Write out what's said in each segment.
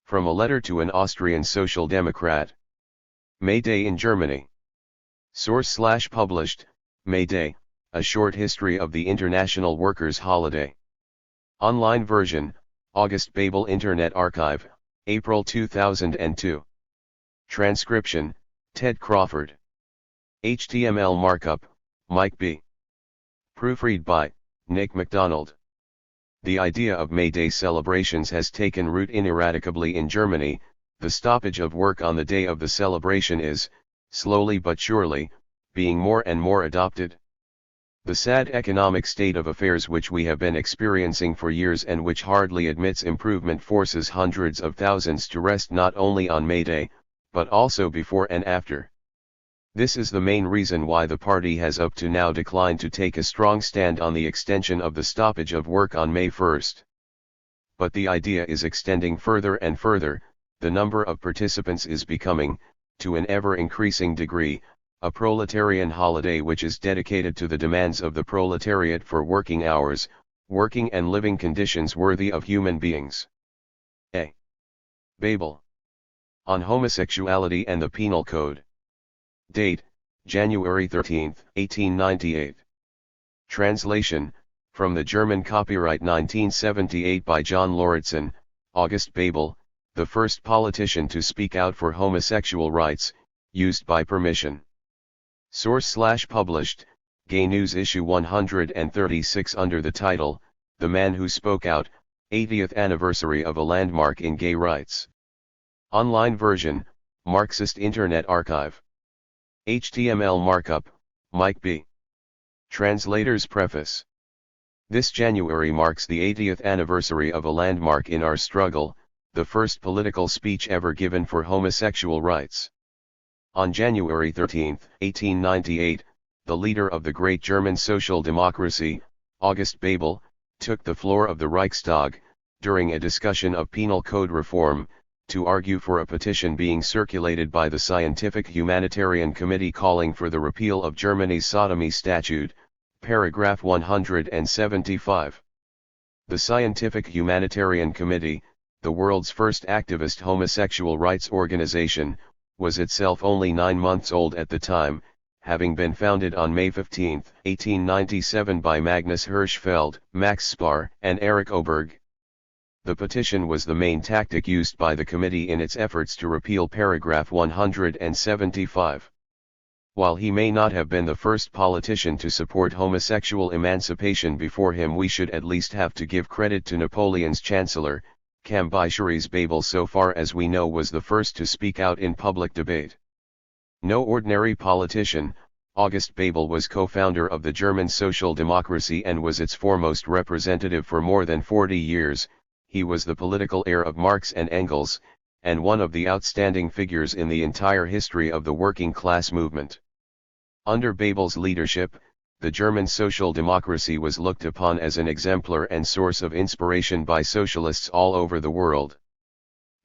From a letter to an Austrian Social Democrat. May Day in Germany. Source/published, May Day, A Short History of the International Workers' Holiday. Online version, August Bebel Internet Archive, April 2002. Transcription, Ted Crawford. HTML markup, Mike B. Proofread by, Nick MacDonald. The idea of May Day celebrations has taken root ineradicably in Germany. The stoppage of work on the day of the celebration is, slowly but surely, being more and more adopted. The sad economic state of affairs which we have been experiencing for years and which hardly admits improvement forces hundreds of thousands to rest not only on May Day, but also before and after. This is the main reason why the party has up to now declined to take a strong stand on the extension of the stoppage of work on May 1st. But the idea is extending further and further. The number of participants is becoming, to an ever-increasing degree, a proletarian holiday which is dedicated to the demands of the proletariat for working hours, working and living conditions worthy of human beings. A. Bebel. On Homosexuality and the Penal Code. Date, January 13, 1898. Translation, from the German copyright 1978 by John Lauritsen, August Bebel, the first politician to speak out for homosexual rights, used by permission. Source/published, Gay News issue 136 under the title, The Man Who Spoke Out, 80th Anniversary of a Landmark in Gay Rights. Online version, Marxist Internet Archive. HTML markup, Mike B. Translator's preface. This January marks the 80th anniversary of a landmark in our struggle, the first political speech ever given for homosexual rights. On January 13, 1898, the leader of the great German social democracy, August Bebel, took the floor of the Reichstag, during a discussion of penal code reform, to argue for a petition being circulated by the Scientific Humanitarian Committee calling for the repeal of Germany's sodomy statute, paragraph 175. The Scientific Humanitarian Committee, the world's first activist homosexual rights organization, was itself only 9 months old at the time, having been founded on May 15, 1897 by Magnus Hirschfeld, Max Spar, and Erich Oberg. The petition was the main tactic used by the committee in its efforts to repeal paragraph 175. While he may not have been the first politician to support homosexual emancipation before him, we should at least have to give credit to Napoleon's chancellor, Cambyses Bebel. So far as we know, was the first to speak out in public debate. No ordinary politician, August Bebel was co-founder of the German Social Democracy and was its foremost representative for more than 40 years. He was the political heir of Marx and Engels, and one of the outstanding figures in the entire history of the working class movement. Under Bebel's leadership, the German social democracy was looked upon as an exemplar and source of inspiration by socialists all over the world.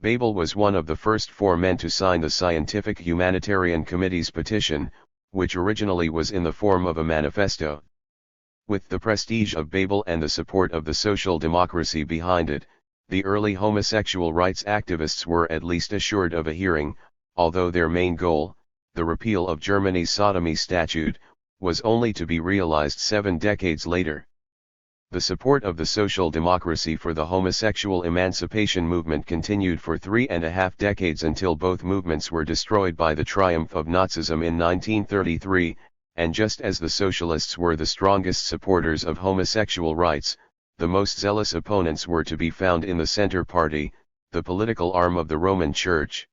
Bebel was one of the first 4 men to sign the Scientific Humanitarian Committee's petition, which originally was in the form of a manifesto. With the prestige of Bebel and the support of the social democracy behind it, the early homosexual rights activists were at least assured of a hearing, although their main goal, the repeal of Germany's sodomy statute, was only to be realized 7 decades later. The support of the social democracy for the homosexual emancipation movement continued for 3.5 decades until both movements were destroyed by the triumph of Nazism in 1933, and just as the socialists were the strongest supporters of homosexual rights, the most zealous opponents were to be found in the Centre Party, the political arm of the Roman Church.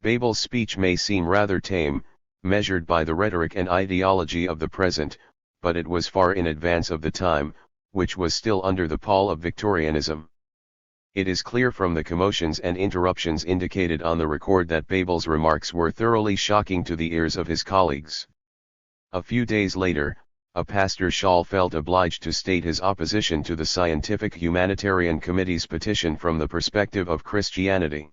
Bebel's speech may seem rather tame, measured by the rhetoric and ideology of the present, but it was far in advance of the time, which was still under the pall of Victorianism. It is clear from the commotions and interruptions indicated on the record that Bebel's remarks were thoroughly shocking to the ears of his colleagues. A few days later, a pastor Schall felt obliged to state his opposition to the Scientific Humanitarian Committee's petition from the perspective of Christianity.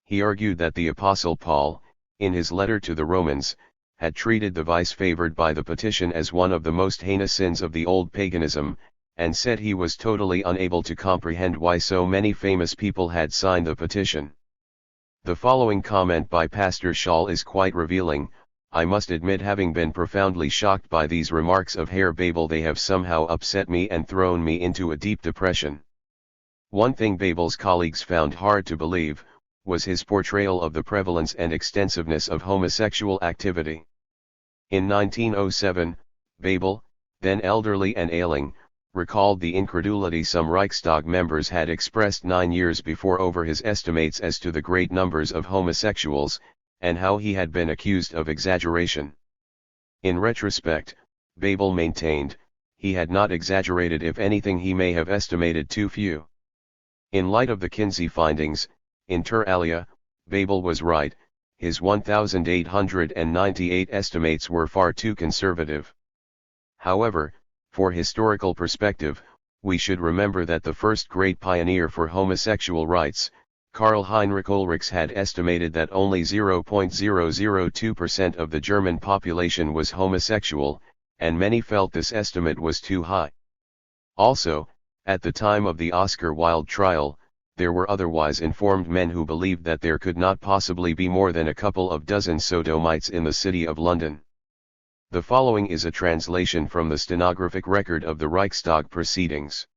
He argued that the Apostle Paul, in his letter to the Romans, had treated the vice favored by the petition as one of the most heinous sins of the old paganism, and said he was totally unable to comprehend why so many famous people had signed the petition. The following comment by Pastor Schall is quite revealing. I must admit, having been profoundly shocked by these remarks of Herr Bebel, they have somehow upset me and thrown me into a deep depression. One thing Bebel's colleagues found hard to believe, was his portrayal of the prevalence and extensiveness of homosexual activity. In 1907, Bebel, then elderly and ailing, recalled the incredulity some Reichstag members had expressed 9 years before over his estimates as to the great numbers of homosexuals, and how he had been accused of exaggeration. In retrospect, Bebel maintained, he had not exaggerated. If anything, he may have estimated too few. In light of the Kinsey findings, inter alia, Bebel was right. His 1,898 estimates were far too conservative. However, for historical perspective, we should remember that the first great pioneer for homosexual rights, Karl Heinrich Ulrichs, had estimated that only 0.002% of the German population was homosexual, and many felt this estimate was too high. Also, at the time of the Oscar Wilde trial, there were otherwise informed men who believed that there could not possibly be more than a couple of dozen sodomites in the city of London. The following is a translation from the stenographic record of the Reichstag proceedings.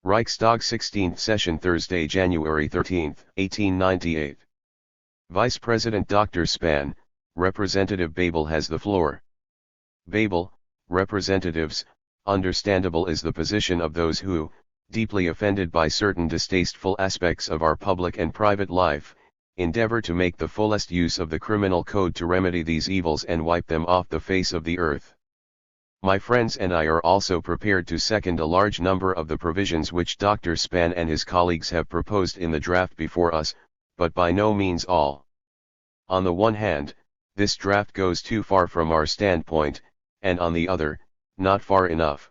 Reichstag 16th session, Thursday, January 13, 1898. Vice President Dr. Span, Representative Bebel has the floor. Bebel, representatives, understandable is the position of those who, deeply offended by certain distasteful aspects of our public and private life, endeavor to make the fullest use of the criminal code to remedy these evils and wipe them off the face of the earth. My friends and I are also prepared to second a large number of the provisions which Dr. Span and his colleagues have proposed in the draft before us, but by no means all. On the one hand, this draft goes too far from our standpoint, and on the other, not far enough.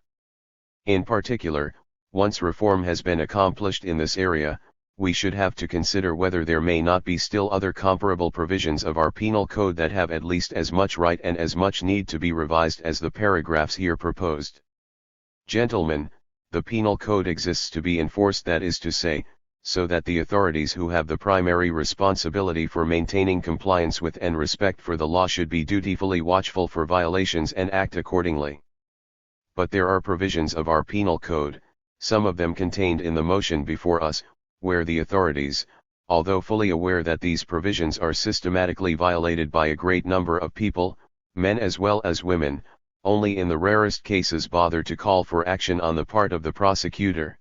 In particular, once reform has been accomplished in this area, we should have to consider whether there may not be still other comparable provisions of our penal code that have at least as much right and as much need to be revised as the paragraphs here proposed. Gentlemen, the penal code exists to be enforced, that is to say, so that the authorities who have the primary responsibility for maintaining compliance with and respect for the law should be dutifully watchful for violations and act accordingly. But there are provisions of our penal code, some of them contained in the motion before us, where the authorities, although fully aware that these provisions are systematically violated by a great number of people, men as well as women, only in the rarest cases bother to call for action on the part of the prosecutor.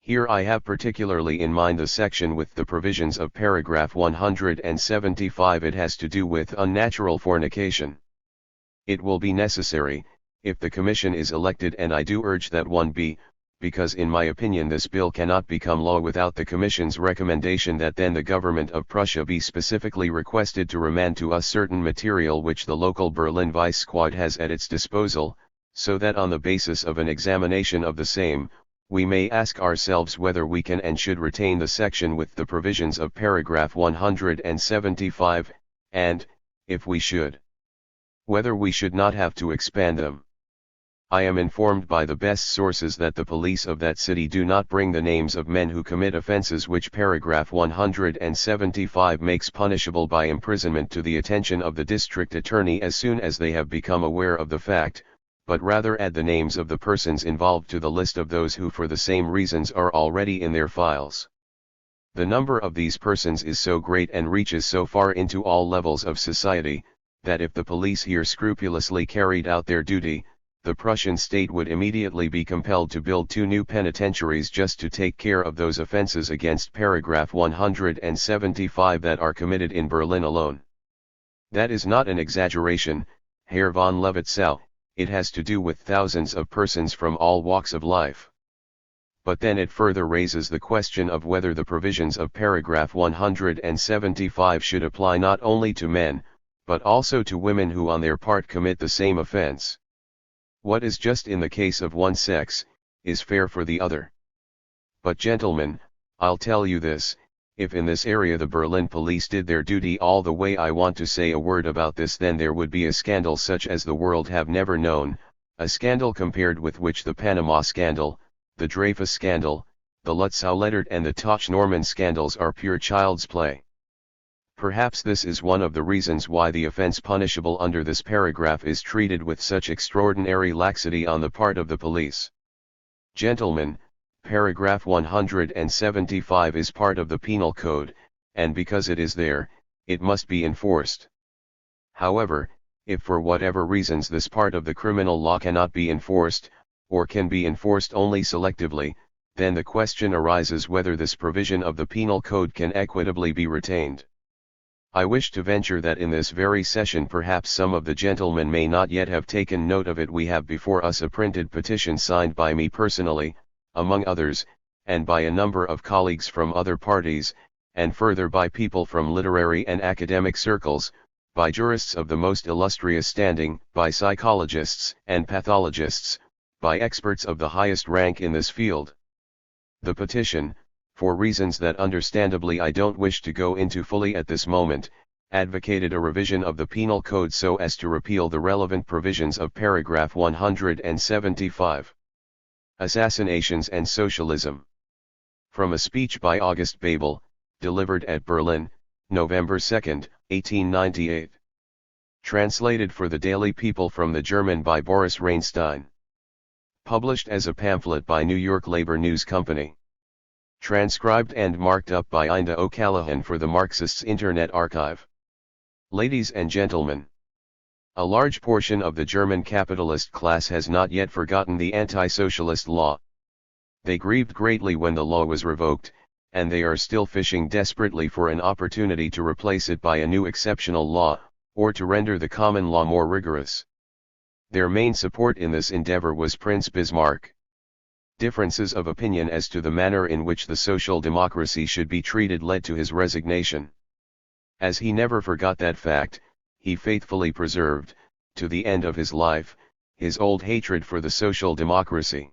Here I have particularly in mind the section with the provisions of paragraph 175. It has to do with unnatural fornication. It will be necessary, if the commission is elected, and I do urge that one be, because in my opinion this bill cannot become law without the Commission's recommendation, that then the government of Prussia be specifically requested to remand to us certain material which the local Berlin Vice Squad has at its disposal, so that on the basis of an examination of the same, we may ask ourselves whether we can and should retain the section with the provisions of paragraph 175, and, if we should, whether we should not have to expand them. I am informed by the best sources that the police of that city do not bring the names of men who commit offenses which paragraph 175 makes punishable by imprisonment to the attention of the district attorney as soon as they have become aware of the fact, but rather add the names of the persons involved to the list of those who for the same reasons are already in their files. The number of these persons is so great and reaches so far into all levels of society, that if the police here scrupulously carried out their duty, the Prussian state would immediately be compelled to build 2 new penitentiaries just to take care of those offenses against paragraph 175 that are committed in Berlin alone. That is not an exaggeration, Herr von Lewitzau, it has to do with thousands of persons from all walks of life. But then it further raises the question of whether the provisions of paragraph 175 should apply not only to men, but also to women who on their part commit the same offense. What is just in the case of one sex, is fair for the other. But gentlemen, I'll tell you this, if in this area the Berlin police did their duty all the way, I want to say a word about this, then there would be a scandal such as the world have never known. A scandal compared with which the Panama Scandal, the Dreyfus Scandal, the Lutzow-Leonard and the Toch-Norman scandals are pure child's play. Perhaps this is one of the reasons why the offense punishable under this paragraph is treated with such extraordinary laxity on the part of the police. Gentlemen, paragraph 175 is part of the Penal Code, and because it is there, it must be enforced. However, if for whatever reasons this part of the criminal law cannot be enforced, or can be enforced only selectively, then the question arises whether this provision of the Penal Code can equitably be retained. I wish to venture that in this very session perhaps some of the gentlemen may not yet have taken note of it. We have before us a printed petition signed by me personally, among others, and by a number of colleagues from other parties, and further by people from literary and academic circles, by jurists of the most illustrious standing, by psychologists and pathologists, by experts of the highest rank in this field. The petition, for reasons that understandably I don't wish to go into fully at this moment, advocated a revision of the Penal Code so as to repeal the relevant provisions of paragraph 175. Assassinations and Socialism. From a speech by August Bebel, delivered at Berlin, November 2, 1898. Translated for the Daily People from the German by Boris Reinstein. Published as a pamphlet by New York Labor News Company. Transcribed and marked up by Ida O'Callaghan for the Marxists Internet Archive. Ladies and gentlemen, a large portion of the German capitalist class has not yet forgotten the anti-socialist law. They grieved greatly when the law was revoked, and they are still fishing desperately for an opportunity to replace it by a new exceptional law, or to render the common law more rigorous. Their main support in this endeavor was Prince Bismarck. Differences of opinion as to the manner in which the social democracy should be treated led to his resignation. As he never forgot that fact, he faithfully preserved, to the end of his life, his old hatred for the social democracy.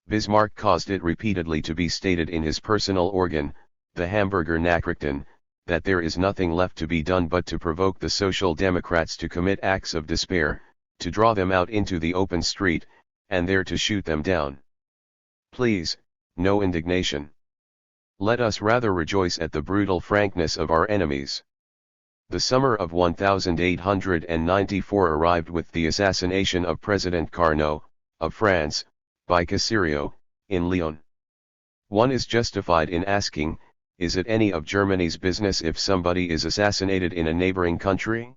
Bismarck caused it repeatedly to be stated in his personal organ, the Hamburger Nachrichten, that there is nothing left to be done but to provoke the Social Democrats to commit acts of despair, to draw them out into the open street, and there to shoot them down. Please, no indignation. Let us rather rejoice at the brutal frankness of our enemies. The summer of 1894 arrived with the assassination of President Carnot, of France, by Caserio, in Lyon. One is justified in asking, is it any of Germany's business if somebody is assassinated in a neighboring country?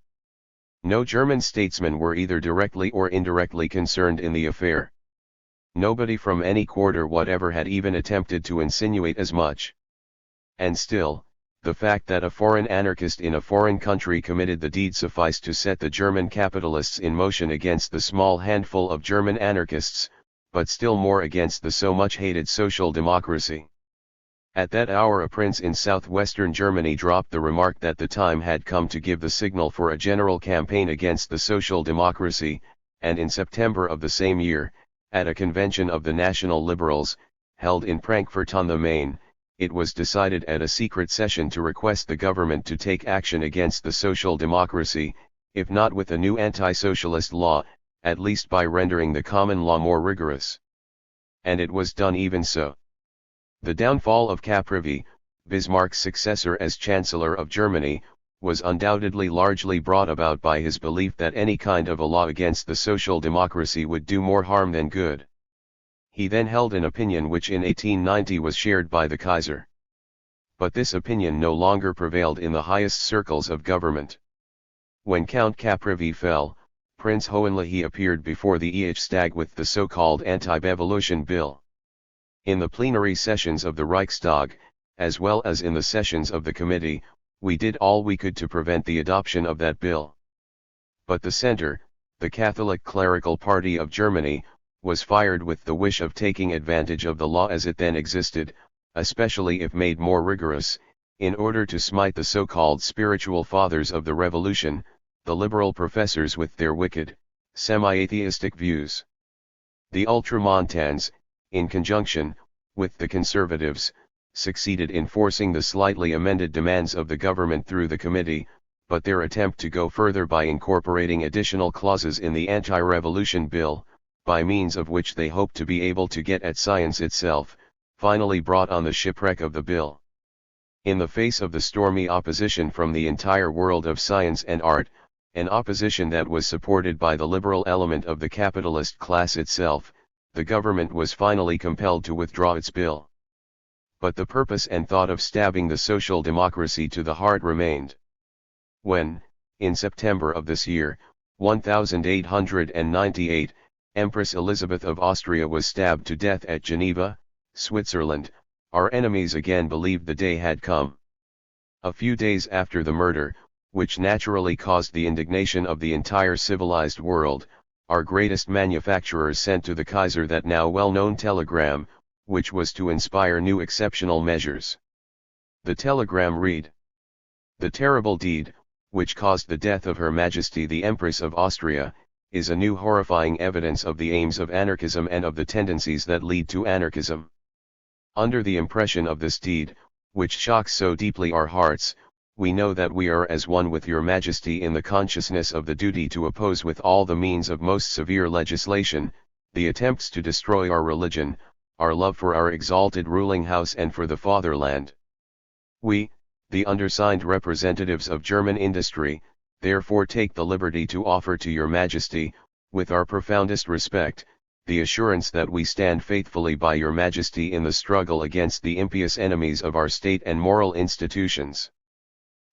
No German statesmen were either directly or indirectly concerned in the affair. Nobody from any quarter whatever had even attempted to insinuate as much. And still, the fact that a foreign anarchist in a foreign country committed the deed sufficed to set the German capitalists in motion against the small handful of German anarchists, but still more against the so much hated social democracy. At that hour a prince in southwestern Germany dropped the remark that the time had come to give the signal for a general campaign against the social democracy, and in September of the same year, at a convention of the National Liberals, held in Frankfurt on the Main, it was decided at a secret session to request the government to take action against the social democracy, if not with a new anti-socialist law, at least by rendering the common law more rigorous. And it was done even so. The downfall of Caprivi, Bismarck's successor as Chancellor of Germany, was undoubtedly largely brought about by his belief that any kind of a law against the social democracy would do more harm than good. He then held an opinion which in 1890 was shared by the Kaiser. But this opinion no longer prevailed in the highest circles of government. When Count Caprivi fell, Prince Hohenlohe appeared before the Reichstag with the so-called anti-revolution bill. In the plenary sessions of the Reichstag, as well as in the sessions of the committee, we did all we could to prevent the adoption of that bill. But the Centre, the Catholic clerical party of Germany, was fired with the wish of taking advantage of the law as it then existed, especially if made more rigorous, in order to smite the so-called spiritual fathers of the revolution, the liberal professors with their wicked, semi-atheistic views. The Ultramontanes, in conjunction with the conservatives, succeeded in forcing the slightly amended demands of the government through the committee, but their attempt to go further by incorporating additional clauses in the anti-revolution bill, by means of which they hoped to be able to get at science itself, finally brought on the shipwreck of the bill. In the face of the stormy opposition from the entire world of science and art, an opposition that was supported by the liberal element of the capitalist class itself, the government was finally compelled to withdraw its bill. But the purpose and thought of stabbing the social democracy to the heart remained. When, in September of this year, 1898, Empress Elizabeth of Austria was stabbed to death at Geneva, Switzerland, our enemies again believed the day had come. A few days after the murder, which naturally caused the indignation of the entire civilized world, our greatest manufacturers sent to the Kaiser that now well-known telegram, which was to inspire new exceptional measures. The telegram read: "The terrible deed, which caused the death of Her Majesty the Empress of Austria, is a new horrifying evidence of the aims of anarchism and of the tendencies that lead to anarchism. Under the impression of this deed, which shocks so deeply our hearts, we know that we are as one with Your Majesty in the consciousness of the duty to oppose with all the means of most severe legislation, the attempts to destroy our religion, our love for our exalted ruling house and for the fatherland. We, the undersigned representatives of German industry, therefore take the liberty to offer to Your Majesty, with our profoundest respect, the assurance that we stand faithfully by Your Majesty in the struggle against the impious enemies of our state and moral institutions.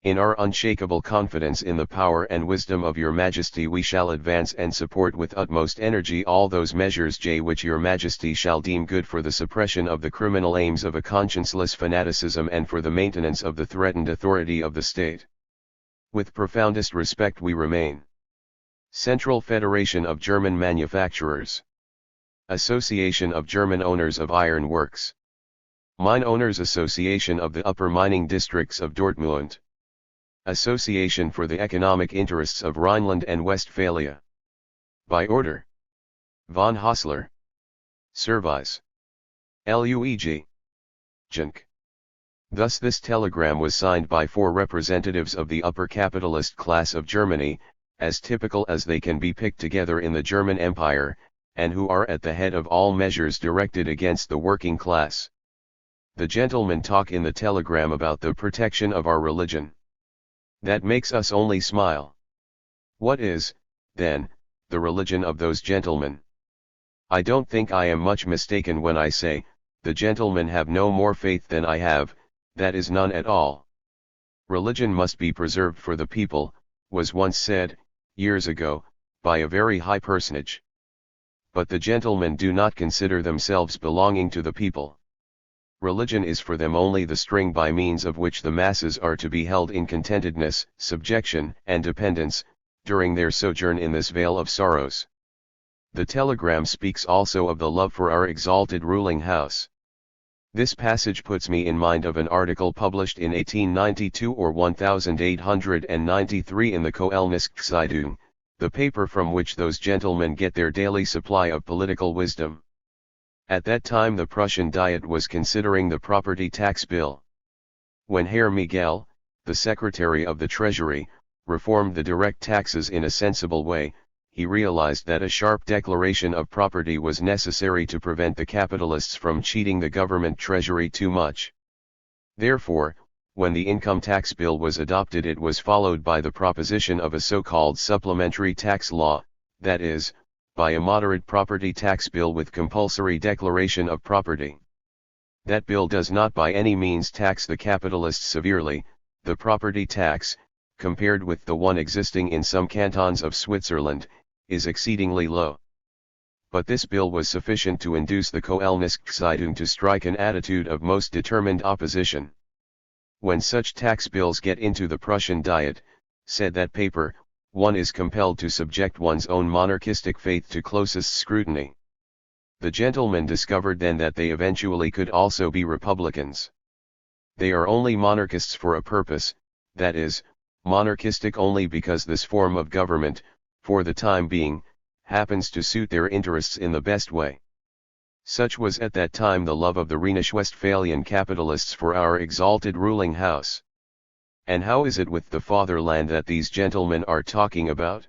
In our unshakable confidence in the power and wisdom of Your Majesty we shall advance and support with utmost energy all those measures which Your Majesty shall deem good for the suppression of the criminal aims of a conscienceless fanaticism and for the maintenance of the threatened authority of the state. With profoundest respect we remain. Central Federation of German Manufacturers. Association of German Owners of Iron Works. Mine Owners Association of the Upper Mining Districts of Dortmund. Association for the Economic Interests of Rhineland and Westphalia. By order. Von Hassler. Service. LUEG. Junk. Thus this telegram was signed by 4 representatives of the upper capitalist class of Germany, as typical as they can be picked together in the German Empire, and who are at the head of all measures directed against the working class. The gentlemen talk in the telegram about the protection of our religion. That makes us only smile. What is, then, the religion of those gentlemen? I don't think I am much mistaken when I say, the gentlemen have no more faith than I have, that is none at all. Religion must be preserved for the people, was once said, years ago, by a very high personage. But the gentlemen do not consider themselves belonging to the people. Religion is for them only the string by means of which the masses are to be held in contentedness, subjection, and dependence, during their sojourn in this vale of sorrows. The telegram speaks also of the love for our exalted ruling house. This passage puts me in mind of an article published in 1892 or 1893 in the Koelnisk Zeitung, the paper from which those gentlemen get their daily supply of political wisdom. At that time the Prussian Diet was considering the property tax bill. When Herr Miguel, the Secretary of the Treasury, reformed the direct taxes in a sensible way, he realized that a sharp declaration of property was necessary to prevent the capitalists from cheating the government treasury too much. Therefore, when the income tax bill was adopted, it was followed by the proposition of a so-called supplementary tax law, that is, by a moderate property tax bill with compulsory declaration of property. That bill does not by any means tax the capitalists severely. The property tax, compared with the one existing in some cantons of Switzerland, is exceedingly low. But this bill was sufficient to induce the Koelnisk Zeitung to strike an attitude of most determined opposition. When such tax bills get into the Prussian Diet, said that paper, one is compelled to subject one's own monarchistic faith to closest scrutiny. The gentlemen discovered then that they eventually could also be republicans. They are only monarchists for a purpose, that is, monarchistic only because this form of government, for the time being, happens to suit their interests in the best way. Such was at that time the love of the Rhenish-Westphalian capitalists for our exalted ruling house. And how is it with the fatherland that these gentlemen are talking about?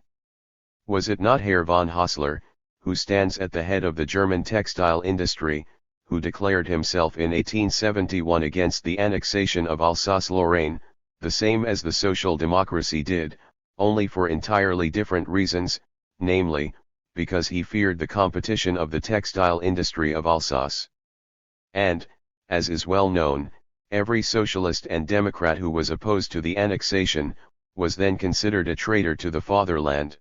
Was it not Herr von Hassler, who stands at the head of the German textile industry, who declared himself in 1871 against the annexation of Alsace-Lorraine, the same as the Social Democracy did, only for entirely different reasons, namely, because he feared the competition of the textile industry of Alsace. And, as is well known, every socialist and democrat who was opposed to the annexation, was then considered a traitor to the fatherland.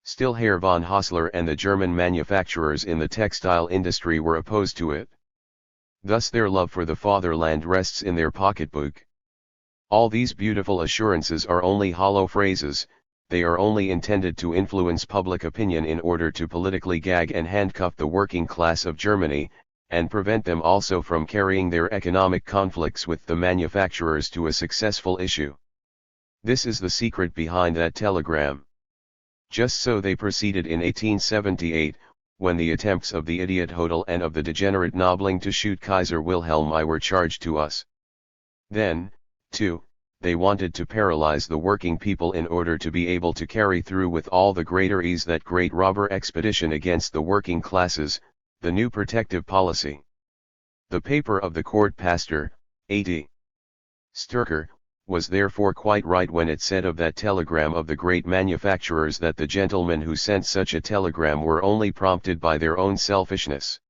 Still Herr von Hassler and the German manufacturers in the textile industry were opposed to it. Thus their love for the fatherland rests in their pocketbook. All these beautiful assurances are only hollow phrases, they are only intended to influence public opinion in order to politically gag and handcuff the working class of Germany, and prevent them also from carrying their economic conflicts with the manufacturers to a successful issue. This is the secret behind that telegram. Just so they proceeded in 1878, when the attempts of the idiot Hodel and of the degenerate Nobling to shoot Kaiser Wilhelm I were charged to us. Then, too, they wanted to paralyze the working people in order to be able to carry through with all the greater ease that great robber expedition against the working classes, the new protective policy. The paper of the court pastor, A.T. Sturcker, was therefore quite right when it said of that telegram of the great manufacturers that the gentlemen who sent such a telegram were only prompted by their own selfishness.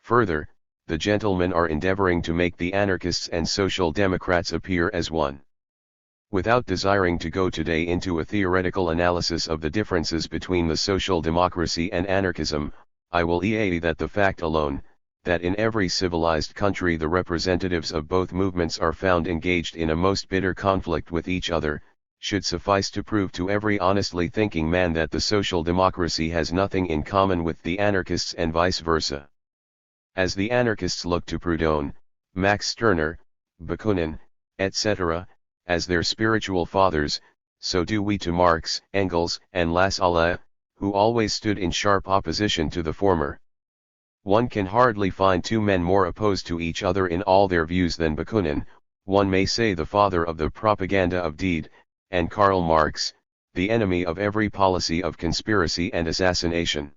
Further, the gentlemen are endeavoring to make the anarchists and social democrats appear as one. Without desiring to go today into a theoretical analysis of the differences between the social democracy and anarchism, I will say that the fact alone, that in every civilized country the representatives of both movements are found engaged in a most bitter conflict with each other, should suffice to prove to every honestly thinking man that the social democracy has nothing in common with the anarchists and vice versa. As the anarchists look to Proudhon, Max Stirner, Bakunin, etc., as their spiritual fathers, so do we to Marx, Engels, and Lassalle, who always stood in sharp opposition to the former. One can hardly find two men more opposed to each other in all their views than Bakunin, one may say the father of the propaganda of deed, and Karl Marx, the enemy of every policy of conspiracy and assassination.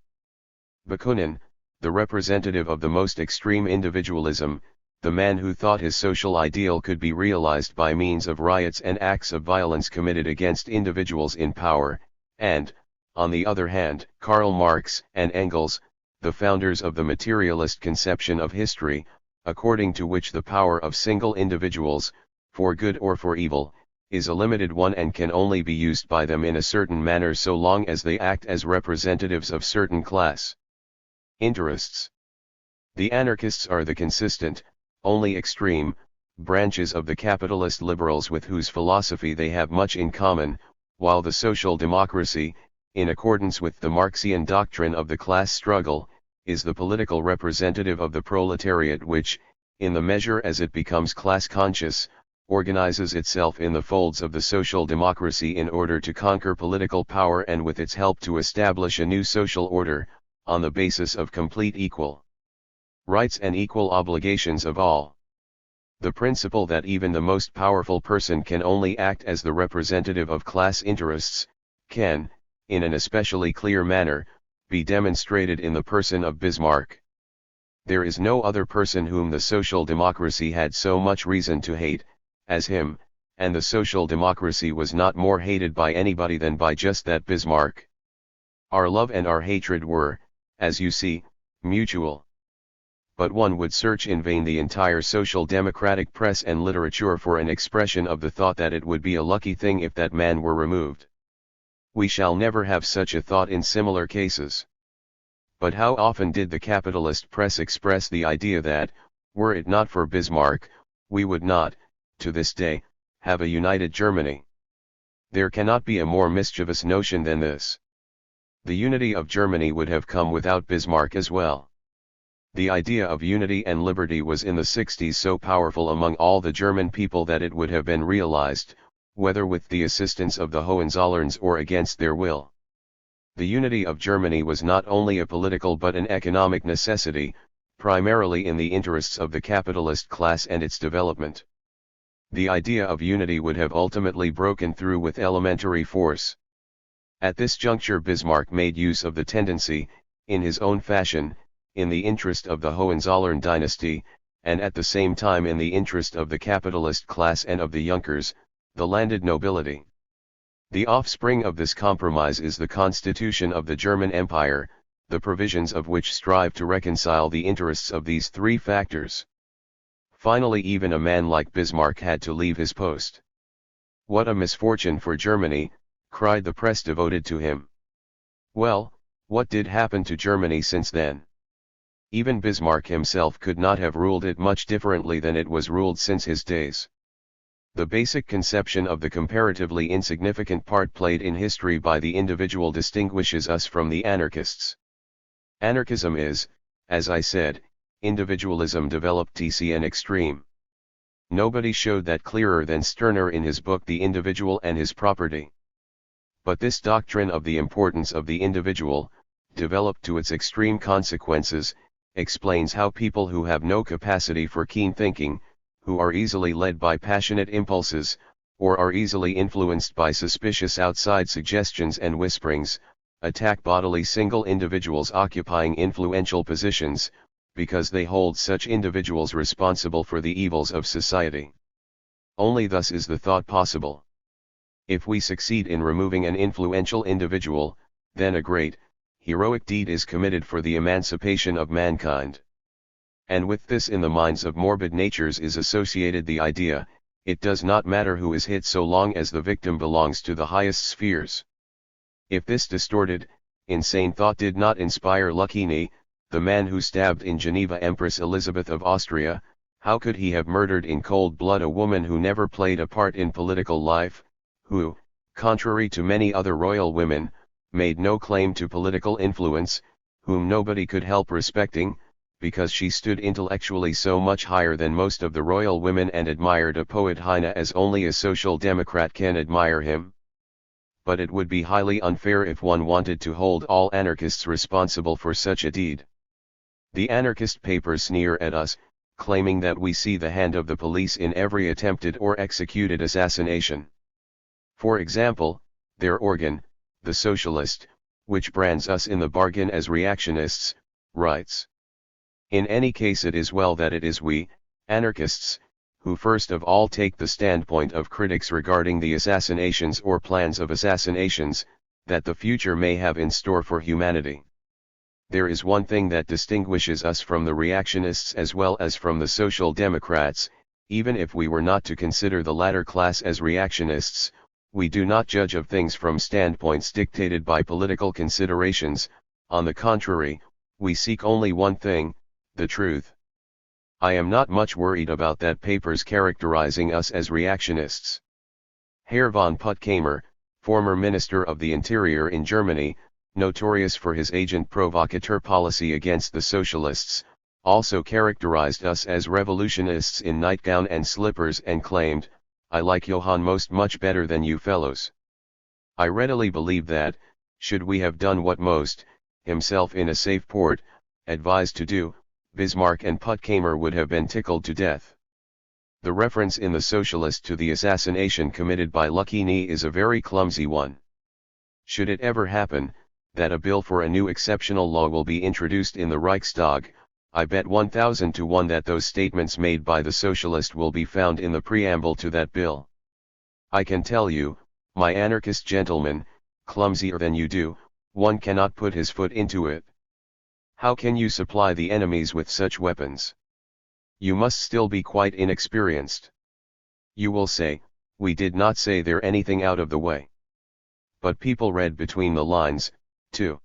Bakunin, the representative of the most extreme individualism, the man who thought his social ideal could be realized by means of riots and acts of violence committed against individuals in power, and, on the other hand, Karl Marx and Engels, the founders of the materialist conception of history, according to which the power of single individuals, for good or for evil, is a limited one and can only be used by them in a certain manner so long as they act as representatives of certain class interests. The anarchists are the consistent, only extreme, branches of the capitalist liberals with whose philosophy they have much in common, while the social democracy, in accordance with the Marxian doctrine of the class struggle, is the political representative of the proletariat which, in the measure as it becomes class-conscious, organizes itself in the folds of the social democracy in order to conquer political power and with its help to establish a new social order, on the basis of complete equal rights and equal obligations of all. The principle that even the most powerful person can only act as the representative of class interests, can, in an especially clear manner, be demonstrated in the person of Bismarck. There is no other person whom the social democracy had so much reason to hate, as him, and the social democracy was not more hated by anybody than by just that Bismarck. Our love and our hatred were, as you see, mutual. But one would search in vain the entire social democratic press and literature for an expression of the thought that it would be a lucky thing if that man were removed. We shall never have such a thought in similar cases. But how often did the capitalist press express the idea that, were it not for Bismarck, we would not, to this day, have a united Germany? There cannot be a more mischievous notion than this. The unity of Germany would have come without Bismarck as well. The idea of unity and liberty was in the 60s so powerful among all the German people that it would have been realized, whether with the assistance of the Hohenzollerns or against their will. The unity of Germany was not only a political but an economic necessity, primarily in the interests of the capitalist class and its development. The idea of unity would have ultimately broken through with elementary force. At this juncture Bismarck made use of the tendency, in his own fashion, in the interest of the Hohenzollern dynasty, and at the same time in the interest of the capitalist class and of the Junkers, the landed nobility. The offspring of this compromise is the constitution of the German Empire, the provisions of which strive to reconcile the interests of these three factors. Finally, even a man like Bismarck had to leave his post. "What a misfortune for Germany," cried the press devoted to him. Well, what did happen to Germany since then? Even Bismarck himself could not have ruled it much differently than it was ruled since his days. The basic conception of the comparatively insignificant part played in history by the individual distinguishes us from the anarchists. Anarchism is, as I said, individualism developed to an extreme. Nobody showed that clearer than Stirner in his book The Individual and His Property. But this doctrine of the importance of the individual, developed to its extreme consequences, explains how people who have no capacity for keen thinking, who are easily led by passionate impulses, or are easily influenced by suspicious outside suggestions and whisperings, attack bodily single individuals occupying influential positions, because they hold such individuals responsible for the evils of society. Only thus is the thought possible. If we succeed in removing an influential individual, then a great, heroic deed is committed for the emancipation of mankind. And with this in the minds of morbid natures is associated the idea, it does not matter who is hit so long as the victim belongs to the highest spheres. If this distorted, insane thought did not inspire Lucchini, the man who stabbed in Geneva Empress Elizabeth of Austria, how could he have murdered in cold blood a woman who never played a part in political life, who, contrary to many other royal women, made no claim to political influence, whom nobody could help respecting, because she stood intellectually so much higher than most of the royal women and admired a poet Heine as only a social democrat can admire him? But it would be highly unfair if one wanted to hold all anarchists responsible for such a deed. The anarchist papers sneer at us, claiming that we see the hand of the police in every attempted or executed assassination. For example, their organ, The Socialist, which brands us in the bargain as reactionists, writes: "In any case it is well that it is we, anarchists, who first of all take the standpoint of critics regarding the assassinations or plans of assassinations, that the future may have in store for humanity. There is one thing that distinguishes us from the reactionists as well as from the social democrats, even if we were not to consider the latter class as reactionists, we do not judge of things from standpoints dictated by political considerations. On the contrary, we seek only one thing, the truth. I am not much worried about that papers characterizing us as reactionists. Herr von Puttkamer, former Minister of the Interior in Germany, notorious for his agent provocateur policy against the socialists, also characterized us as revolutionists in nightgown and slippers and claimed, "I like Johann most much better than you fellows." I readily believe that, should we have done what Most, himself in a safe port, advised to do, Bismarck and Puttkamer would have been tickled to death. The reference in The Socialist to the assassination committed by Lucchini is a very clumsy one. Should it ever happen, that a bill for a new exceptional law will be introduced in the Reichstag, I bet 1,000 to 1 that those statements made by the Socialist will be found in the preamble to that bill. I can tell you, my anarchist gentlemen, clumsier than you do, one cannot put his foot into it. How can you supply the enemies with such weapons? You must still be quite inexperienced. You will say, we did not say there anything out of the way. But people read between the lines, too.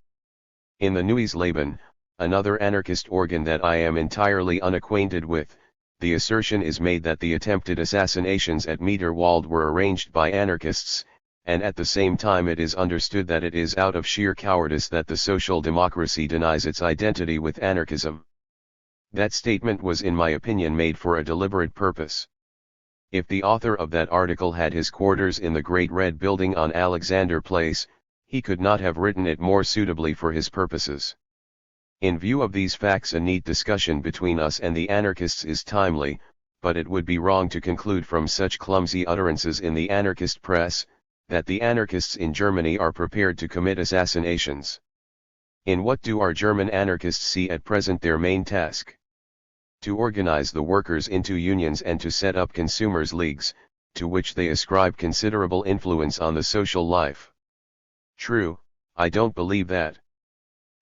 In the Neues Leben, another anarchist organ that I am entirely unacquainted with, the assertion is made that the attempted assassinations at Mitterwald were arranged by anarchists, and at the same time it is understood that it is out of sheer cowardice that the social democracy denies its identity with anarchism. That statement was in my opinion made for a deliberate purpose. If the author of that article had his quarters in the Great Red Building on Alexander Place, he could not have written it more suitably for his purposes. In view of these facts, a neat discussion between us and the anarchists is timely, but it would be wrong to conclude from such clumsy utterances in the anarchist press, that the anarchists in Germany are prepared to commit assassinations. In what do our German anarchists see at present their main task? To organize the workers into unions and to set up consumers' leagues, to which they ascribe considerable influence on the social life. True, I don't believe that.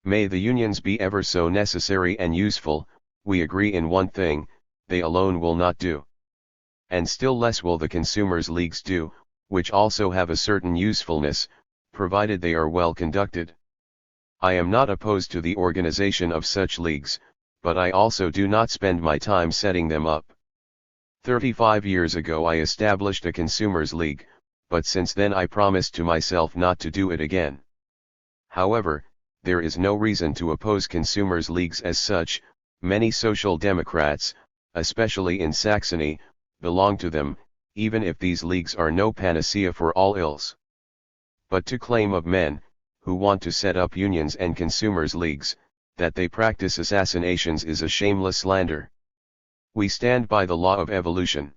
May the unions be ever so necessary and useful, we agree in one thing, they alone will not do. And still less will the consumers' leagues do, which also have a certain usefulness, provided they are well conducted. I am not opposed to the organization of such leagues, but I also do not spend my time setting them up. 35 years ago I established a consumers' league, but since then I promised to myself not to do it again. However, there is no reason to oppose consumers' leagues as such. Many social democrats, especially in Saxony, belong to them, even if these leagues are no panacea for all ills. But to claim of men, who want to set up unions and consumers' leagues, that they practice assassinations is a shameless slander. We stand by the law of evolution.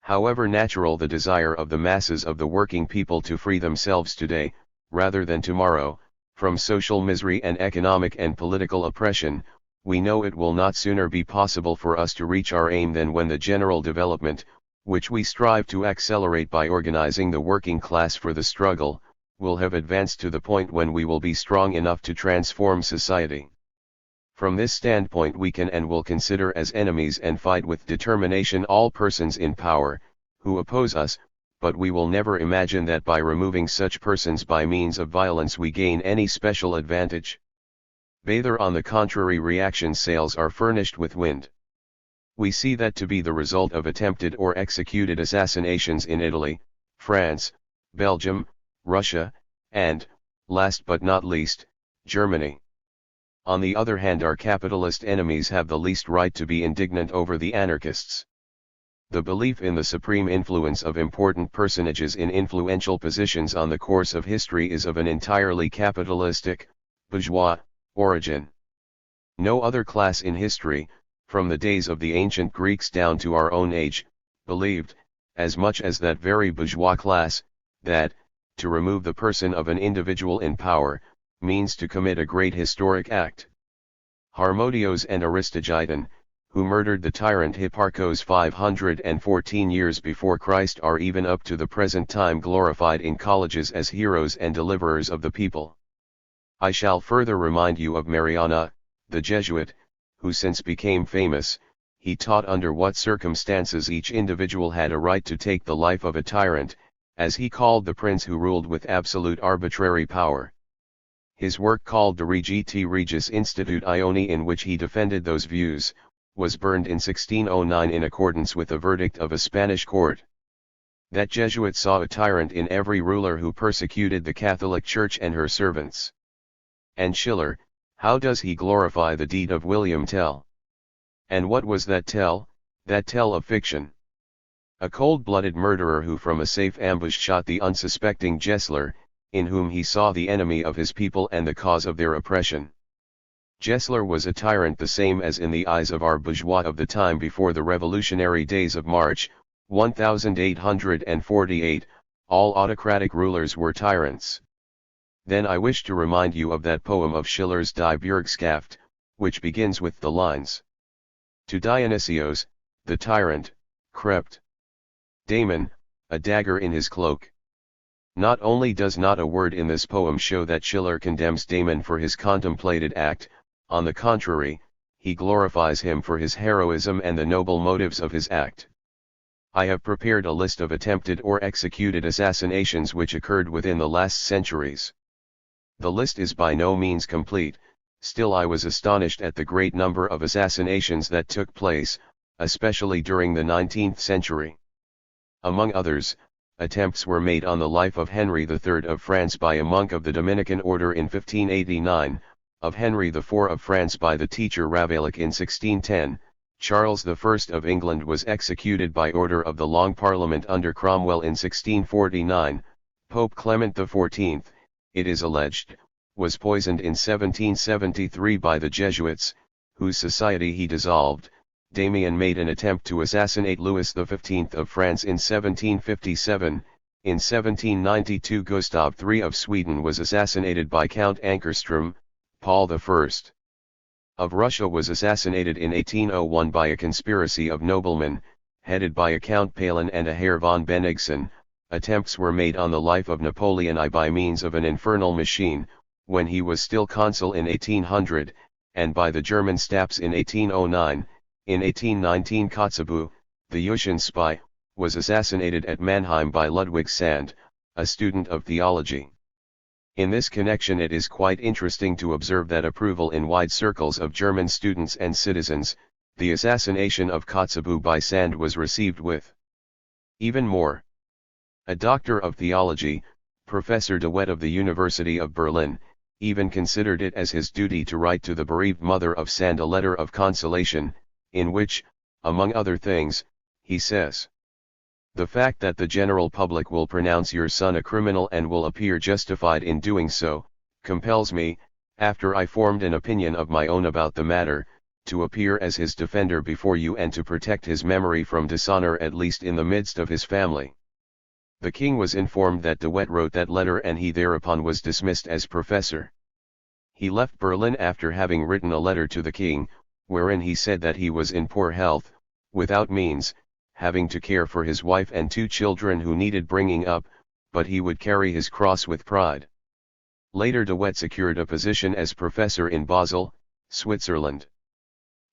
However natural the desire of the masses of the working people to free themselves today, rather than tomorrow, from social misery and economic and political oppression, we know it will not sooner be possible for us to reach our aim than when the general development, which we strive to accelerate by organizing the working class for the struggle, will have advanced to the point when we will be strong enough to transform society. From this standpoint we can and will consider as enemies and fight with determination all persons in power, who oppose us, but we will never imagine that by removing such persons by means of violence we gain any special advantage. Bather on the contrary reaction sails are furnished with wind. We see that to be the result of attempted or executed assassinations in Italy, France, Belgium, Russia, and, last but not least, Germany. On the other hand, our capitalist enemies have the least right to be indignant over the anarchists. The belief in the supreme influence of important personages in influential positions on the course of history is of an entirely capitalistic, bourgeois, origin. No other class in history, from the days of the ancient Greeks down to our own age, believed, as much as that very bourgeois class, that, to remove the person of an individual in power, means to commit a great historic act. Harmodios and Aristogiton, who murdered the tyrant Hipparchus 514 years before Christ, are even up to the present time glorified in colleges as heroes and deliverers of the people. I shall further remind you of Mariana, the Jesuit, who since became famous, he taught under what circumstances each individual had a right to take the life of a tyrant, as he called the prince who ruled with absolute arbitrary power. His work called De Regiti Regis Institute Ioni, in which he defended those views, was burned in 1609 in accordance with a verdict of a Spanish court. That Jesuit saw a tyrant in every ruler who persecuted the Catholic Church and her servants. And Schiller, how does he glorify the deed of William Tell? And what was that Tell of fiction? A cold-blooded murderer who from a safe ambush shot the unsuspecting Gessler, in whom he saw the enemy of his people and the cause of their oppression. Gessler was a tyrant the same as in the eyes of our bourgeois of the time before the revolutionary days of March, 1848, all autocratic rulers were tyrants. Then I wish to remind you of that poem of Schiller's Die Bürgschaft, which begins with the lines: To Dionysios, the tyrant, crept Damon, a dagger in his cloak. Not only does not a word in this poem show that Schiller condemns Damon for his contemplated act, on the contrary, he glorifies him for his heroism and the noble motives of his act. I have prepared a list of attempted or executed assassinations which occurred within the last centuries. The list is by no means complete, still I was astonished at the great number of assassinations that took place, especially during the 19th century. Among others, attempts were made on the life of Henry III of France by a monk of the Dominican order in 1589, of Henry IV of France by the teacher Ravaillac in 1610, Charles I of England was executed by order of the Long Parliament under Cromwell in 1649, Pope Clement XIV, it is alleged, was poisoned in 1773 by the Jesuits, whose society he dissolved. Damien made an attempt to assassinate Louis XV of France in 1757, in 1792 Gustav III of Sweden was assassinated by Count Ankerström, Paul I of Russia was assassinated in 1801 by a conspiracy of noblemen, headed by a Count Palin and a Herr von Bennigsen. Attempts were made on the life of Napoleon I by means of an infernal machine, when he was still consul in 1800, and by the German Staps in 1809. In 1819 Kotzebue, the Russian spy, was assassinated at Mannheim by Ludwig Sand, a student of theology. In this connection it is quite interesting to observe that approval in wide circles of German students and citizens. The assassination of Kotzebue by Sand was received with even more. A doctor of theology, Professor de Wet of the University of Berlin, even considered it as his duty to write to the bereaved mother of Sand a letter of consolation, in which, among other things, he says: "The fact that the general public will pronounce your son a criminal and will appear justified in doing so, compels me, after I formed an opinion of my own about the matter, to appear as his defender before you and to protect his memory from dishonor at least in the midst of his family." The king was informed that de Wet wrote that letter and he thereupon was dismissed as professor. He left Berlin after having written a letter to the king, wherein he said that he was in poor health, without means, having to care for his wife and 2 children who needed bringing up, but he would carry his cross with pride. Later de Wet secured a position as professor in Basel, Switzerland.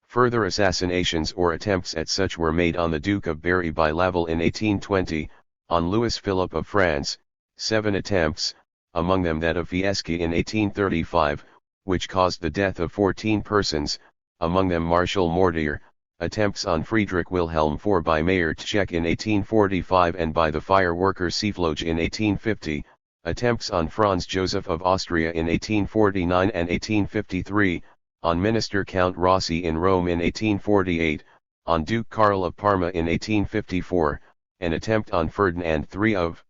Further assassinations or attempts at such were made on the Duke of Berry by Laval in 1820, on Louis Philippe of France, 7 attempts, among them that of Fieschi in 1835, which caused the death of 14 persons, among them Marshal Mortier, attempts on Friedrich Wilhelm IV by Mayer Tschek in 1845 and by the fireworker Seefloge in 1850, attempts on Franz Joseph of Austria in 1849 and 1853, on Minister Count Rossi in Rome in 1848, on Duke Karl of Parma in 1854, an attempt on Ferdinand III of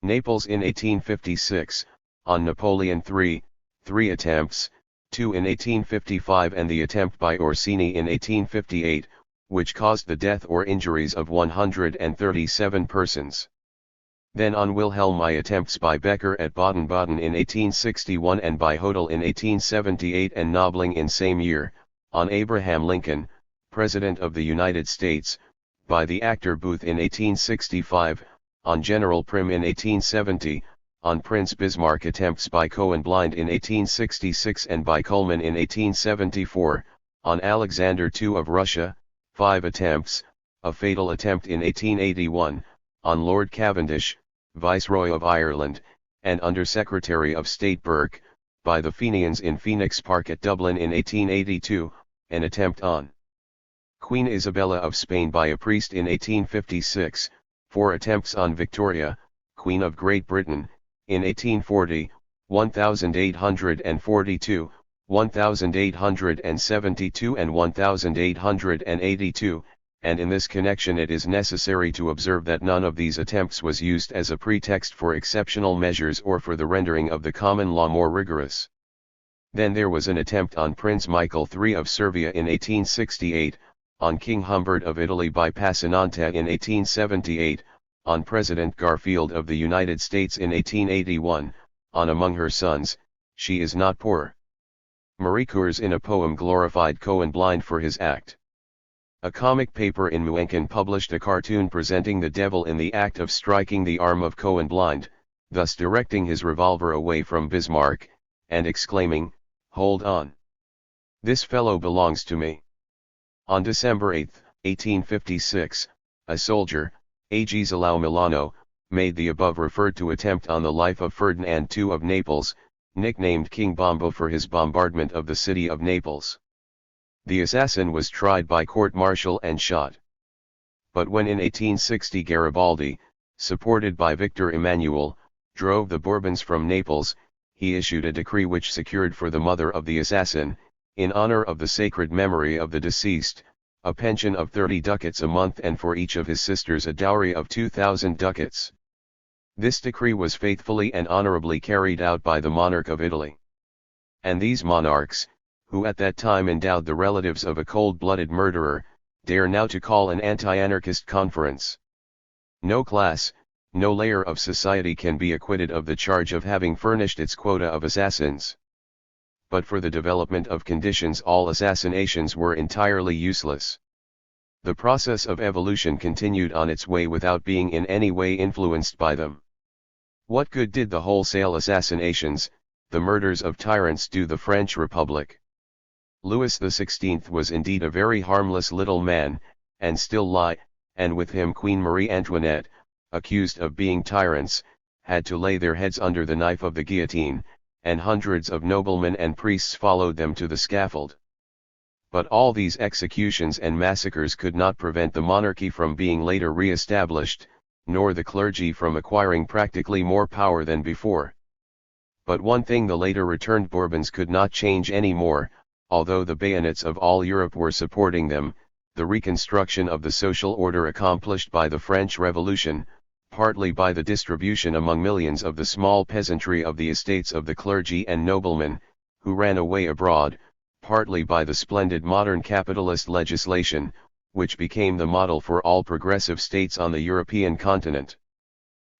Naples in 1856, on Napoleon III, 3 attempts, 2 in 1855 and the attempt by Orsini in 1858, which caused the death or injuries of 137 persons. Then on Wilhelm I attempts by Becker at Baden-Baden in 1861 and by Hodel in 1878 and Nobling in same year, on Abraham Lincoln, President of the United States, by the actor Booth in 1865, on General Prim in 1870, on Prince Bismarck attempts by Cohen-Blind in 1866 and by Kuhlmann in 1874, on Alexander II of Russia, 5 attempts, a fatal attempt in 1881, on Lord Cavendish, Viceroy of Ireland, and Under-Secretary of State Burke, by the Fenians in Phoenix Park at Dublin in 1882, an attempt on Queen Isabella of Spain by a priest in 1856, 4 attempts on Victoria, Queen of Great Britain, in 1840, 1842, 1872 and 1882, and in this connection it is necessary to observe that none of these attempts was used as a pretext for exceptional measures or for the rendering of the common law more rigorous. Then there was an attempt on Prince Michael III of Servia in 1868, on King Humbert of Italy by Passanante in 1878, on President Garfield of the United States in 1881, on Among Her Sons, She Is Not Poor. Marie Cours in a poem glorified Cohen-Blind for his act. A comic paper in Muenken published a cartoon presenting the devil in the act of striking the arm of Cohen-Blind, thus directing his revolver away from Bismarck, and exclaiming, "Hold on! This fellow belongs to me." On December 8, 1856, a soldier, Agesilao Milano, made the above referred to attempt on the life of Ferdinand II of Naples, nicknamed King Bombo for his bombardment of the city of Naples. The assassin was tried by court-martial and shot. But when in 1860 Garibaldi, supported by Victor Emmanuel, drove the Bourbons from Naples, he issued a decree which secured for the mother of the assassin, in honor of the sacred memory of the deceased, a pension of 30 ducats a month and for each of his sisters a dowry of 2,000 ducats. This decree was faithfully and honorably carried out by the monarch of Italy. And these monarchs, who at that time endowed the relatives of a cold-blooded murderer, dare now to call an anti-anarchist conference. No class, no layer of society can be acquitted of the charge of having furnished its quota of assassins. but for the development of conditions all assassinations were entirely useless. The process of evolution continued on its way without being in any way influenced by them. What good did the wholesale assassinations, the murders of tyrants do the French Republic? Louis XVI was indeed a very harmless little man, and still lie, and with him Queen Marie Antoinette, accused of being tyrants, had to lay their heads under the knife of the guillotine, and hundreds of noblemen and priests followed them to the scaffold. But all these executions and massacres could not prevent the monarchy from being later re-established, nor the clergy from acquiring practically more power than before. But one thing the later returned Bourbons could not change any more, although the bayonets of all Europe were supporting them, the reconstruction of the social order accomplished by the French Revolution, partly by the distribution among millions of the small peasantry of the estates of the clergy and noblemen, who ran away abroad, partly by the splendid modern capitalist legislation, which became the model for all progressive states on the European continent.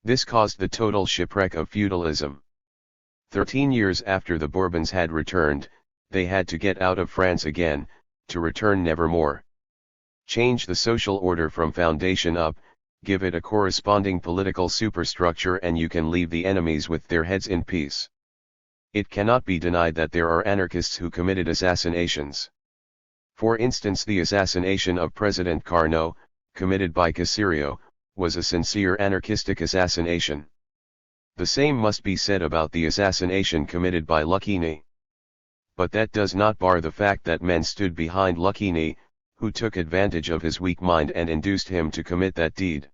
This caused the total shipwreck of feudalism. 13 years after the Bourbons had returned, they had to get out of France again, to return nevermore. Change the social order from foundation up, give it a corresponding political superstructure, and you can leave the enemies with their heads in peace. It cannot be denied that there are anarchists who committed assassinations. For instance, the assassination of President Carnot, committed by Caserio, was a sincere anarchistic assassination. The same must be said about the assassination committed by Lucchini. But that does not bar the fact that men stood behind Lucchini, who took advantage of his weak mind and induced him to commit that deed.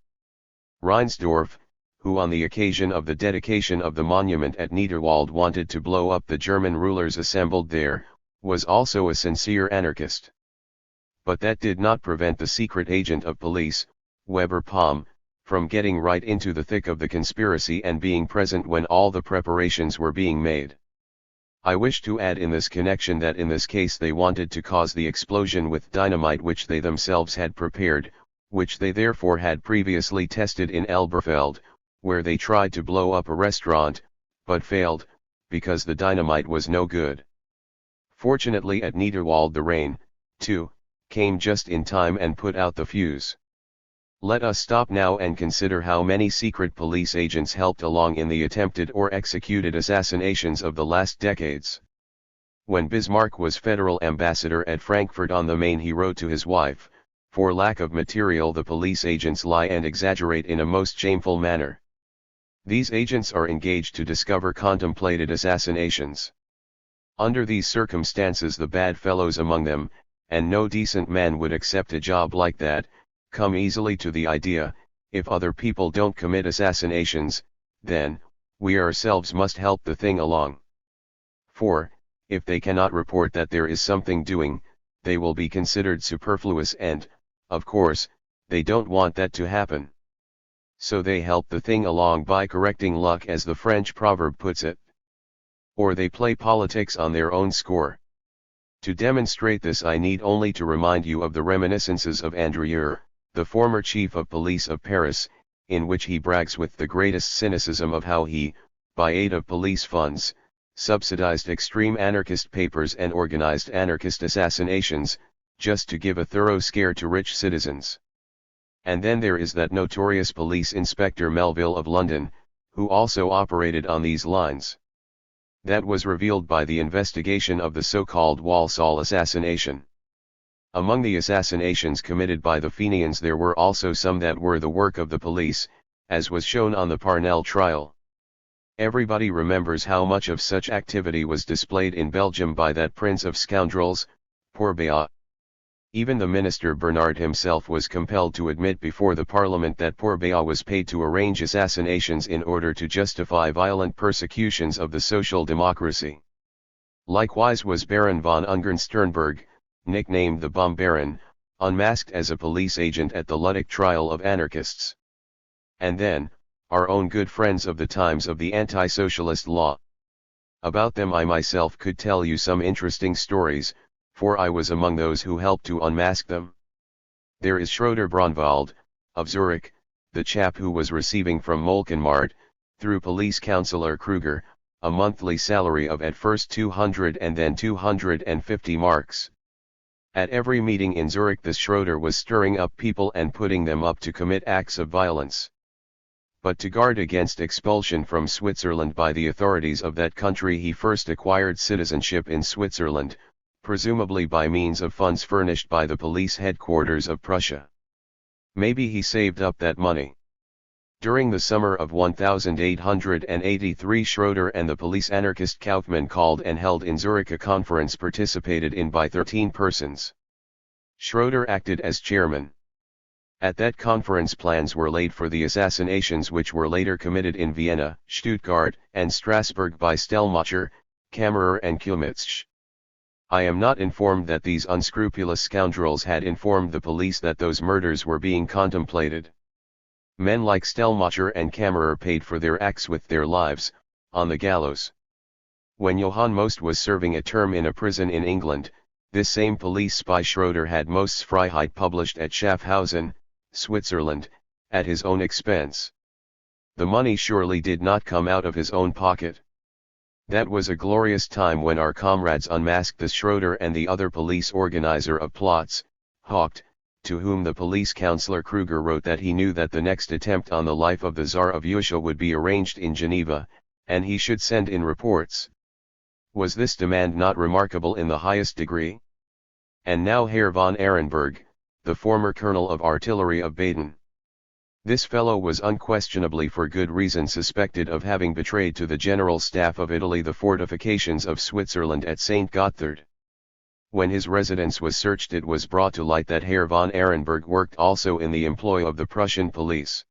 Reinsdorf, who on the occasion of the dedication of the monument at Niederwald wanted to blow up the German rulers assembled there, was also a sincere anarchist. But that did not prevent the secret agent of police, Weber Palm, from getting right into the thick of the conspiracy and being present when all the preparations were being made. I wish to add in this connection that in this case they wanted to cause the explosion with dynamite which they themselves had prepared, which they therefore had previously tested in Elberfeld, where they tried to blow up a restaurant, but failed, because the dynamite was no good. Fortunately at Niederwald the rain, too, came just in time and put out the fuse. Let us stop now and consider how many secret police agents helped along in the attempted or executed assassinations of the last decades. When Bismarck was federal ambassador at Frankfurt on the Main, he wrote to his wife, "For lack of material the police agents lie and exaggerate in a most shameful manner. These agents are engaged to discover contemplated assassinations. Under these circumstances the bad fellows among them, and no decent man would accept a job like that, come easily to the idea, if other people don't commit assassinations, then, we ourselves must help the thing along. For, if they cannot report that there is something doing, they will be considered superfluous and, of course, they don't want that to happen. So they help the thing along by correcting luck, as the French proverb puts it. Or they play politics on their own score. To demonstrate this I need only to remind you of the reminiscences of Andrieux, the former chief of police of Paris, in which he brags with the greatest cynicism of how he, by aid of police funds, subsidized extreme anarchist papers and organized anarchist assassinations, just to give a thorough scare to rich citizens. And then there is that notorious police inspector Melville of London, who also operated on these lines. That was revealed by the investigation of the so-called Walsall assassination. Among the assassinations committed by the Fenians there were also some that were the work of the police, as was shown on the Parnell trial. Everybody remembers how much of such activity was displayed in Belgium by that prince of scoundrels, Porbea. Even the minister Bernard himself was compelled to admit before the parliament that Porbea was paid to arrange assassinations in order to justify violent persecutions of the social democracy. Likewise was Baron von Ungern Sternberg, nicknamed the Bomb Baron, unmasked as a police agent at the Ludick trial of anarchists. And then, our own good friends of the times of the anti-socialist law. About them I myself could tell you some interesting stories, for I was among those who helped to unmask them. There is Schroeder Braunwald, of Zurich, the chap who was receiving from Molkenmarkt, through police councillor Kruger, a monthly salary of at first 200 and then 250 marks. At every meeting in Zurich this Schroeder was stirring up people and putting them up to commit acts of violence. But to guard against expulsion from Switzerland by the authorities of that country he first acquired citizenship in Switzerland, presumably by means of funds furnished by the police headquarters of Prussia. Maybe he saved up that money. During the summer of 1883 Schroeder and the police anarchist Kaufmann called and held in Zurich a conference participated in by 13 persons. Schroeder acted as chairman. At that conference plans were laid for the assassinations which were later committed in Vienna, Stuttgart, and Strasbourg by Stellmacher, Kammerer and Kulmitzsch. I am not informed that these unscrupulous scoundrels had informed the police that those murders were being contemplated. Men like Stellmacher and Kammerer paid for their acts with their lives, on the gallows. When Johann Most was serving a term in a prison in England, this same police spy Schroeder had Most's Freiheit published at Schaffhausen, Switzerland, at his own expense. The money surely did not come out of his own pocket. That was a glorious time when our comrades unmasked the Schroeder and the other police organizer of plots, Haupt, to whom the police councillor Kruger wrote that he knew that the next attempt on the life of the Tsar of Russia would be arranged in Geneva, and he should send in reports. Was this demand not remarkable in the highest degree? And now Herr von Ehrenberg, the former colonel of artillery of Baden. This fellow was unquestionably for good reason suspected of having betrayed to the General Staff of Italy the fortifications of Switzerland at St. Gotthard. When his residence was searched it was brought to light that Herr von Ehrenberg worked also in the employ of the Prussian police.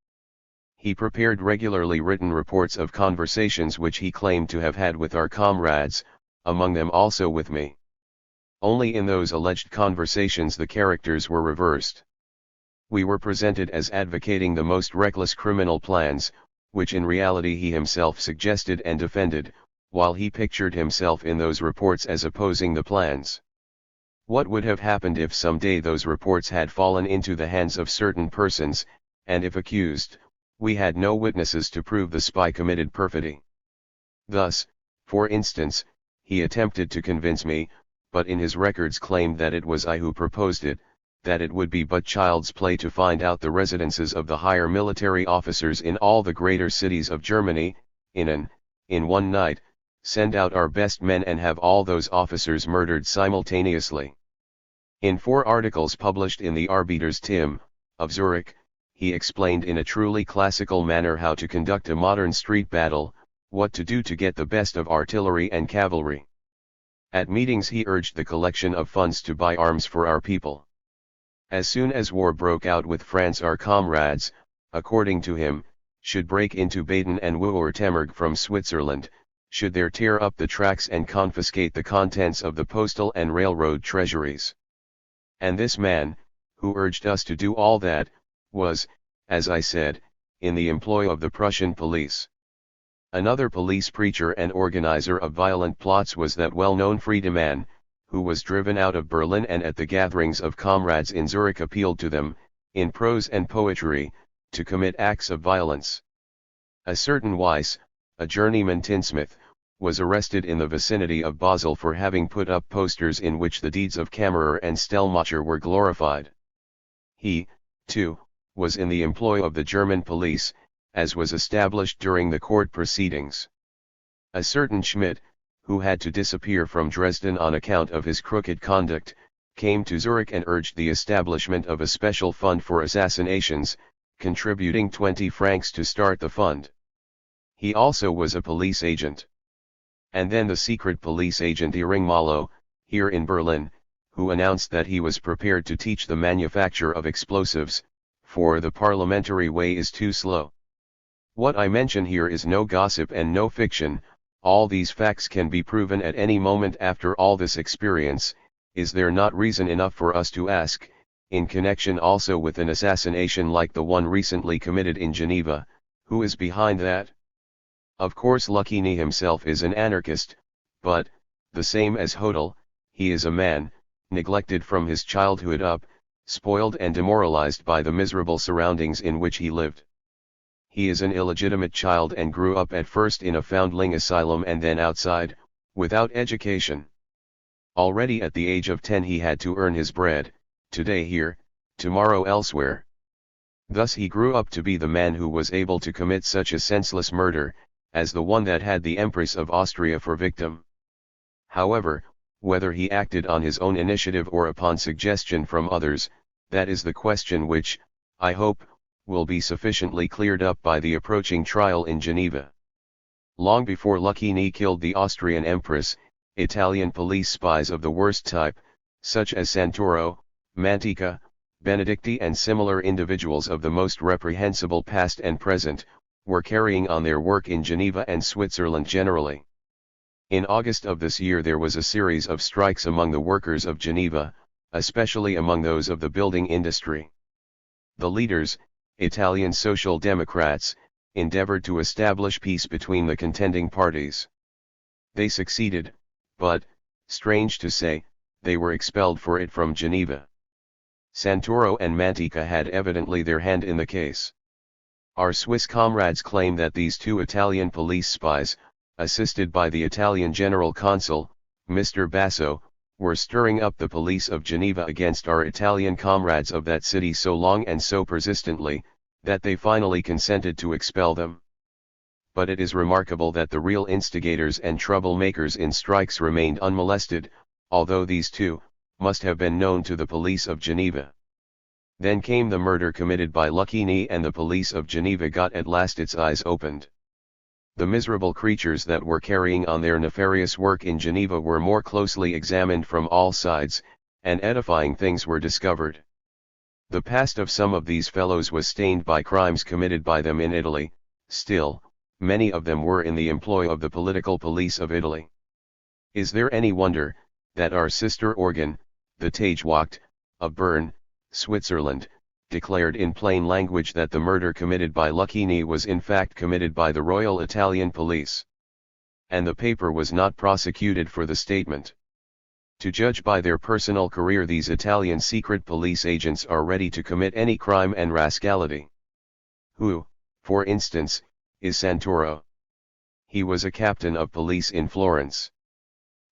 He prepared regularly written reports of conversations which he claimed to have had with our comrades, among them also with me. Only in those alleged conversations the characters were reversed. We were presented as advocating the most reckless criminal plans, which in reality he himself suggested and defended, while he pictured himself in those reports as opposing the plans. What would have happened if some day those reports had fallen into the hands of certain persons, and if accused, we had no witnesses to prove the spy committed perfidy? Thus, for instance, he attempted to convince me, but in his records claimed that it was I who proposed it, that it would be but child's play to find out the residences of the higher military officers in all the greater cities of Germany, in one night, send out our best men and have all those officers murdered simultaneously. In 4 articles published in the Arbeiter's Tim, of Zurich, he explained in a truly classical manner how to conduct a modern street battle, what to do to get the best of artillery and cavalry. At meetings he urged the collection of funds to buy arms for our people. As soon as war broke out with France our comrades, according to him, should break into Baden and Württemberg from Switzerland, should there tear up the tracks and confiscate the contents of the postal and railroad treasuries. And this man, who urged us to do all that, was, as I said, in the employ of the Prussian police. Another police preacher and organizer of violent plots was that well-known Friedemann, who was driven out of Berlin and at the gatherings of comrades in Zurich appealed to them, in prose and poetry, to commit acts of violence. A certain Weiss, a journeyman tinsmith, was arrested in the vicinity of Basel for having put up posters in which the deeds of Kammerer and Stellmacher were glorified. He, too, was in the employ of the German police, as was established during the court proceedings. A certain Schmidt, who had to disappear from Dresden on account of his crooked conduct, came to Zurich and urged the establishment of a special fund for assassinations, contributing 20 francs to start the fund. He also was a police agent. And then the secret police agent Ehringmalo, here in Berlin, who announced that he was prepared to teach the manufacture of explosives, for the parliamentary way is too slow. What I mention here is no gossip and no fiction, all these facts can be proven at any moment. After all this experience, is there not reason enough for us to ask, in connection also with an assassination like the one recently committed in Geneva, who is behind that? Of course Lucchini himself is an anarchist, but, the same as Hodel, he is a man, neglected from his childhood up, spoiled and demoralized by the miserable surroundings in which he lived. He is an illegitimate child and grew up at first in a foundling asylum and then outside, without education. Already at the age of 10 he had to earn his bread, today here, tomorrow elsewhere. Thus he grew up to be the man who was able to commit such a senseless murder, as the one that had the Empress of Austria for victim. However, whether he acted on his own initiative or upon suggestion from others, that is the question which, I hope, will be sufficiently cleared up by the approaching trial in Geneva. Long before Lucchini killed the Austrian Empress, Italian police spies of the worst type, such as Santoro, Mantica, Benedicti and similar individuals of the most reprehensible past and present, were carrying on their work in Geneva and Switzerland generally. In August of this year there was a series of strikes among the workers of Geneva, especially among those of the building industry. The leaders, Italian Social Democrats, endeavored to establish peace between the contending parties. They succeeded, but, strange to say, they were expelled for it from Geneva. Santoro and Mantica had evidently their hand in the case. Our Swiss comrades claim that these two Italian police spies, assisted by the Italian General Consul, Mr. Basso, were stirring up the police of Geneva against our Italian comrades of that city so long and so persistently, that they finally consented to expel them. But it is remarkable that the real instigators and troublemakers in strikes remained unmolested, although these two must have been known to the police of Geneva. Then came the murder committed by Lucchini and the police of Geneva got at last its eyes opened. The miserable creatures that were carrying on their nefarious work in Geneva were more closely examined from all sides, and edifying things were discovered. The past of some of these fellows was stained by crimes committed by them in Italy, still, many of them were in the employ of the political police of Italy. Is there any wonder, that our sister organ, the THIRD-WORLDISM, of Bern, Switzerland, declared in plain language that the murder committed by Lucchini was in fact committed by the Royal Italian Police. And the paper was not prosecuted for the statement. To judge by their personal career, these Italian secret police agents are ready to commit any crime and rascality. Who, for instance, is Santoro? He was a captain of police in Florence.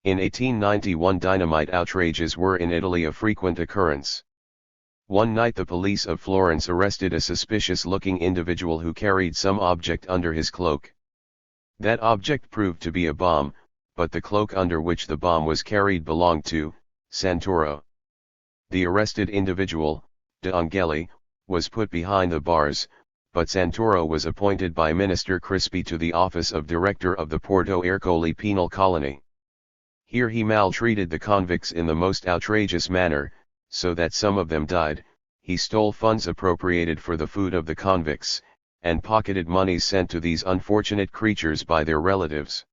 In 1891 dynamite outrages were in Italy a frequent occurrence. One night the police of Florence arrested a suspicious-looking individual who carried some object under his cloak. That object proved to be a bomb, but the cloak under which the bomb was carried belonged to Santoro. The arrested individual, De Angeli, was put behind the bars, but Santoro was appointed by Minister Crispi to the office of Director of the Porto Ercole Penal Colony. Here he maltreated the convicts in the most outrageous manner, so that some of them died. He stole funds appropriated for the food of the convicts, and pocketed monies sent to these unfortunate creatures by their relatives.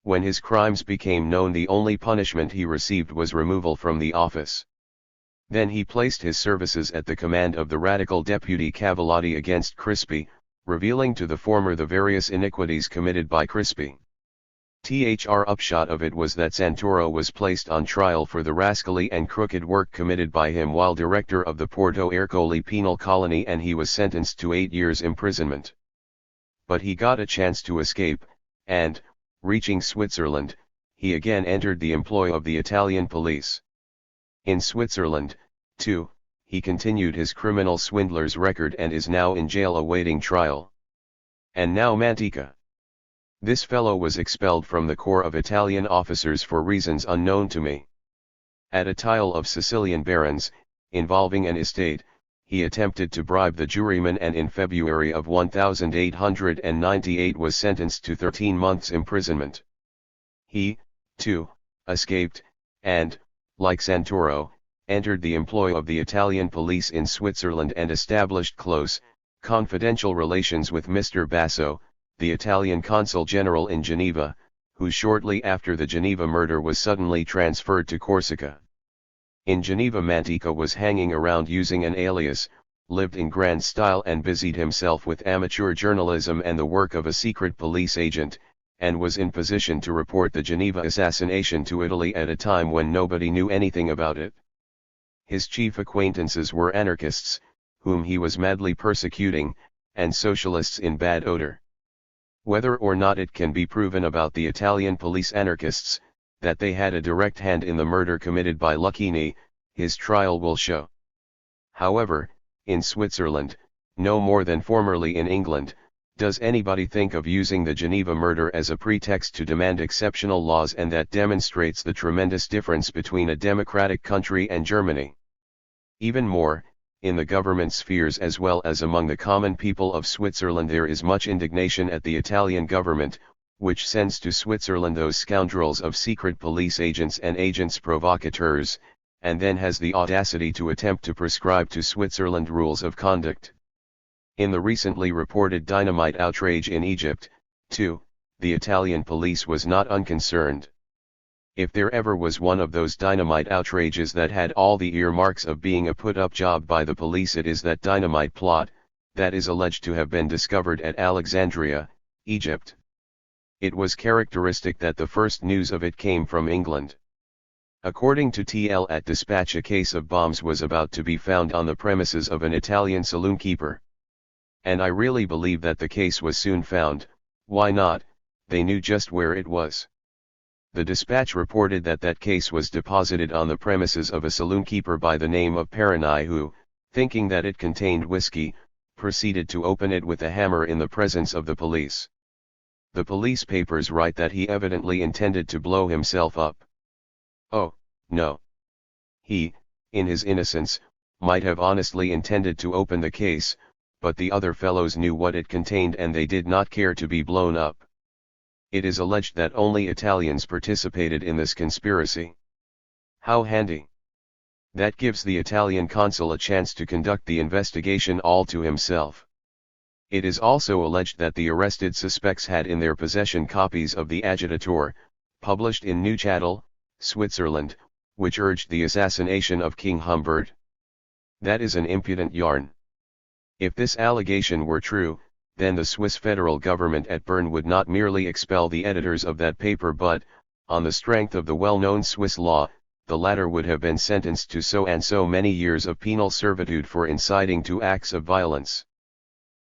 When his crimes became known, the only punishment he received was removal from the office. Then he placed his services at the command of the radical deputy Cavallotti against Crispi, revealing to the former the various iniquities committed by Crispi. The upshot of it was that Santoro was placed on trial for the rascally and crooked work committed by him while director of the Porto Ercole Penal Colony, and he was sentenced to 8 years' imprisonment. But he got a chance to escape, and, reaching Switzerland, he again entered the employ of the Italian police. In Switzerland, too, he continued his criminal swindler's record and is now in jail awaiting trial. And now Mantica. This fellow was expelled from the corps of Italian officers for reasons unknown to me. At a trial of Sicilian barons, involving an estate, he attempted to bribe the juryman and in February of 1898 was sentenced to 13 months' imprisonment. He, too, escaped, and, like Santoro, entered the employ of the Italian police in Switzerland and established close, confidential relations with Mr. Basso, the Italian consul general in Geneva, who shortly after the Geneva murder was suddenly transferred to Corsica. In Geneva Mantica was hanging around using an alias, lived in grand style and busied himself with amateur journalism and the work of a secret police agent, and was in position to report the Geneva assassination to Italy at a time when nobody knew anything about it. His chief acquaintances were anarchists, whom he was madly persecuting, and socialists in bad odor. Whether or not it can be proven about the Italian police anarchists, that they had a direct hand in the murder committed by Lucchini, his trial will show. However, in Switzerland, no more than formerly in England, does anybody think of using the Geneva murder as a pretext to demand exceptional laws, and that demonstrates the tremendous difference between a democratic country and Germany. Even more, in the government spheres as well as among the common people of Switzerland there is much indignation at the Italian government, which sends to Switzerland those scoundrels of secret police agents and agents provocateurs, and then has the audacity to attempt to prescribe to Switzerland rules of conduct. In the recently reported dynamite outrage in Egypt, too, the Italian police was not unconcerned. If there ever was one of those dynamite outrages that had all the earmarks of being a put-up job by the police, it is that dynamite plot, that is alleged to have been discovered at Alexandria, Egypt. It was characteristic that the first news of it came from England. According to TL at Dispatch, a case of bombs was about to be found on the premises of an Italian saloon keeper. And I really believe that the case was soon found. Why not? They knew just where it was. The Dispatch reported that that case was deposited on the premises of a saloon keeper by the name of Paranai, who, thinking that it contained whiskey, proceeded to open it with a hammer in the presence of the police. The police papers write that he evidently intended to blow himself up. Oh, no. He, in his innocence, might have honestly intended to open the case, but the other fellows knew what it contained and they did not care to be blown up. It is alleged that only Italians participated in this conspiracy. How handy. That gives the Italian consul a chance to conduct the investigation all to himself. It is also alleged that the arrested suspects had in their possession copies of the Agitator, published in Neuchâtel, Switzerland, which urged the assassination of King Humbert. That is an impudent yarn. If this allegation were true, then the Swiss federal government at Bern would not merely expel the editors of that paper but, on the strength of the well-known Swiss law, the latter would have been sentenced to so and so many years of penal servitude for inciting to acts of violence.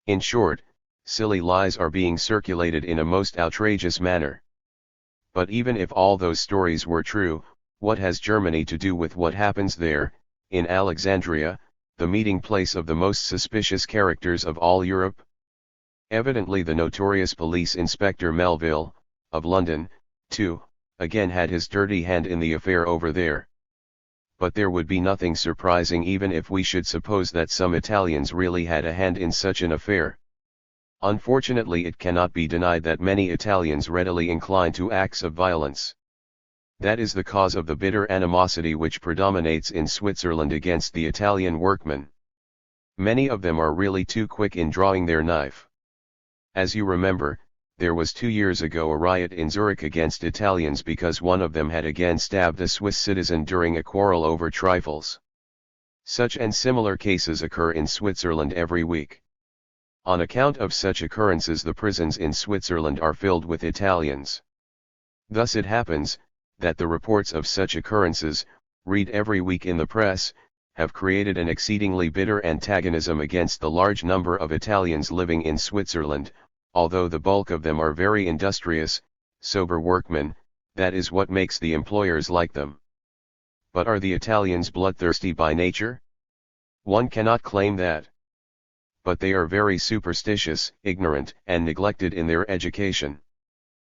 In short, silly lies are being circulated in a most outrageous manner. But even if all those stories were true, what has Germany to do with what happens there, in Alexandria, the meeting place of the most suspicious characters of all Europe? Evidently the notorious police inspector Melville, of London, too, again had his dirty hand in the affair over there. But there would be nothing surprising even if we should suppose that some Italians really had a hand in such an affair. Unfortunately, it cannot be denied that many Italians readily incline to acts of violence. That is the cause of the bitter animosity which predominates in Switzerland against the Italian workmen. Many of them are really too quick in drawing their knife. As you remember, there was 2 years ago a riot in Zurich against Italians because one of them had again stabbed a Swiss citizen during a quarrel over trifles. Such and similar cases occur in Switzerland every week. On account of such occurrences, the prisons in Switzerland are filled with Italians. Thus it happens, that the reports of such occurrences, read every week in the press, have created an exceedingly bitter antagonism against the large number of Italians living in Switzerland, although the bulk of them are very industrious, sober workmen. That is what makes the employers like them. But are the Italians bloodthirsty by nature? One cannot claim that. But they are very superstitious, ignorant, and neglected in their education.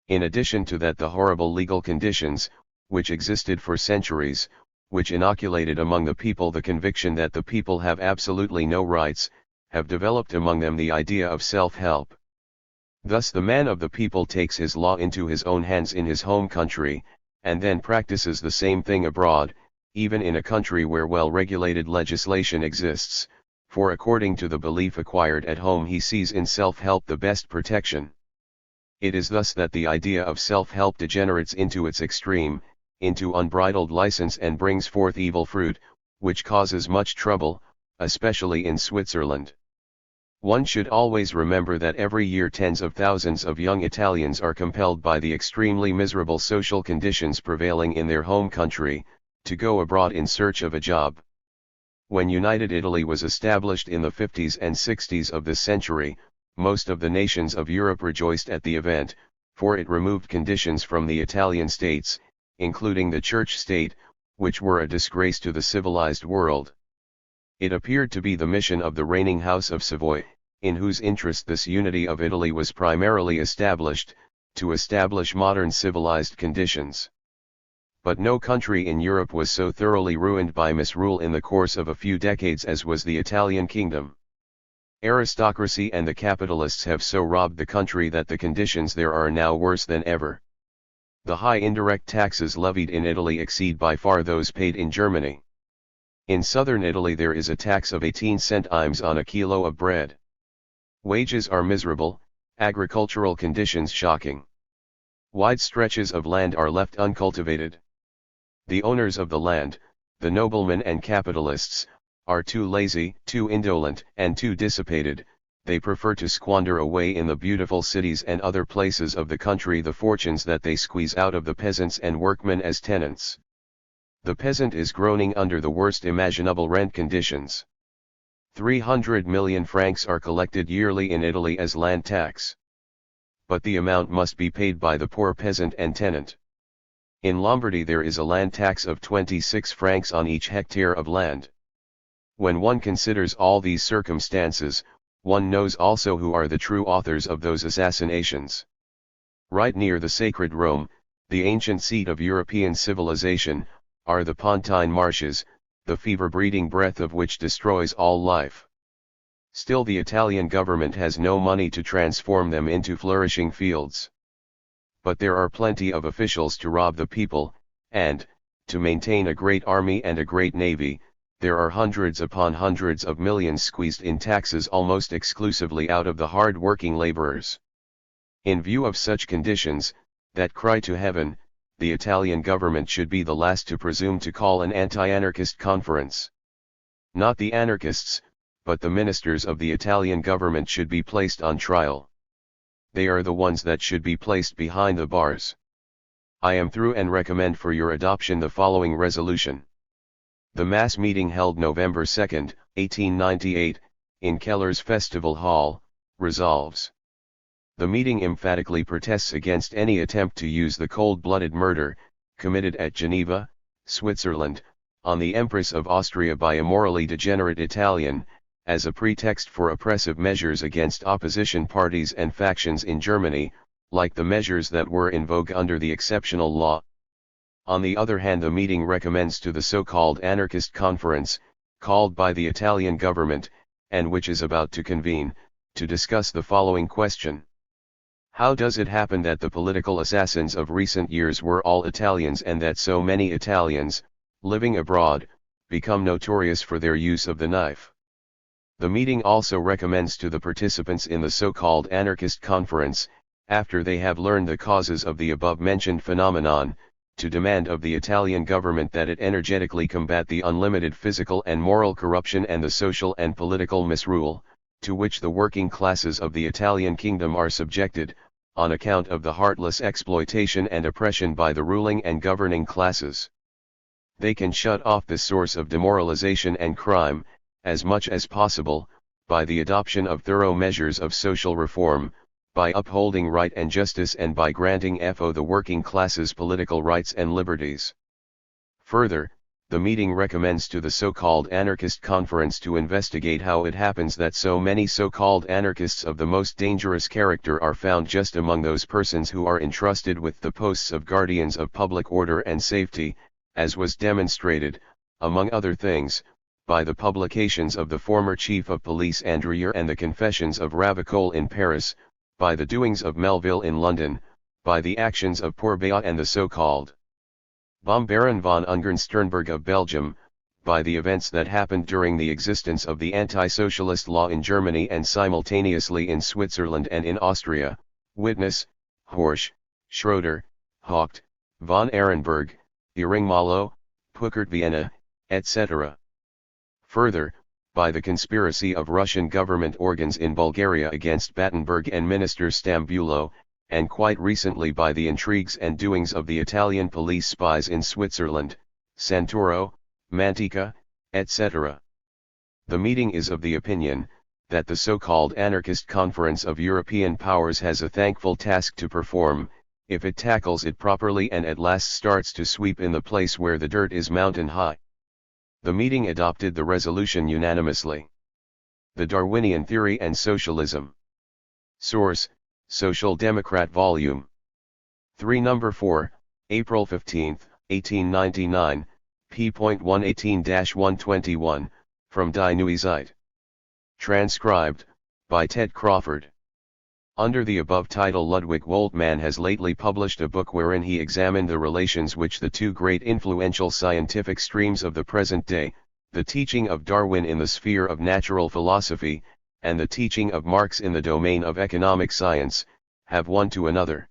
In addition to that, the horrible legal conditions, which existed for centuries, which inoculated among the people the conviction that the people have absolutely no rights, have developed among them the idea of self-help. Thus the man of the people takes his law into his own hands in his home country, and then practices the same thing abroad, even in a country where well-regulated legislation exists, for according to the belief acquired at home he sees in self-help the best protection. It is thus that the idea of self-help degenerates into its extreme, into unbridled license, and brings forth evil fruit, which causes much trouble, especially in Switzerland. One should always remember that every year tens of thousands of young Italians are compelled by the extremely miserable social conditions prevailing in their home country, to go abroad in search of a job. When United Italy was established in the 50s and 60s of this century, most of the nations of Europe rejoiced at the event, for it removed conditions from the Italian states, including the church state, which were a disgrace to the civilized world. It appeared to be the mission of the reigning House of Savoy, in whose interest this unity of Italy was primarily established, to establish modern civilized conditions. But no country in Europe was so thoroughly ruined by misrule in the course of a few decades as was the Italian kingdom. Aristocracy and the capitalists have so robbed the country that the conditions there are now worse than ever. The high indirect taxes levied in Italy exceed by far those paid in Germany. In southern Italy there is a tax of 18 centimes on a kilo of bread. Wages are miserable, agricultural conditions shocking. Wide stretches of land are left uncultivated. The owners of the land, the noblemen and capitalists, are too lazy, too indolent, and too dissipated. They prefer to squander away in the beautiful cities and other places of the country the fortunes that they squeeze out of the peasants and workmen as tenants. The peasant is groaning under the worst imaginable rent conditions. 300 million francs are collected yearly in Italy as land tax. But the amount must be paid by the poor peasant and tenant. In Lombardy there is a land tax of 26 francs on each hectare of land. When one considers all these circumstances, one knows also who are the true authors of those assassinations. Right near the sacred Rome, the ancient seat of European civilization, are the Pontine marshes, the fever-breeding breath of which destroys all life. Still the Italian government has no money to transform them into flourishing fields. But there are plenty of officials to rob the people, and, to maintain a great army and a great navy, there are hundreds upon hundreds of millions squeezed in taxes almost exclusively out of the hard-working laborers. In view of such conditions, that cry to heaven, the Italian government should be the last to presume to call an anti-anarchist conference. Not the anarchists, but the ministers of the Italian government should be placed on trial. They are the ones that should be placed behind the bars. I am through and recommend for your adoption the following resolution. The mass meeting held November 2, 1898, in Keller's Festival Hall, resolves. The meeting emphatically protests against any attempt to use the cold-blooded murder, committed at Geneva, Switzerland, on the Empress of Austria by a morally degenerate Italian, as a pretext for oppressive measures against opposition parties and factions in Germany, like the measures that were in vogue under the exceptional law. On the other hand, the meeting recommends to the so-called anarchist conference, called by the Italian government, and which is about to convene, to discuss the following question. How does it happen that the political assassins of recent years were all Italians and that so many Italians, living abroad, become notorious for their use of the knife? The meeting also recommends to the participants in the so-called anarchist conference, after they have learned the causes of the above-mentioned phenomenon, to demand of the Italian government that it energetically combat the unlimited physical and moral corruption and the social and political misrule, to which the working classes of the Italian kingdom are subjected, on account of the heartless exploitation and oppression by the ruling and governing classes. They can shut off this source of demoralization and crime, as much as possible, by the adoption of thorough measures of social reform, by upholding right and justice and by granting for the working classes political rights and liberties. Further, the meeting recommends to the so-called anarchist conference to investigate how it happens that so many so-called anarchists of the most dangerous character are found just among those persons who are entrusted with the posts of guardians of public order and safety, as was demonstrated, among other things, by the publications of the former chief of police Andrieux and the confessions of Ravicole in Paris, by the doings of Melville in London, by the actions of Pourbet and the so-called Baron von Ungern-Sternberg of Belgium, by the events that happened during the existence of the anti-socialist law in Germany and simultaneously in Switzerland and in Austria, witness, Horsch, Schroeder, Haupt, von Ehrenberg, Ehringmalo, Puckert Vienna, etc. Further, by the conspiracy of Russian government organs in Bulgaria against Battenberg and Minister Stambulo, and quite recently by the intrigues and doings of the Italian police spies in Switzerland, Santoro, Mantica, etc. The meeting is of the opinion, that the so-called anarchist conference of European powers has a thankful task to perform, if it tackles it properly and at last starts to sweep in the place where the dirt is mountain high. The meeting adopted the resolution unanimously. The Darwinian Theory and Socialism. Source: Social Democrat Volume 3 No. 4, April 15, 1899, p.118-121, from Die Neue Zeit. Transcribed, by Ted Crawford. Under the above title, Ludwig Woltmann has lately published a book wherein he examined the relations which the two great influential scientific streams of the present day, the teaching of Darwin in the sphere of natural philosophy, and the teaching of Marx in the domain of economic science, have one to another.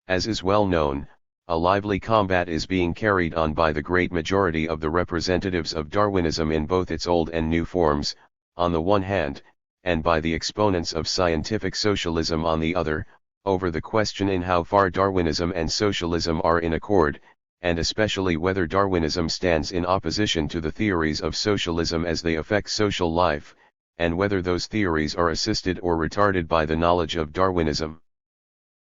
As is well known, a lively combat is being carried on by the great majority of the representatives of Darwinism in both its old and new forms, on the one hand, and by the exponents of scientific socialism on the other, over the question in how far Darwinism and socialism are in accord, and especially whether Darwinism stands in opposition to the theories of socialism as they affect social life, and whether those theories are assisted or retarded by the knowledge of Darwinism.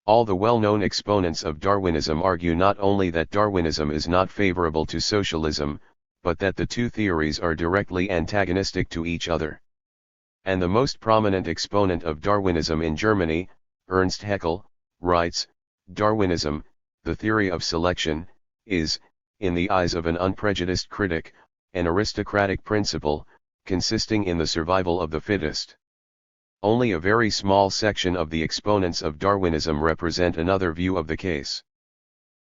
All the well-known exponents of Darwinism argue not only that Darwinism is not favorable to socialism, but that the two theories are directly antagonistic to each other. And the most prominent exponent of Darwinism in Germany, Ernst Haeckel, writes, "Darwinism, the theory of selection, is, in the eyes of an unprejudiced critic, an aristocratic principle, consisting in the survival of the fittest." Only a very small section of the exponents of Darwinism represent another view of the case.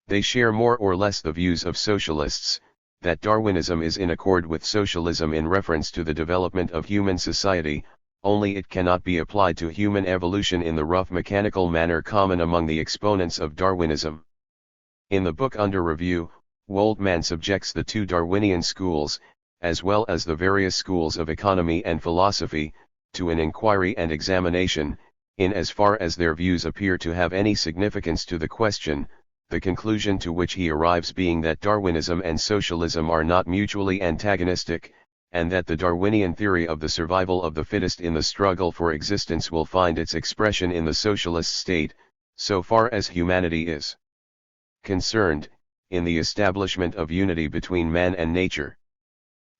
They share more or less the views of socialists, that Darwinism is in accord with socialism in reference to the development of human society, only it cannot be applied to human evolution in the rough mechanical manner common among the exponents of Darwinism. In the book under review, Woltmann subjects the two Darwinian schools, as well as the various schools of economy and philosophy, to an inquiry and examination, in as far as their views appear to have any significance to the question, the conclusion to which he arrives being that Darwinism and socialism are not mutually antagonistic, and that the Darwinian theory of the survival of the fittest in the struggle for existence will find its expression in the socialist state, so far as humanity is concerned, in the establishment of unity between man and nature.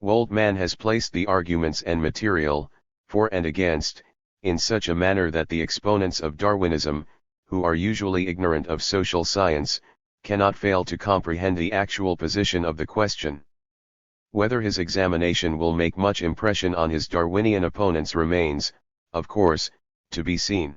Woltmann has placed the arguments and material, for and against, in such a manner that the exponents of Darwinism, who are usually ignorant of social science, cannot fail to comprehend the actual position of the question. Whether his examination will make much impression on his Darwinian opponents remains, of course, to be seen.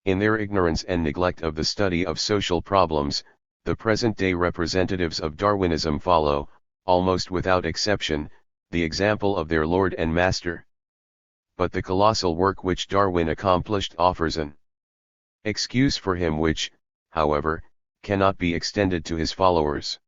In their ignorance and neglect of the study of social problems, the present-day representatives of Darwinism follow, almost without exception, the example of their lord and master. But the colossal work which Darwin accomplished offers an excuse for him which, however, cannot be extended to his followers.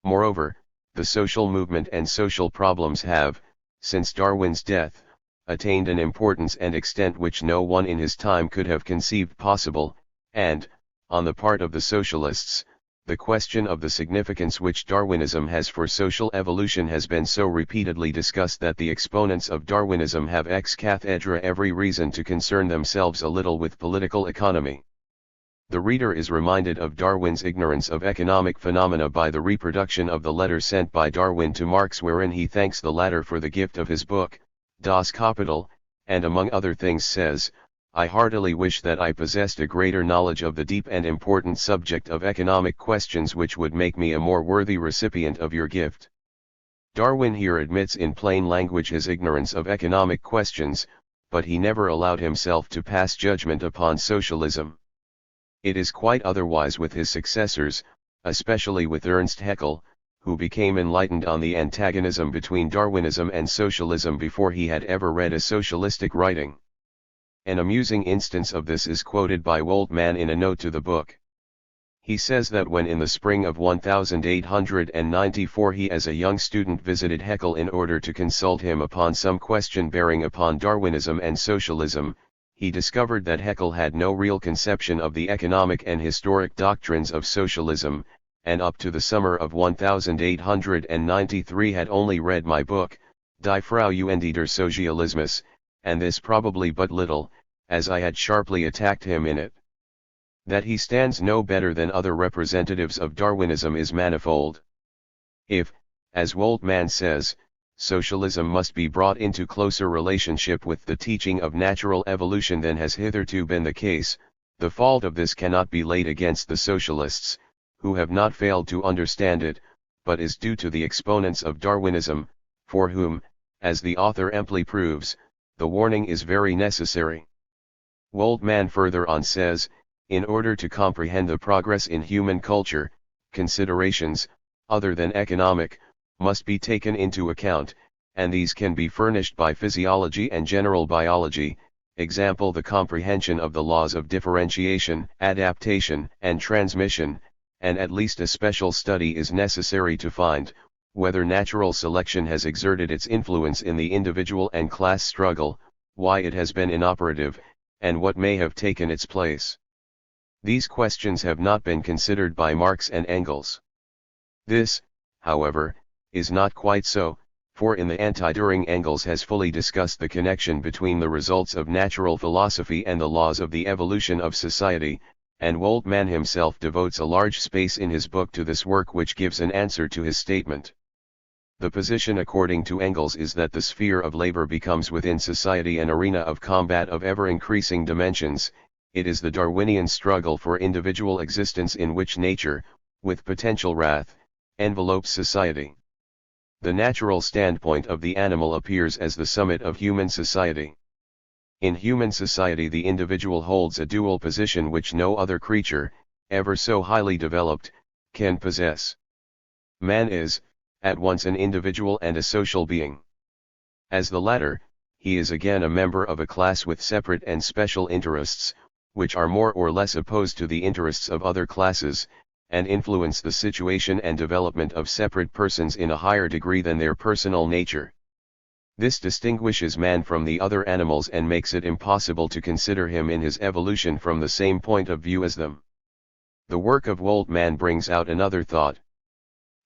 Moreover, the social movement and social problems have, since Darwin's death, attained an importance and extent which no one in his time could have conceived possible, and, on the part of the socialists, the question of the significance which Darwinism has for social evolution has been so repeatedly discussed that the exponents of Darwinism have ex cathedra every reason to concern themselves a little with political economy. The reader is reminded of Darwin's ignorance of economic phenomena by the reproduction of the letter sent by Darwin to Marx wherein he thanks the latter for the gift of his book, Das Kapital, and among other things says, "I heartily wish that I possessed a greater knowledge of the deep and important subject of economic questions which would make me a more worthy recipient of your gift." Darwin here admits in plain language his ignorance of economic questions, but he never allowed himself to pass judgment upon socialism. It is quite otherwise with his successors, especially with Ernst Haeckel, who became enlightened on the antagonism between Darwinism and socialism before he had ever read a socialistic writing. An amusing instance of this is quoted by Woltmann in a note to the book. He says that when in the spring of 1894 he as a young student visited Haeckel in order to consult him upon some question bearing upon Darwinism and socialism, he discovered that Haeckel had no real conception of the economic and historic doctrines of socialism, and up to the summer of 1893 had only read my book, Die Frau der Socialismus, and this probably but little, as I had sharply attacked him in it. That he stands no better than other representatives of Darwinism is manifold. If, as Woltmann says, socialism must be brought into closer relationship with the teaching of natural evolution than has hitherto been the case, the fault of this cannot be laid against the socialists, who have not failed to understand it, but is due to the exponents of Darwinism, for whom, as the author amply proves, the warning is very necessary. Woltmann further on says, in order to comprehend the progress in human culture, considerations, other than economic, must be taken into account, and these can be furnished by physiology and general biology, example the comprehension of the laws of differentiation, adaptation, and transmission, and at least a special study is necessary to find, whether natural selection has exerted its influence in the individual and class struggle, why it has been inoperative, and what may have taken its place. These questions have not been considered by Marx and Engels. This, however, is not quite so, for in the Anti-Düring Engels has fully discussed the connection between the results of natural philosophy and the laws of the evolution of society, and Woltmann himself devotes a large space in his book to this work which gives an answer to his statement. The position according to Engels is that the sphere of labor becomes within society an arena of combat of ever-increasing dimensions. It is the Darwinian struggle for individual existence in which nature, with potential wrath, envelopes society. The natural standpoint of the animal appears as the summit of human society. In human society the individual holds a dual position which no other creature, ever so highly developed, can possess. Man is, at once an individual and a social being. As the latter, he is again a member of a class with separate and special interests, which are more or less opposed to the interests of other classes, and influence the situation and development of separate persons in a higher degree than their personal nature. This distinguishes man from the other animals and makes it impossible to consider him in his evolution from the same point of view as them. The work of Woltmann brings out another thought.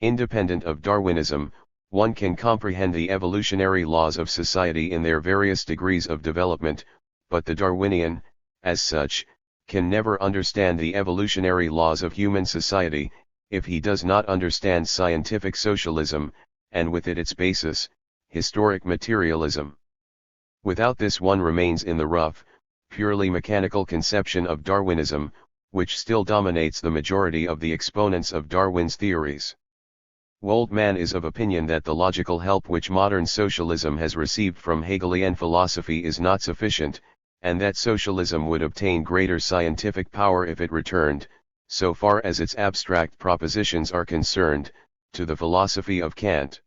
Independent of Darwinism, one can comprehend the evolutionary laws of society in their various degrees of development, but the Darwinian, as such, can never understand the evolutionary laws of human society, if he does not understand scientific socialism, and with it its basis, historic materialism. Without this one remains in the rough, purely mechanical conception of Darwinism, which still dominates the majority of the exponents of Darwin's theories. Woltmann is of opinion that the logical help which modern socialism has received from Hegelian philosophy is not sufficient, and that socialism would obtain greater scientific power if it returned, so far as its abstract propositions are concerned, to the philosophy of Kant.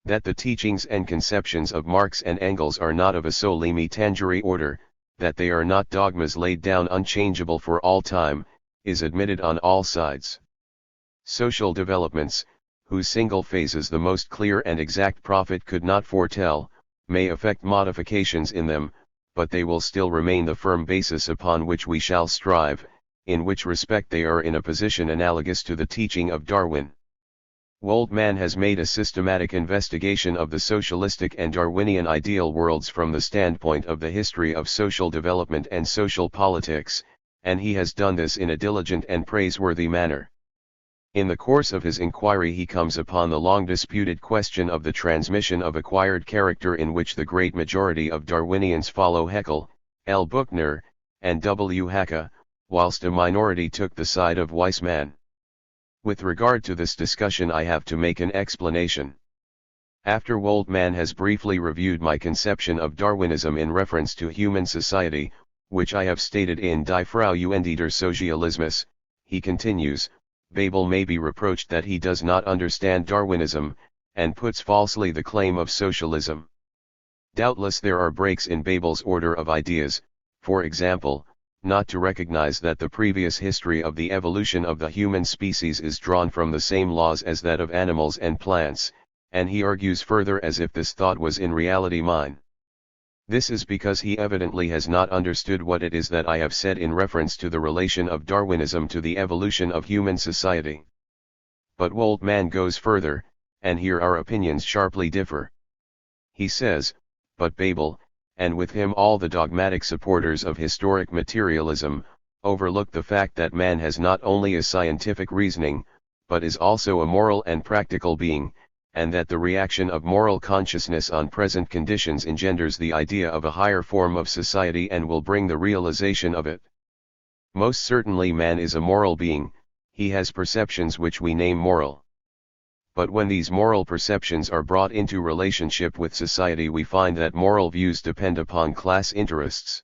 That the teachings and conceptions of Marx and Engels are not of a solely tangere order, that they are not dogmas laid down unchangeable for all time, is admitted on all sides. Social developments, whose single phases the most clear and exact prophet could not foretell, may effect modifications in them, but they will still remain the firm basis upon which we shall strive, in which respect they are in a position analogous to the teaching of Darwin. Woltmann has made a systematic investigation of the socialistic and Darwinian ideal worlds from the standpoint of the history of social development and social politics, and he has done this in a diligent and praiseworthy manner. In the course of his inquiry he comes upon the long-disputed question of the transmission of acquired character, in which the great majority of Darwinians follow Haeckel, L. Buchner, and W. Hacke, whilst a minority took the side of Weismann. With regard to this discussion I have to make an explanation. After Woltmann has briefly reviewed my conception of Darwinism in reference to human society, which I have stated in Die Frau der Socialismus, he continues, Bebel may be reproached that he does not understand Darwinism, and puts falsely the claim of socialism. Doubtless there are breaks in Bebel's order of ideas, for example, not to recognize that the previous history of the evolution of the human species is drawn from the same laws as that of animals and plants, and he argues further as if this thought was in reality mine. This is because he evidently has not understood what it is that I have said in reference to the relation of Darwinism to the evolution of human society. But Woltmann goes further, and here our opinions sharply differ. He says, but Bebel, and with him all the dogmatic supporters of historic materialism, overlook the fact that man has not only a scientific reasoning, but is also a moral and practical being, and that the reaction of moral consciousness on present conditions engenders the idea of a higher form of society and will bring the realization of it. Most certainly man is a moral being, he has perceptions which we name moral. But when these moral perceptions are brought into relationship with society, we find that moral views depend upon class interests.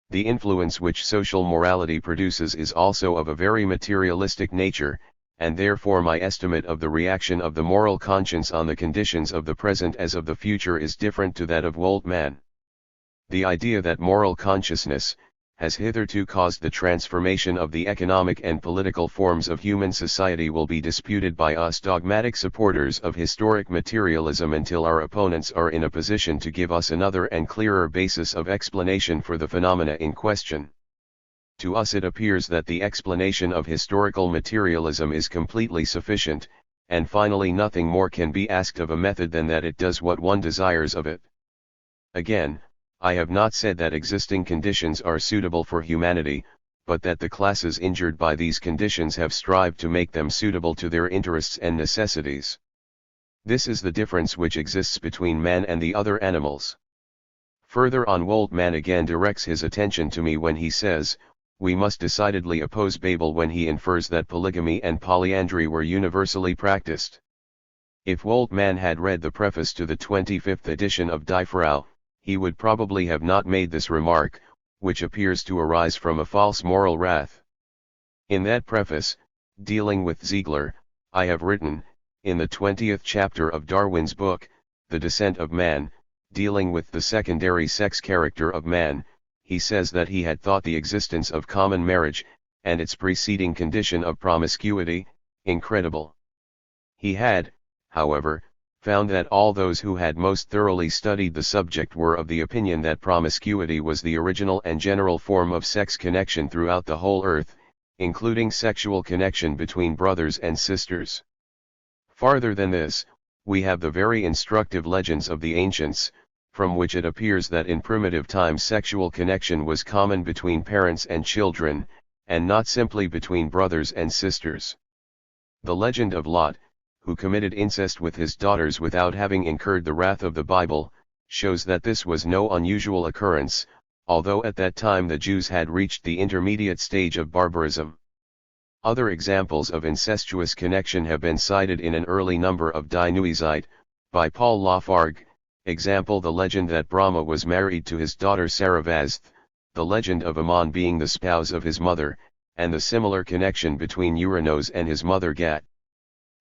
The influence which social morality produces is also of a very materialistic nature, and therefore my estimate of the reaction of the moral conscience on the conditions of the present as of the future is different to that of Woltmann. The idea that moral consciousness has hitherto caused the transformation of the economic and political forms of human society will be disputed by us dogmatic supporters of historic materialism until our opponents are in a position to give us another and clearer basis of explanation for the phenomena in question. To us it appears that the explanation of historical materialism is completely sufficient, and finally nothing more can be asked of a method than that it does what one desires of it. Again, I have not said that existing conditions are suitable for humanity, but that the classes injured by these conditions have strived to make them suitable to their interests and necessities. This is the difference which exists between man and the other animals. Further on, Woltmann again directs his attention to me when he says, we must decidedly oppose Bebel when he infers that polygamy and polyandry were universally practiced. If Woltmann had read the preface to the 25th edition of Die Frau, he would probably have not made this remark, which appears to arise from a false moral wrath. In that preface, dealing with Ziegler, I have written, in the 20th chapter of Darwin's book, The Descent of Man, dealing with the secondary sex character of man, he says that he had thought the existence of common marriage, and its preceding condition of promiscuity, incredible. He had, however, found that all those who had most thoroughly studied the subject were of the opinion that promiscuity was the original and general form of sex connection throughout the whole earth, including sexual connection between brothers and sisters. Farther than this, we have the very instructive legends of the ancients, from which it appears that in primitive times sexual connection was common between parents and children, and not simply between brothers and sisters. The legend of Lot, who committed incest with his daughters without having incurred the wrath of the Bible, shows that this was no unusual occurrence, although at that time the Jews had reached the intermediate stage of barbarism. Other examples of incestuous connection have been cited in an early number of Die Neuzeit, by Paul Lafargue, example the legend that Brahma was married to his daughter Saravasth, the legend of Ammon being the spouse of his mother, and the similar connection between Uranos and his mother Gat.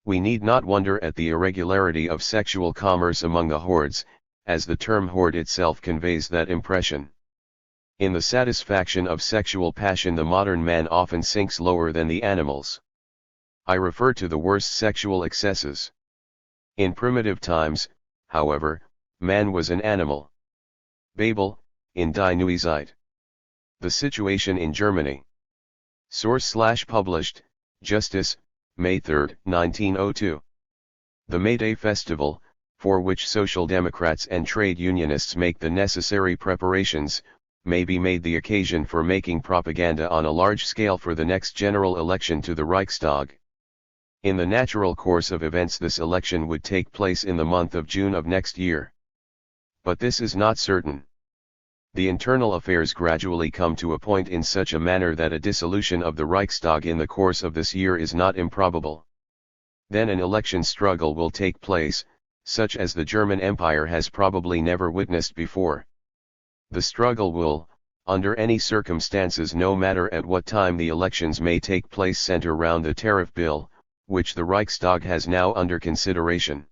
We need not wonder at the irregularity of sexual commerce among the hordes, as the term horde itself conveys that impression. In the satisfaction of sexual passion the modern man often sinks lower than the animals. I refer to the worst sexual excesses. In primitive times, however, man was an animal. Bebel, in Die Neuzeit. The situation in Germany. Source/published, Justice, May 3, 1902. The May Day festival, for which Social Democrats and trade unionists make the necessary preparations, may be made the occasion for making propaganda on a large scale for the next general election to the Reichstag. In the natural course of events this election would take place in the month of June of next year. But this is not certain. The internal affairs gradually come to a point in such a manner that a dissolution of the Reichstag in the course of this year is not improbable. Then an election struggle will take place, such as the German Empire has probably never witnessed before. The struggle will, under any circumstances no matter at what time the elections may take place, center round the tariff bill, which the Reichstag has now under consideration.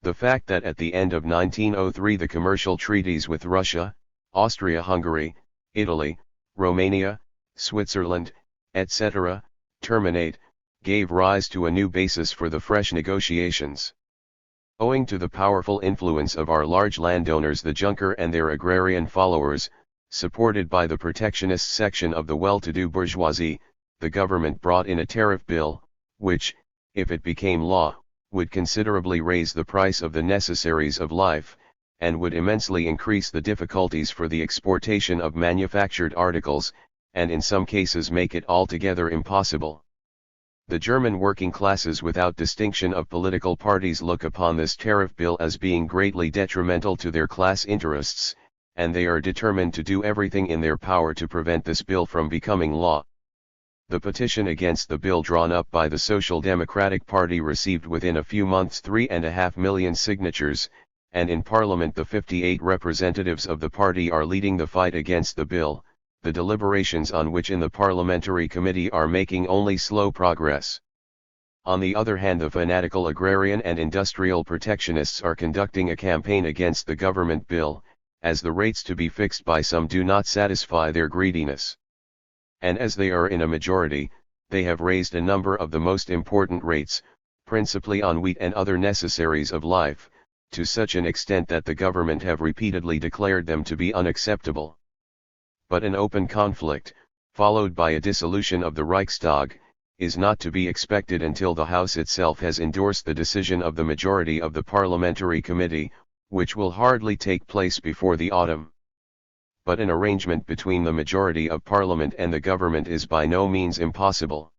The fact that at the end of 1903 the commercial treaties with Russia, Austria-Hungary, Italy, Romania, Switzerland, etc., terminate, gave rise to a new basis for the fresh negotiations. Owing to the powerful influence of our large landowners the Junker and their agrarian followers, supported by the protectionist section of the well-to-do bourgeoisie, the government brought in a tariff bill, which, if it became law, would considerably raise the price of the necessaries of life, and would immensely increase the difficulties for the exportation of manufactured articles, and in some cases make it altogether impossible. The German working classes without distinction of political parties look upon this tariff bill as being greatly detrimental to their class interests, and they are determined to do everything in their power to prevent this bill from becoming law. The petition against the bill drawn up by the Social Democratic Party received within a few months 3.5 million signatures, and in Parliament the 58 representatives of the party are leading the fight against the bill, the deliberations on which in the parliamentary committee are making only slow progress. On the other hand, the fanatical agrarian and industrial protectionists are conducting a campaign against the government bill, as the rates to be fixed by some do not satisfy their greediness. And as they are in a majority, they have raised a number of the most important rates, principally on wheat and other necessaries of life, to such an extent that the government have repeatedly declared them to be unacceptable. But an open conflict, followed by a dissolution of the Reichstag, is not to be expected until the House itself has endorsed the decision of the majority of the parliamentary committee, which will hardly take place before the autumn. But an arrangement between the majority of Parliament and the government is by no means impossible.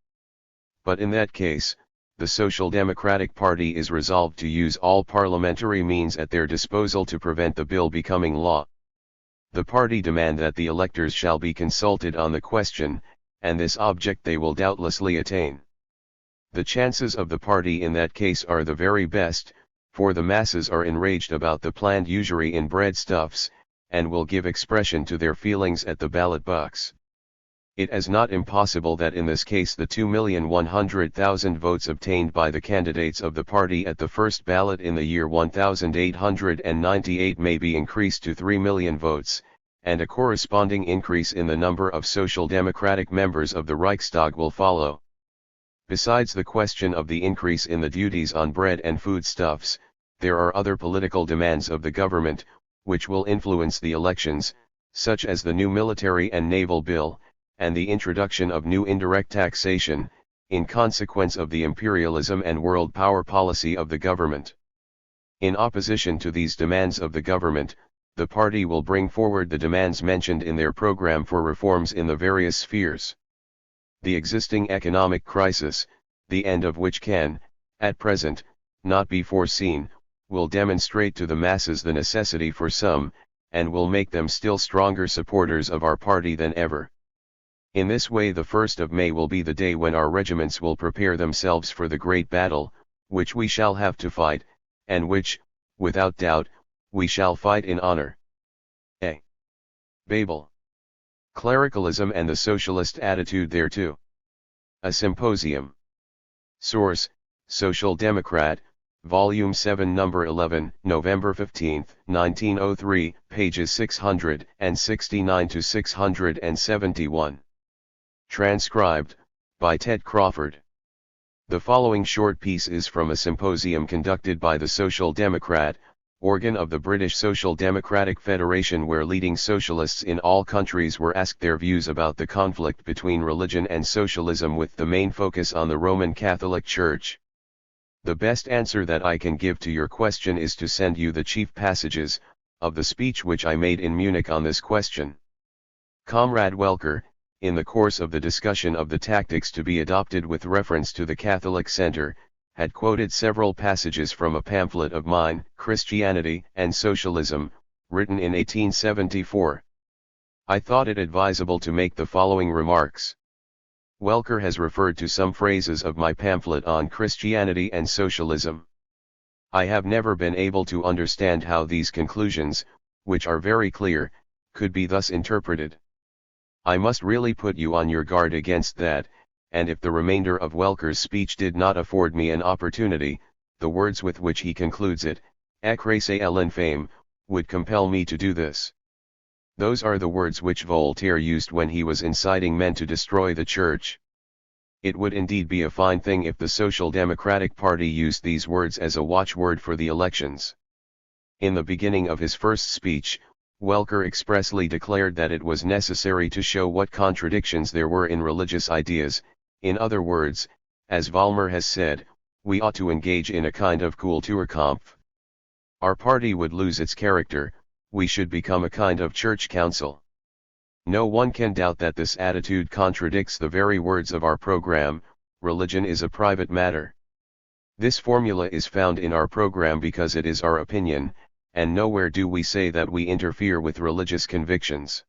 But in that case, the Social Democratic Party is resolved to use all parliamentary means at their disposal to prevent the bill becoming law. The party demand that the electors shall be consulted on the question, and this object they will doubtlessly attain. The chances of the party in that case are the very best, for the masses are enraged about the planned usury in breadstuffs, and will give expression to their feelings at the ballot box. It is not impossible that in this case the 2,100,000 votes obtained by the candidates of the party at the first ballot in the year 1898 may be increased to 3 million votes, and a corresponding increase in the number of Social Democratic members of the Reichstag will follow. Besides the question of the increase in the duties on bread and foodstuffs, there are other political demands of the government, which will influence the elections, such as the new military and naval bill, and the introduction of new indirect taxation, in consequence of the imperialism and world power policy of the government. In opposition to these demands of the government, the party will bring forward the demands mentioned in their program for reforms in the various spheres. The existing economic crisis, the end of which can, at present, not be foreseen, will demonstrate to the masses the necessity for some, and will make them still stronger supporters of our party than ever. In this way the 1st of May will be the day when our regiments will prepare themselves for the great battle, which we shall have to fight, and which, without doubt, we shall fight in honor. A. Bebel. Clericalism and the Socialist Attitude Thereto. A Symposium. Source, Social Democrat, Volume 7 Number 11, November 15, 1903, pages 669 to 671. Transcribed, by Ted Crawford. The following short piece is from a symposium conducted by the Social Democrat, organ of the British Social Democratic Federation, where leading socialists in all countries were asked their views about the conflict between religion and socialism, with the main focus on the Roman Catholic Church. The best answer that I can give to your question is to send you the chief passages of the speech which I made in Munich on this question. Comrade Welker, in the course of the discussion of the tactics to be adopted with reference to the Catholic Center, had quoted several passages from a pamphlet of mine, Christianity and Socialism, written in 1874. I thought it advisable to make the following remarks. Welker has referred to some phrases of my pamphlet on Christianity and Socialism. I have never been able to understand how these conclusions, which are very clear, could be thus interpreted. I must really put you on your guard against that, and if the remainder of Welker's speech did not afford me an opportunity, the words with which he concludes it, écraser l'infâme, would compel me to do this. Those are the words which Voltaire used when he was inciting men to destroy the Church. It would indeed be a fine thing if the Social Democratic Party used these words as a watchword for the elections. In the beginning of his first speech, Welker expressly declared that it was necessary to show what contradictions there were in religious ideas. In other words, as Vollmer has said, we ought to engage in a kind of Kulturkampf. Our party would lose its character, we should become a kind of church council. No one can doubt that this attitude contradicts the very words of our program, religion is a private matter. This formula is found in our program because it is our opinion, and nowhere do we say that we interfere with religious convictions.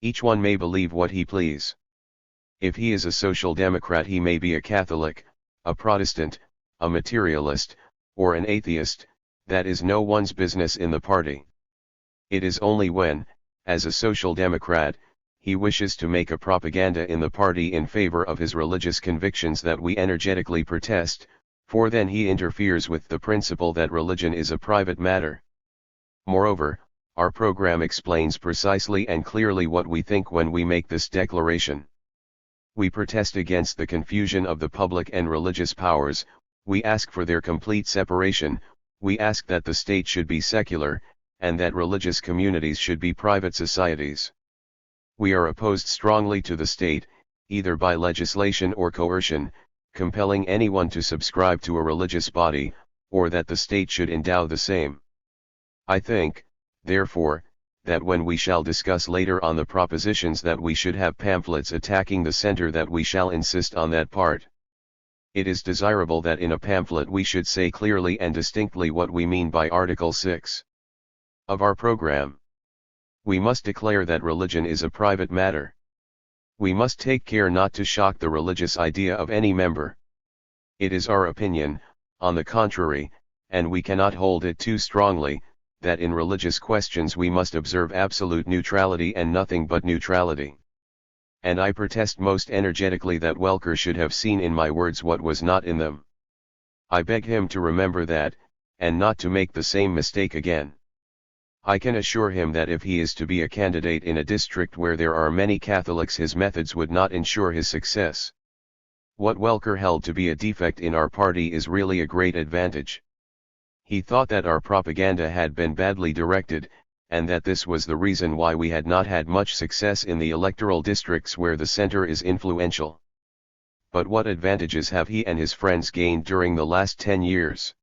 Each one may believe what he please. If he is a social democrat, he may be a Catholic, a Protestant, a materialist, or an atheist. That is no one's business in the party. It is only when, as a social democrat, he wishes to make a propaganda in the party in favor of his religious convictions that we energetically protest, for then he interferes with the principle that religion is a private matter. Moreover, our program explains precisely and clearly what we think when we make this declaration. We protest against the confusion of the public and religious powers, we ask for their complete separation, we ask that the state should be secular, and that religious communities should be private societies. We are opposed strongly to the state, either by legislation or coercion, compelling anyone to subscribe to a religious body, or that the state should endow the same. I think, therefore, that when we shall discuss later on the propositions that we should have pamphlets attacking the center, that we shall insist on that part. It is desirable that in a pamphlet we should say clearly and distinctly what we mean by Article 6 of our program. We must declare that religion is a private matter. We must take care not to shock the religious idea of any member. It is our opinion, on the contrary, and we cannot hold it too strongly, that in religious questions we must observe absolute neutrality and nothing but neutrality. And I protest most energetically that Welker should have seen in my words what was not in them. I beg him to remember that, and not to make the same mistake again. I can assure him that if he is to be a candidate in a district where there are many Catholics, his methods would not ensure his success. What Welker held to be a defect in our party is really a great advantage. He thought that our propaganda had been badly directed, and that this was the reason why we had not had much success in the electoral districts where the center is influential. But what advantages have he and his friends gained during the last 10 years?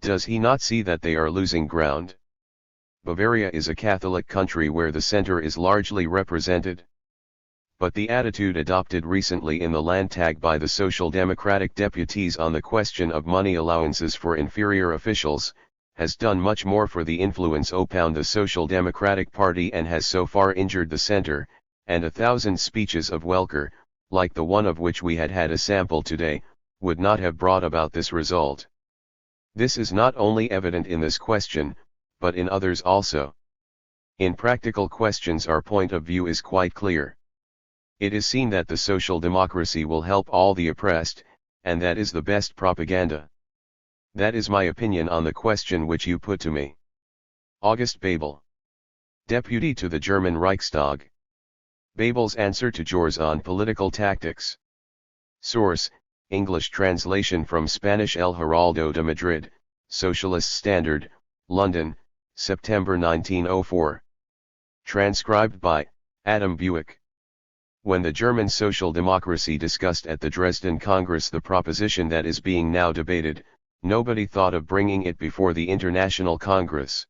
Does he not see that they are losing ground? Bavaria is a Catholic country where the center is largely represented. But the attitude adopted recently in the Landtag by the Social Democratic deputies on the question of money allowances for inferior officials, has done much more for the influence upon the Social Democratic Party and has so far injured the center, and 1,000 speeches of Welker, like the one of which we had a sample today, would not have brought about this result. This is not only evident in this question, but in others also. In practical questions our point of view is quite clear. It is seen that the social democracy will help all the oppressed, and that is the best propaganda. That is my opinion on the question which you put to me. August Bebel, Deputy to the German Reichstag. Bebel's answer to Jors on political tactics. Source, English translation from Spanish El Heraldo de Madrid, Socialist Standard, London, September 1904. Transcribed by Adam Buick. When the German Social Democracy discussed at the Dresden Congress the proposition that is being now debated, nobody thought of bringing it before the International Congress.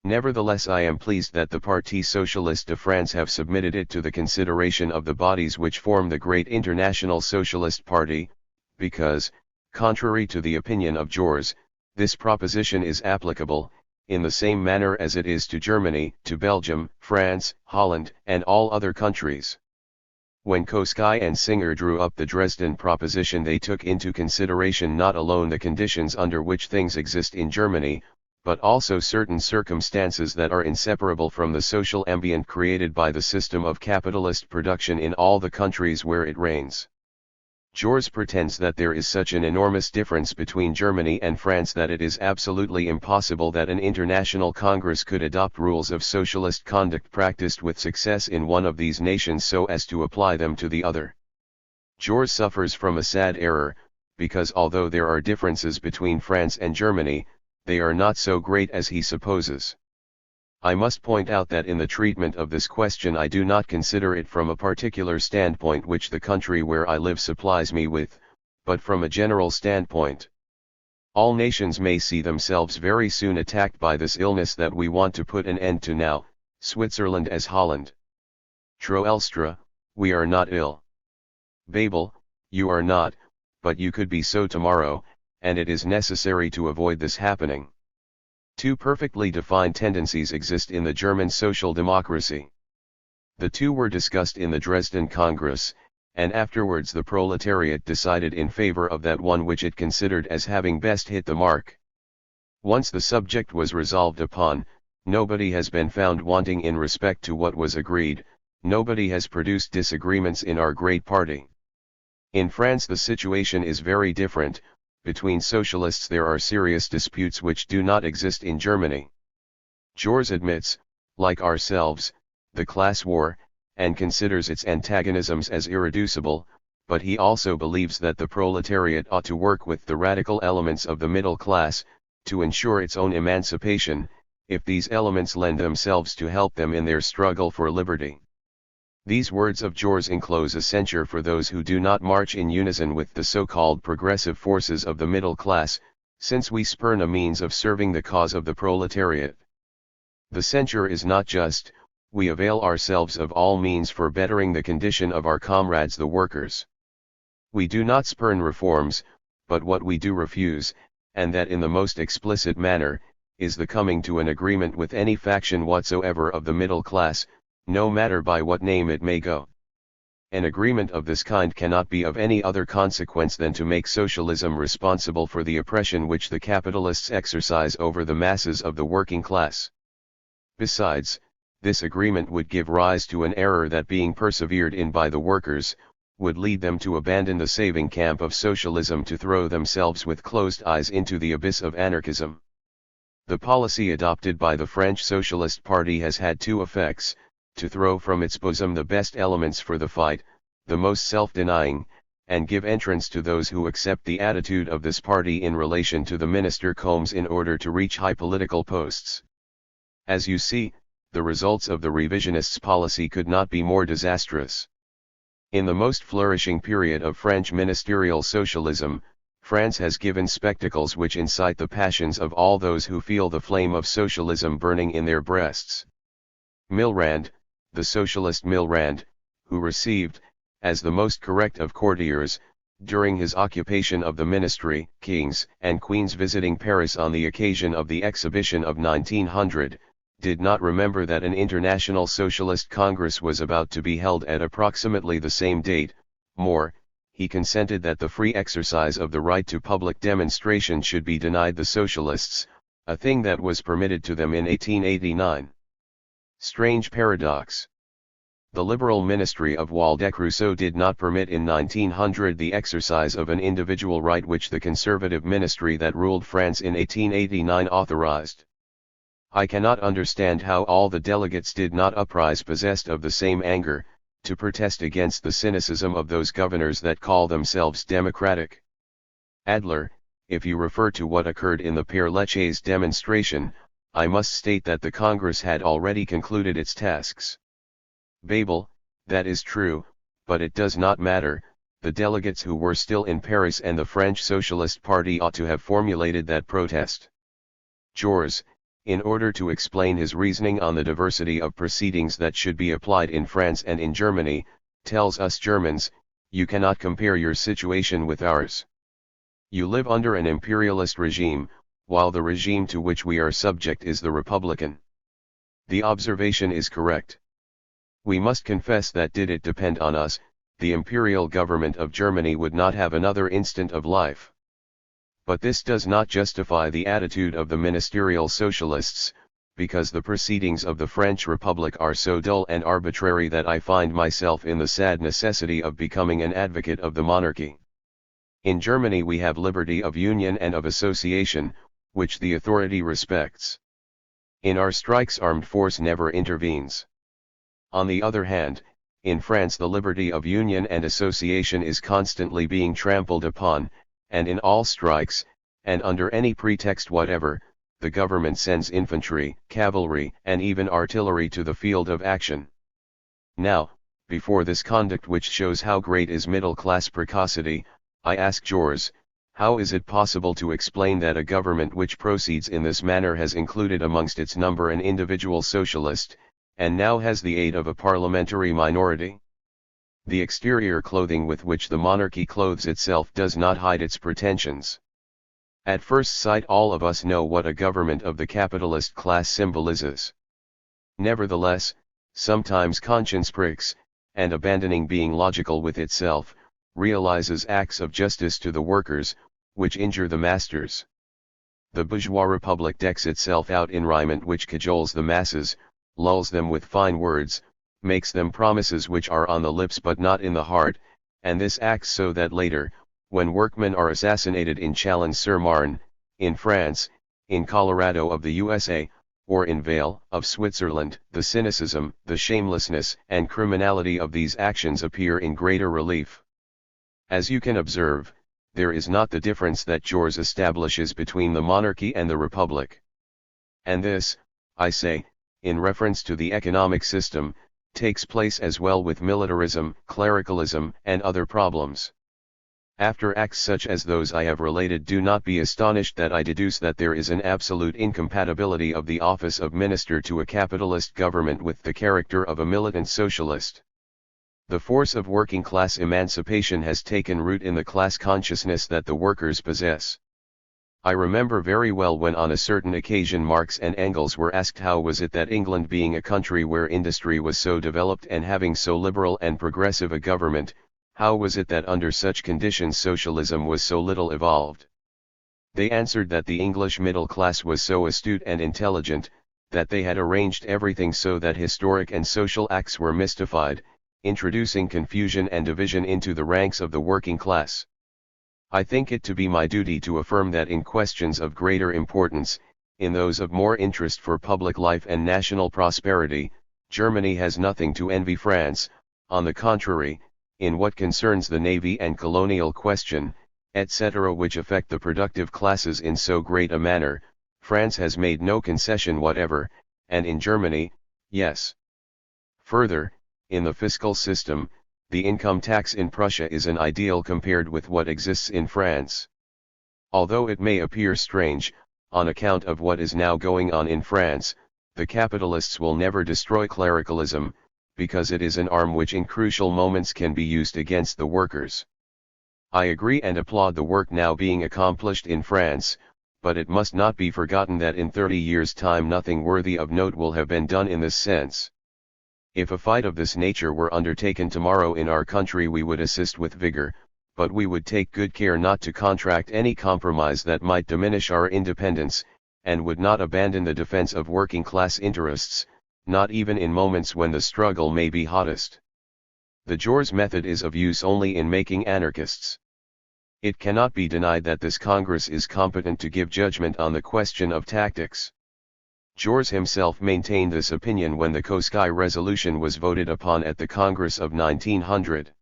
Nevertheless, I am pleased that the Parti Socialiste de France have submitted it to the consideration of the bodies which form the great International Socialist Party, because, contrary to the opinion of Jors, this proposition is applicable, in the same manner as it is to Germany, to Belgium, France, Holland, and all other countries. When Koski and Singer drew up the Dresden proposition, they took into consideration not alone the conditions under which things exist in Germany, but also certain circumstances that are inseparable from the social ambient created by the system of capitalist production in all the countries where it reigns. Jors pretends that there is such an enormous difference between Germany and France that it is absolutely impossible that an international congress could adopt rules of socialist conduct practiced with success in one of these nations so as to apply them to the other. Jors suffers from a sad error, because although there are differences between France and Germany, they are not so great as he supposes. I must point out that in the treatment of this question I do not consider it from a particular standpoint which the country where I live supplies me with, but from a general standpoint. All nations may see themselves very soon attacked by this illness that we want to put an end to now, Switzerland as Holland. Troelstra, we are not ill. Bebel, you are not, but you could be so tomorrow, and it is necessary to avoid this happening. Two perfectly defined tendencies exist in the German social democracy. The two were discussed in the Dresden Congress, and afterwards the proletariat decided in favor of that one which it considered as having best hit the mark. Once the subject was resolved upon, nobody has been found wanting in respect to what was agreed, nobody has produced disagreements in our great party. In France the situation is very different. Between socialists there are serious disputes which do not exist in Germany. Jors admits, like ourselves, the class war, and considers its antagonisms as irreducible, but he also believes that the proletariat ought to work with the radical elements of the middle class, to ensure its own emancipation, if these elements lend themselves to help them in their struggle for liberty. These words of Jors enclose a censure for those who do not march in unison with the so-called progressive forces of the middle class, since we spurn a means of serving the cause of the proletariat. The censure is not just, we avail ourselves of all means for bettering the condition of our comrades the workers. We do not spurn reforms, but what we do refuse, and that in the most explicit manner, is the coming to an agreement with any faction whatsoever of the middle class, no matter by what name it may go. An agreement of this kind cannot be of any other consequence than to make socialism responsible for the oppression which the capitalists exercise over the masses of the working class. Besides, this agreement would give rise to an error that, being persevered in by the workers, would lead them to abandon the saving camp of socialism to throw themselves with closed eyes into the abyss of anarchism. The policy adopted by the French Socialist Party has had two effects: to throw from its bosom the best elements for the fight, the most self-denying, and give entrance to those who accept the attitude of this party in relation to the minister Combes in order to reach high political posts. As you see, the results of the revisionists' policy could not be more disastrous. In the most flourishing period of French ministerial socialism, France has given spectacles which incite the passions of all those who feel the flame of socialism burning in their breasts. Millerand, the socialist Millerand, who received, as the most correct of courtiers, during his occupation of the ministry, kings and queens visiting Paris on the occasion of the exhibition of 1900, did not remember that an international socialist congress was about to be held at approximately the same date. More, he consented that the free exercise of the right to public demonstration should be denied the socialists, a thing that was permitted to them in 1889. Strange paradox. The liberal ministry of Waldeck-Rousseau did not permit in 1900 the exercise of an individual right which the conservative ministry that ruled France in 1889 authorized. I cannot understand how all the delegates did not uprise possessed of the same anger, to protest against the cynicism of those governors that call themselves democratic. Adler, if you refer to what occurred in the Père Lachaise demonstration, I must state that the Congress had already concluded its tasks. Bebel, that is true, but it does not matter. The delegates who were still in Paris and the French Socialist Party ought to have formulated that protest. Jors, in order to explain his reasoning on the diversity of proceedings that should be applied in France and in Germany, tells us Germans, you cannot compare your situation with ours. You live under an imperialist regime, while the regime to which we are subject is the republican. The observation is correct. We must confess that did it depend on us, the imperial government of Germany would not have another instant of life. But this does not justify the attitude of the ministerial socialists, because the proceedings of the French Republic are so dull and arbitrary that I find myself in the sad necessity of becoming an advocate of the monarchy. In Germany we have liberty of union and of association, which the authority respects. In our strikes armed force never intervenes. On the other hand, in France the liberty of union and association is constantly being trampled upon, and in all strikes, and under any pretext whatever, the government sends infantry, cavalry, and even artillery to the field of action. Now, before this conduct which shows how great is middle-class precocity, I ask Jors, How is it possible to explain that a government which proceeds in this manner has included amongst its number an individual socialist, and now has the aid of a parliamentary minority? The exterior clothing with which the monarchy clothes itself does not hide its pretensions. At first sight all of us know what a government of the capitalist class symbolizes. Nevertheless, sometimes conscience pricks, and abandoning being logical with itself, realizes acts of justice to the workers, which injure the masters. The bourgeois republic decks itself out in raiment which cajoles the masses, lulls them with fine words, makes them promises which are on the lips but not in the heart, and this acts so that later, when workmen are assassinated in Chalons-sur-Marne, in France, in Colorado of the USA, or in Vale, of Switzerland, the cynicism, the shamelessness and criminality of these actions appear in greater relief. As you can observe, there is not the difference that George establishes between the monarchy and the republic. And this, I say, in reference to the economic system, takes place as well with militarism, clericalism, and other problems. After acts such as those I have related, do not be astonished that I deduce that there is an absolute incompatibility of the office of minister to a capitalist government with the character of a militant socialist. The force of working class emancipation has taken root in the class consciousness that the workers possess. I remember very well when on a certain occasion Marx and Engels were asked how was it that England, being a country where industry was so developed and having so liberal and progressive a government, how was it that under such conditions socialism was so little evolved? They answered that the English middle class was so astute and intelligent, that they had arranged everything so that historic and social acts were mystified, introducing confusion and division into the ranks of the working class. I think it to be my duty to affirm that in questions of greater importance, in those of more interest for public life and national prosperity, Germany has nothing to envy France. On the contrary, in what concerns the navy and colonial question, etc., which affect the productive classes in so great a manner, France has made no concession whatever, and in Germany, yes. Further, in the fiscal system, the income tax in Prussia is an ideal compared with what exists in France. Although it may appear strange, on account of what is now going on in France, the capitalists will never destroy clericalism, because it is an arm which in crucial moments can be used against the workers. I agree and applaud the work now being accomplished in France, but it must not be forgotten that in 30 years' time nothing worthy of note will have been done in this sense. If a fight of this nature were undertaken tomorrow in our country we would assist with vigor, but we would take good care not to contract any compromise that might diminish our independence, and would not abandon the defense of working class interests, not even in moments when the struggle may be hottest. The George method is of use only in making anarchists. It cannot be denied that this Congress is competent to give judgment on the question of tactics. George himself maintained this opinion when the Koski resolution was voted upon at the Congress of 1900.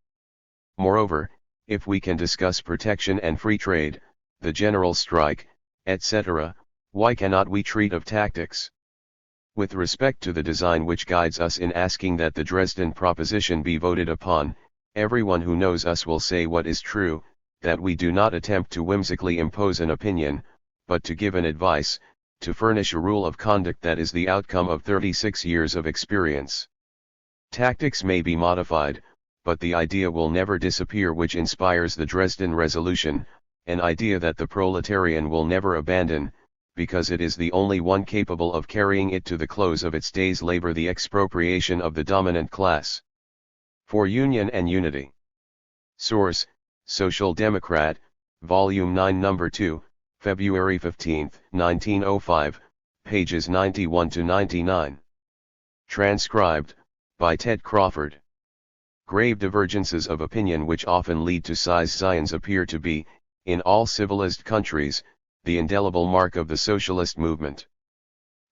Moreover, if we can discuss protection and free trade, the general strike, etc., why cannot we treat of tactics? With respect to the design which guides us in asking that the Dresden proposition be voted upon, everyone who knows us will say what is true, that we do not attempt to whimsically impose an opinion, but to give an advice, to furnish a rule of conduct that is the outcome of 36 years of experience. Tactics may be modified, but the idea will never disappear which inspires the Dresden Resolution, an idea that the proletarian will never abandon, because it is the only one capable of carrying it to the close of its day's labor, the expropriation of the dominant class. For Union and Unity. Source: Social Democrat, Volume 9 No. 2, February 15, 1905, pages 91 to 99. Transcribed, by Ted Crawford. Grave divergences of opinion which often lead to size science appear to be, in all civilized countries, the indelible mark of the socialist movement.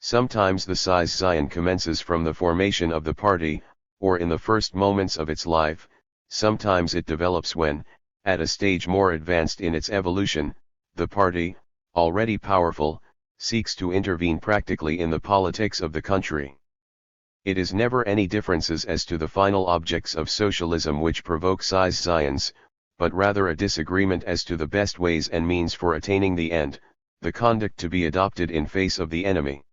Sometimes the size science commences from the formation of the party, or in the first moments of its life, sometimes it develops when, at a stage more advanced in its evolution, the party, already powerful, seeks to intervene practically in the politics of the country. It is never any differences as to the final objects of socialism which provoke size science, but rather a disagreement as to the best ways and means for attaining the end, the conduct to be adopted in face of the enemy.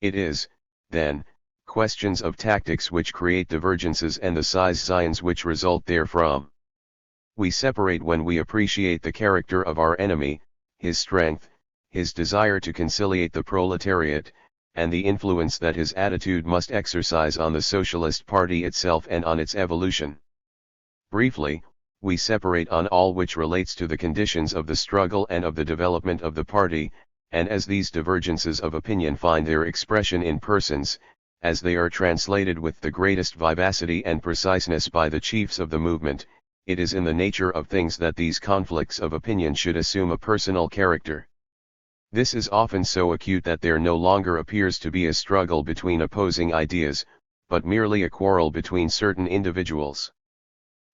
It is, then, questions of tactics which create divergences and the scions which result therefrom. We separate when we appreciate the character of our enemy, his strength, his desire to conciliate the proletariat, and the influence that his attitude must exercise on the Socialist Party itself and on its evolution. Briefly, we separate on all which relates to the conditions of the struggle and of the development of the party, and as these divergences of opinion find their expression in persons, as they are translated with the greatest vivacity and preciseness by the chiefs of the movement, it is in the nature of things that these conflicts of opinion should assume a personal character. This is often so acute that there no longer appears to be a struggle between opposing ideas, but merely a quarrel between certain individuals.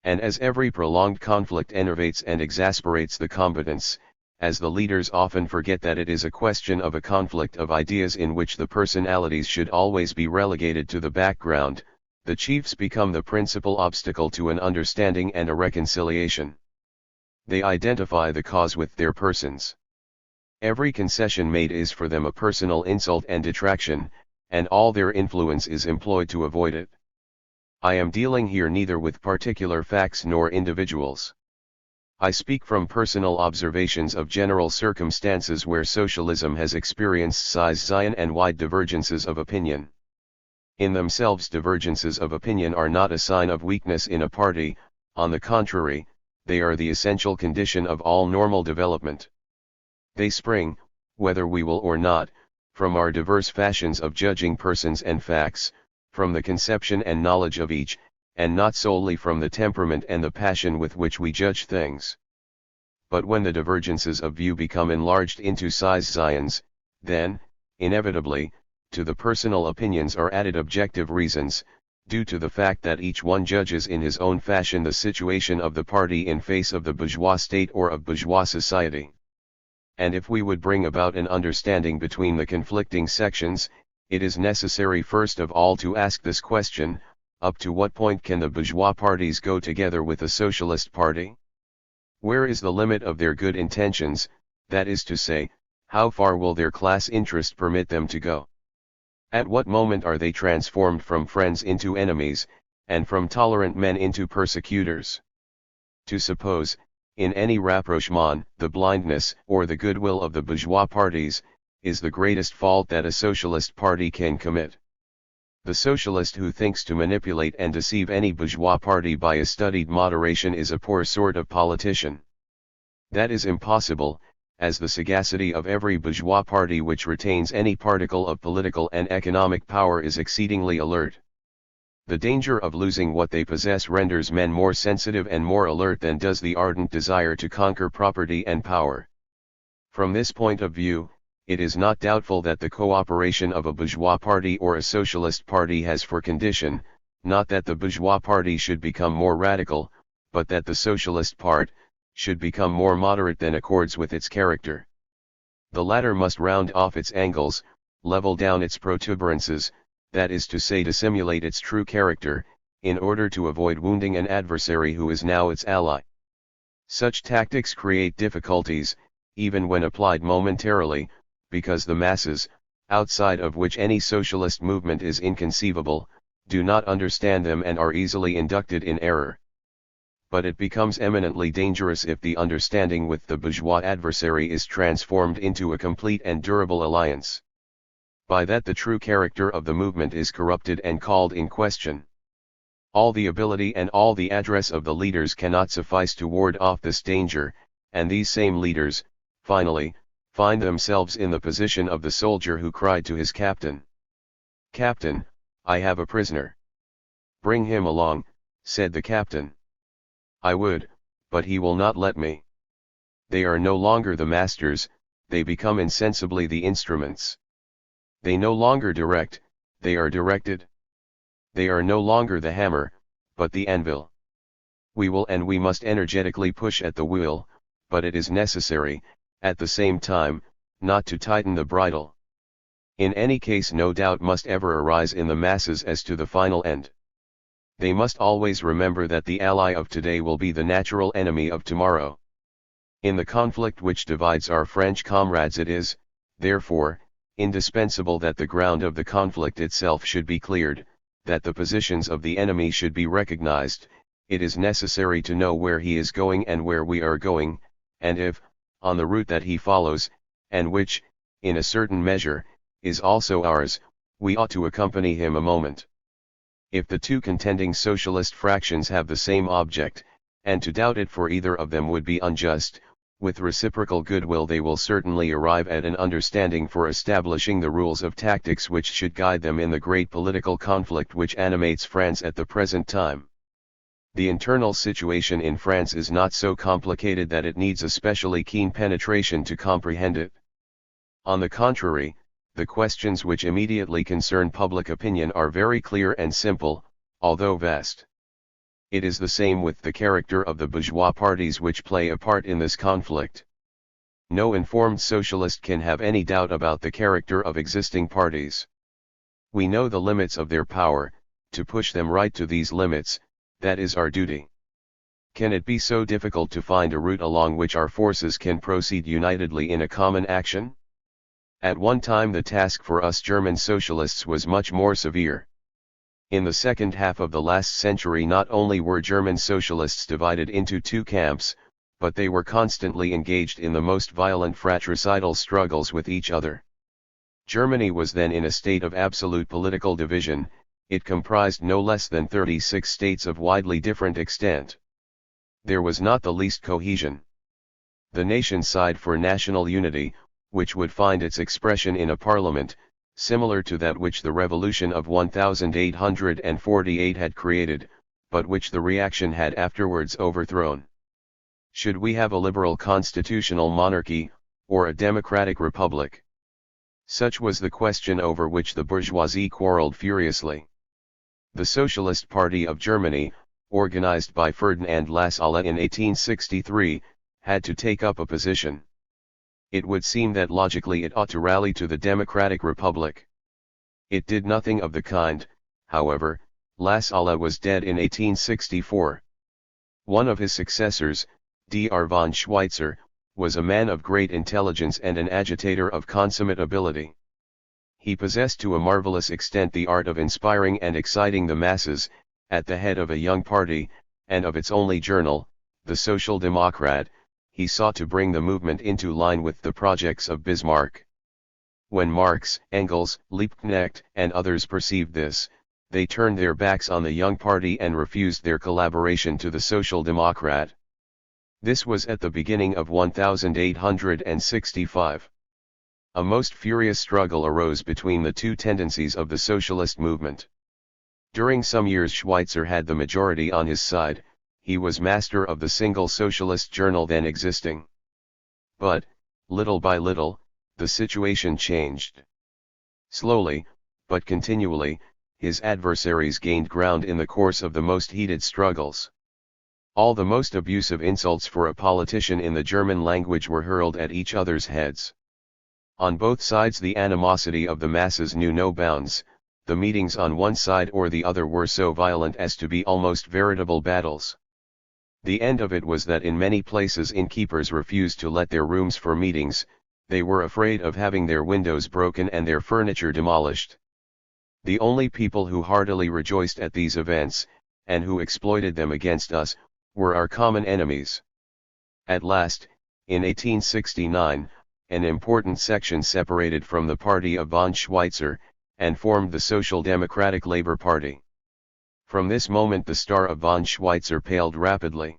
And as every prolonged conflict enervates and exasperates the combatants, as the leaders often forget that it is a question of a conflict of ideas in which the personalities should always be relegated to the background, the chiefs become the principal obstacle to an understanding and a reconciliation. They identify the cause with their persons. Every concession made is for them a personal insult and detraction, and all their influence is employed to avoid it. I am dealing here neither with particular facts nor individuals. I speak from personal observations of general circumstances where socialism has experienced scions and wide divergences of opinion. In themselves, divergences of opinion are not a sign of weakness in a party; on the contrary, they are the essential condition of all normal development. They spring, whether we will or not, from our diverse fashions of judging persons and facts, from the conception and knowledge of each, and not solely from the temperament and the passion with which we judge things. But when the divergences of view become enlarged into scions, then, inevitably, to the personal opinions are added objective reasons, due to the fact that each one judges in his own fashion the situation of the party in face of the bourgeois state or of bourgeois society. And if we would bring about an understanding between the conflicting sections, it is necessary first of all to ask this question: up to what point can the bourgeois parties go together with the socialist party? Where is the limit of their good intentions, that is to say, how far will their class interest permit them to go? At what moment are they transformed from friends into enemies, and from tolerant men into persecutors? To suppose, in any rapprochement, the blindness or the goodwill of the bourgeois parties, is the greatest fault that a socialist party can commit. The socialist who thinks to manipulate and deceive any bourgeois party by a studied moderation is a poor sort of politician. That is impossible, as the sagacity of every bourgeois party which retains any particle of political and economic power is exceedingly alert. The danger of losing what they possess renders men more sensitive and more alert than does the ardent desire to conquer property and power. From this point of view, it is not doubtful that the cooperation of a bourgeois party or a socialist party has for condition, not that the bourgeois party should become more radical, but that the socialist part should become more moderate than accords with its character. The latter must round off its angles, level down its protuberances, that is to say, dissimulate its true character, in order to avoid wounding an adversary who is now its ally. Such tactics create difficulties, even when applied momentarily, because the masses, outside of which any socialist movement is inconceivable, do not understand them and are easily inducted in error. But it becomes eminently dangerous if the understanding with the bourgeois adversary is transformed into a complete and durable alliance. By that the true character of the movement is corrupted and called in question. All the ability and all the address of the leaders cannot suffice to ward off this danger, and these same leaders, finally, find themselves in the position of the soldier who cried to his captain, "Captain, I have a prisoner." "Bring him along," said the captain. "I would, but he will not let me." They are no longer the masters, they become insensibly the instruments. They no longer direct, they are directed. They are no longer the hammer, but the anvil. We will and we must energetically push at the wheel, but it is necessary, at the same time, not to tighten the bridle. In any case no doubt must ever arise in the masses as to the final end. They must always remember that the ally of today will be the natural enemy of tomorrow. In the conflict which divides our French comrades, it is, therefore, indispensable that the ground of the conflict itself should be cleared, that the positions of the enemy should be recognized. It is necessary to know where he is going and where we are going, and if, on the route that he follows, and which, in a certain measure, is also ours, we ought to accompany him a moment. If the two contending socialist fractions have the same object, and to doubt it for either of them would be unjust, with reciprocal goodwill they will certainly arrive at an understanding for establishing the rules of tactics which should guide them in the great political conflict which animates France at the present time. The internal situation in France is not so complicated that it needs a specially keen penetration to comprehend it. On the contrary, the questions which immediately concern public opinion are very clear and simple, although vast. It is the same with the character of the bourgeois parties which play a part in this conflict. No informed socialist can have any doubt about the character of existing parties. We know the limits of their power. To push them right to these limits, that is our duty. Can it be so difficult to find a route along which our forces can proceed unitedly in a common action? At one time the task for us German socialists was much more severe. In the second half of the last century not only were German socialists divided into two camps, but they were constantly engaged in the most violent fratricidal struggles with each other. Germany was then in a state of absolute political division. It comprised no less than 36 states of widely different extent. There was not the least cohesion. The nation sighed for national unity, which would find its expression in a parliament, similar to that which the revolution of 1848 had created, but which the reaction had afterwards overthrown. Should we have a liberal constitutional monarchy, or a democratic republic? Such was the question over which the bourgeoisie quarreled furiously. The Socialist Party of Germany, organized by Ferdinand Lassalle in 1863, had to take up a position. It would seem that logically it ought to rally to the democratic republic. It did nothing of the kind. However, Lassalle was dead in 1864. One of his successors, Dr. von Schweitzer, was a man of great intelligence and an agitator of consummate ability. He possessed to a marvelous extent the art of inspiring and exciting the masses. At the head of a young party, and of its only journal, the Social Democrat, he sought to bring the movement into line with the projects of Bismarck. When Marx, Engels, Liebknecht, and others perceived this, they turned their backs on the young party and refused their collaboration to the Social Democrat. This was at the beginning of 1865. A most furious struggle arose between the two tendencies of the socialist movement. During some years Schweitzer had the majority on his side. He was master of the single socialist journal then existing. But, little by little, the situation changed. Slowly, but continually, his adversaries gained ground in the course of the most heated struggles. All the most abusive insults for a politician in the German language were hurled at each other's heads. On both sides the animosity of the masses knew no bounds. The meetings on one side or the other were so violent as to be almost veritable battles. The end of it was that in many places innkeepers refused to let their rooms for meetings. They were afraid of having their windows broken and their furniture demolished. The only people who heartily rejoiced at these events, and who exploited them against us, were our common enemies. At last, in 1869, an important section separated from the party of von Schweitzer, and formed the Social Democratic Labor Party. From this moment the star of von Schweitzer paled rapidly.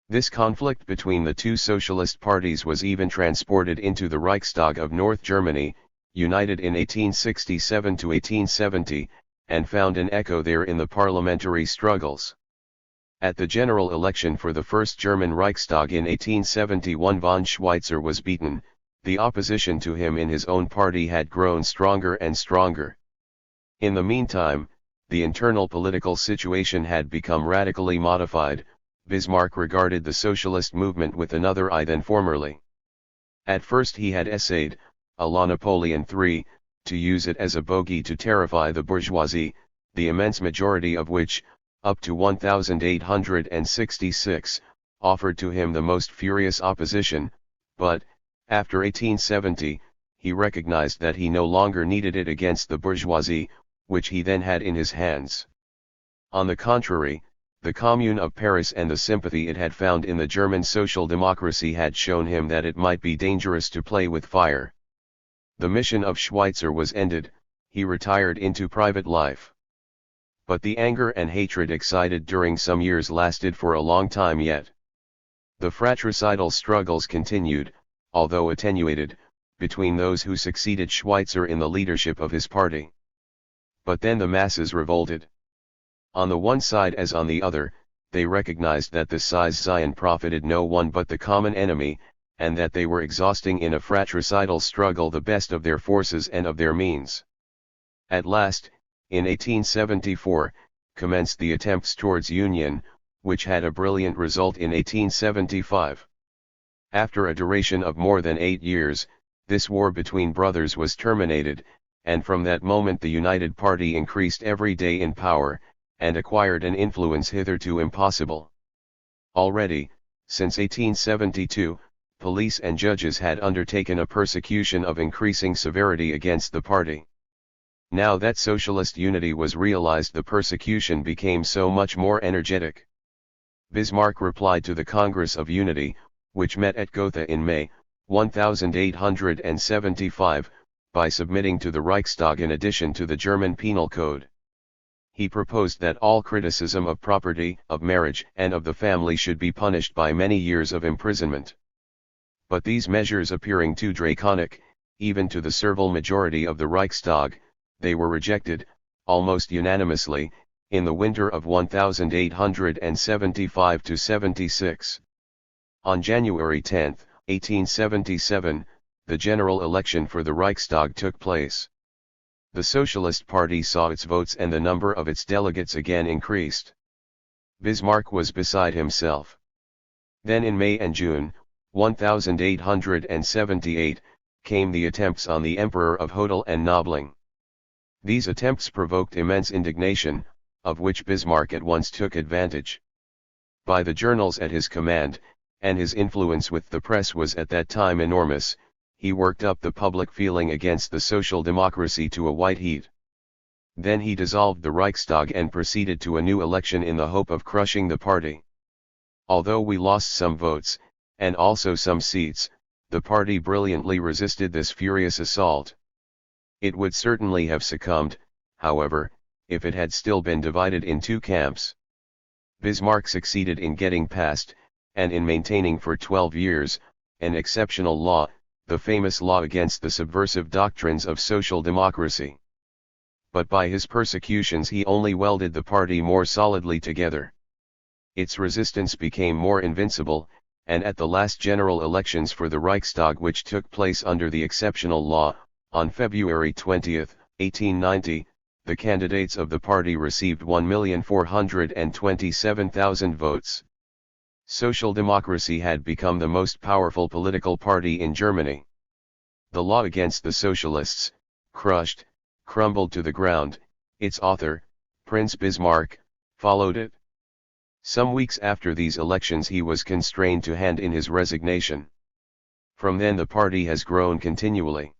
This conflict between the two socialist parties was even transported into the Reichstag of North Germany, united in 1867 to 1870, and found an echo there in the parliamentary struggles. At the general election for the first German Reichstag in 1871 von Schweitzer was beaten. The opposition to him in his own party had grown stronger and stronger. In the meantime, the internal political situation had become radically modified. Bismarck regarded the socialist movement with another eye than formerly. At first he had essayed, à la Napoleon III, to use it as a bogey to terrify the bourgeoisie, the immense majority of which, up to 1866, offered to him the most furious opposition, but, after 1870, he recognized that he no longer needed it against the bourgeoisie, which he then had in his hands. On the contrary, the Commune of Paris and the sympathy it had found in the German social democracy had shown him that it might be dangerous to play with fire. The mission of Schweitzer was ended, he retired into private life. But the anger and hatred excited during some years lasted for a long time yet. The fratricidal struggles continued, although attenuated, between those who succeeded Schweitzer in the leadership of his party. But then the masses revolted. On the one side as on the other, they recognized that the Size Zion profited no one but the common enemy, and that they were exhausting in a fratricidal struggle the best of their forces and of their means. At last, in 1874, commenced the attempts towards union, which had a brilliant result in 1875. After a duration of more than 8 years, this war between brothers was terminated, and from that moment the United Party increased every day in power, and acquired an influence hitherto impossible. Already, since 1872, police and judges had undertaken a persecution of increasing severity against the party. Now that socialist unity was realized, the persecution became so much more energetic. Bismarck replied to the Congress of Unity, which met at Gotha in May, 1875, by submitting to the Reichstag an addition to the German Penal Code. He proposed that all criticism of property, of marriage, and of the family should be punished by many years of imprisonment. But these measures appearing too draconic, even to the servile majority of the Reichstag, they were rejected, almost unanimously, in the winter of 1875–76. On January 10, 1877, the general election for the Reichstag took place. The Socialist Party saw its votes and the number of its delegates again increased. Bismarck was beside himself. Then in May and June, 1878, came the attempts on the Emperor of Hodel and Nöbling. These attempts provoked immense indignation, of which Bismarck at once took advantage. By the journals at his command, and his influence with the press was at that time enormous, he worked up the public feeling against the social democracy to a white heat. Then he dissolved the Reichstag and proceeded to a new election in the hope of crushing the party. Although we lost some votes, and also some seats, the party brilliantly resisted this furious assault. It would certainly have succumbed, however, if it had still been divided in two camps. Bismarck succeeded in getting past, and in maintaining for 12 years, an exceptional law, the famous law against the subversive doctrines of social democracy. But by his persecutions he only welded the party more solidly together. Its resistance became more invincible, and at the last general elections for the Reichstag, which took place under the exceptional law, on February 20, 1890, the candidates of the party received 1,427,000 votes. Social democracy had become the most powerful political party in Germany. The law against the socialists, crumbled to the ground. Its author, Prince Bismarck, followed it. Some weeks after these elections he was constrained to hand in his resignation. From then the party has grown continually.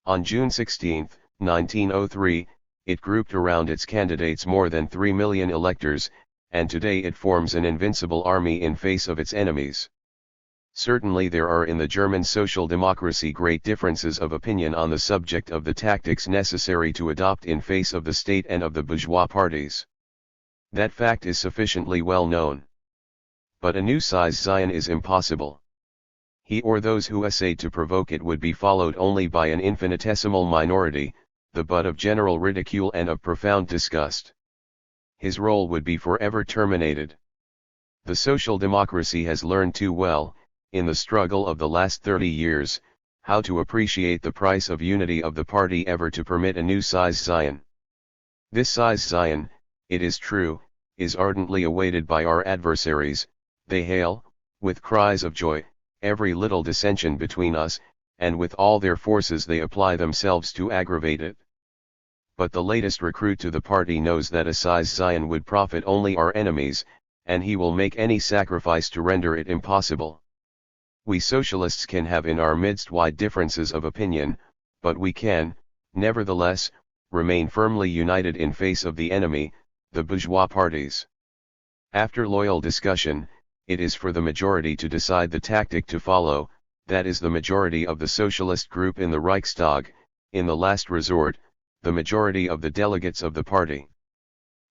On June 16, 1903, it grouped around its candidates more than 3 million electors, and today it forms an invincible army in face of its enemies. Certainly there are in the German social democracy great differences of opinion on the subject of the tactics necessary to adopt in face of the state and of the bourgeois parties. That fact is sufficiently well known. But a new Size Zion is impossible. He or those who essay to provoke it would be followed only by an infinitesimal minority, the butt of general ridicule and of profound disgust. His role would be forever terminated. The social democracy has learned too well, in the struggle of the last 30 years, how to appreciate the price of unity of the party ever to permit a new Size Zion. This Size Zion, it is true, is ardently awaited by our adversaries. They hail, with cries of joy, every little dissension between us, and with all their forces they apply themselves to aggravate it. but the latest recruit to the party knows that Assize Zion would profit only our enemies, and he will make any sacrifice to render it impossible. We socialists can have in our midst wide differences of opinion, but we can, nevertheless, remain firmly united in face of the enemy, the bourgeois parties. After loyal discussion, it is for the majority to decide the tactic to follow, that is the majority of the socialist group in the Reichstag, in the last resort, the majority of the delegates of the party.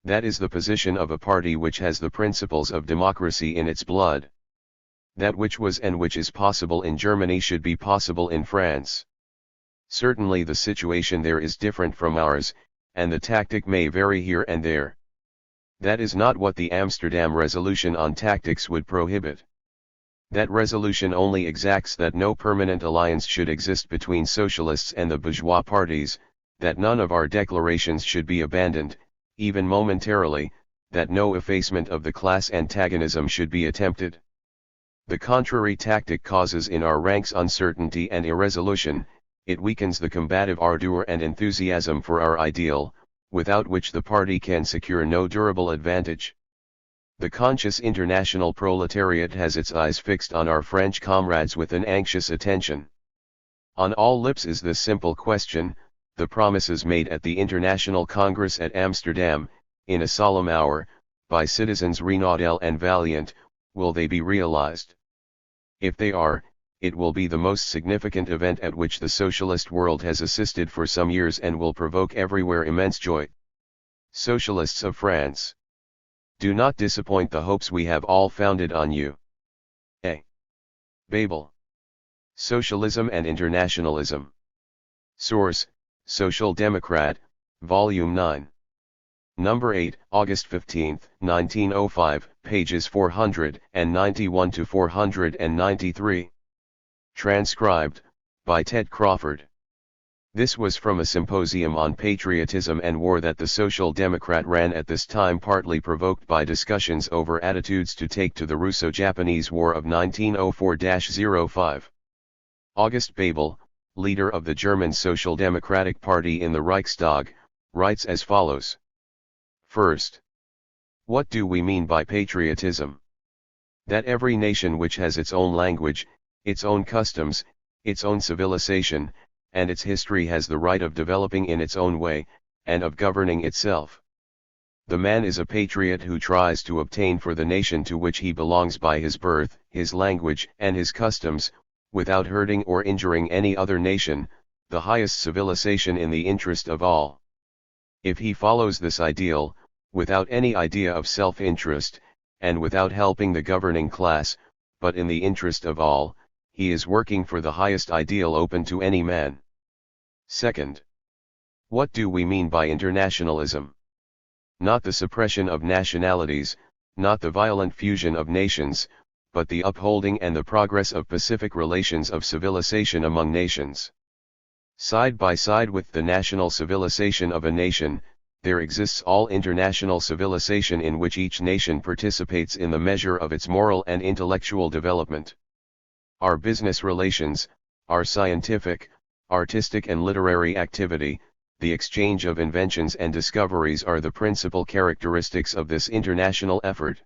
That is the position of a party which has the principles of democracy in its blood. That which was and which is possible in Germany should be possible in France. Certainly the situation there is different from ours, and the tactic may vary here and there. That is not what the Amsterdam Resolution on Tactics would prohibit. That resolution only exacts that no permanent alliance should exist between socialists and the bourgeois parties, that none of our declarations should be abandoned, even momentarily, that no effacement of the class antagonism should be attempted. The contrary tactic causes in our ranks uncertainty and irresolution, it weakens the combative ardor and enthusiasm for our ideal, without which the party can secure no durable advantage. The conscious international proletariat has its eyes fixed on our French comrades with an anxious attention. On all lips is this simple question: the promises made at the International Congress at Amsterdam, in a solemn hour, by citizens Renaudel and Valiant, will they be realized? If they are, it will be the most significant event at which the socialist world has assisted for some years and will provoke everywhere immense joy. Socialists of France, do not disappoint the hopes we have all founded on you. A. Bebel. Socialism and Internationalism. Source: Social Democrat, Volume 9. Number 8, August 15, 1905, pages 491 to 493. Transcribed, by Ted Crawford. This was from a symposium on patriotism and war that the Social Democrat ran at this time, partly provoked by discussions over attitudes to take to the Russo-Japanese War of 1904-05. August Bebel, leader of the German Social Democratic Party in the Reichstag, writes as follows. First, what do we mean by patriotism? That every nation which has its own language, its own customs, its own civilization, and its history has the right of developing in its own way, and of governing itself. The man is a patriot who tries to obtain for the nation to which he belongs by his birth, his language, and his customs, without hurting or injuring any other nation, the highest civilization in the interest of all. If he follows this ideal, without any idea of self-interest, and without helping the governing class, but in the interest of all, he is working for the highest ideal open to any man. Second, what do we mean by internationalism? Not the suppression of nationalities, not the violent fusion of nations, but the upholding and the progress of pacific relations of civilization among nations. Side by side with the national civilization of a nation, there exists all international civilization in which each nation participates in the measure of its moral and intellectual development. Our business relations, our scientific, artistic and literary activity, the exchange of inventions and discoveries are the principal characteristics of this international effort.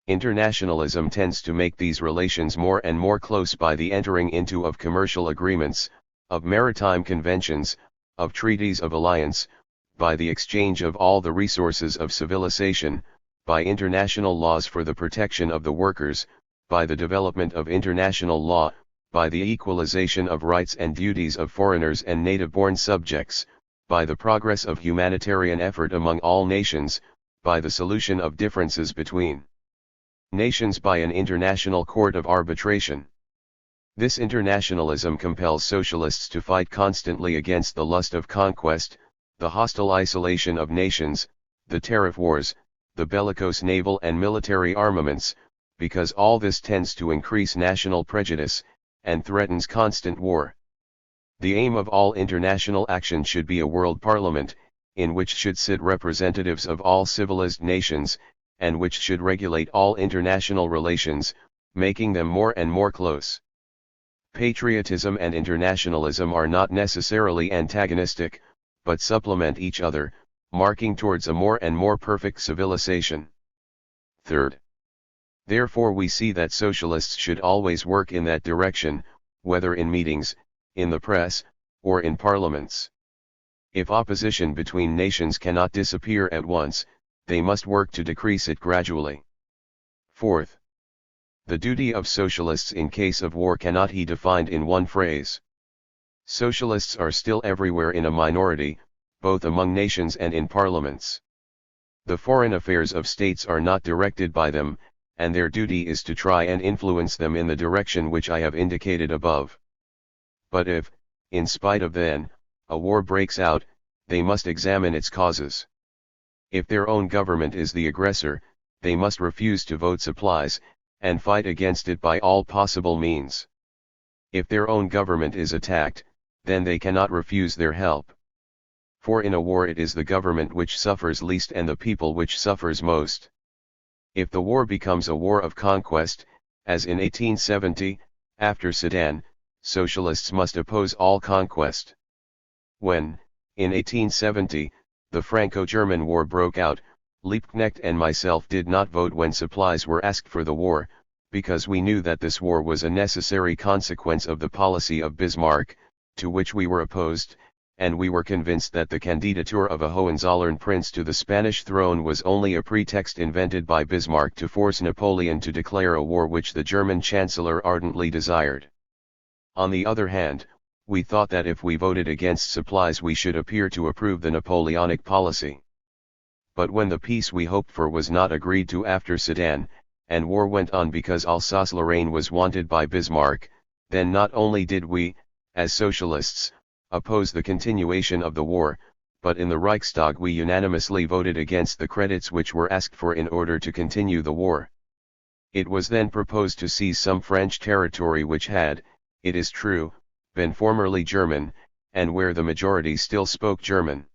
Internationalism tends to make these relations more and more close by the entering into of commercial agreements, of maritime conventions, of treaties of alliance, by the exchange of all the resources of civilization, by international laws for the protection of the workers, by the development of international law, by the equalization of rights and duties of foreigners and native-born subjects, by the progress of humanitarian effort among all nations, by the solution of differences between nations by an international court of arbitration. This internationalism compels socialists to fight constantly against the lust of conquest, the hostile isolation of nations, the tariff wars, the bellicose naval and military armaments, because all this tends to increase national prejudice, and threatens constant war. The aim of all international action should be a world parliament, in which should sit representatives of all civilized nations, and which should regulate all international relations, making them more and more close. Patriotism and internationalism are not necessarily antagonistic, but supplement each other, marking towards a more and more perfect civilization. Third. Therefore we see that socialists should always work in that direction, whether in meetings, in the press, or in parliaments. If opposition between nations cannot disappear at once, they must work to decrease it gradually. Fourth. The duty of socialists in case of war cannot be defined in one phrase. Socialists are still everywhere in a minority, both among nations and in parliaments. The foreign affairs of states are not directed by them, and their duty is to try and influence them in the direction which I have indicated above. But if, in spite of then, a war breaks out, they must examine its causes. If their own government is the aggressor, they must refuse to vote supplies, and fight against it by all possible means. If their own government is attacked, then they cannot refuse their help. For in a war it is the government which suffers least and the people which suffers most. If the war becomes a war of conquest, as in 1870, after Sedan, socialists must oppose all conquest. When, in 1870, the Franco-German War broke out, Liebknecht and myself did not vote when supplies were asked for the war, because we knew that this war was a necessary consequence of the policy of Bismarck, to which we were opposed, and we were convinced that the candidature of a Hohenzollern prince to the Spanish throne was only a pretext invented by Bismarck to force Napoleon to declare a war which the German Chancellor ardently desired. On the other hand, we thought that if we voted against supplies we should appear to approve the Napoleonic policy. But when the peace we hoped for was not agreed to after Sedan, and war went on because Alsace-Lorraine was wanted by Bismarck, then not only did we, as socialists, oppose the continuation of the war, but in the Reichstag we unanimously voted against the credits which were asked for in order to continue the war. It was then proposed to seize some French territory which had, it is true, been formerly German, and where the majority still spoke German.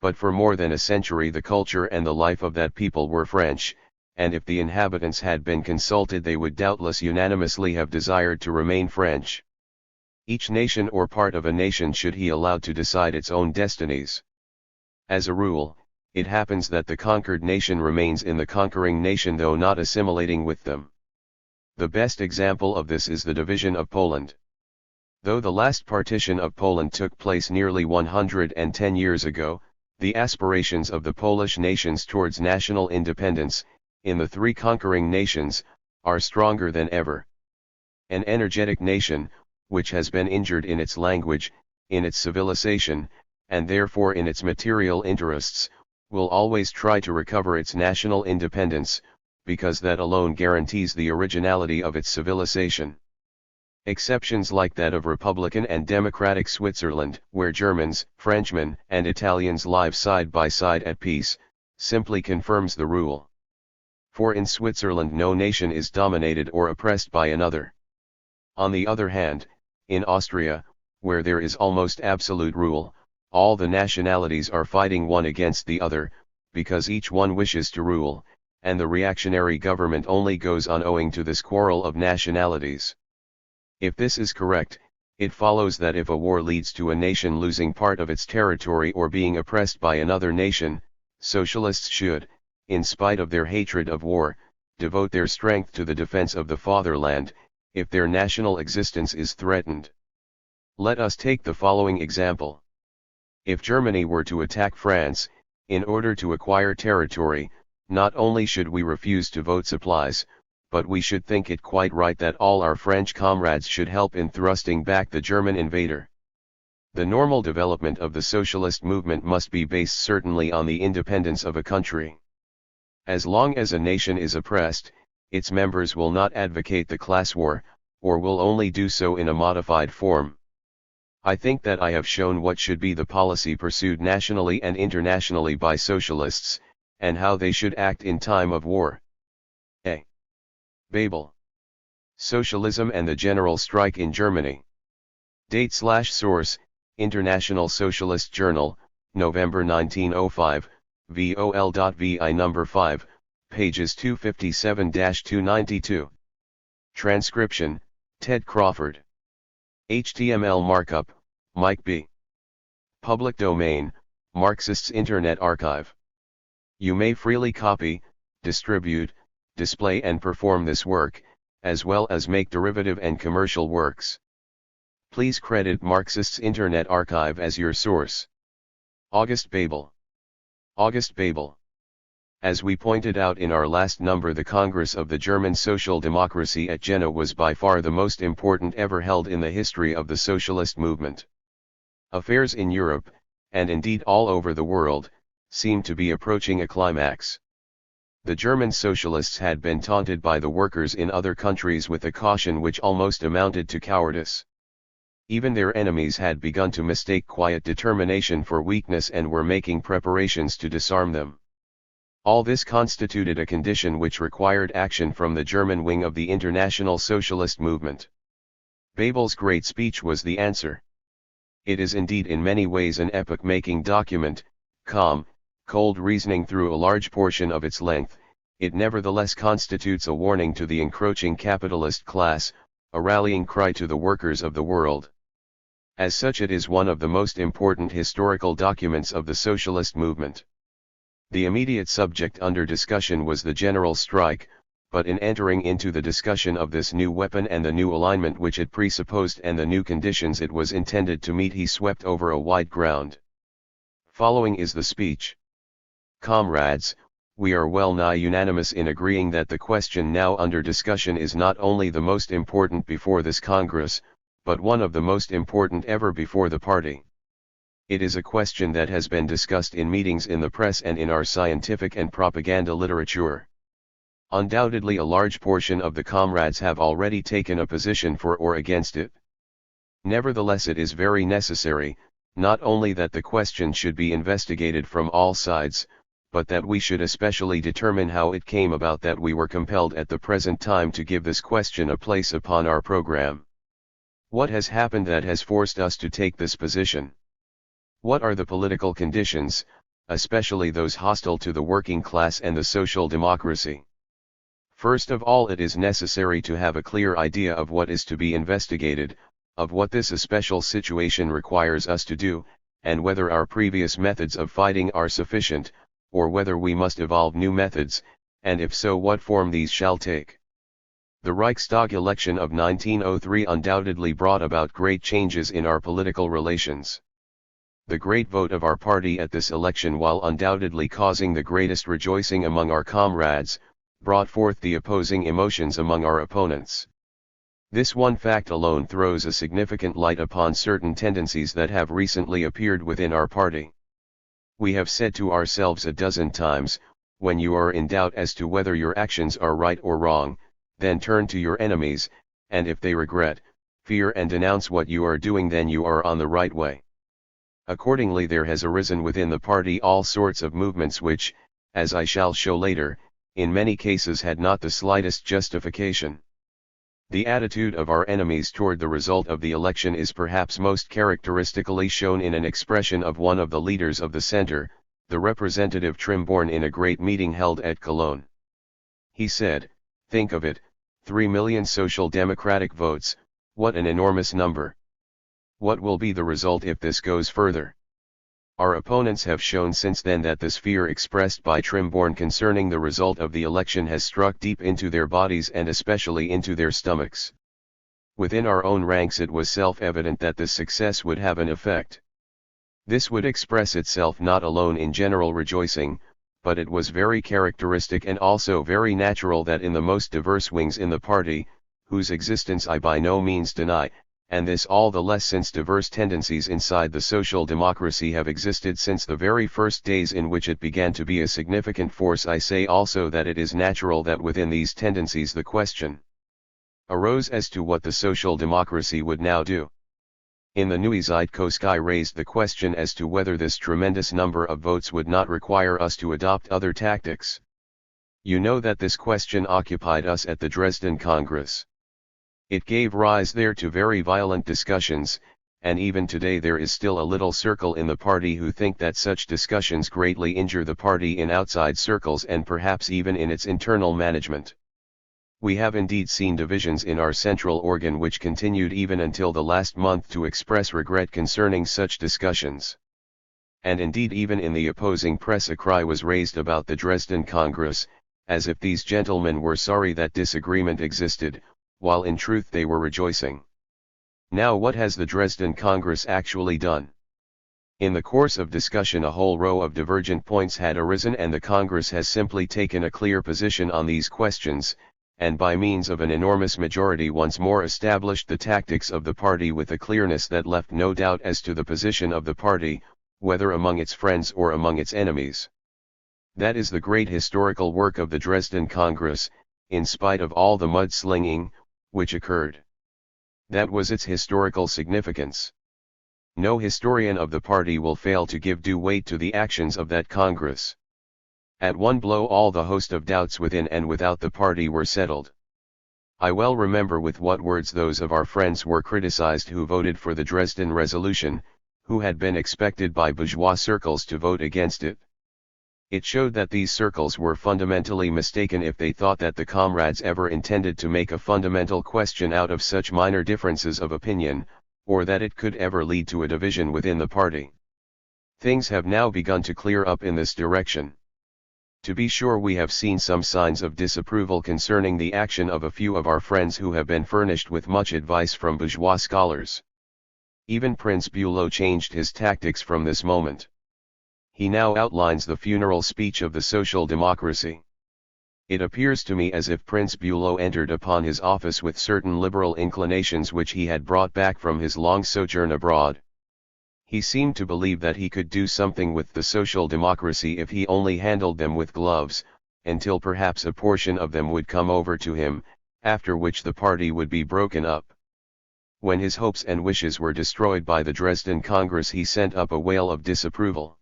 But for more than a century the culture and the life of that people were French, and if the inhabitants had been consulted they would doubtless unanimously have desired to remain French. Each nation or part of a nation should be allowed to decide its own destinies. As a rule, it happens that the conquered nation remains in the conquering nation though not assimilating with them. The best example of this is the division of Poland. Though the last partition of Poland took place nearly 110 years ago, the aspirations of the Polish nations towards national independence, in the three conquering nations, are stronger than ever. An energetic nation, which has been injured in its language, in its civilization, and therefore in its material interests, will always try to recover its national independence, because that alone guarantees the originality of its civilization. Exceptions like that of Republican and Democratic Switzerland, where Germans, Frenchmen, and Italians live side by side at peace, simply confirms the rule. For in Switzerland no nation is dominated or oppressed by another. On the other hand, in Austria, where there is almost absolute rule, all the nationalities are fighting one against the other, because each one wishes to rule, and the reactionary government only goes on owing to this quarrel of nationalities. If this is correct, it follows that if a war leads to a nation losing part of its territory or being oppressed by another nation, socialists should, in spite of their hatred of war, devote their strength to the defense of the fatherland, if their national existence is threatened. Let us take the following example. If Germany were to attack France, in order to acquire territory, not only should we refuse to vote supplies, but we should think it quite right that all our French comrades should help in thrusting back the German invader. The normal development of the socialist movement must be based certainly on the independence of a country. As long as a nation is oppressed, its members will not advocate the class war, or will only do so in a modified form. I think that I have shown what should be the policy pursued nationally and internationally by socialists, and how they should act in time of war. A. Bebel. Socialism and the General Strike in Germany. Date/source, International Socialist Journal, November 1905, vol.vi number 5, pages 257-292. Transcription, Ted Crawford. HTML markup, Mike B. Public domain, Marxists Internet Archive. You may freely copy, distribute, display and perform this work, as well as make derivative and commercial works. Please credit Marxists Internet Archive as your source. August Bebel. August Bebel. As we pointed out in our last number, the Congress of the German Social Democracy at Jena was by far the most important ever held in the history of the socialist movement. Affairs in Europe, and indeed all over the world, seemed to be approaching a climax. The German socialists had been taunted by the workers in other countries with a caution which almost amounted to cowardice. Even their enemies had begun to mistake quiet determination for weakness and were making preparations to disarm them. All this constituted a condition which required action from the German wing of the international socialist movement. Bebel's great speech was the answer. It is indeed in many ways an epoch-making document, calm, cold reasoning through a large portion of its length. It nevertheless constitutes a warning to the encroaching capitalist class, a rallying cry to the workers of the world. As such, it is one of the most important historical documents of the socialist movement. The immediate subject under discussion was the general strike, but in entering into the discussion of this new weapon and the new alignment which it presupposed and the new conditions it was intended to meet, he swept over a wide ground. Following is the speech. Comrades, we are well nigh unanimous in agreeing that the question now under discussion is not only the most important before this Congress, but one of the most important ever before the party. It is a question that has been discussed in meetings in the press and in our scientific and propaganda literature. Undoubtedly a large portion of the comrades have already taken a position for or against it. Nevertheless, it is very necessary, not only that the question should be investigated from all sides, but that we should especially determine how it came about that we were compelled at the present time to give this question a place upon our program. What has happened that has forced us to take this position? What are the political conditions, especially those hostile to the working class and the social democracy? First of all, it is necessary to have a clear idea of what is to be investigated, of what this especial situation requires us to do, and whether our previous methods of fighting are sufficient, or whether we must evolve new methods, and if so, what form these shall take. The Reichstag election of 1903 undoubtedly brought about great changes in our political relations. The great vote of our party at this election, while undoubtedly causing the greatest rejoicing among our comrades, brought forth the opposing emotions among our opponents. This one fact alone throws a significant light upon certain tendencies that have recently appeared within our party. We have said to ourselves a dozen times, when you are in doubt as to whether your actions are right or wrong, then turn to your enemies, and if they regret, fear and denounce what you are doing, then you are on the right way. Accordingly, there has arisen within the party all sorts of movements which, as I shall show later, in many cases had not the slightest justification. The attitude of our enemies toward the result of the election is perhaps most characteristically shown in an expression of one of the leaders of the Center, the Representative Trimborn, in a great meeting held at Cologne. He said, "Think of it, 3 million social democratic votes, what an enormous number. What will be the result if this goes further?" Our opponents have shown since then that this fear expressed by Trimborn concerning the result of the election has struck deep into their bodies and especially into their stomachs. Within our own ranks it was self-evident that this success would have an effect. This would express itself not alone in general rejoicing, but it was very characteristic and also very natural that in the most diverse wings in the party, whose existence I by no means deny, and this all the less since diverse tendencies inside the social democracy have existed since the very first days in which it began to be a significant force, I say also that it is natural that within these tendencies the question arose as to what the social democracy would now do. In the Neue Zeitkost I raised the question as to whether this tremendous number of votes would not require us to adopt other tactics. You know that this question occupied us at the Dresden Congress. It gave rise there to very violent discussions, and even today there is still a little circle in the party who think that such discussions greatly injure the party in outside circles and perhaps even in its internal management. We have indeed seen divisions in our central organ which continued even until the last month to express regret concerning such discussions. and indeed even in the opposing press a cry was raised about the Dresden Congress, as if these gentlemen were sorry that disagreement existed, while in truth they were rejoicing. Now what has the Dresden Congress actually done? In the course of discussion a whole row of divergent points had arisen and the Congress has simply taken a clear position on these questions, and by means of an enormous majority once more established the tactics of the party with a clearness that left no doubt as to the position of the party, whether among its friends or among its enemies. That is the great historical work of the Dresden Congress, in spite of all the mudslinging, which occurred. That was its historical significance. No historian of the party will fail to give due weight to the actions of that Congress. At one blow all the host of doubts within and without the party were settled. I well remember with what words those of our friends were criticized who voted for the Dresden Resolution, who had been expected by bourgeois circles to vote against it. It showed that these circles were fundamentally mistaken if they thought that the comrades ever intended to make a fundamental question out of such minor differences of opinion, or that it could ever lead to a division within the party. Things have now begun to clear up in this direction. To be sure we have seen some signs of disapproval concerning the action of a few of our friends who have been furnished with much advice from bourgeois scholars. Even Prince Bülow changed his tactics from this moment. He now outlines the funeral speech of the social democracy. It appears to me as if Prince Bülow entered upon his office with certain liberal inclinations which he had brought back from his long sojourn abroad. He seemed to believe that he could do something with the social democracy if he only handled them with gloves, until perhaps a portion of them would come over to him, after which the party would be broken up. When his hopes and wishes were destroyed by the Dresden Congress he sent up a wail of disapproval.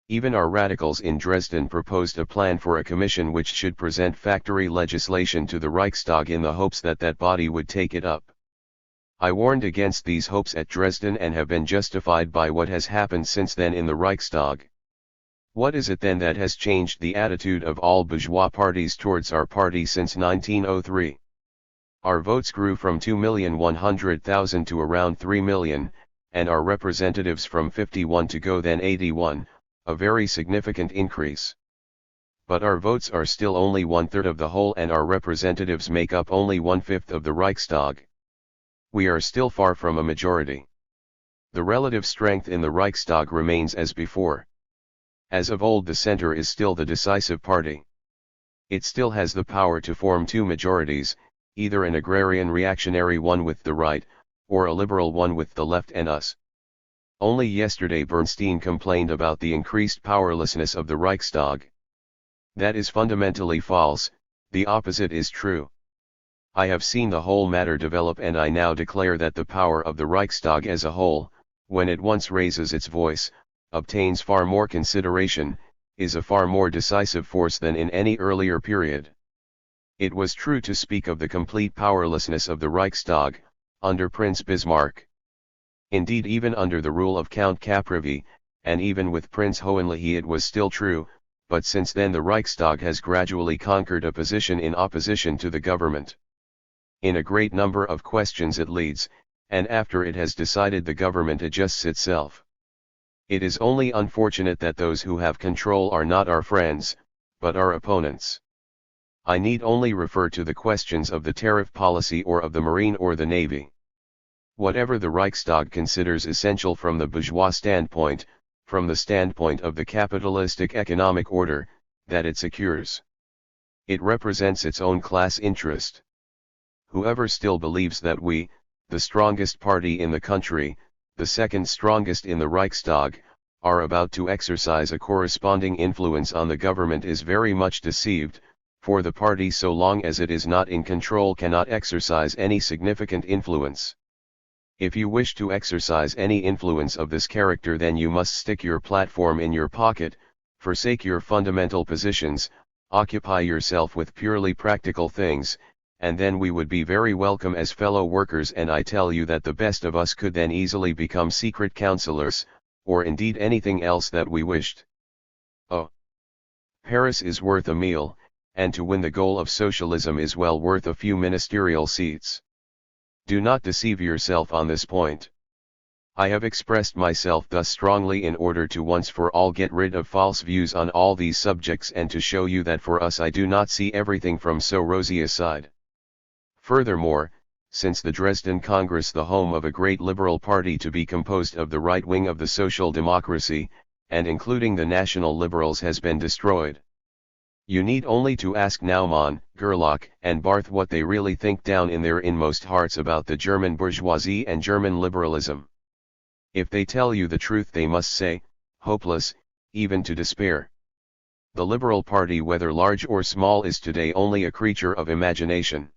Even our radicals in Dresden proposed a plan for a commission which should present factory legislation to the Reichstag in the hopes that that body would take it up. I warned against these hopes at Dresden and have been justified by what has happened since then in the Reichstag. What is it then that has changed the attitude of all bourgeois parties towards our party since 1903? Our votes grew from 2,100,000 to around 3 million, and our representatives from 51 to go then 81. A very significant increase. But our votes are still only 1/3 of the whole and our representatives make up only 1/5 of the Reichstag. We are still far from a majority. The relative strength in the Reichstag remains as before. As of old the center is still the decisive party. It still has the power to form two majorities, either an agrarian reactionary one with the right, or a liberal one with the left and us. Only yesterday Bernstein complained about the increased powerlessness of the Reichstag. That is fundamentally false, the opposite is true. I have seen the whole matter develop and I now declare that the power of the Reichstag as a whole, when it once raises its voice, obtains far more consideration, is a far more decisive force than in any earlier period. It was true to speak of the complete powerlessness of the Reichstag, under Prince Bismarck. Indeed even under the rule of Count Caprivi, and even with Prince Hohenlohe it was still true, but since then the Reichstag has gradually conquered a position in opposition to the government. In a great number of questions it leads, and after it has decided the government adjusts itself. It is only unfortunate that those who have control are not our friends, but our opponents. I need only refer to the questions of the tariff policy or of the marine or the navy. Whatever the Reichstag considers essential from the bourgeois standpoint, from the standpoint of the capitalistic economic order, that it secures. It represents its own class interest. Whoever still believes that we, the strongest party in the country, the second strongest in the Reichstag, are about to exercise a corresponding influence on the government is very much deceived, for the party so long as it is not in control cannot exercise any significant influence. If you wish to exercise any influence of this character then you must stick your platform in your pocket, forsake your fundamental positions, occupy yourself with purely practical things, and then we would be very welcome as fellow workers and I tell you that the best of us could then easily become secret councillors, or indeed anything else that we wished. Oh! Paris is worth a meal, and to win the goal of socialism is well worth a few ministerial seats. Do not deceive yourself on this point. I have expressed myself thus strongly in order to once for all get rid of false views on all these subjects and to show you that for us I do not see everything from so rosy a side. Furthermore, since the Dresden Congress, the home of a great liberal party to be composed of the right wing of the social democracy, and including the national liberals, has been destroyed, you need only to ask Naumann, Gerlach, and Barth what they really think down in their inmost hearts about the German bourgeoisie and German liberalism. If they tell you the truth, they must say, hopeless, even to despair. The Liberal Party, whether large or small, is today only a creature of imagination.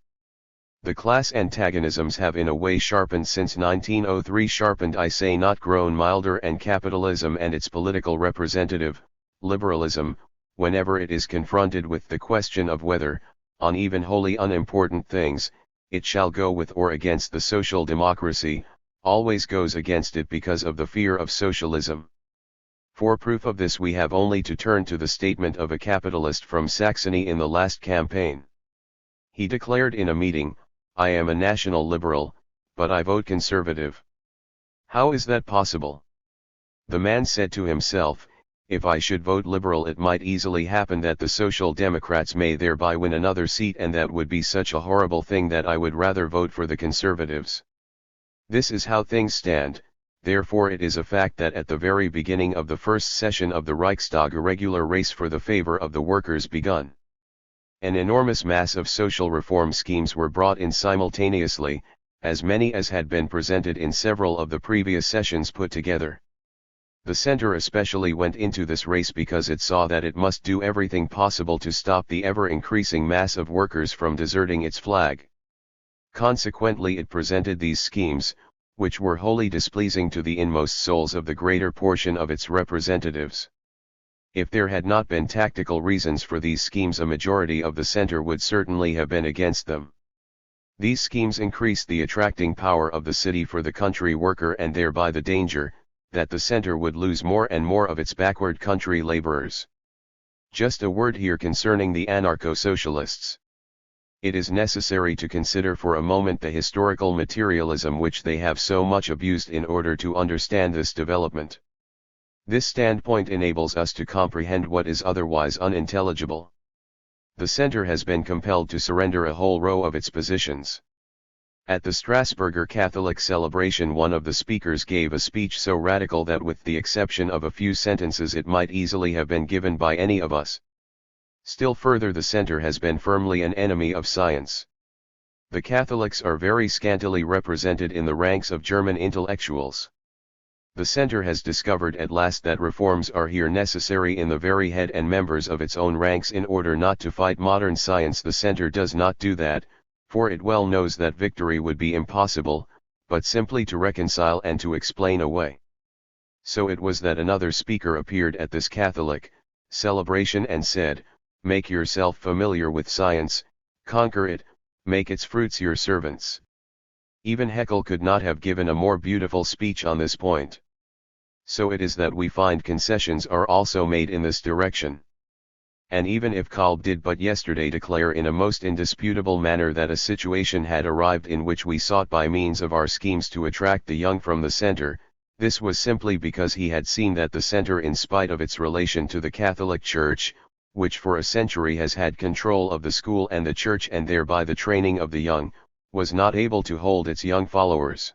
The class antagonisms have in a way sharpened since 1903, sharpened I say, not grown milder, and capitalism and its political representative, liberalism, whenever it is confronted with the question of whether, on even wholly unimportant things, it shall go with or against the social democracy, always goes against it because of the fear of socialism. For proof of this we have only to turn to the statement of a capitalist from Saxony in the last campaign. He declared in a meeting, "I am a national liberal, but I vote conservative." How is that possible? The man said to himself, if I should vote liberal, it might easily happen that the Social Democrats may thereby win another seat, and that would be such a horrible thing that I would rather vote for the conservatives. This is how things stand. Therefore it is a fact that at the very beginning of the first session of the Reichstag a regular race for the favor of the workers begun. An enormous mass of social reform schemes were brought in simultaneously, as many as had been presented in several of the previous sessions put together. The Centre especially went into this race because it saw that it must do everything possible to stop the ever-increasing mass of workers from deserting its flag. Consequently it presented these schemes, which were wholly displeasing to the inmost souls of the greater portion of its representatives. If there had not been tactical reasons for these schemes, a majority of the Centre would certainly have been against them. These schemes increased the attracting power of the city for the country worker, and thereby the danger that the Centre would lose more and more of its backward country laborers. Just a word here concerning the anarcho-socialists. It is necessary to consider for a moment the historical materialism which they have so much abused in order to understand this development. This standpoint enables us to comprehend what is otherwise unintelligible. The Centre has been compelled to surrender a whole row of its positions. At the Strasburger Catholic celebration, one of the speakers gave a speech so radical that with the exception of a few sentences it might easily have been given by any of us. Still further, the Centre has been firmly an enemy of science. The Catholics are very scantily represented in the ranks of German intellectuals. The Centre has discovered at last that reforms are here necessary in the very head and members of its own ranks in order not to fight modern science. The Centre does not do that, for it well knows that victory would be impossible, but simply to reconcile and to explain away. So it was that another speaker appeared at this Catholic celebration and said, "Make yourself familiar with science, conquer it, make its fruits your servants." Even Haeckel could not have given a more beautiful speech on this point. So it is that we find concessions are also made in this direction. And even if Kalb did but yesterday declare in a most indisputable manner that a situation had arrived in which we sought by means of our schemes to attract the young from the Centre, this was simply because he had seen that the Centre, in spite of its relation to the Catholic Church, which for a century has had control of the school and the church and thereby the training of the young, was not able to hold its young followers.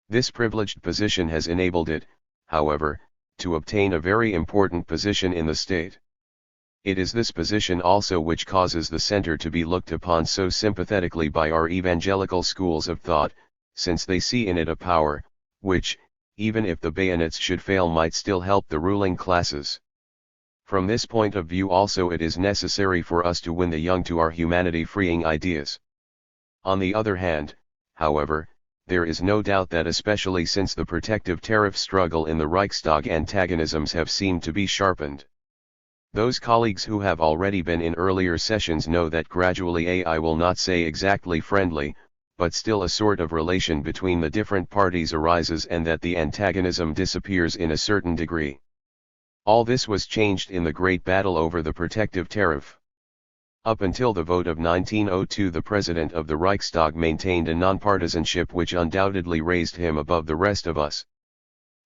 This privileged position has enabled it, however, to obtain a very important position in the state. It is this position also which causes the Centre to be looked upon so sympathetically by our evangelical schools of thought, since they see in it a power, which, even if the bayonets should fail, might still help the ruling classes. From this point of view also it is necessary for us to win the young to our humanity-freeing ideas. On the other hand, however, there is no doubt that especially since the protective tariff struggle in the Reichstag, antagonisms have seemed to be sharpened. Those colleagues who have already been in earlier sessions know that gradually I will not say exactly friendly, but still a sort of relation between the different parties arises, and that the antagonism disappears in a certain degree. All this was changed in the great battle over the protective tariff. Up until the vote of 1902 the President of the Reichstag maintained a nonpartisanship which undoubtedly raised him above the rest of us.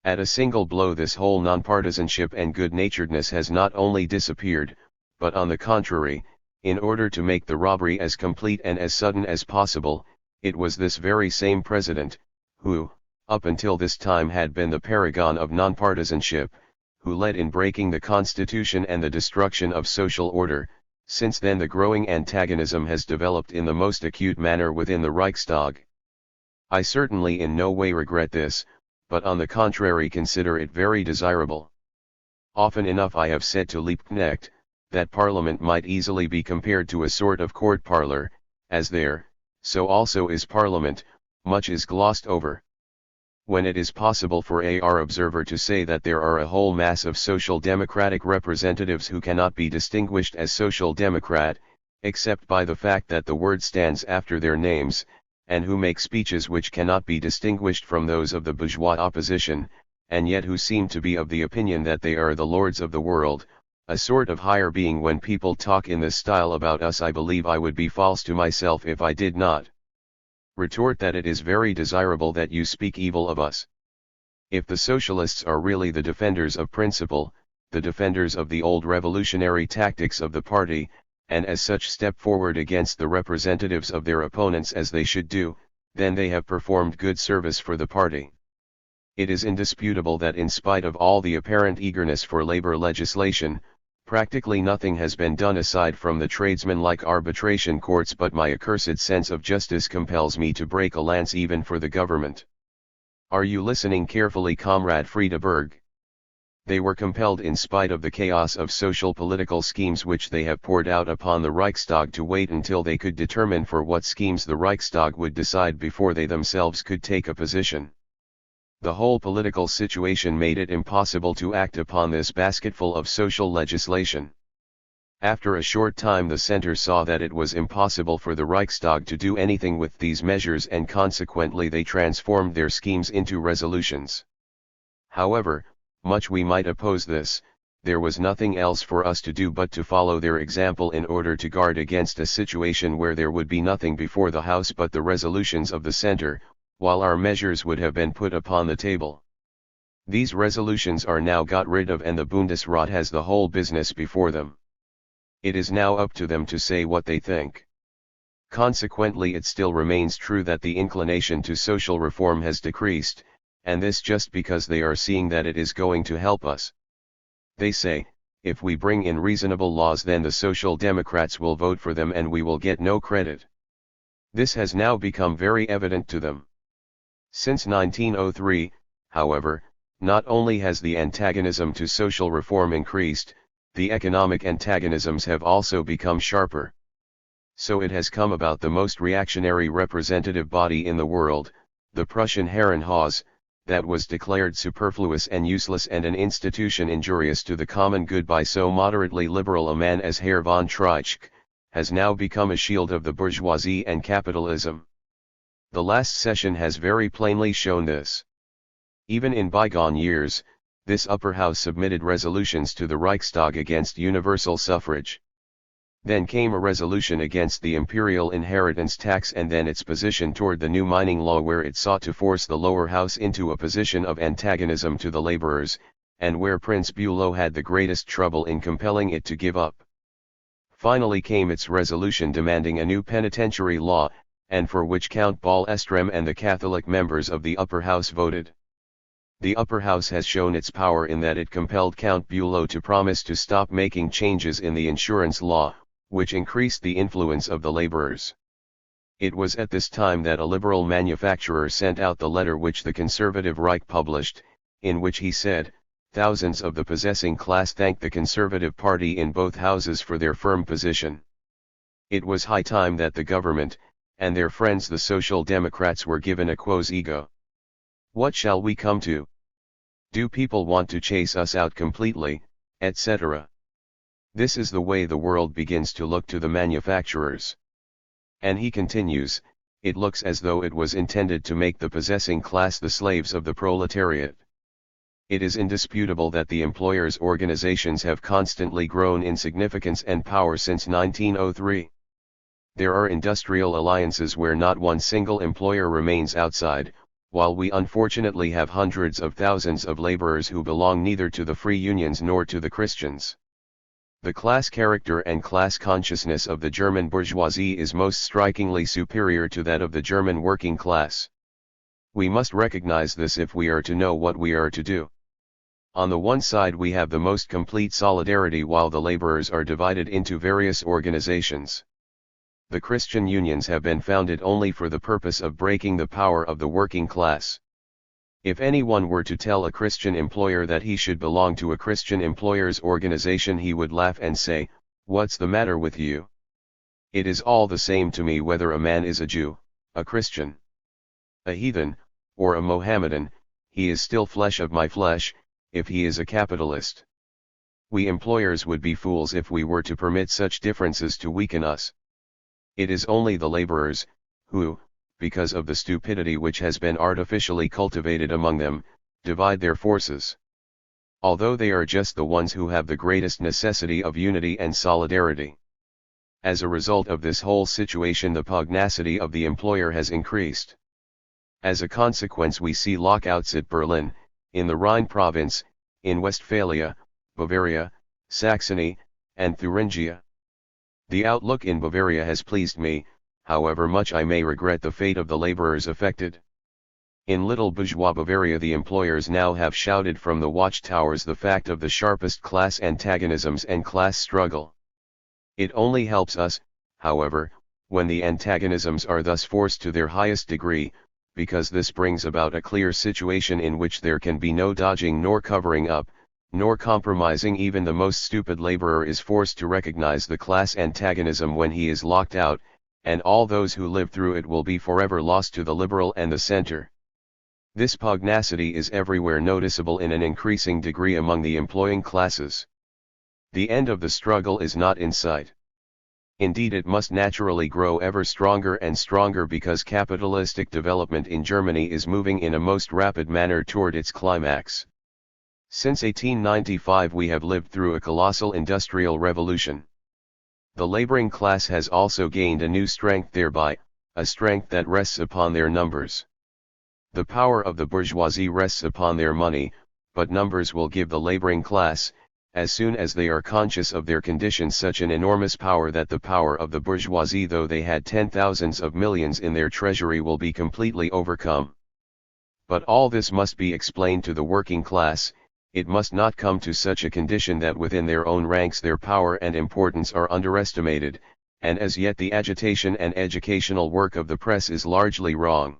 At a single blow this whole nonpartisanship and good-naturedness has not only disappeared, but on the contrary, in order to make the robbery as complete and as sudden as possible, it was this very same president, who, up until this time had been the paragon of nonpartisanship, who led in breaking the Constitution and the destruction of social order. Since then the growing antagonism has developed in the most acute manner within the Reichstag. I certainly in no way regret this, but on the contrary consider it very desirable. Often enough I have said to Liebknecht, that Parliament might easily be compared to a sort of court parlour, as there, so also is Parliament, much is glossed over. When it is possible for our observer to say that there are a whole mass of social democratic representatives who cannot be distinguished as social democrat, except by the fact that the word stands after their names, and who make speeches which cannot be distinguished from those of the bourgeois opposition, and yet who seem to be of the opinion that they are the lords of the world, a sort of higher being. When people talk in this style about us, I believe I would be false to myself if I did not retort that it is very desirable that you speak evil of us. If the socialists are really the defenders of principle, the defenders of the old revolutionary tactics of the party, and as such step forward against the representatives of their opponents as they should do, then they have performed good service for the party. It is indisputable that in spite of all the apparent eagerness for labor legislation, practically nothing has been done aside from the tradesman-like arbitration courts, but my accursed sense of justice compels me to break a lance even for the government. Are you listening carefully, Comrade Friedeberg? They were compelled, in spite of the chaos of social political schemes which they have poured out upon the Reichstag, to wait until they could determine for what schemes the Reichstag would decide before they themselves could take a position. The whole political situation made it impossible to act upon this basketful of social legislation. After a short time the Centre saw that it was impossible for the Reichstag to do anything with these measures, and consequently they transformed their schemes into resolutions. However, much we might oppose this, there was nothing else for us to do but to follow their example in order to guard against a situation where there would be nothing before the House but the resolutions of the Centre, while our measures would have been put upon the table. These resolutions are now got rid of, and the Bundesrat has the whole business before them. It is now up to them to say what they think. Consequently it still remains true that the inclination to social reform has decreased, and this just because they are seeing that it is going to help us. They say, if we bring in reasonable laws then the Social Democrats will vote for them and we will get no credit. This has now become very evident to them. Since 1903, however, not only has the antagonism to social reform increased, the economic antagonisms have also become sharper. So it has come about the most reactionary representative body in the world, the Prussian Herrenhaus, that was declared superfluous and useless and an institution injurious to the common good by so moderately liberal a man as Herr von Treitschke, has now become a shield of the bourgeoisie and capitalism. The last session has very plainly shown this. Even in bygone years, this upper house submitted resolutions to the Reichstag against universal suffrage. Then came a resolution against the imperial inheritance tax, and then its position toward the new mining law, where it sought to force the lower house into a position of antagonism to the laborers, and where Prince Bülow had the greatest trouble in compelling it to give up. Finally came its resolution demanding a new penitentiary law, and for which Count Ballström and the Catholic members of the upper house voted. The upper house has shown its power in that it compelled Count Bülow to promise to stop making changes in the insurance law, which increased the influence of the laborers. It was at this time that a liberal manufacturer sent out the letter which the Conservative Reich published, in which he said, "Thousands of the possessing class thank the Conservative Party in both houses for their firm position." It was high time that the government, and their friends the Social Democrats, were given a quos ego. What shall we come to? Do people want to chase us out completely, etc.? This is the way the world begins to look to the manufacturers. And he continues, it looks as though it was intended to make the possessing class the slaves of the proletariat. It is indisputable that the employers' organizations have constantly grown in significance and power since 1903. There are industrial alliances where not one single employer remains outside, while we unfortunately have hundreds of thousands of laborers who belong neither to the free unions nor to the Christians. The class character and class consciousness of the German bourgeoisie is most strikingly superior to that of the German working class. We must recognize this if we are to know what we are to do. On the one side we have the most complete solidarity while the laborers are divided into various organizations. The Christian unions have been founded only for the purpose of breaking the power of the working class. If anyone were to tell a Christian employer that he should belong to a Christian employers' organization, he would laugh and say, "What's the matter with you? It is all the same to me whether a man is a Jew, a Christian, a heathen, or a Mohammedan, he is still flesh of my flesh, if he is a capitalist." We employers would be fools if we were to permit such differences to weaken us. It is only the laborers, who, because of the stupidity which has been artificially cultivated among them, divide their forces. Although they are just the ones who have the greatest necessity of unity and solidarity. As a result of this whole situation, the pugnacity of the employer has increased. As a consequence, we see lockouts at Berlin, in the Rhine province, in Westphalia, Bavaria, Saxony, and Thuringia. The outlook in Bavaria has pleased me, however much I may regret the fate of the laborers affected. In little bourgeois Bavaria, the employers now have shouted from the watchtowers the fact of the sharpest class antagonisms and class struggle. It only helps us, however, when the antagonisms are thus forced to their highest degree, because this brings about a clear situation in which there can be no dodging nor covering up, nor compromising. Even the most stupid laborer is forced to recognize the class antagonism when he is locked out, and all those who live through it will be forever lost to the liberal and the center. This pugnacity is everywhere noticeable in an increasing degree among the employing classes. The end of the struggle is not in sight. Indeed, it must naturally grow ever stronger and stronger because capitalistic development in Germany is moving in a most rapid manner toward its climax. Since 1895 we have lived through a colossal industrial revolution. The laboring class has also gained a new strength thereby, a strength that rests upon their numbers. The power of the bourgeoisie rests upon their money, but numbers will give the laboring class, as soon as they are conscious of their condition, such an enormous power that the power of the bourgeoisie, though they had 10,000s of millions in their treasury, will be completely overcome. But all this must be explained to the working class. It must not come to such a condition that within their own ranks their power and importance are underestimated, and as yet the agitation and educational work of the press is largely wrong.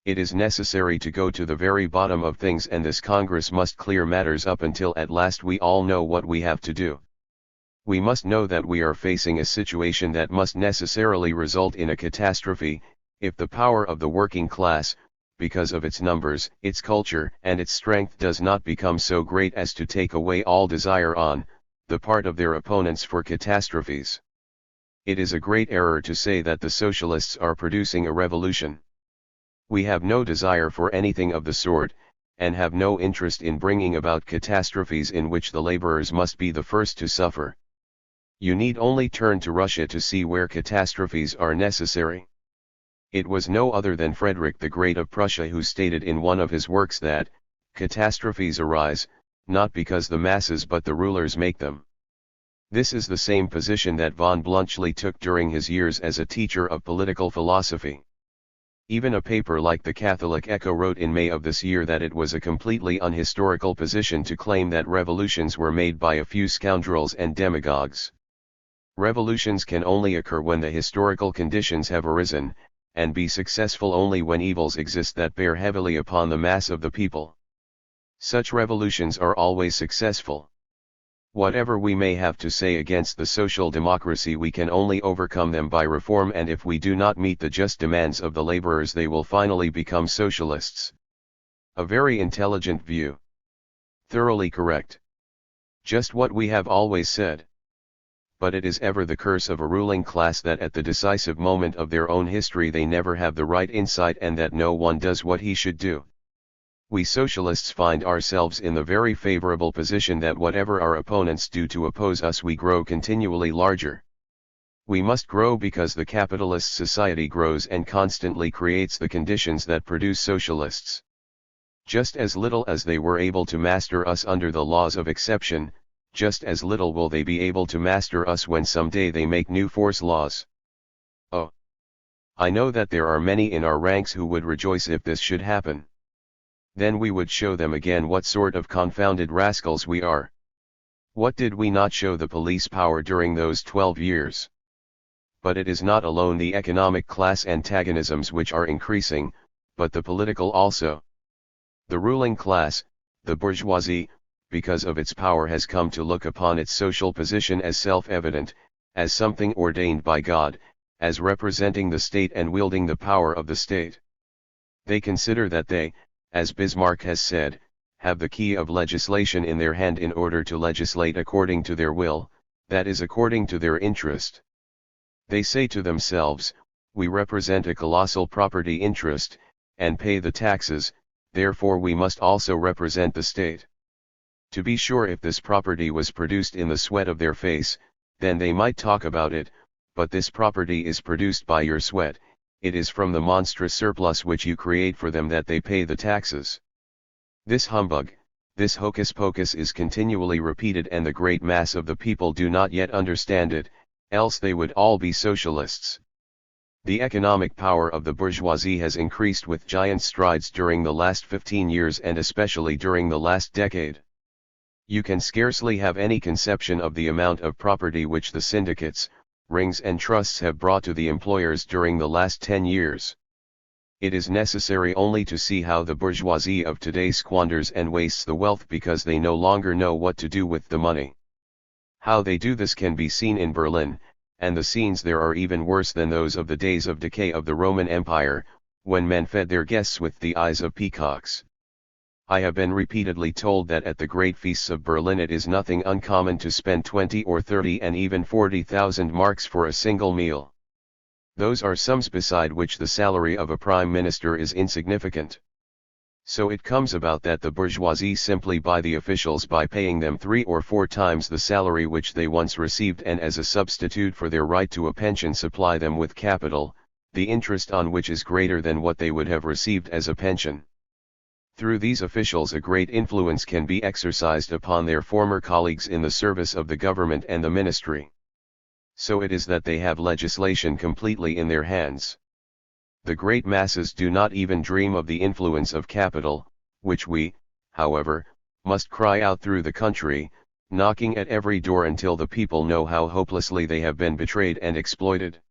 It is necessary to go to the very bottom of things, and this Congress must clear matters up until at last we all know what we have to do. We must know that we are facing a situation that must necessarily result in a catastrophe, if the power of the working class, because of its numbers, its culture, and its strength, does not become so great as to take away all desire on the part of their opponents for catastrophes. It is a great error to say that the socialists are producing a revolution. We have no desire for anything of the sort, and have no interest in bringing about catastrophes in which the laborers must be the first to suffer. You need only turn to Russia to see where catastrophes are necessary. It was no other than Frederick the Great of Prussia who stated in one of his works that, catastrophes arise, not because the masses but the rulers make them. This is the same position that von Bluntschli took during his years as a teacher of political philosophy. Even a paper like the Catholic Echo wrote in May of this year that it was a completely unhistorical position to claim that revolutions were made by a few scoundrels and demagogues. Revolutions can only occur when the historical conditions have arisen, and be successful only when evils exist that bear heavily upon the mass of the people. Such revolutions are always successful. Whatever we may have to say against the social democracy, we can only overcome them by reform, and if we do not meet the just demands of the laborers, they will finally become socialists. A very intelligent view. Thoroughly correct. Just what we have always said. But it is ever the curse of a ruling class that at the decisive moment of their own history they never have the right insight, and that no one does what he should do. We socialists find ourselves in the very favorable position that whatever our opponents do to oppose us, we grow continually larger. We must grow because the capitalist society grows and constantly creates the conditions that produce socialists. Just as little as they were able to master us under the laws of exception, just as little will they be able to master us when someday they make new force laws. Oh! I know that there are many in our ranks who would rejoice if this should happen. Then we would show them again what sort of confounded rascals we are. What did we not show the police power during those 12 years? But it is not alone the economic class antagonisms which are increasing, but the political also. The ruling class, the bourgeoisie, because of its power has come to look upon its social position as self-evident, as something ordained by God, as representing the state and wielding the power of the state. They consider that they, as Bismarck has said, have the key of legislation in their hand in order to legislate according to their will, that is according to their interest. They say to themselves, we represent a colossal property interest, and pay the taxes, therefore we must also represent the state. To be sure, if this property was produced in the sweat of their face, then they might talk about it, but this property is produced by your sweat, it is from the monstrous surplus which you create for them that they pay the taxes. This humbug, this hocus pocus is continually repeated, and the great mass of the people do not yet understand it, else they would all be socialists. The economic power of the bourgeoisie has increased with giant strides during the last 15 years and especially during the last decade. You can scarcely have any conception of the amount of property which the syndicates, rings and trusts have brought to the employers during the last 10 years. It is necessary only to see how the bourgeoisie of today squanders and wastes the wealth because they no longer know what to do with the money. How they do this can be seen in Berlin, and the scenes there are even worse than those of the days of decay of the Roman Empire, when men fed their guests with the eyes of peacocks. I have been repeatedly told that at the great feasts of Berlin it is nothing uncommon to spend 20 or 30 and even 40,000 marks for a single meal. Those are sums beside which the salary of a prime minister is insignificant. So it comes about that the bourgeoisie simply buy the officials by paying them 3 or 4 times the salary which they once received, and as a substitute for their right to a pension supply them with capital, the interest on which is greater than what they would have received as a pension. Through these officials a great influence can be exercised upon their former colleagues in the service of the government and the ministry. So it is that they have legislation completely in their hands. The great masses do not even dream of the influence of capital, which we, however, must cry out through the country, knocking at every door until the people know how hopelessly they have been betrayed and exploited.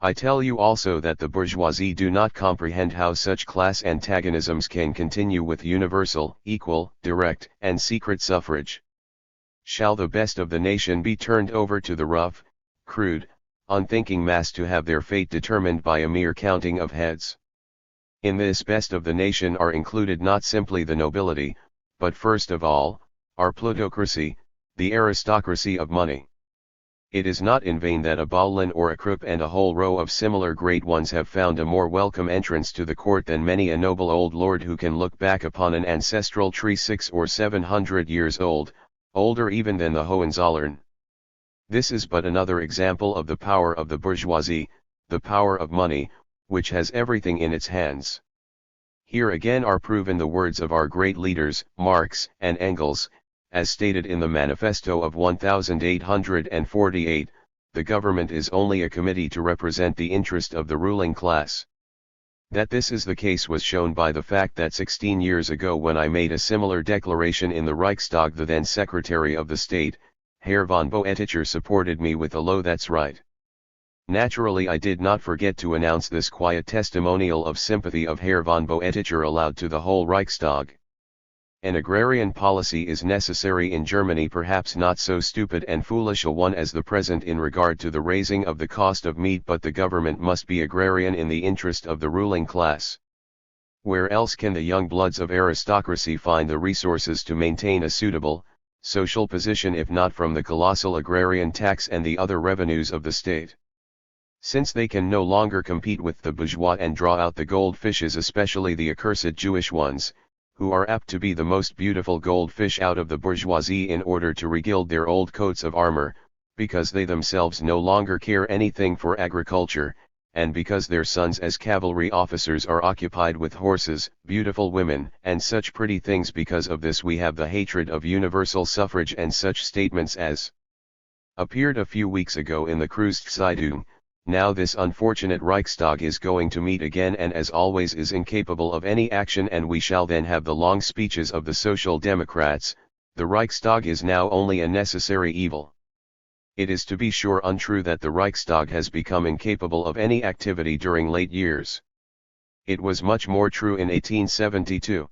I tell you also that the bourgeoisie do not comprehend how such class antagonisms can continue with universal, equal, direct, and secret suffrage. Shall the best of the nation be turned over to the rough, crude, unthinking mass to have their fate determined by a mere counting of heads? In this best of the nation are included not simply the nobility, but first of all, our plutocracy, the aristocracy of money. It is not in vain that a Baulein or a Krupp and a whole row of similar great ones have found a more welcome entrance to the court than many a noble old lord who can look back upon an ancestral tree 600 or 700 years old, older even than the Hohenzollern. This is but another example of the power of the bourgeoisie, the power of money, which has everything in its hands. Here again are proven the words of our great leaders, Marx and Engels, as stated in the Manifesto of 1848, the government is only a committee to represent the interest of the ruling class. That this is the case was shown by the fact that 16 years ago, when I made a similar declaration in the Reichstag, the then Secretary of the State, Herr von Boetticher, supported me with a low "That's right." Naturally I did not forget to announce this quiet testimonial of sympathy of Herr von Boetticher aloud to the whole Reichstag. An agrarian policy is necessary in Germany, perhaps not so stupid and foolish a one as the present in regard to the raising of the cost of meat, but the government must be agrarian in the interest of the ruling class. Where else can the young bloods of aristocracy find the resources to maintain a suitable, social position if not from the colossal agrarian tax and the other revenues of the state? Since they can no longer compete with the bourgeois and draw out the gold fishes, especially the accursed Jewish ones, who are apt to be the most beautiful gold fish out of the bourgeoisie, in order to regild their old coats of armor, because they themselves no longer care anything for agriculture, and because their sons as cavalry officers are occupied with horses, beautiful women, and such pretty things. Because of this we have the hatred of universal suffrage and such statements as appeared a few weeks ago in the Kreuz-Zeitung. Now this unfortunate Reichstag is going to meet again and as always is incapable of any action, and we shall then have the long speeches of the Social Democrats. The Reichstag is now only a necessary evil. It is to be sure untrue that the Reichstag has become incapable of any activity during late years. It was much more true in 1872.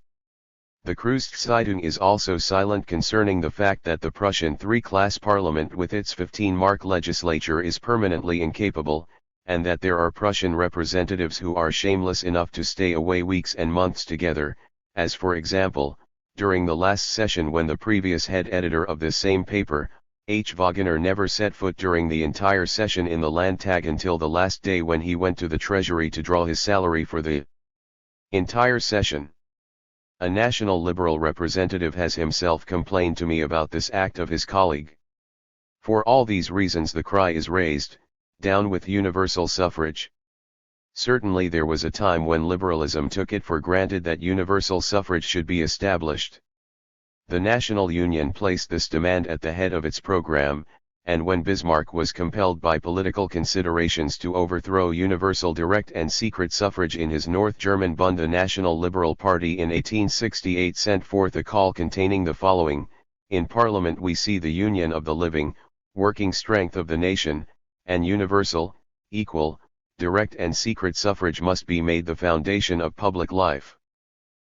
The Kreuz-Zeitung is also silent concerning the fact that the Prussian three-class parliament with its 15-mark legislature is permanently incapable, and that there are Prussian representatives who are shameless enough to stay away weeks and months together, as for example, during the last session when the previous head editor of this same paper, H. Wagner, never set foot during the entire session in the Landtag until the last day when he went to the treasury to draw his salary for the entire session. A national liberal representative has himself complained to me about this act of his colleague. For all these reasons the cry is raised, down with universal suffrage. Certainly there was a time when liberalism took it for granted that universal suffrage should be established. The National Union placed this demand at the head of its program, and when Bismarck was compelled by political considerations to overthrow universal direct and secret suffrage in his North German Bund, the National Liberal Party in 1868 sent forth a call containing the following: in Parliament we see the union of the living, working strength of the nation, and universal, equal, direct and secret suffrage must be made the foundation of public life.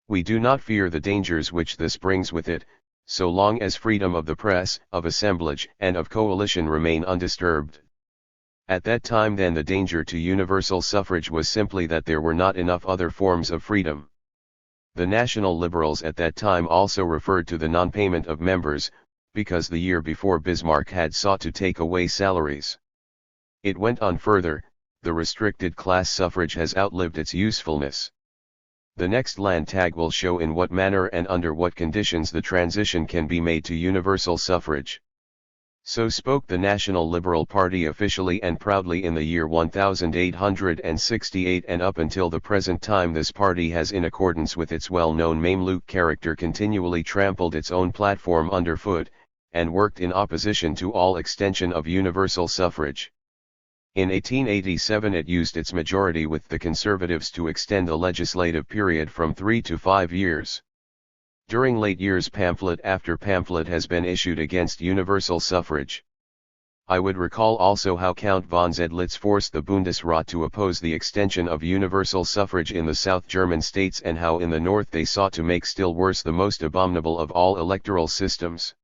We do not fear the dangers which this brings with it, so long as freedom of the press, of assemblage, and of coalition remain undisturbed. At that time then the danger to universal suffrage was simply that there were not enough other forms of freedom. The National Liberals at that time also referred to the non-payment of members, because the year before Bismarck had sought to take away salaries. It went on further: the restricted class suffrage has outlived its usefulness. The next Landtag will show in what manner and under what conditions the transition can be made to universal suffrage. So spoke the National Liberal Party officially and proudly in the year 1868, and up until the present time this party has, in accordance with its well-known Mameluke character, continually trampled its own platform underfoot, and worked in opposition to all extension of universal suffrage. In 1887 it used its majority with the Conservatives to extend the legislative period from 3 to 5 years. During late years pamphlet after pamphlet has been issued against universal suffrage. I would recall also how Count von Zedlitz forced the Bundesrat to oppose the extension of universal suffrage in the South German states, and how in the North they sought to make still worse the most abominable of all electoral systems.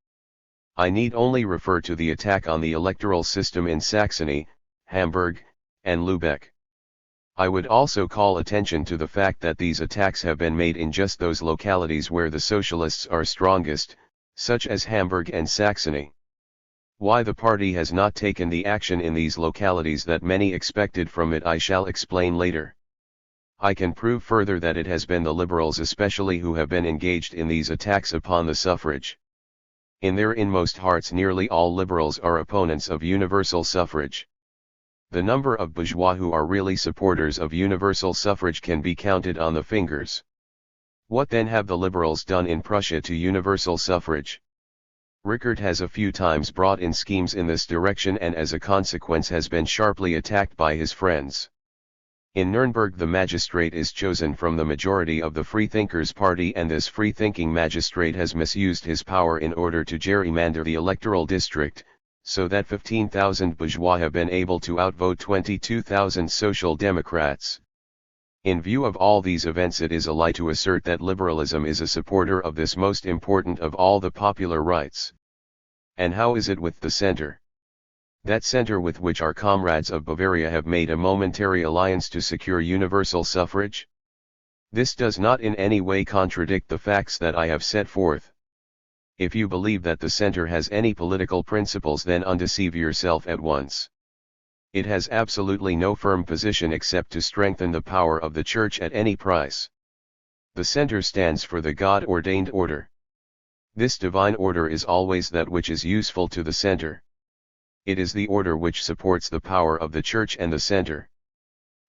I need only refer to the attack on the electoral system in Saxony, Hamburg, and Lübeck. I would also call attention to the fact that these attacks have been made in just those localities where the socialists are strongest, such as Hamburg and Saxony. Why the party has not taken the action in these localities that many expected from it I shall explain later. I can prove further that it has been the liberals especially who have been engaged in these attacks upon the suffrage. In their inmost hearts nearly all liberals are opponents of universal suffrage. The number of bourgeois who are really supporters of universal suffrage can be counted on the fingers. What then have the liberals done in Prussia to universal suffrage? Rickert has a few times brought in schemes in this direction and as a consequence has been sharply attacked by his friends. In Nuremberg the magistrate is chosen from the majority of the Freethinkers party, and this free-thinking magistrate has misused his power in order to gerrymander the electoral district, so that 15,000 bourgeois have been able to outvote 22,000 social democrats. In view of all these events it is a lie to assert that liberalism is a supporter of this most important of all the popular rights. And how is it with the center? That center with which our comrades of Bavaria have made a momentary alliance to secure universal suffrage? This does not in any way contradict the facts that I have set forth. If you believe that the center has any political principles, then undeceive yourself at once. It has absolutely no firm position except to strengthen the power of the Church at any price. The center stands for the God-ordained order. This divine order is always that which is useful to the center. It is the order which supports the power of the Church and the center.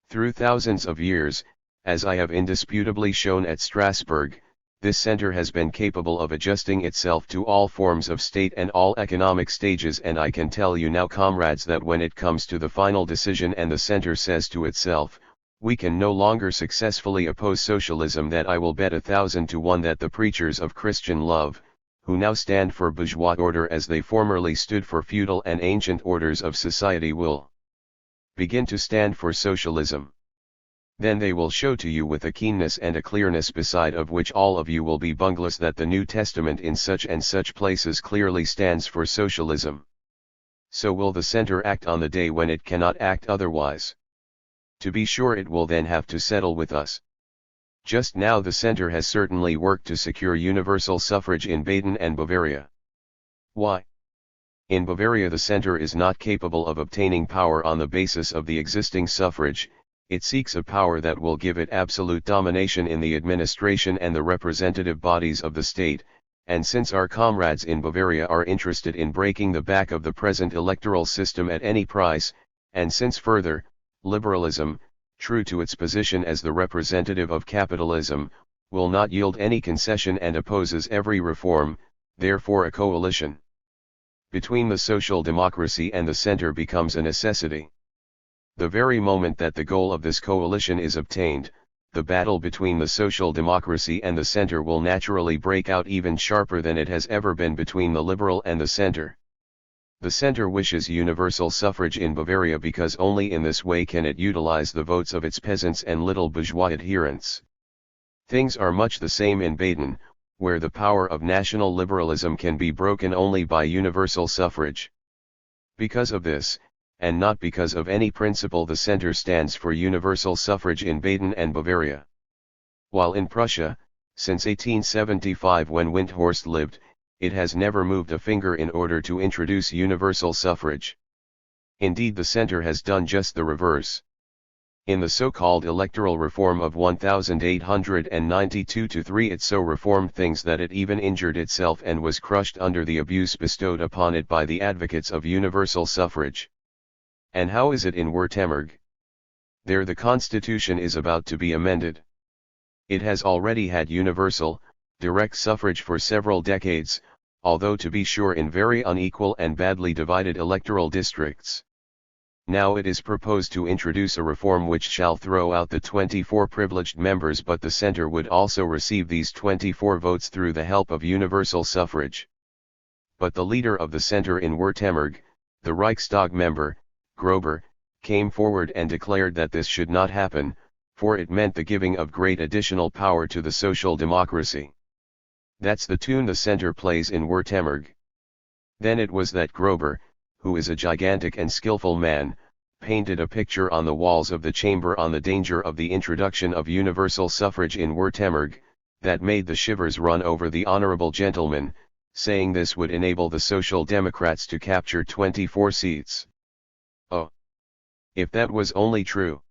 Through thousands of years, as I have indisputably shown at Strasbourg, this center has been capable of adjusting itself to all forms of state and all economic stages, and I can tell you now, comrades, that when it comes to the final decision and the center says to itself, we can no longer successfully oppose socialism, that I will bet 1,000 to 1 that the preachers of Christian love, who now stand for bourgeois order as they formerly stood for feudal and ancient orders of society, will begin to stand for socialism. Then they will show to you with a keenness and a clearness beside of which all of you will be bunglers that the New Testament in such and such places clearly stands for socialism. So will the center act on the day when it cannot act otherwise. To be sure, it will then have to settle with us. Just now the center has certainly worked to secure universal suffrage in Baden and Bavaria. Why? In Bavaria the center is not capable of obtaining power on the basis of the existing suffrage. It seeks a power that will give it absolute domination in the administration and the representative bodies of the state, and since our comrades in Bavaria are interested in breaking the back of the present electoral system at any price, and since further, liberalism, true to its position as the representative of capitalism, will not yield any concession and opposes every reform, therefore a coalition between the social democracy and the center becomes a necessity. The very moment that the goal of this coalition is obtained, the battle between the social democracy and the center will naturally break out even sharper than it has ever been between the liberal and the center. The center wishes universal suffrage in Bavaria because only in this way can it utilize the votes of its peasants and little bourgeois adherents. Things are much the same in Baden, where the power of national liberalism can be broken only by universal suffrage. Because of this, and not because of any principle, the center stands for universal suffrage in Baden and Bavaria. While in Prussia, since 1875 when Windthorst lived, it has never moved a finger in order to introduce universal suffrage. Indeed, the center has done just the reverse. In the so-called electoral reform of 1892-3 it so reformed things that it even injured itself and was crushed under the abuse bestowed upon it by the advocates of universal suffrage. And how is it in Württemberg? There the constitution is about to be amended. It has already had universal, direct suffrage for several decades, although to be sure in very unequal and badly divided electoral districts. Now it is proposed to introduce a reform which shall throw out the 24 privileged members, but the center would also receive these 24 votes through the help of universal suffrage. But the leader of the center in Württemberg, the Reichstag member, Grober, came forward and declared that this should not happen, for it meant the giving of great additional power to the social democracy. That's the tune the center plays in Württemberg. Then it was that Grober, who is a gigantic and skillful man, painted a picture on the walls of the chamber on the danger of the introduction of universal suffrage in Württemberg, that made the shivers run over the honorable gentleman, saying this would enable the Social Democrats to capture 24 seats. Oh! If that was only true!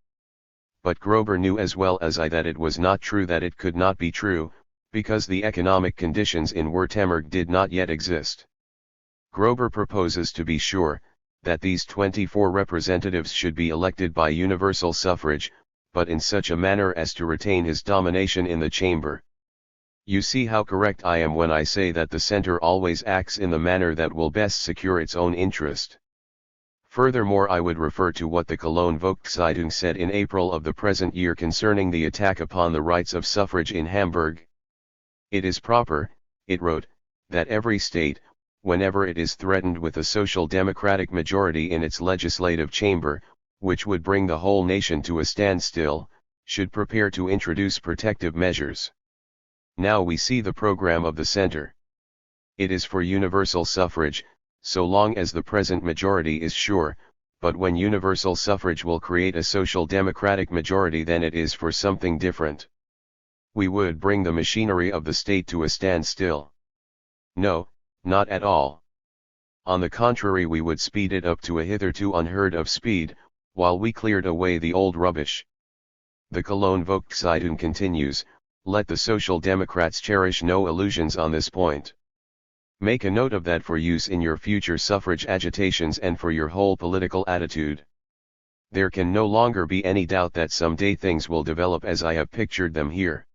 But Grober knew as well as I that it was not true, that it could not be true, because the economic conditions in Württemberg did not yet exist. Grober proposes, to be sure, that these 24 representatives should be elected by universal suffrage, but in such a manner as to retain his domination in the chamber. You see how correct I am when I say that the center always acts in the manner that will best secure its own interest. Furthermore, I would refer to what the Cologne Volkszeitung said in April of the present year concerning the attack upon the rights of suffrage in Hamburg. It is proper, it wrote, that every state, whenever it is threatened with a social democratic majority in its legislative chamber, which would bring the whole nation to a standstill, should prepare to introduce protective measures. Now we see the program of the center. It is for universal suffrage, so long as the present majority is sure, but when universal suffrage will create a social democratic majority, then it is for something different. We would bring the machinery of the state to a standstill. No, not at all. On the contrary, we would speed it up to a hitherto unheard of speed, while we cleared away the old rubbish. The Cologne Volkszeitung continues, let the Social Democrats cherish no illusions on this point. Make a note of that for use in your future suffrage agitations and for your whole political attitude. There can no longer be any doubt that someday things will develop as I have pictured them here.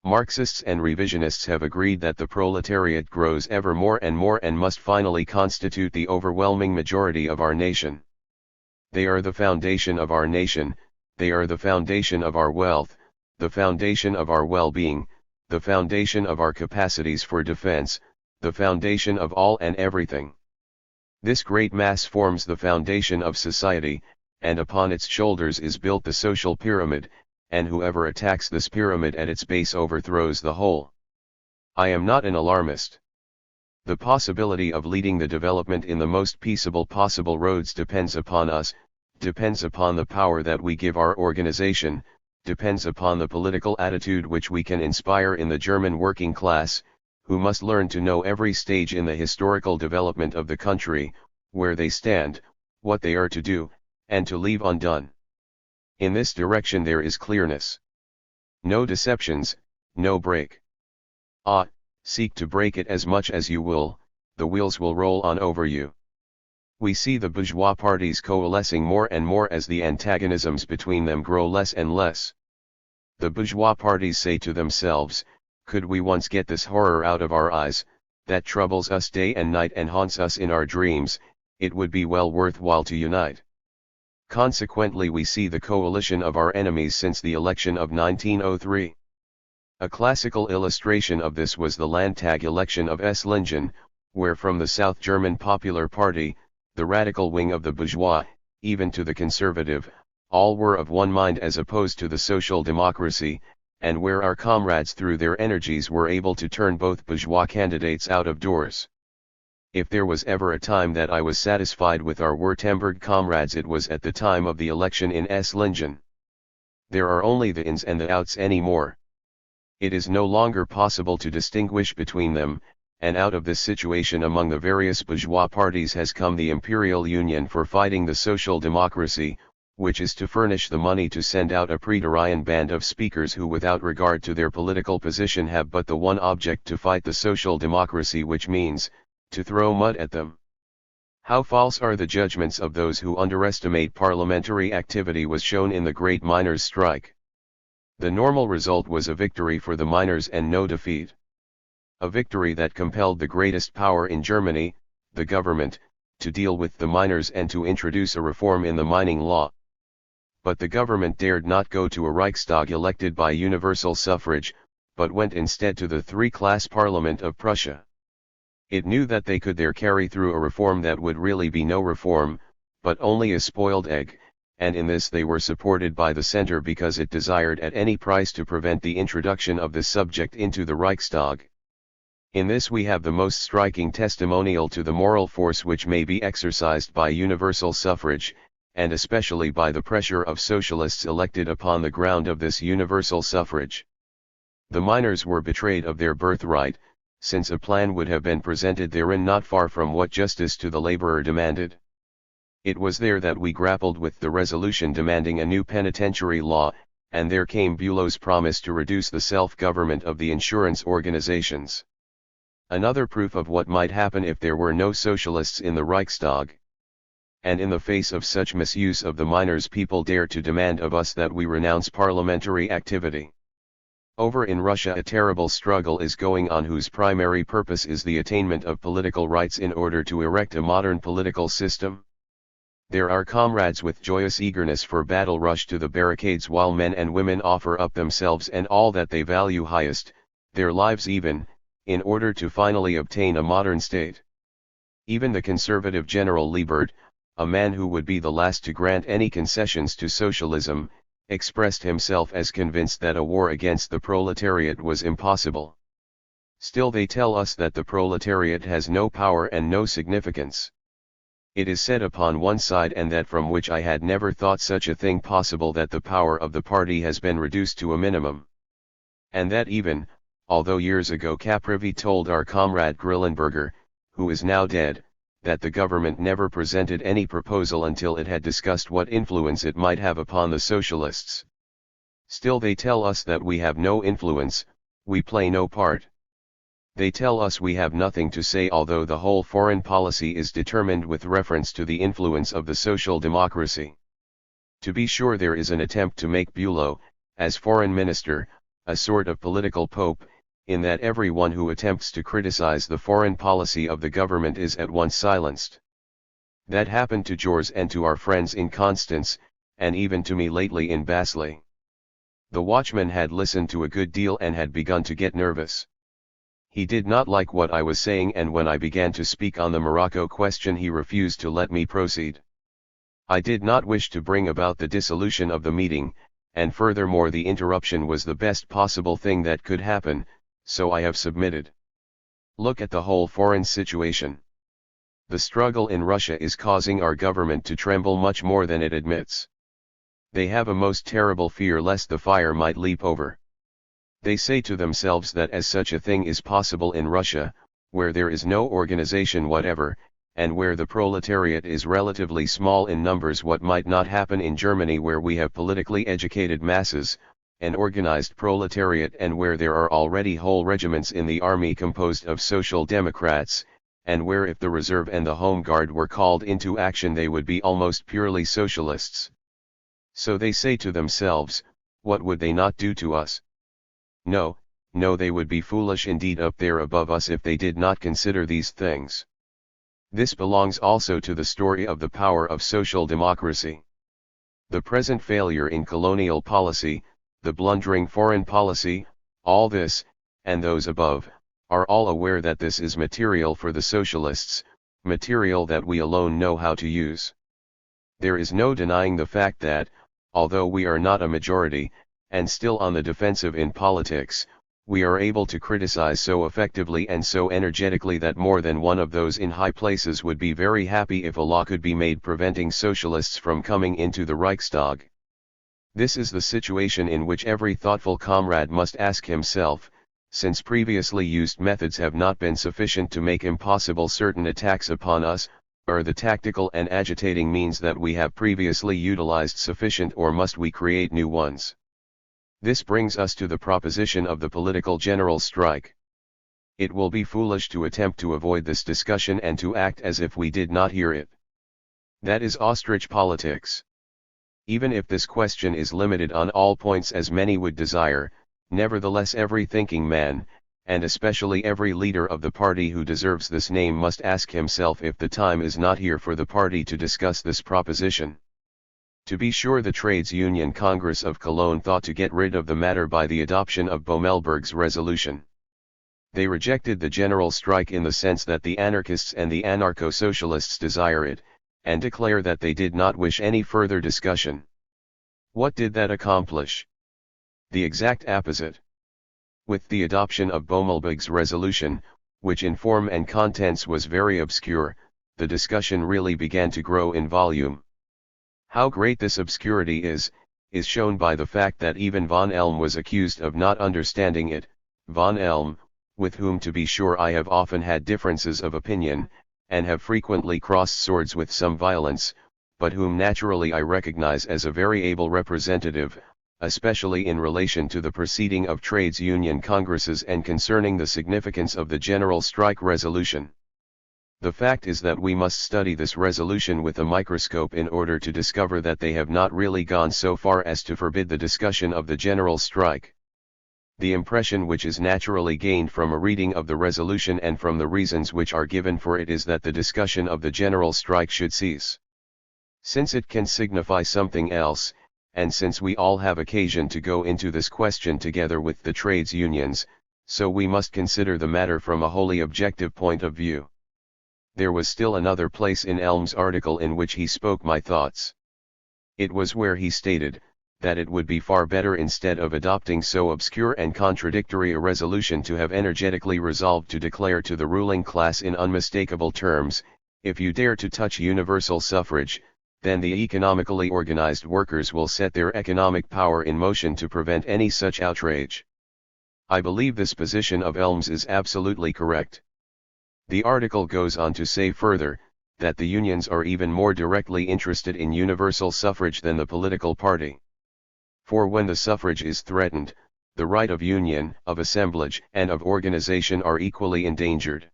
Marxists and revisionists have agreed that the proletariat grows ever more and must finally constitute the overwhelming majority of our nation. They are the foundation of our nation, they are the foundation of our wealth, the foundation of our well-being, the foundation of our capacities for defense, the foundation of all and everything. This great mass forms the foundation of society, and upon its shoulders is built the social pyramid, and whoever attacks this pyramid at its base overthrows the whole. I am not an alarmist. The possibility of leading the development in the most peaceable possible roads depends upon us, depends upon the power that we give our organization, depends upon the political attitude which we can inspire in the German working class, who must learn to know every stage in the historical development of the country, where they stand, what they are to do, and to leave undone. In this direction there is clearness. No deceptions, no break. Seek to break it as much as you will, the wheels will roll on over you. We see the bourgeois parties coalescing more and more as the antagonisms between them grow less and less. The bourgeois parties say to themselves, could we once get this horror out of our eyes, that troubles us day and night and haunts us in our dreams, it would be well worthwhile to unite. Consequently we see the coalition of our enemies since the election of 1903. A classical illustration of this was the Landtag election of Esslingen, where from the South German Popular Party, the radical wing of the bourgeois, even to the conservative, all were of one mind as opposed to the social democracy, and where our comrades through their energies were able to turn both bourgeois candidates out of doors. If there was ever a time that I was satisfied with our Württemberg comrades, it was at the time of the election in Esslingen. There are only the ins and the outs anymore. It is no longer possible to distinguish between them, and out of this situation among the various bourgeois parties has come the Imperial Union for fighting the social democracy, which is to furnish the money to send out a Praetorian band of speakers who without regard to their political position have but the one object to fight the social democracy, which means, to throw mud at them. How false are the judgments of those who underestimate parliamentary activity was shown in the great miners' strike. The normal result was a victory for the miners and no defeat. A victory that compelled the greatest power in Germany, the government, to deal with the miners and to introduce a reform in the mining law. But the government dared not go to a Reichstag elected by universal suffrage, but went instead to the three-class parliament of Prussia. It knew that they could there carry through a reform that would really be no reform, but only a spoiled egg, and in this they were supported by the Centre because it desired at any price to prevent the introduction of this subject into the Reichstag. In this we have the most striking testimonial to the moral force which may be exercised by universal suffrage, and especially by the pressure of socialists elected upon the ground of this universal suffrage. The miners were betrayed of their birthright, since a plan would have been presented therein not far from what justice to the laborer demanded. It was there that we grappled with the resolution demanding a new penitentiary law, and there came Bülow's promise to reduce the self-government of the insurance organizations. Another proof of what might happen if there were no socialists in the Reichstag. And in the face of such misuse of the miners, people dare to demand of us that we renounce parliamentary activity. Over in Russia a terrible struggle is going on whose primary purpose is the attainment of political rights in order to erect a modern political system. There are comrades with joyous eagerness for battle rush to the barricades while men and women offer up themselves and all that they value highest, their lives even, in order to finally obtain a modern state. Even the conservative General Liebert, a man who would be the last to grant any concessions to socialism, expressed himself as convinced that a war against the proletariat was impossible. Still they tell us that the proletariat has no power and no significance. It is said upon one side, and that from which I had never thought such a thing possible, that the power of the party has been reduced to a minimum. And that even, although years ago Caprivi told our comrade Grillenberger, who is now dead, that the government never presented any proposal until it had discussed what influence it might have upon the socialists. Still they tell us that we have no influence, we play no part. They tell us we have nothing to say, although the whole foreign policy is determined with reference to the influence of the social democracy. To be sure, there is an attempt to make Bülow, as foreign minister, a sort of political pope, in that everyone who attempts to criticize the foreign policy of the government is at once silenced. That happened to George and to our friends in Constance, and even to me lately in Basley. The watchman had listened to a good deal and had begun to get nervous. He did not like what I was saying, and when I began to speak on the Morocco question he refused to let me proceed. I did not wish to bring about the dissolution of the meeting, and furthermore the interruption was the best possible thing that could happen, so I have submitted. Look at the whole foreign situation. The struggle in Russia is causing our government to tremble much more than it admits. They have a most terrible fear lest the fire might leap over. They say to themselves that as such a thing is possible in Russia, where there is no organization whatever, and where the proletariat is relatively small in numbers, what might not happen in Germany, where we have politically educated masses, an organized proletariat, and where there are already whole regiments in the army composed of social democrats, and where if the reserve and the home guard were called into action they would be almost purely socialists. So they say to themselves, what would they not do to us? No, they would be foolish indeed up there above us if they did not consider these things. This belongs also to the story of the power of social democracy. The present failure in colonial policy, the blundering foreign policy, all this, and those above, are all aware that this is material for the socialists, material that we alone know how to use. There is no denying the fact that, although we are not a majority, and still on the defensive in politics, we are able to criticize so effectively and so energetically that more than one of those in high places would be very happy if a law could be made preventing socialists from coming into the Reichstag. This is the situation in which every thoughtful comrade must ask himself, since previously used methods have not been sufficient to make impossible certain attacks upon us, are the tactical and agitating means that we have previously utilized sufficient, or must we create new ones? This brings us to the proposition of the political general strike. It will be foolish to attempt to avoid this discussion and to act as if we did not hear it. That is ostrich politics. Even if this question is limited on all points as many would desire, nevertheless every thinking man, and especially every leader of the party who deserves this name, must ask himself if the time is not here for the party to discuss this proposition. To be sure, the Trades Union Congress of Cologne thought to get rid of the matter by the adoption of Bommelberg's resolution. They rejected the general strike in the sense that the anarchists and the anarcho-socialists desire it, and declare that they did not wish any further discussion. What did that accomplish? The exact opposite. With the adoption of Bommelberg's resolution, which in form and contents was very obscure, the discussion really began to grow in volume. How great this obscurity is shown by the fact that even von Elm was accused of not understanding it, von Elm, with whom to be sure I have often had differences of opinion, and have frequently crossed swords with some violence, but whom naturally I recognize as a very able representative, especially in relation to the proceeding of trades union congresses and concerning the significance of the general strike resolution. The fact is that we must study this resolution with a microscope in order to discover that they have not really gone so far as to forbid the discussion of the general strike. The impression which is naturally gained from a reading of the resolution and from the reasons which are given for it is that the discussion of the general strike should cease. Since it can signify something else, and since we all have occasion to go into this question together with the trades unions, so we must consider the matter from a wholly objective point of view. There was still another place in Elm's article in which he spoke my thoughts. It was where he stated, that it would be far better, instead of adopting so obscure and contradictory a resolution, to have energetically resolved to declare to the ruling class in unmistakable terms, if you dare to touch universal suffrage, then the economically organized workers will set their economic power in motion to prevent any such outrage. I believe this position of Elm's is absolutely correct. The article goes on to say further, that the unions are even more directly interested in universal suffrage than the political party. For when the suffrage is threatened, the right of union, of assemblage, and of organization are equally endangered.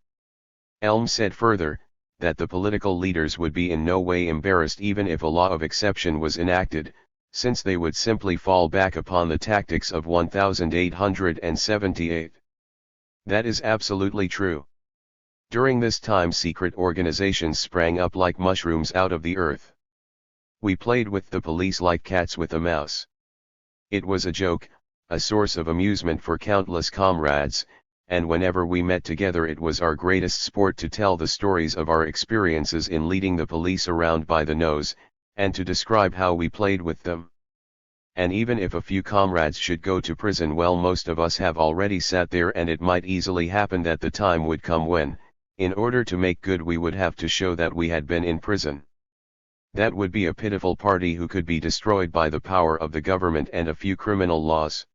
Elm said further, that the political leaders would be in no way embarrassed even if a law of exception was enacted, since they would simply fall back upon the tactics of 1878. That is absolutely true. During this time secret organizations sprang up like mushrooms out of the earth. We played with the police like cats with a mouse. It was a joke, a source of amusement for countless comrades, and whenever we met together it was our greatest sport to tell the stories of our experiences in leading the police around by the nose, and to describe how we played with them. And even if a few comrades should go to prison, well, most of us have already sat there, and it might easily happen that the time would come when, in order to make good, we would have to show that we had been in prison. That would be a pitiful party who could be destroyed by the power of the government and a few criminal laws.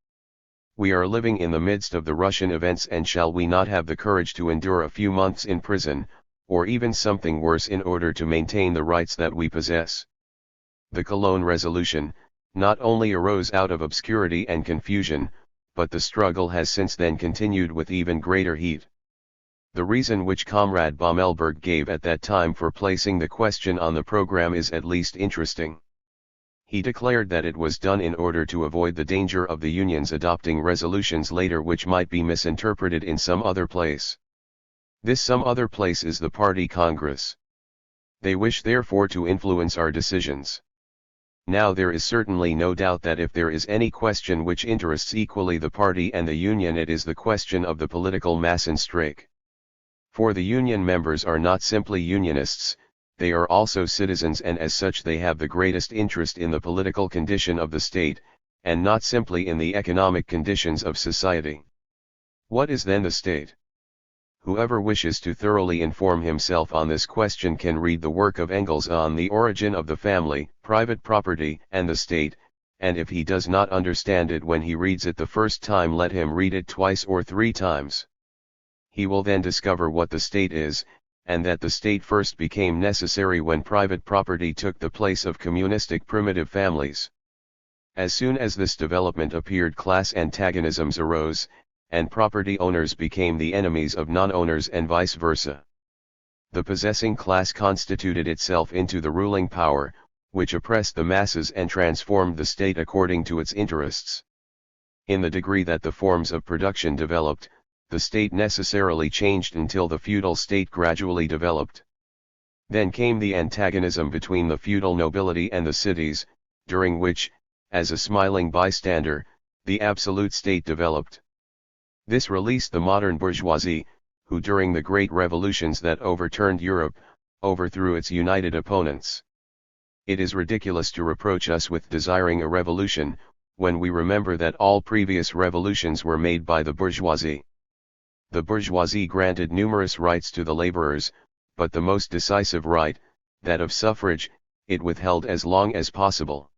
We are living in the midst of the Russian events, and shall we not have the courage to endure a few months in prison, or even something worse, in order to maintain the rights that we possess? The Cologne Resolution not only arose out of obscurity and confusion, but the struggle has since then continued with even greater heat. The reason which Comrade Bommelberg gave at that time for placing the question on the program is at least interesting. He declared that it was done in order to avoid the danger of the unions adopting resolutions later which might be misinterpreted in some other place. This some other place is the Party Congress. They wish therefore to influence our decisions. Now there is certainly no doubt that if there is any question which interests equally the party and the union, it is the question of the political mass in strike. For the union members are not simply unionists, they are also citizens, and as such they have the greatest interest in the political condition of the state, and not simply in the economic conditions of society. What is then the state? Whoever wishes to thoroughly inform himself on this question can read the work of Engels on the origin of the family, private property, and the state, and if he does not understand it when he reads it the first time, let him read it twice or three times. He will then discover what the state is, and that the state first became necessary when private property took the place of communistic primitive families. As soon as this development appeared, class antagonisms arose, and property owners became the enemies of non-owners and vice versa. The possessing class constituted itself into the ruling power, which oppressed the masses and transformed the state according to its interests. In the degree that the forms of production developed, the state necessarily changed until the feudal state gradually developed. Then came the antagonism between the feudal nobility and the cities, during which, as a smiling bystander, the absolute state developed. This released the modern bourgeoisie, who during the great revolutions that overturned Europe, overthrew its united opponents. It is ridiculous to reproach us with desiring a revolution, when we remember that all previous revolutions were made by the bourgeoisie. The bourgeoisie granted numerous rights to the laborers, but the most decisive right, that of suffrage, it withheld as long as possible.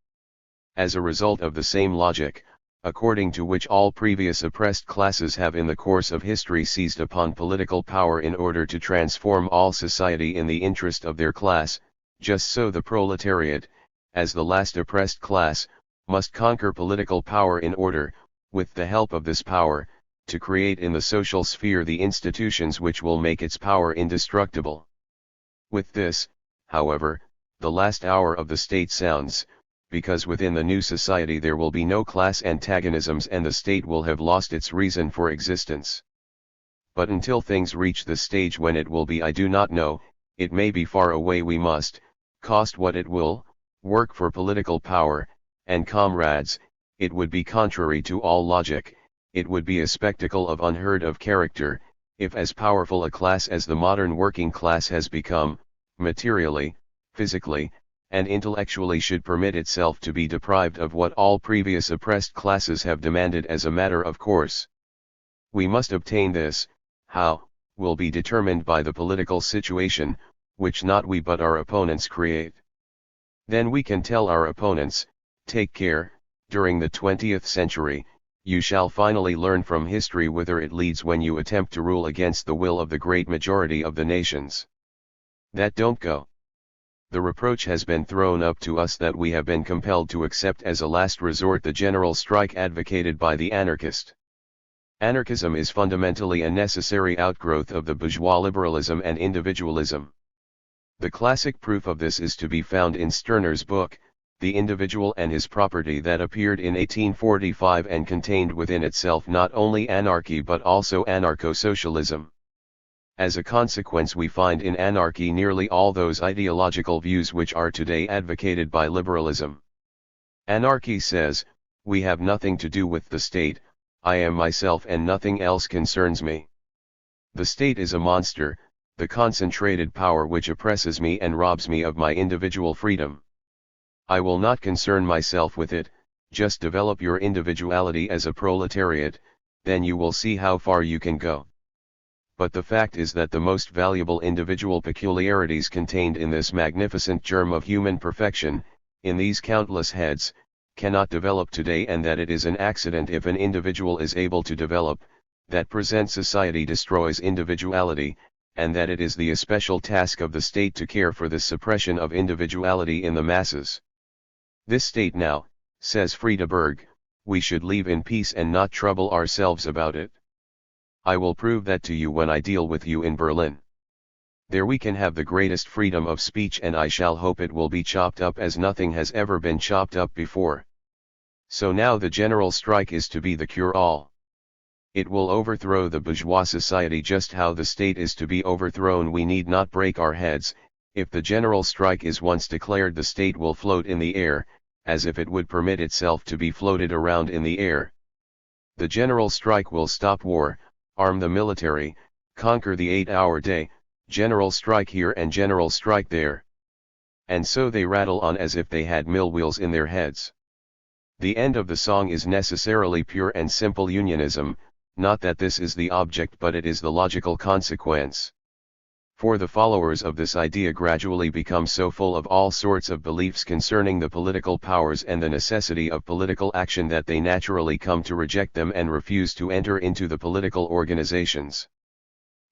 As a result of the same logic, according to which all previous oppressed classes have in the course of history seized upon political power in order to transform all society in the interest of their class, just so the proletariat, as the last oppressed class, must conquer political power in order, with the help of this power, to create in the social sphere the institutions which will make its power indestructible. With this, however, the last hour of the state sounds, because within the new society there will be no class antagonisms and the state will have lost its reason for existence. But until things reach the stage when it will be, I do not know, it may be far away. We must, cost what it will, work for political power, and comrades, it would be contrary to all logic, it would be a spectacle of unheard of character, if as powerful a class as the modern working class has become, materially, physically, and intellectually should permit itself to be deprived of what all previous oppressed classes have demanded as a matter of course. We must obtain this. How, will be determined by the political situation, which not we but our opponents create. Then we can tell our opponents, take care, during the 20th century, you shall finally learn from history whither it leads when you attempt to rule against the will of the great majority of the nations. That don't go. The reproach has been thrown up to us that we have been compelled to accept as a last resort the general strike advocated by the anarchist. Anarchism is fundamentally a necessary outgrowth of the bourgeois liberalism and individualism. The classic proof of this is to be found in Stirner's book, The Individual and His Property, that appeared in 1845 and contained within itself not only anarchy but also anarcho-socialism. As a consequence, we find in anarchy nearly all those ideological views which are today advocated by liberalism. Anarchy says, we have nothing to do with the state, I am myself and nothing else concerns me. The state is a monster, the concentrated power which oppresses me and robs me of my individual freedom. I will not concern myself with it, just develop your individuality as a proletariat, then you will see how far you can go. But the fact is that the most valuable individual peculiarities contained in this magnificent germ of human perfection, in these countless heads, cannot develop today, and that it is an accident if an individual is able to develop, that present society destroys individuality, and that it is the especial task of the state to care for the suppression of individuality in the masses. This state now, says Friedeberg, we should leave in peace and not trouble ourselves about it. I will prove that to you when I deal with you in Berlin. There we can have the greatest freedom of speech, and I shall hope it will be chopped up as nothing has ever been chopped up before. So now the general strike is to be the cure-all. It will overthrow the bourgeois society just how the state is to be overthrown. We need not break our heads. If the general strike is once declared, the state will float in the air, as if it would permit itself to be floated around in the air. The general strike will stop war, arm the military, conquer the 8-hour day, general strike here and general strike there. And so they rattle on as if they had mill wheels in their heads. The end of the song is necessarily pure and simple unionism, not that this is the object but it is the logical consequence. For the followers of this idea gradually become so full of all sorts of beliefs concerning the political powers and the necessity of political action that they naturally come to reject them and refuse to enter into the political organizations.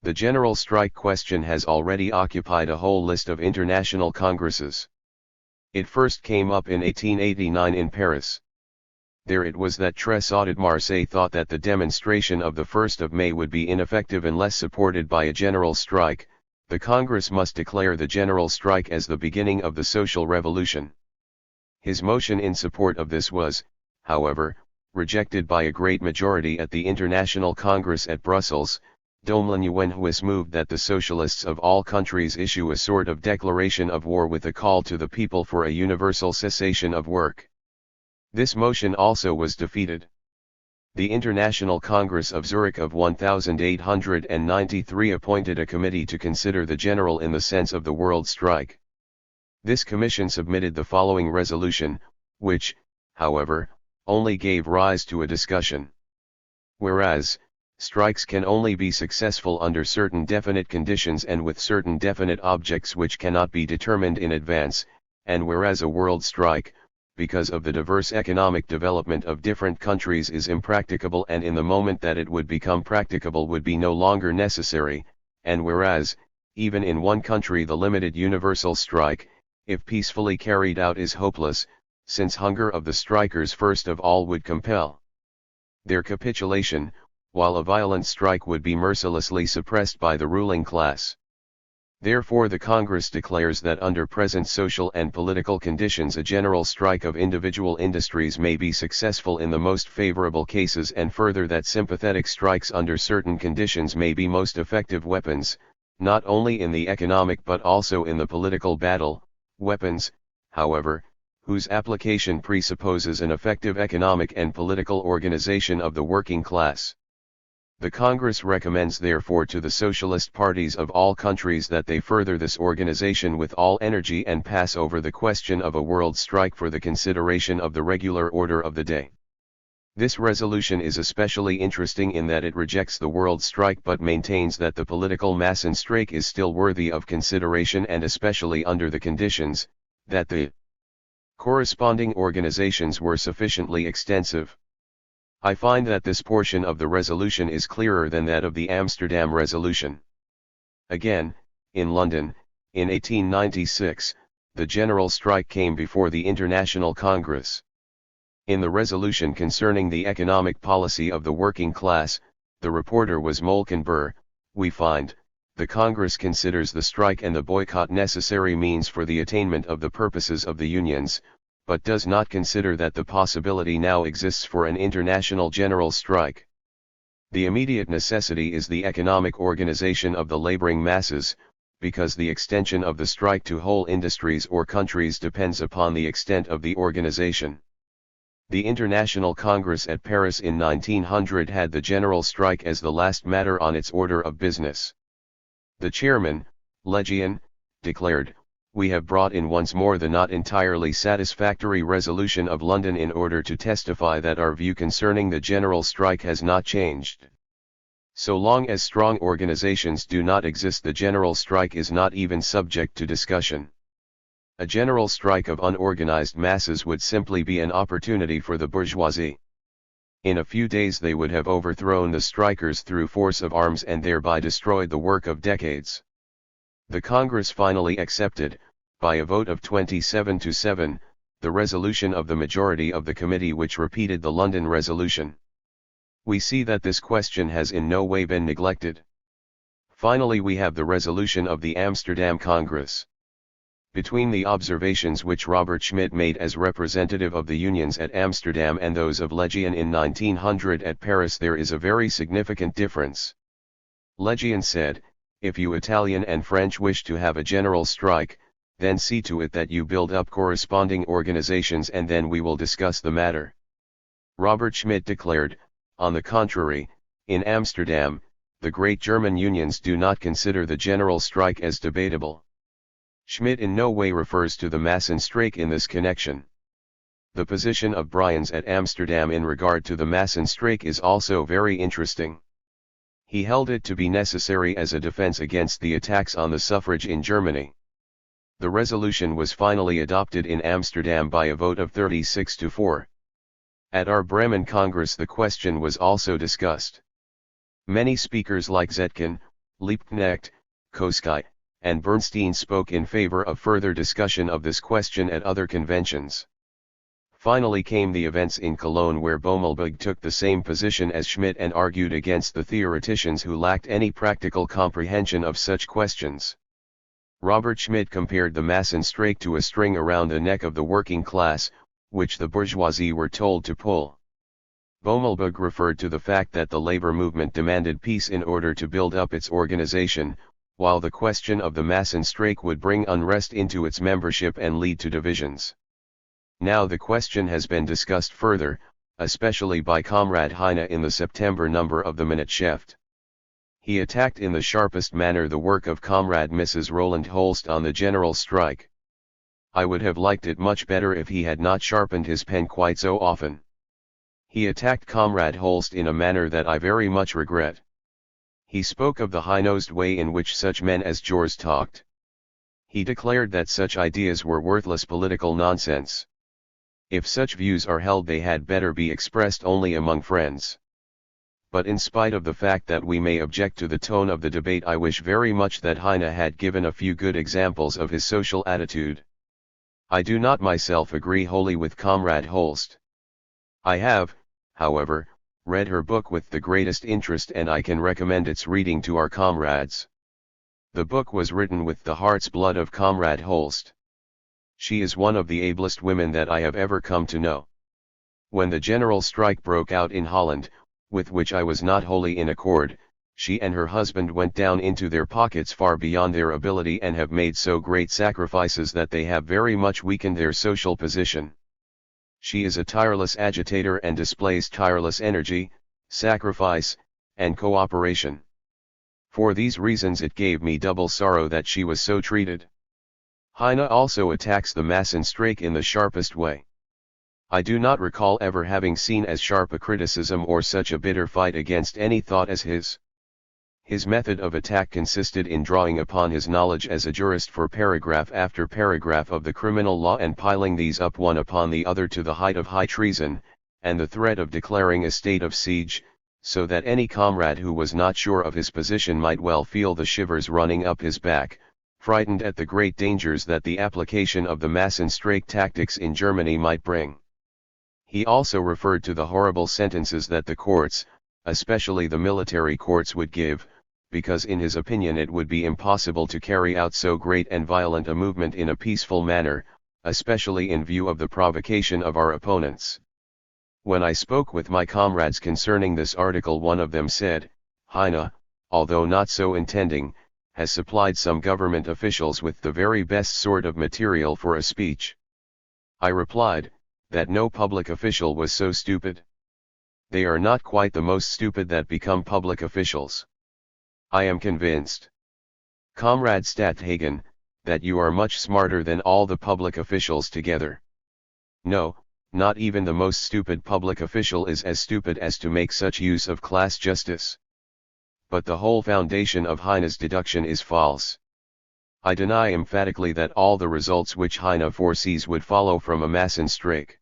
The general strike question has already occupied a whole list of international congresses. It first came up in 1889 in Paris. There it was that Tressaud de Marseille thought that the demonstration of the 1st of May would be ineffective unless supported by a general strike. The Congress must declare the general strike as the beginning of the social revolution. His motion in support of this was, however, rejected by a great majority at the International Congress at Brussels. Domlenhuenhuis moved that the socialists of all countries issue a sort of declaration of war with a call to the people for a universal cessation of work. This motion also was defeated. The International Congress of Zurich of 1893 appointed a committee to consider the general in the sense of the world strike. This commission submitted the following resolution, which, however, only gave rise to a discussion. Whereas, strikes can only be successful under certain definite conditions and with certain definite objects which cannot be determined in advance, and whereas a world strike, because of the diverse economic development of different countries, is impracticable and in the moment that it would become practicable would be no longer necessary, and whereas, even in one country the limited universal strike, if peacefully carried out, is hopeless, since hunger of the strikers first of all would compel their capitulation, while a violent strike would be mercilessly suppressed by the ruling class. Therefore the Congress declares that under present social and political conditions a general strike of individual industries may be successful in the most favorable cases, and further that sympathetic strikes under certain conditions may be most effective weapons, not only in the economic but also in the political battle, weapons, however, whose application presupposes an effective economic and political organization of the working class. The Congress recommends therefore to the socialist parties of all countries that they further this organization with all energy and pass over the question of a world strike for the consideration of the regular order of the day. This resolution is especially interesting in that it rejects the world strike but maintains that the political Massenstreik is still worthy of consideration, and especially under the conditions that the corresponding organizations were sufficiently extensive. I find that this portion of the resolution is clearer than that of the Amsterdam resolution. Again, in London, in 1896, the general strike came before the International Congress. In the resolution concerning the economic policy of the working class, the reporter was Molkenbuhr, we find, the Congress considers the strike and the boycott necessary means for the attainment of the purposes of the unions, but does not consider that the possibility now exists for an international general strike. The immediate necessity is the economic organization of the laboring masses, because the extension of the strike to whole industries or countries depends upon the extent of the organization. The International Congress at Paris in 1900 had the general strike as the last matter on its order of business. The chairman, Legian, declared, "We have brought in once more the not entirely satisfactory resolution of London in order to testify that our view concerning the general strike has not changed. So long as strong organizations do not exist, the general strike is not even subject to discussion. A general strike of unorganized masses would simply be an opportunity for the bourgeoisie. In a few days they would have overthrown the strikers through force of arms and thereby destroyed the work of decades." The Congress finally accepted, by a vote of 27-7, the resolution of the majority of the committee which repeated the London resolution. We see that this question has in no way been neglected. Finally, we have the resolution of the Amsterdam Congress. Between the observations which Robert Schmidt made as representative of the unions at Amsterdam and those of Legian in 1900 at Paris there is a very significant difference. Legian said, "If you Italian and French wish to have a general strike, then see to it that you build up corresponding organizations and then we will discuss the matter." Robert Schmidt declared, "On the contrary, in Amsterdam, the great German unions do not consider the general strike as debatable." Schmidt in no way refers to the Massenstreik in this connection. The position of Bryans at Amsterdam in regard to the Massenstreik is also very interesting. He held it to be necessary as a defense against the attacks on the suffrage in Germany. The resolution was finally adopted in Amsterdam by a vote of 36-4. At our Bremen Congress the question was also discussed. Many speakers like Zetkin, Liebknecht, Koskai, and Bernstein spoke in favor of further discussion of this question at other conventions. Finally came the events in Cologne where Bommelbug took the same position as Schmidt and argued against the theoreticians who lacked any practical comprehension of such questions. Robert Schmidt compared the Massenstreik to a string around the neck of the working class, which the bourgeoisie were told to pull. Bommelbug referred to the fact that the labor movement demanded peace in order to build up its organization, while the question of the Massenstreik would bring unrest into its membership and lead to divisions. Now the question has been discussed further, especially by Comrade Heine in the September number of the Minutschrift. He attacked in the sharpest manner the work of Comrade Mrs. Roland Holst on the general strike. I would have liked it much better if he had not sharpened his pen quite so often. He attacked Comrade Holst in a manner that I very much regret. He spoke of the high-nosed way in which such men as Jors talked. He declared that such ideas were worthless political nonsense. If such views are held they had better be expressed only among friends. But in spite of the fact that we may object to the tone of the debate, I wish very much that Heine had given a few good examples of his social attitude. I do not myself agree wholly with Comrade Holst. I have, however, read her book with the greatest interest and I can recommend its reading to our comrades. The book was written with the heart's blood of Comrade Holst. She is one of the ablest women that I have ever come to know. When the general strike broke out in Holland, with which I was not wholly in accord, she and her husband went down into their pockets far beyond their ability and have made so great sacrifices that they have very much weakened their social position. She is a tireless agitator and displays tireless energy, sacrifice, and cooperation. For these reasons it gave me double sorrow that she was so treated. Heine also attacks the Massenstreik in the sharpest way. I do not recall ever having seen as sharp a criticism or such a bitter fight against any thought as his. His method of attack consisted in drawing upon his knowledge as a jurist for paragraph after paragraph of the criminal law and piling these up one upon the other to the height of high treason, and the threat of declaring a state of siege, so that any comrade who was not sure of his position might well feel the shivers running up his back, frightened at the great dangers that the application of the Massenstreik tactics in Germany might bring. He also referred to the horrible sentences that the courts, especially the military courts, would give, because in his opinion it would be impossible to carry out so great and violent a movement in a peaceful manner, especially in view of the provocation of our opponents. When I spoke with my comrades concerning this article, one of them said, "Heine, although not so intending, has supplied some government officials with the very best sort of material for a speech." I replied, that no public official was so stupid. They are not quite the most stupid that become public officials. I am convinced, Comrade Stadthagen, that you are much smarter than all the public officials together. No, not even the most stupid public official is as stupid as to make such use of class justice. But the whole foundation of Heine's deduction is false. I deny emphatically that all the results which Heine foresees would follow from a Massenstreik.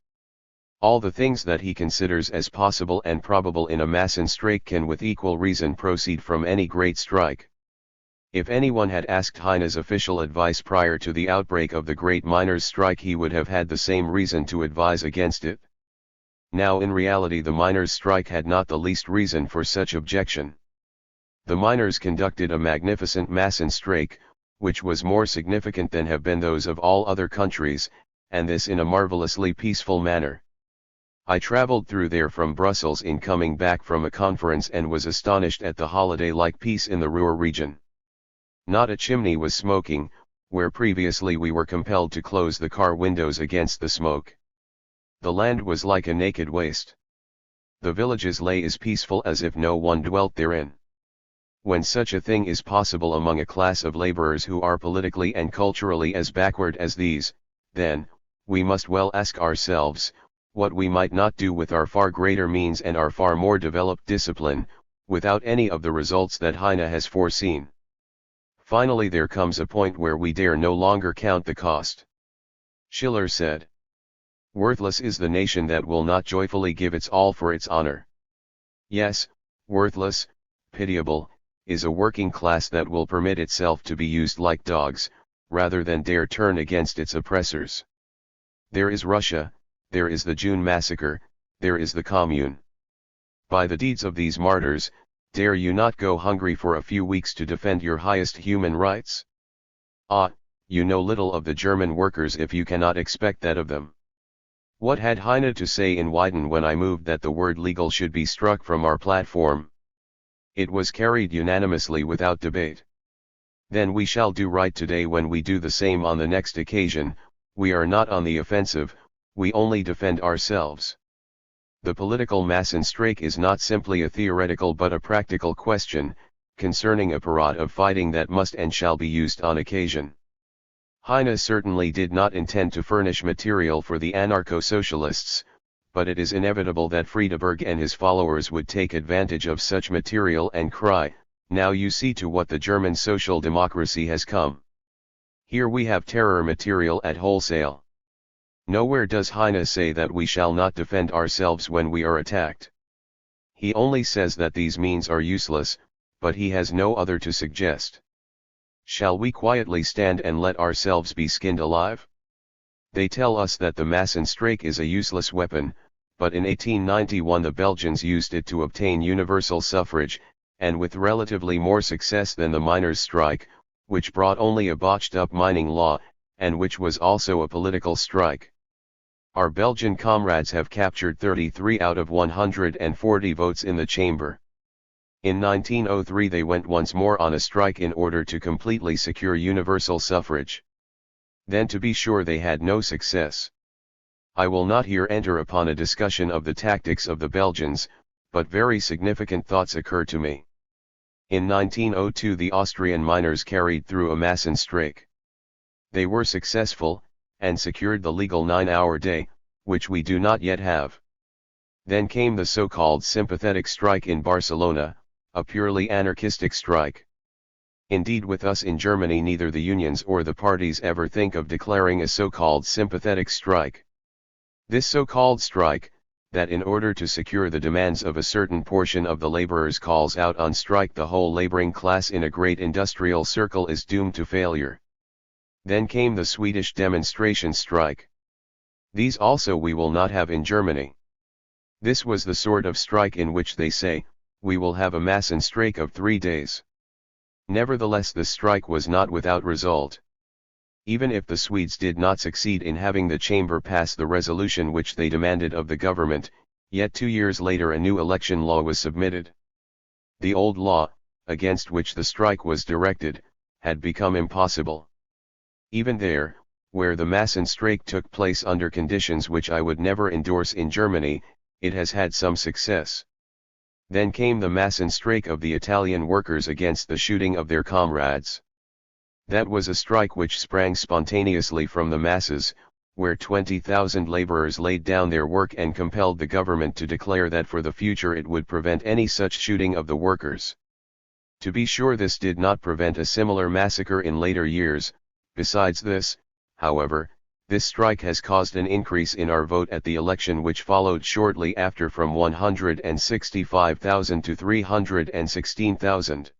All the things that he considers as possible and probable in a Massenstreik can with equal reason proceed from any great strike. If anyone had asked Heine's official advice prior to the outbreak of the great miners' strike, he would have had the same reason to advise against it. Now in reality the miners' strike had not the least reason for such objection. The miners conducted a magnificent Massenstreik, which was more significant than have been those of all other countries, and this in a marvelously peaceful manner. I traveled through there from Brussels in coming back from a conference and was astonished at the holiday-like peace in the Ruhr region. Not a chimney was smoking, where previously we were compelled to close the car windows against the smoke. The land was like a naked waste. The villages lay as peaceful as if no one dwelt therein. When such a thing is possible among a class of laborers who are politically and culturally as backward as these, then, we must well ask ourselves, what we might not do with our far greater means and our far more developed discipline, without any of the results that Heine has foreseen. Finally there comes a point where we dare no longer count the cost. Schiller said, "Worthless is the nation that will not joyfully give its all for its honor." Yes, worthless, pitiable, is a working class that will permit itself to be used like dogs, rather than dare turn against its oppressors. There is Russia, there is the June massacre, there is the Commune. By the deeds of these martyrs, dare you not go hungry for a few weeks to defend your highest human rights? Ah, you know little of the German workers if you cannot expect that of them. What had Heine to say in Weiden when I moved that the word legal should be struck from our platform? It was carried unanimously without debate. Then we shall do right today when we do the same on the next occasion. We are not on the offensive, we only defend ourselves. The political Massenstreik is not simply a theoretical but a practical question, concerning a parade of fighting that must and shall be used on occasion. Heine certainly did not intend to furnish material for the anarcho-socialists, but it is inevitable that Friedeberg and his followers would take advantage of such material and cry, "Now you see to what the German social democracy has come. Here we have terror material at wholesale." Nowhere does Heine say that we shall not defend ourselves when we are attacked. He only says that these means are useless, but he has no other to suggest. Shall we quietly stand and let ourselves be skinned alive? They tell us that the Massenstreik is a useless weapon, but in 1891 the Belgians used it to obtain universal suffrage, and with relatively more success than the miners' strike, which brought only a botched-up mining law, and which was also a political strike. Our Belgian comrades have captured 33 out of 140 votes in the chamber. In 1903 they went once more on a strike in order to completely secure universal suffrage. Then to be sure they had no success. I will not here enter upon a discussion of the tactics of the Belgians, but very significant thoughts occur to me. In 1902 the Austrian miners carried through a Massenstreik. They were successful, and secured the legal 9-hour day, which we do not yet have. Then came the so-called sympathetic strike in Barcelona, a purely anarchistic strike. Indeed, with us in Germany neither the unions or the parties ever think of declaring a so-called sympathetic strike. This so-called strike, that in order to secure the demands of a certain portion of the laborers calls out on strike the whole laboring class in a great industrial circle, is doomed to failure. Then came the Swedish demonstration strike. These also we will not have in Germany. This was the sort of strike in which they say, we will have a Massenstreik of 3 days. Nevertheless, the strike was not without result. Even if the Swedes did not succeed in having the chamber pass the resolution which they demanded of the government, yet 2 years later a new election law was submitted. The old law, against which the strike was directed, had become impossible. Even there, where the Massenstreik took place under conditions which I would never endorse in Germany, it has had some success. Then came the Massenstreik of the Italian workers against the shooting of their comrades. That was a strike which sprang spontaneously from the masses, where 20,000 laborers laid down their work and compelled the government to declare that for the future it would prevent any such shooting of the workers. To be sure, this did not prevent a similar massacre in later years. Besides this, however, this strike has caused an increase in our vote at the election which followed shortly after from 165,000 to 316,000.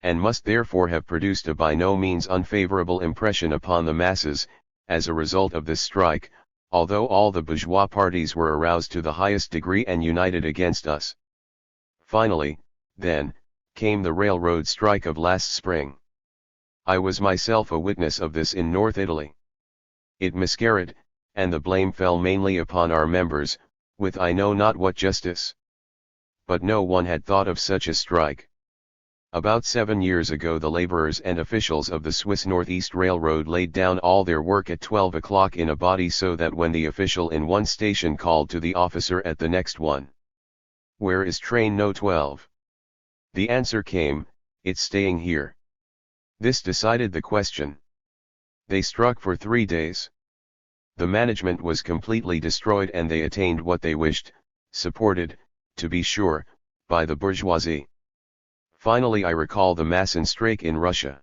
And must therefore have produced a by no means unfavorable impression upon the masses, as a result of this strike, although all the bourgeois parties were aroused to the highest degree and united against us. Finally, then, came the railroad strike of last spring. I was myself a witness of this in North Italy. It miscarried, and the blame fell mainly upon our members, with I know not what justice. But no one had thought of such a strike. About 7 years ago the laborers and officials of the Swiss Northeast Railroad laid down all their work at 12 o'clock in a body, so that when the official in one station called to the officer at the next one, "Where is train No. 12?" the answer came, "It's staying here." This decided the question. They struck for 3 days. The management was completely destroyed and they attained what they wished, supported, to be sure, by the bourgeoisie. Finally, I recall the Massenstreik in Russia.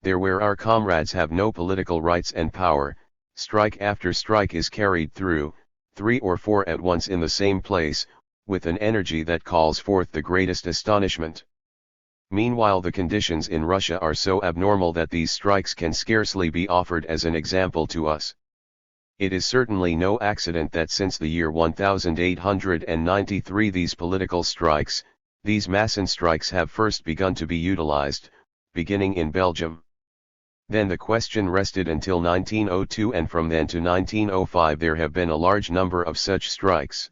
There, where our comrades have no political rights and power, strike after strike is carried through, 3 or 4 at once in the same place, with an energy that calls forth the greatest astonishment. Meanwhile, the conditions in Russia are so abnormal that these strikes can scarcely be offered as an example to us. It is certainly no accident that since the year 1893 these political strikes, these Massenstreiks have first begun to be utilized, beginning in Belgium. Then the question rested until 1902, and from then to 1905 there have been a large number of such strikes.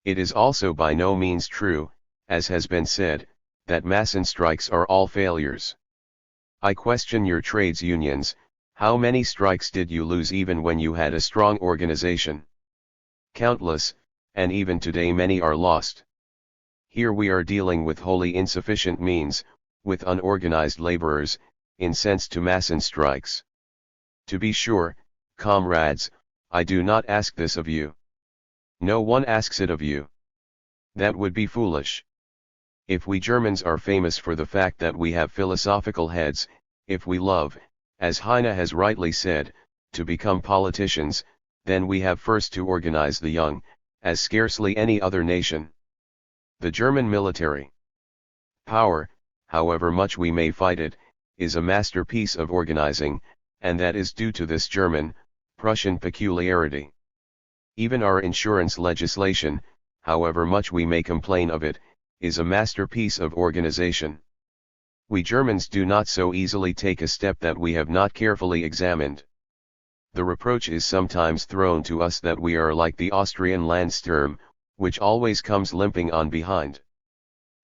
It is also by no means true, as has been said, that Massenstreiks are all failures. I question your trades unions. How many strikes did you lose even when you had a strong organization? Countless, and even today many are lost. Here we are dealing with wholly insufficient means, with unorganized laborers, incensed to Massenstreiks. To be sure, comrades, I do not ask this of you. No one asks it of you. That would be foolish. If we Germans are famous for the fact that we have philosophical heads, if we love, as Heine has rightly said, to become politicians, then we have first to organize the young, as scarcely any other nation. The German military power, however much we may fight it, is a masterpiece of organizing, and that is due to this German, Prussian peculiarity. Even our insurance legislation, however much we may complain of it, is a masterpiece of organization. We Germans do not so easily take a step that we have not carefully examined. The reproach is sometimes thrown to us that we are like the Austrian Landsturm, which always comes limping on behind.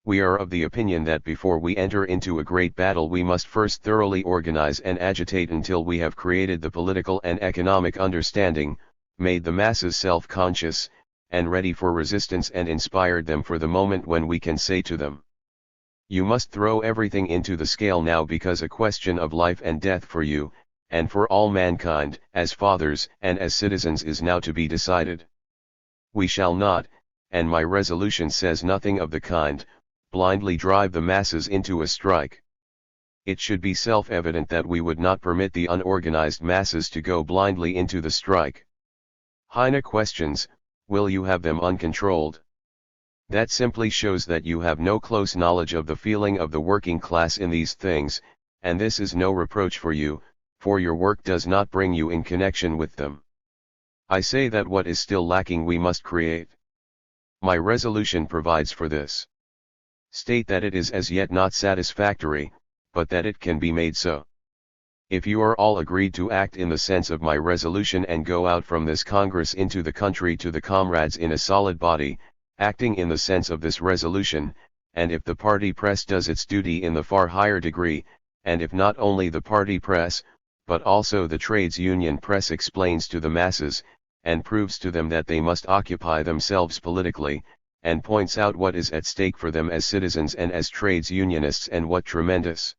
We are of the opinion that before we enter into a great battle we must first thoroughly organize and agitate until we have created the political and economic understanding, made the masses self-conscious, and ready for resistance, and inspired them for the moment when we can say to them, "You must throw everything into the scale now, because a question of life and death for you, and for all mankind, as fathers and as citizens, is now to be decided. We shall not, and my resolution says nothing of the kind, blindly drive the masses into a strike. It should be self-evident that we would not permit the unorganized masses to go blindly into the strike." Heine questions, will you have them uncontrolled? That simply shows that you have no close knowledge of the feeling of the working class in these things, and this is no reproach for you, for your work does not bring you in connection with them. I say that what is still lacking we must create. My resolution provides for this. State that it is as yet not satisfactory, but that it can be made so. If you are all agreed to act in the sense of my resolution and go out from this Congress into the country to the comrades in a solid body, acting in the sense of this resolution, and if the party press does its duty in the far higher degree, and if not only the party press, but also the trades union press explains to the masses, and proves to them that they must occupy themselves politically, and points out what is at stake for them as citizens and as trades unionists and what tremendous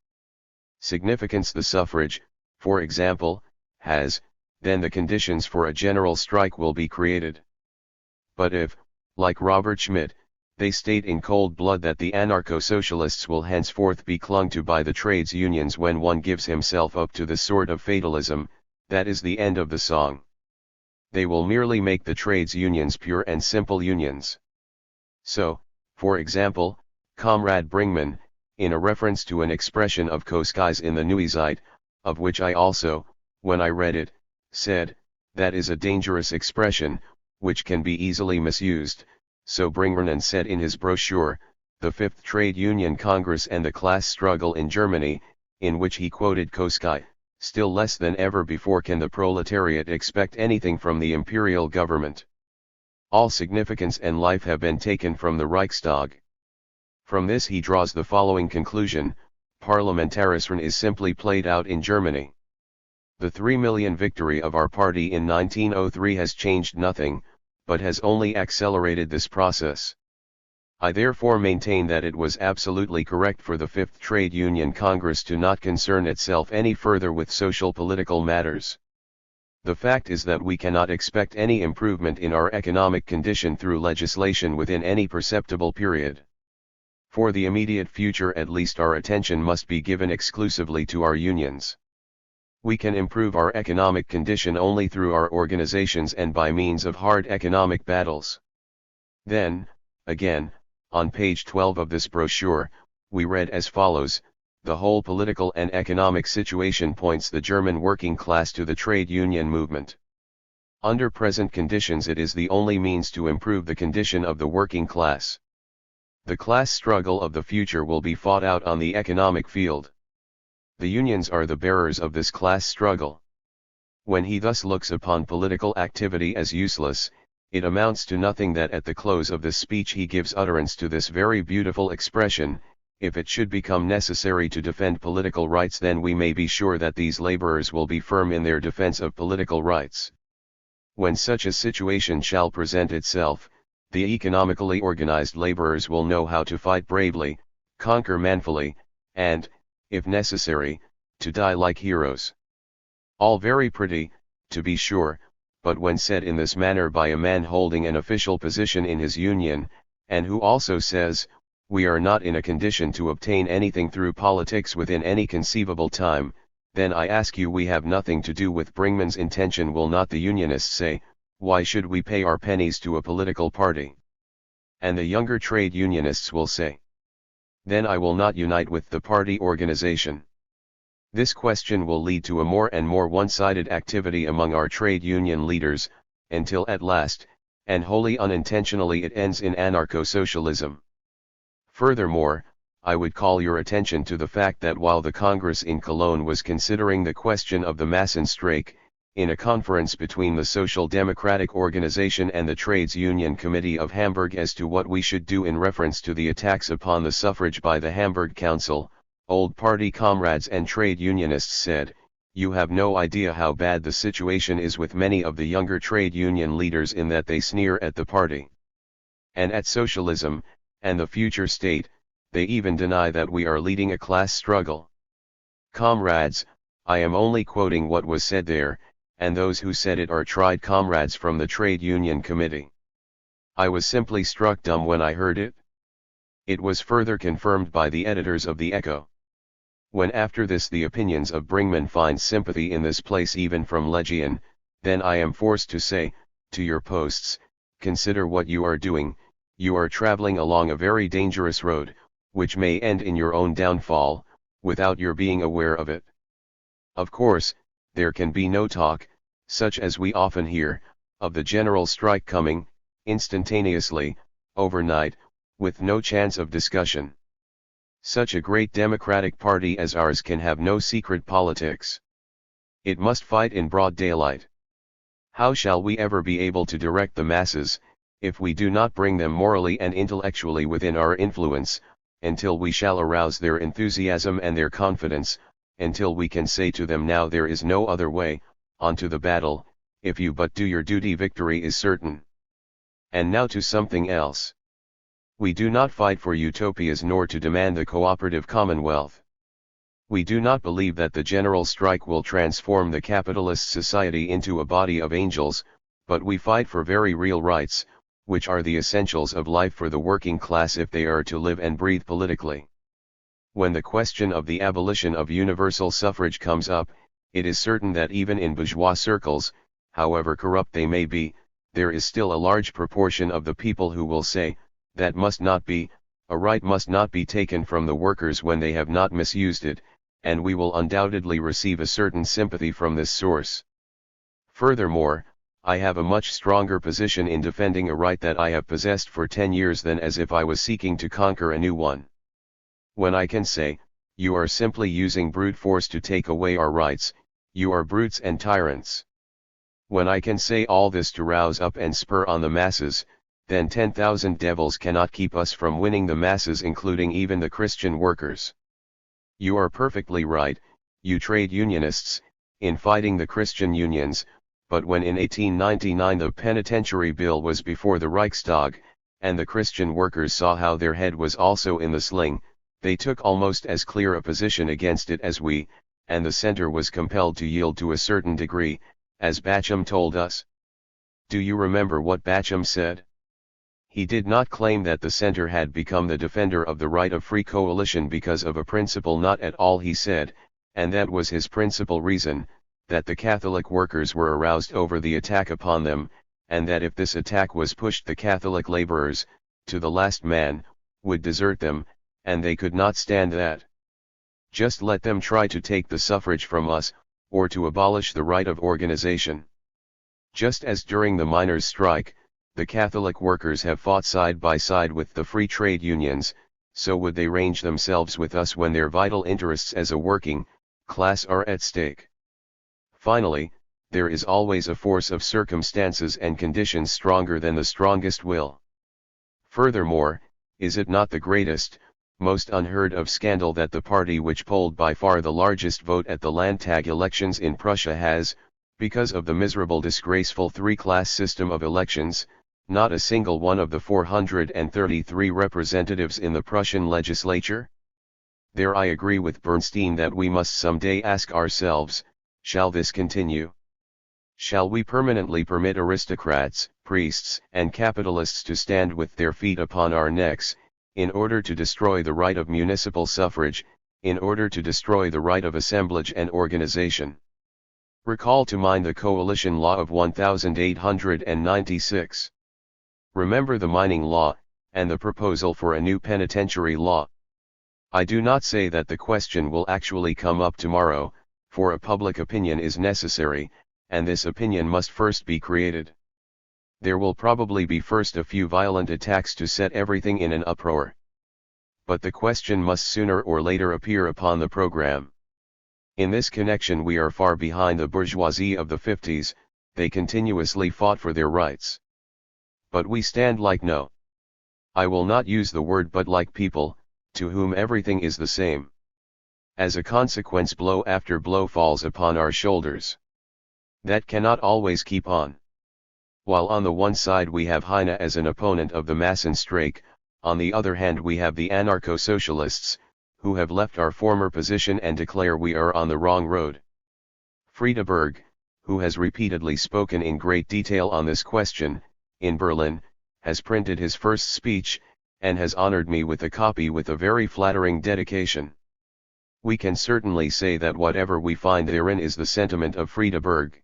significance the suffrage, for example, has, then the conditions for a general strike will be created. But if, like Robert Schmidt, they state in cold blood that the anarcho-socialists will henceforth be clung to by the trades unions when one gives himself up to this sort of fatalism, that is the end of the song. They will merely make the trades unions pure and simple unions. So, for example, Comrade Bringman, in a reference to an expression of Koskai's in the Nuizite, of which I also, when I read it, said, that is a dangerous expression, which can be easily misused, so Bringman said in his brochure, The Fifth Trade Union Congress and the Class Struggle in Germany, in which he quoted Koskai, still less than ever before can the proletariat expect anything from the imperial government. All significance and life have been taken from the Reichstag. From this he draws the following conclusion: parliamentarism is simply played out in Germany. The 3 million victory of our party in 1903 has changed nothing, but has only accelerated this process. I therefore maintain that it was absolutely correct for the Fifth Trade Union Congress to not concern itself any further with social political matters. The fact is that we cannot expect any improvement in our economic condition through legislation within any perceptible period. For the immediate future at least our attention must be given exclusively to our unions. We can improve our economic condition only through our organizations and by means of hard economic battles. Then, again, on page 12 of this brochure, we read as follows: the whole political and economic situation points the German working class to the trade union movement. Under present conditions it is the only means to improve the condition of the working class. The class struggle of the future will be fought out on the economic field. The unions are the bearers of this class struggle. When he thus looks upon political activity as useless, it amounts to nothing that at the close of this speech he gives utterance to this very beautiful expression: if it should become necessary to defend political rights, then we may be sure that these laborers will be firm in their defense of political rights. When such a situation shall present itself, the economically organized laborers will know how to fight bravely, conquer manfully, and, if necessary, to die like heroes. All very pretty, to be sure, but when said in this manner by a man holding an official position in his union, and who also says, we are not in a condition to obtain anything through politics within any conceivable time, then I ask you, we have nothing to do with Bringman's intention. Will not the unionists say, why should we pay our pennies to a political party? And the younger trade unionists will say, then I will not unite with the party organization. This question will lead to a more and more one-sided activity among our trade union leaders, until at last, and wholly unintentionally, it ends in anarcho-socialism. Furthermore, I would call your attention to the fact that while the Congress in Cologne was considering the question of the Massenstreik, in a conference between the Social Democratic Organization and the Trades Union Committee of Hamburg as to what we should do in reference to the attacks upon the suffrage by the Hamburg Council, old party comrades and trade unionists said, you have no idea how bad the situation is with many of the younger trade union leaders, in that they sneer at the party and at socialism, and the future state. They even deny that we are leading a class struggle. Comrades, I am only quoting what was said there, and those who said it are tried comrades from the Trade Union Committee. I was simply struck dumb when I heard it. It was further confirmed by the editors of the Echo. When after this the opinions of Bringman find sympathy in this place even from Legion, then I am forced to say, to your posts, consider what you are doing. You are traveling along a very dangerous road, which may end in your own downfall, without your being aware of it. Of course, there can be no talk, such as we often hear, of the general strike coming, instantaneously, overnight, with no chance of discussion. Such a great democratic party as ours can have no secret politics. It must fight in broad daylight. How shall we ever be able to direct the masses, if we do not bring them morally and intellectually within our influence, until we shall arouse their enthusiasm and their confidence, until we can say to them, now there is no other way, on to the battle, if you but do your duty, victory is certain. And now to something else. We do not fight for utopias nor to demand the cooperative commonwealth. We do not believe that the general strike will transform the capitalist society into a body of angels, but we fight for very real rights, which are the essentials of life for the working class if they are to live and breathe politically. When the question of the abolition of universal suffrage comes up, it is certain that even in bourgeois circles, however corrupt they may be, there is still a large proportion of the people who will say, that must not be, a right must not be taken from the workers when they have not misused it, and we will undoubtedly receive a certain sympathy from this source. Furthermore, I have a much stronger position in defending a right that I have possessed for 10 years than as if I was seeking to conquer a new one. When I can say, you are simply using brute force to take away our rights, you are brutes and tyrants. When I can say all this to rouse up and spur on the masses, then 10,000 devils cannot keep us from winning the masses, including even the Christian workers. You are perfectly right, you trade unionists, in fighting the Christian unions, but when in 1899 the penitentiary bill was before the Reichstag, and the Christian workers saw how their head was also in the sling, they took almost as clear a position against it as we, and the center was compelled to yield to a certain degree, as Bacham told us. Do you remember what Bacham said? He did not claim that the center had become the defender of the right of free coalition because of a principle, not at all, he said, and that was his principal reason, that the Catholic workers were aroused over the attack upon them, and that if this attack was pushed, the Catholic laborers, to the last man, would desert them, and they could not stand that. Just let them try to take the suffrage from us, or to abolish the right of organization. Just as during the miners' strike, the Catholic workers have fought side by side with the free trade unions, so would they range themselves with us when their vital interests as a working class are at stake. Finally, there is always a force of circumstances and conditions stronger than the strongest will. Furthermore, is it not the greatest, most unheard of scandal that the party which polled by far the largest vote at the Landtag elections in Prussia has, because of the miserable, disgraceful three-class system of elections, not a single one of the 433 representatives in the Prussian legislature? There I agree with Bernstein that we must someday ask ourselves, shall this continue? Shall we permanently permit aristocrats, priests, and capitalists to stand with their feet upon our necks, in order to destroy the right of municipal suffrage, in order to destroy the right of assemblage and organization? Recall to mind the coalition law of 1896. Remember the mining law, and the proposal for a new penitentiary law. I do not say that the question will actually come up tomorrow, for a public opinion is necessary, and this opinion must first be created. There will probably be first a few violent attacks to set everything in an uproar. But the question must sooner or later appear upon the program. In this connection we are far behind the bourgeoisie of the 50s, they continuously fought for their rights. But we stand like I will not use the word but like people, to whom everything is the same. As a consequence blow after blow falls upon our shoulders. That cannot always keep on. While on the one side we have Heine as an opponent of the Massenstreik, on the other hand we have the anarcho-socialists, who have left our former position and declare we are on the wrong road. Friedeberg, who has repeatedly spoken in great detail on this question, in Berlin, has printed his first speech, and has honored me with a copy with a very flattering dedication. We can certainly say that whatever we find therein is the sentiment of Friedeberg.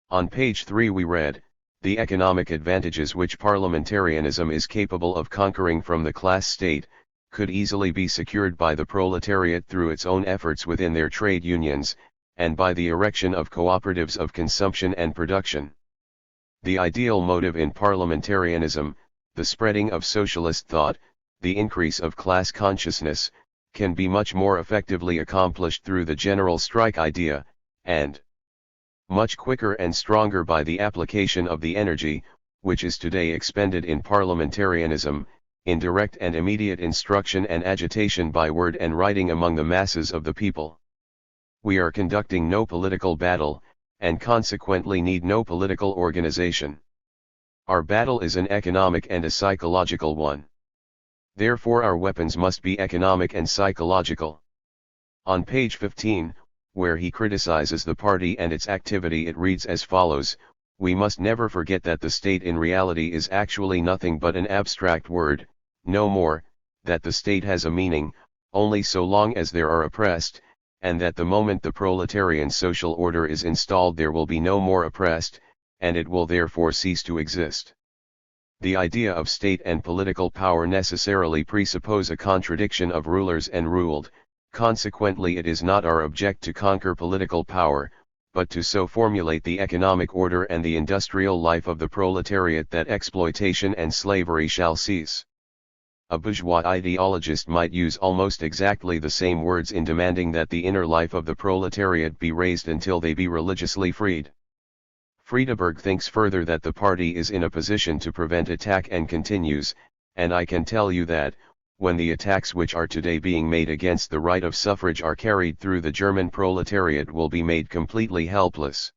On page 3 we read, the economic advantages which parliamentarianism is capable of conquering from the class state, could easily be secured by the proletariat through its own efforts within their trade unions, and by the erection of cooperatives of consumption and production. The ideal motive in parliamentarianism, the spreading of socialist thought, the increase of class consciousness, can be much more effectively accomplished through the general strike idea, and much quicker and stronger by the application of the energy, which is today expended in parliamentarianism, in direct and immediate instruction and agitation by word and writing among the masses of the people. We are conducting no political battle, and consequently need no political organization. Our battle is an economic and a psychological one. Therefore our weapons must be economic and psychological. On page 15, where he criticizes the party and its activity, it reads as follows: "We must never forget that the state in reality is actually nothing but an abstract word, no more, that the state has a meaning, only so long as there are oppressed, and that the moment the proletarian social order is installed there will be no more oppressed, and it will therefore cease to exist." The idea of state and political power necessarily presuppose a contradiction of rulers and ruled. Consequently it is not our object to conquer political power, but to so formulate the economic order and the industrial life of the proletariat that exploitation and slavery shall cease. A bourgeois ideologist might use almost exactly the same words in demanding that the inner life of the proletariat be raised until they be religiously freed. Friedeberg thinks further that the party is in a position to prevent attack and continues, and I can tell you that, when the attacks which are today being made against the right of suffrage are carried through, the German proletariat will be made completely helpless.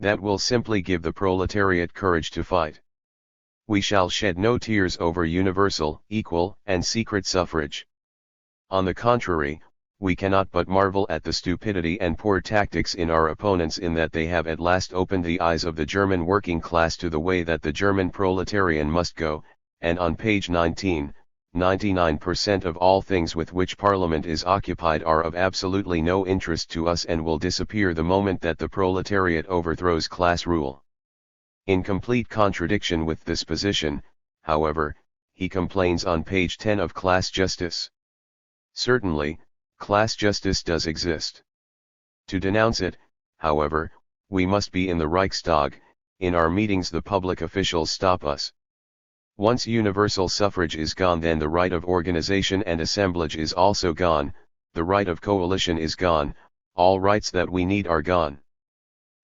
That will simply give the proletariat courage to fight. We shall shed no tears over universal, equal, and secret suffrage. On the contrary, we cannot but marvel at the stupidity and poor tactics in our opponents, in that they have at last opened the eyes of the German working class to the way that the German proletarian must go, and on page 19, 99% of all things with which Parliament is occupied are of absolutely no interest to us and will disappear the moment that the proletariat overthrows class rule. In complete contradiction with this position, however, he complains on page 10 of class justice. Certainly, class justice does exist. To denounce it, however, we must be in the Reichstag. In our meetings the public officials stop us. Once universal suffrage is gone, then the right of organization and assemblage is also gone, the right of coalition is gone, all rights that we need are gone.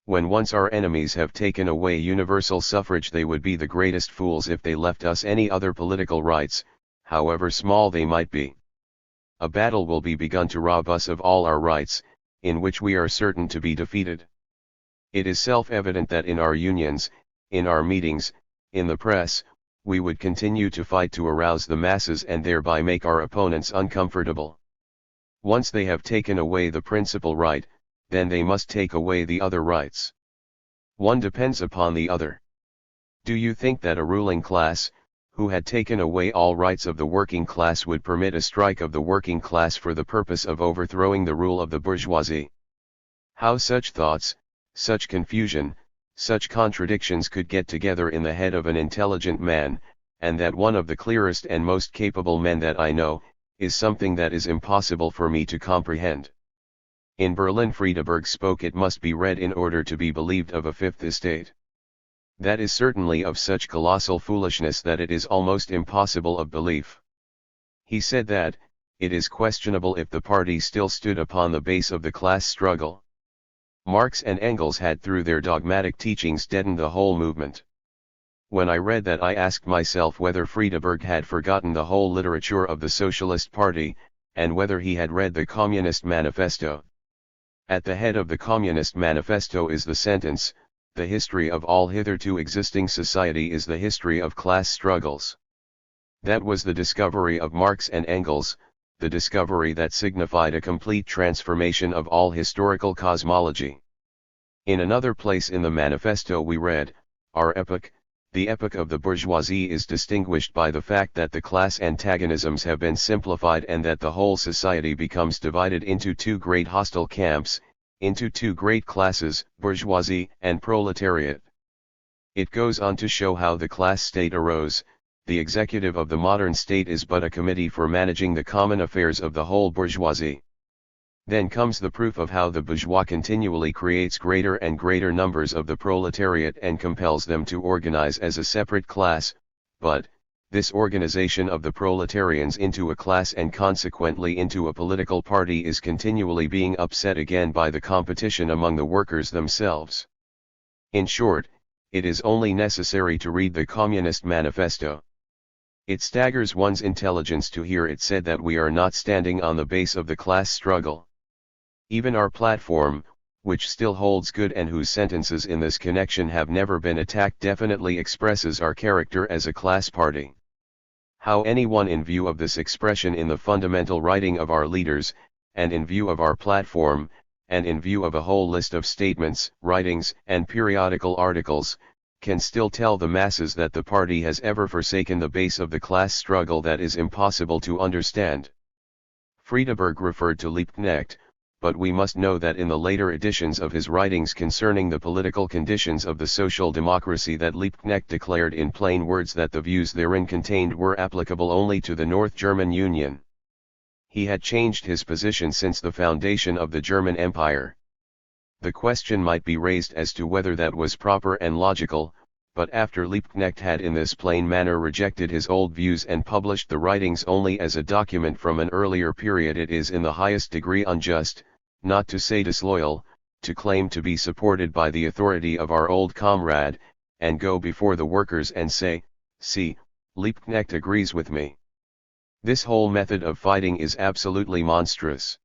When once our enemies have taken away universal suffrage, they would be the greatest fools if they left us any other political rights, however small they might be. A battle will be begun to rob us of all our rights, in which we are certain to be defeated. It is self-evident that in our unions, in our meetings, in the press, we would continue to fight to arouse the masses and thereby make our opponents uncomfortable. Once they have taken away the principal right, then they must take away the other rights. One depends upon the other. Do you think that a ruling class, who had taken away all rights of the working class, would permit a strike of the working class for the purpose of overthrowing the rule of the bourgeoisie? How such thoughts, such confusion, such contradictions could get together in the head of an intelligent man, and that one of the clearest and most capable men that I know, is something that is impossible for me to comprehend. In Berlin Friedeberg spoke, it must be read in order to be believed, of a fifth estate. That is certainly of such colossal foolishness that it is almost impossible of belief. He said that, it is questionable if the party still stood upon the base of the class struggle. Marx and Engels had through their dogmatic teachings deadened the whole movement. When I read that, I asked myself whether Friedeberg had forgotten the whole literature of the Socialist Party, and whether he had read the Communist Manifesto. At the head of the Communist Manifesto is the sentence, "The history of all hitherto existing society is the history of class struggles." That was the discovery of Marx and Engels, the discovery that signified a complete transformation of all historical cosmology. In another place in the manifesto we read, "Our epoch, the epoch of the bourgeoisie, is distinguished by the fact that the class antagonisms have been simplified and that the whole society becomes divided into two great hostile camps, into two great classes, bourgeoisie and proletariat." It goes on to show how the class state arose. The executive of the modern state is but a committee for managing the common affairs of the whole bourgeoisie. Then comes the proof of how the bourgeois continually creates greater and greater numbers of the proletariat and compels them to organize as a separate class, but, this organization of the proletarians into a class and consequently into a political party is continually being upset again by the competition among the workers themselves. In short, it is only necessary to read the Communist Manifesto. It staggers one's intelligence to hear it said that we are not standing on the base of the class struggle. Even our platform, which still holds good and whose sentences in this connection have never been attacked, definitely expresses our character as a class party. How anyone in view of this expression in the fundamental writing of our leaders, and in view of our platform, and in view of a whole list of statements, writings, and periodical articles, can still tell the masses that the party has ever forsaken the base of the class struggle, that is impossible to understand. Friedeberg referred to Liebknecht, but we must know that in the later editions of his writings concerning the political conditions of the social democracy, that Liebknecht declared in plain words that the views therein contained were applicable only to the North German Union. He had changed his position since the foundation of the German Empire. The question might be raised as to whether that was proper and logical, but after Liebknecht had in this plain manner rejected his old views and published the writings only as a document from an earlier period, it is in the highest degree unjust, not to say disloyal, to claim to be supported by the authority of our old comrade, and go before the workers and say, "See, Liebknecht agrees with me." This whole method of fighting is absolutely monstrous.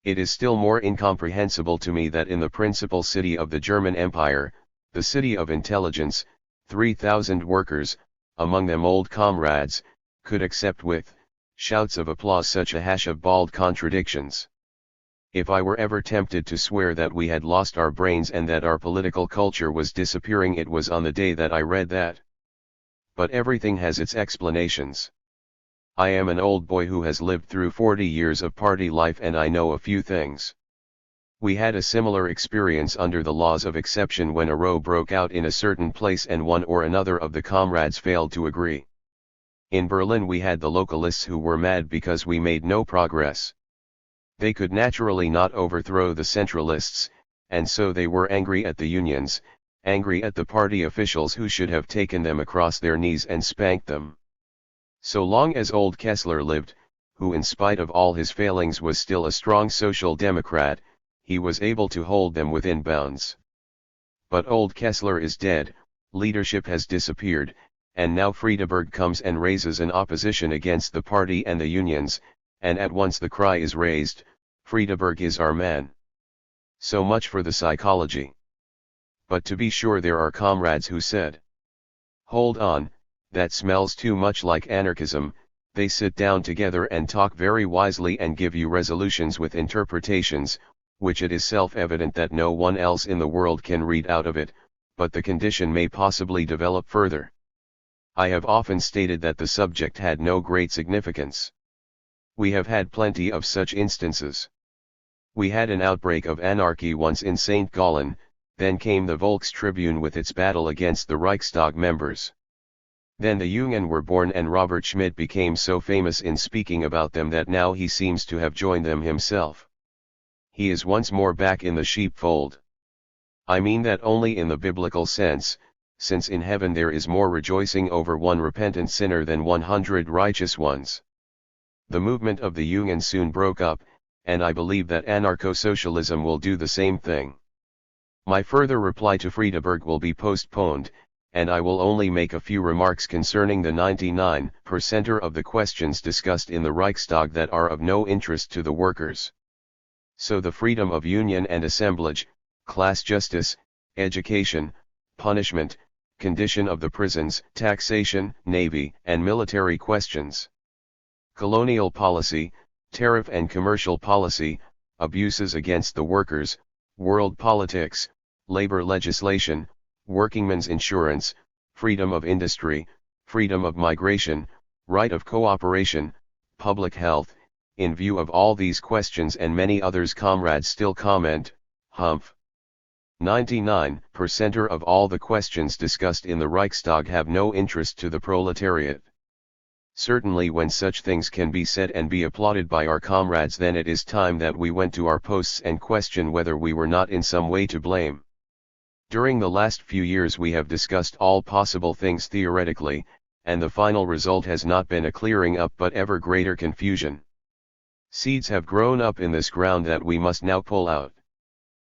It is still more incomprehensible to me that in the principal city of the German Empire, the city of intelligence, 3,000 workers, among them old comrades, could accept with shouts of applause such a hash of bald contradictions. If I were ever tempted to swear that we had lost our brains and that our political culture was disappearing, it was on the day that I read that. But everything has its explanations. I am an old boy who has lived through 40 years of party life, and I know a few things. We had a similar experience under the laws of exception when a row broke out in a certain place and one or another of the comrades failed to agree. In Berlin we had the localists who were mad because we made no progress. They could naturally not overthrow the centralists, and so they were angry at the unions, angry at the party officials who should have taken them across their knees and spanked them. So long as old Kessler lived, who in spite of all his failings was still a strong social democrat, he was able to hold them within bounds. But old Kessler is dead, leadership has disappeared, and now Friedeberg comes and raises an opposition against the party and the unions, and at once the cry is raised, "Friedeberg is our man." So much for the psychology. But to be sure there are comrades who said, "Hold on, that smells too much like anarchism." They sit down together and talk very wisely and give you resolutions with interpretations, which it is self-evident that no one else in the world can read out of it, but the condition may possibly develop further. I have often stated that the subject had no great significance. We have had plenty of such instances. We had an outbreak of anarchy once in St. Gallen, then came the Volkstribune with its battle against the Reichstag members. Then the Jungen were born, and Robert Schmidt became so famous in speaking about them that now he seems to have joined them himself. He is once more back in the sheepfold. I mean that only in the biblical sense, since in heaven there is more rejoicing over one repentant sinner than 100 righteous ones. The movement of the Jungen soon broke up, and I believe that anarcho-socialism will do the same thing. My further reply to Friedeberg will be postponed, and I will only make a few remarks concerning the 99% of the questions discussed in the Reichstag that are of no interest to the workers. So the freedom of union and assemblage, class justice, education, punishment, condition of the prisons, taxation, navy and military questions, colonial policy, tariff and commercial policy, abuses against the workers, world politics, labor legislation, workingmen's insurance, freedom of industry, freedom of migration, right of cooperation, public health. In view of all these questions and many others, comrades still comment, "Humph. 99% of all the questions discussed in the Reichstag have no interest to the proletariat." Certainly when such things can be said and be applauded by our comrades, then it is time that we went to our posts and question whether we were not in some way to blame. During the last few years we have discussed all possible things theoretically, and the final result has not been a clearing up but ever greater confusion. Seeds have grown up in this ground that we must now pull out.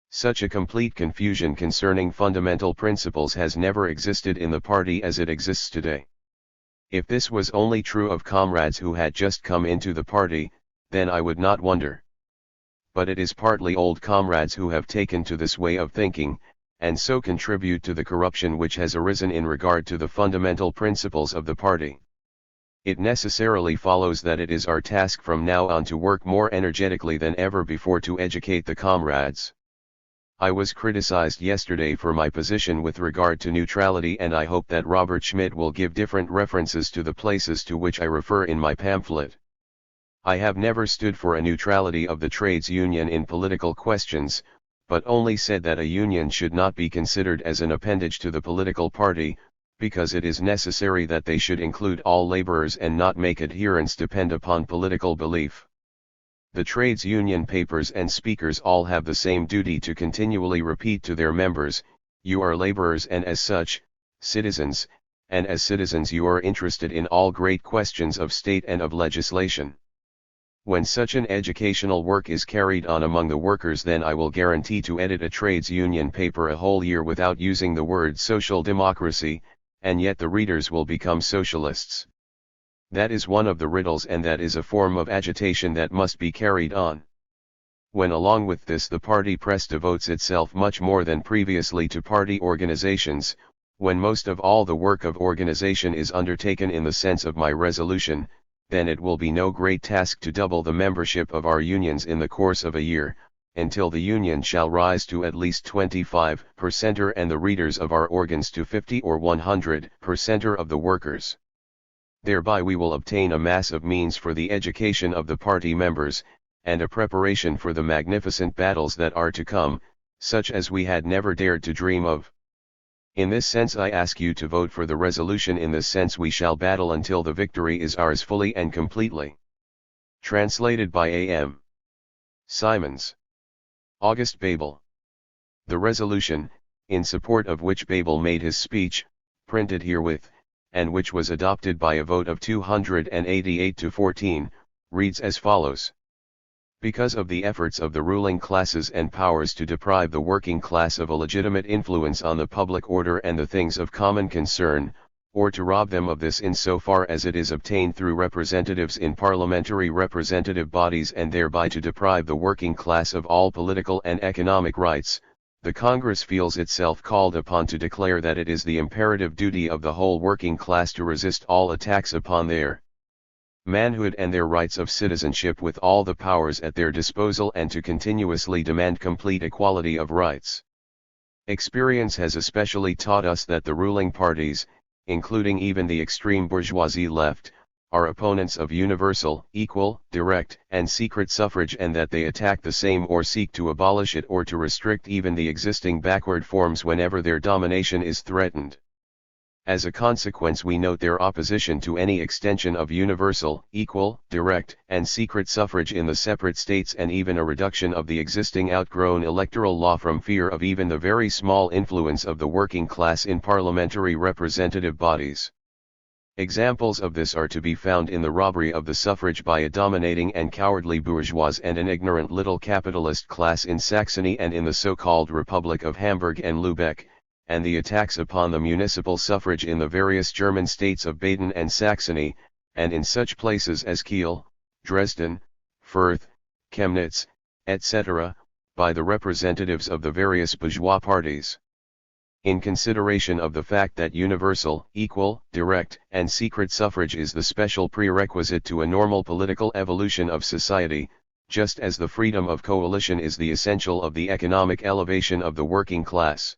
Such a complete confusion concerning fundamental principles has never existed in the party as it exists today. If this was only true of comrades who had just come into the party, then I would not wonder. But it is partly old comrades who have taken to this way of thinking, and so contribute to the corruption which has arisen in regard to the fundamental principles of the party. It necessarily follows that it is our task from now on to work more energetically than ever before to educate the comrades. I was criticized yesterday for my position with regard to neutrality, and I hope that Robert Schmidt will give different references to the places to which I refer in my pamphlet. I have never stood for a neutrality of the trades union in political questions, but only said that a union should not be considered as an appendage to the political party, because it is necessary that they should include all laborers and not make adherence depend upon political belief. The trades union papers and speakers all have the same duty to continually repeat to their members, you are laborers and as such, citizens, and as citizens you are interested in all great questions of state and of legislation. When such an educational work is carried on among the workers, then I will guarantee to edit a trades union paper a whole year without using the word social democracy, and yet the readers will become socialists. That is one of the riddles, and that is a form of agitation that must be carried on. When along with this the party press devotes itself much more than previously to party organizations, when most of all the work of organization is undertaken in the sense of my resolution, then it will be no great task to double the membership of our unions in the course of a year, until the union shall rise to at least 25% and the readers of our organs to 50 or 100% of the workers. Thereby we will obtain a mass of means for the education of the party members, and a preparation for the magnificent battles that are to come, such as we had never dared to dream of. In this sense I ask you to vote for the resolution. In this sense we shall battle until the victory is ours fully and completely. Translated by A.M. Simons. August Bebel. The resolution, in support of which Bebel made his speech, printed herewith, and which was adopted by a vote of 288 to 14, reads as follows. Because of the efforts of the ruling classes and powers to deprive the working class of a legitimate influence on the public order and the things of common concern, or to rob them of this in so far as it is obtained through representatives in parliamentary representative bodies, and thereby to deprive the working class of all political and economic rights, the Congress feels itself called upon to declare that it is the imperative duty of the whole working class to resist all attacks upon their manhood and their rights of citizenship with all the powers at their disposal, and to continuously demand complete equality of rights. Experience has especially taught us that the ruling parties, including even the extreme bourgeoisie left, are opponents of universal, equal, direct, and secret suffrage, and that they attack the same or seek to abolish it or to restrict even the existing backward forms whenever their domination is threatened. As a consequence, we note their opposition to any extension of universal, equal, direct, and secret suffrage in the separate states, and even a reduction of the existing outgrown electoral law from fear of even the very small influence of the working class in parliamentary representative bodies. Examples of this are to be found in the robbery of the suffrage by a dominating and cowardly bourgeois and an ignorant little capitalist class in Saxony and in the so-called Republic of Hamburg and Lübeck, and the attacks upon the municipal suffrage in the various German states of Baden and Saxony, and in such places as Kiel, Dresden, Fürth, Chemnitz, etc., by the representatives of the various bourgeois parties. In consideration of the fact that universal, equal, direct, and secret suffrage is the special prerequisite to a normal political evolution of society, just as the freedom of coalition is the essential of the economic elevation of the working class.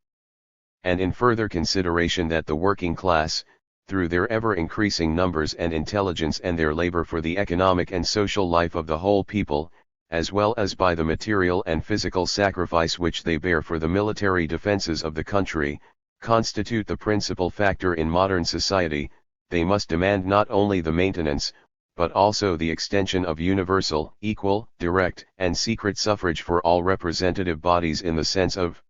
And in further consideration that the working class, through their ever-increasing numbers and intelligence and their labor for the economic and social life of the whole people, as well as by the material and physical sacrifice which they bear for the military defenses of the country, constitute the principal factor in modern society, they must demand not only the maintenance, but also the extension of universal, equal, direct, and secret suffrage for all representative bodies in the sense of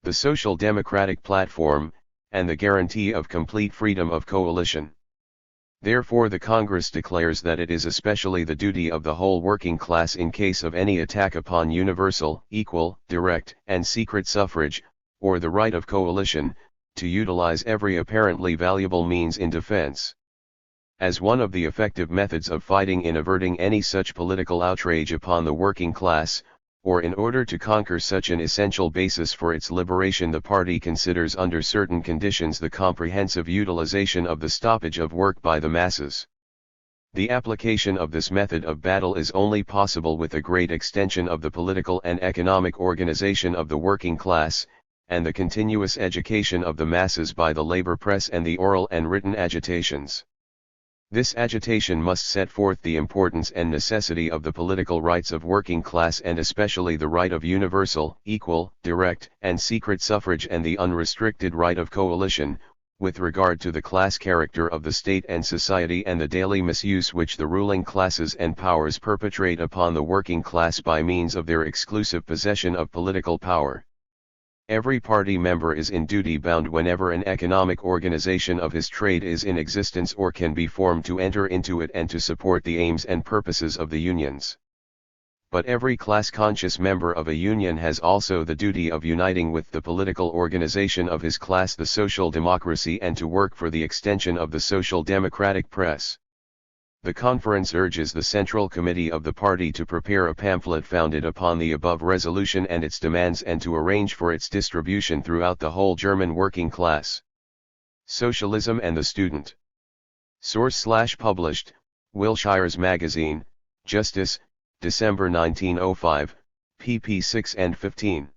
the social democratic platform, and the guarantee of complete freedom of coalition. Therefore the Congress declares that it is especially the duty of the whole working class in case of any attack upon universal, equal, direct, and secret suffrage, or the right of coalition, to utilize every apparently valuable means in defense. As one of the effective methods of fighting in averting any such political outrage upon the working class, or in order to conquer such an essential basis for its liberation, the party considers under certain conditions the comprehensive utilization of the stoppage of work by the masses. The application of this method of battle is only possible with a great extension of the political and economic organization of the working class, and the continuous education of the masses by the labor press and the oral and written agitations. This agitation must set forth the importance and necessity of the political rights of working class, and especially the right of universal, equal, direct, and secret suffrage, and the unrestricted right of coalition, with regard to the class character of the state and society, and the daily misuse which the ruling classes and powers perpetrate upon the working class by means of their exclusive possession of political power. Every party member is in duty bound, whenever an economic organization of his trade is in existence or can be formed, to enter into it and to support the aims and purposes of the unions. But every class-conscious member of a union has also the duty of uniting with the political organization of his class, the social democracy, and to work for the extension of the social democratic press. The conference urges the Central Committee of the party to prepare a pamphlet founded upon the above resolution and its demands, and to arrange for its distribution throughout the whole German working class. Socialism and the Student. Source/published, Wilshire's Magazine, Justice, December 1905, pp 6 and 15.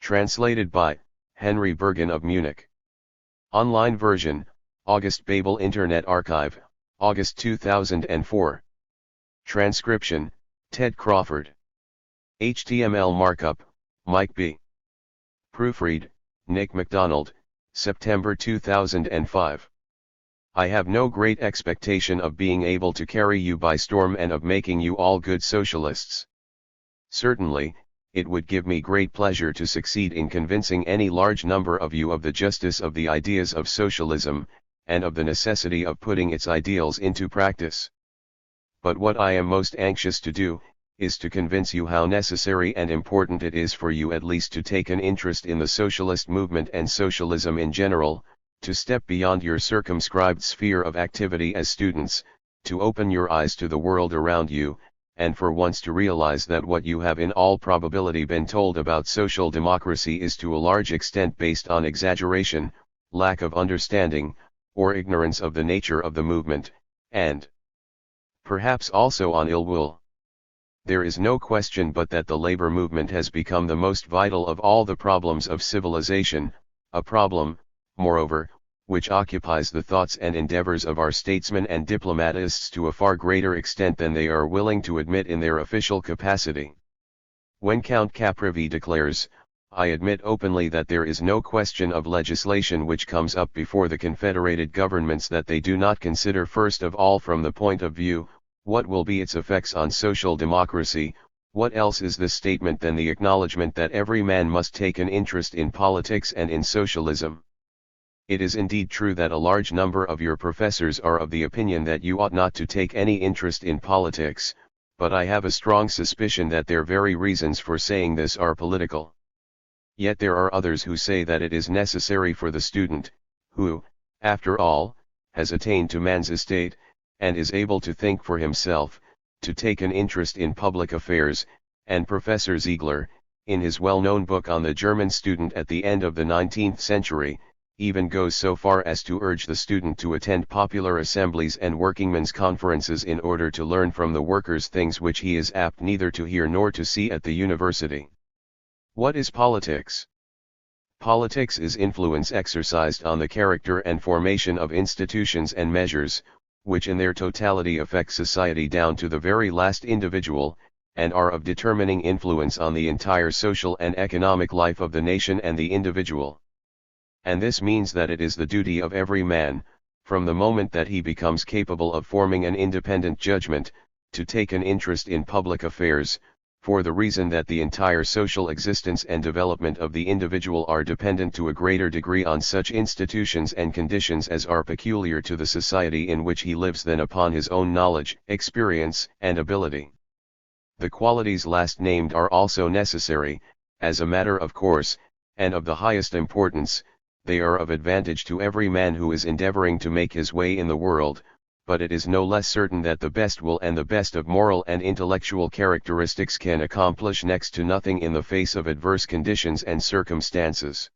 Translated by Henry Bergen of Munich. Online version, August Bebel Internet Archive, August 2004. Transcription, Ted Crawford. HTML markup, Mike B. Proofread, Nick MacDonald, September 2005. I have no great expectation of being able to carry you by storm and of making you all good socialists. Certainly, it would give me great pleasure to succeed in convincing any large number of you of the justice of the ideas of socialism, and of the necessity of putting its ideals into practice. But what I am most anxious to do, is to convince you how necessary and important it is for you at least to take an interest in the socialist movement and socialism in general, to step beyond your circumscribed sphere of activity as students, to open your eyes to the world around you, and for once to realize that what you have in all probability been told about social democracy is to a large extent based on exaggeration, lack of understanding, or ignorance of the nature of the movement, and perhaps also on ill will. There is no question but that the labor movement has become the most vital of all the problems of civilization, a problem, moreover, which occupies the thoughts and endeavors of our statesmen and diplomatists to a far greater extent than they are willing to admit in their official capacity. When Count Caprivi declares, "I admit openly that there is no question of legislation which comes up before the confederated governments that they do not consider first of all from the point of view, what will be its effects on social democracy," what else is this statement than the acknowledgement that every man must take an interest in politics and in socialism? It is indeed true that a large number of your professors are of the opinion that you ought not to take any interest in politics, but I have a strong suspicion that their very reasons for saying this are political. Yet there are others who say that it is necessary for the student, who, after all, has attained to man's estate, and is able to think for himself, to take an interest in public affairs, and Professor Ziegler, in his well-known book on the German student at the end of the 19th century, even goes so far as to urge the student to attend popular assemblies and workingmen's conferences in order to learn from the workers things which he is apt neither to hear nor to see at the university. What is politics? Politics is influence exercised on the character and formation of institutions and measures, which in their totality affect society down to the very last individual, and are of determining influence on the entire social and economic life of the nation and the individual. And this means that it is the duty of every man, from the moment that he becomes capable of forming an independent judgment, to take an interest in public affairs, for the reason that the entire social existence and development of the individual are dependent to a greater degree on such institutions and conditions as are peculiar to the society in which he lives than upon his own knowledge, experience, and ability. The qualities last named are also necessary, as a matter of course, and of the highest importance. They are of advantage to every man who is endeavoring to make his way in the world, but it is no less certain that the best will and the best of moral and intellectual characteristics can accomplish next to nothing in the face of adverse conditions and circumstances.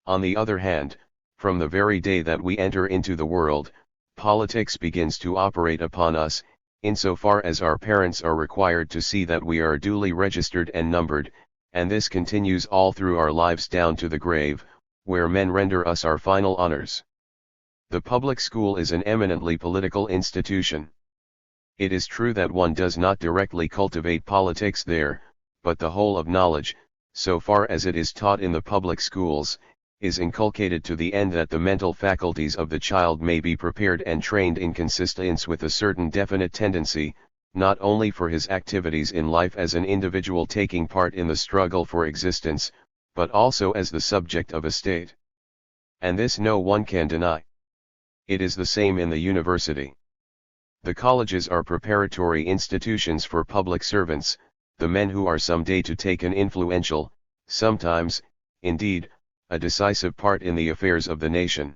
On the other hand, from the very day that we enter into the world, politics begins to operate upon us, insofar as our parents are required to see that we are duly registered and numbered, and this continues all through our lives down to the grave, where men render us our final honors. The public school is an eminently political institution. It is true that one does not directly cultivate politics there, but the whole of knowledge, so far as it is taught in the public schools, is inculcated to the end that the mental faculties of the child may be prepared and trained in consistence with a certain definite tendency, not only for his activities in life as an individual taking part in the struggle for existence, but also as the subject of a state. And this no one can deny. It is the same in the university. The colleges are preparatory institutions for public servants, the men who are some day to take an influential, sometimes, indeed, a decisive part in the affairs of the nation.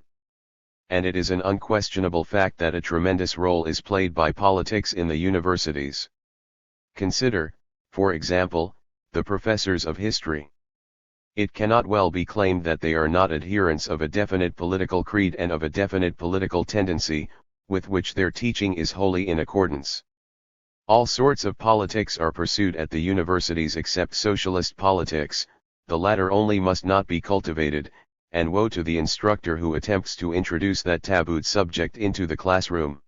And it is an unquestionable fact that a tremendous role is played by politics in the universities. Consider, for example, the professors of history. It cannot well be claimed that they are not adherents of a definite political creed and of a definite political tendency, with which their teaching is wholly in accordance. All sorts of politics are pursued at the universities except socialist politics, the latter only must not be cultivated, and woe to the instructor who attempts to introduce that tabooed subject into the classroom.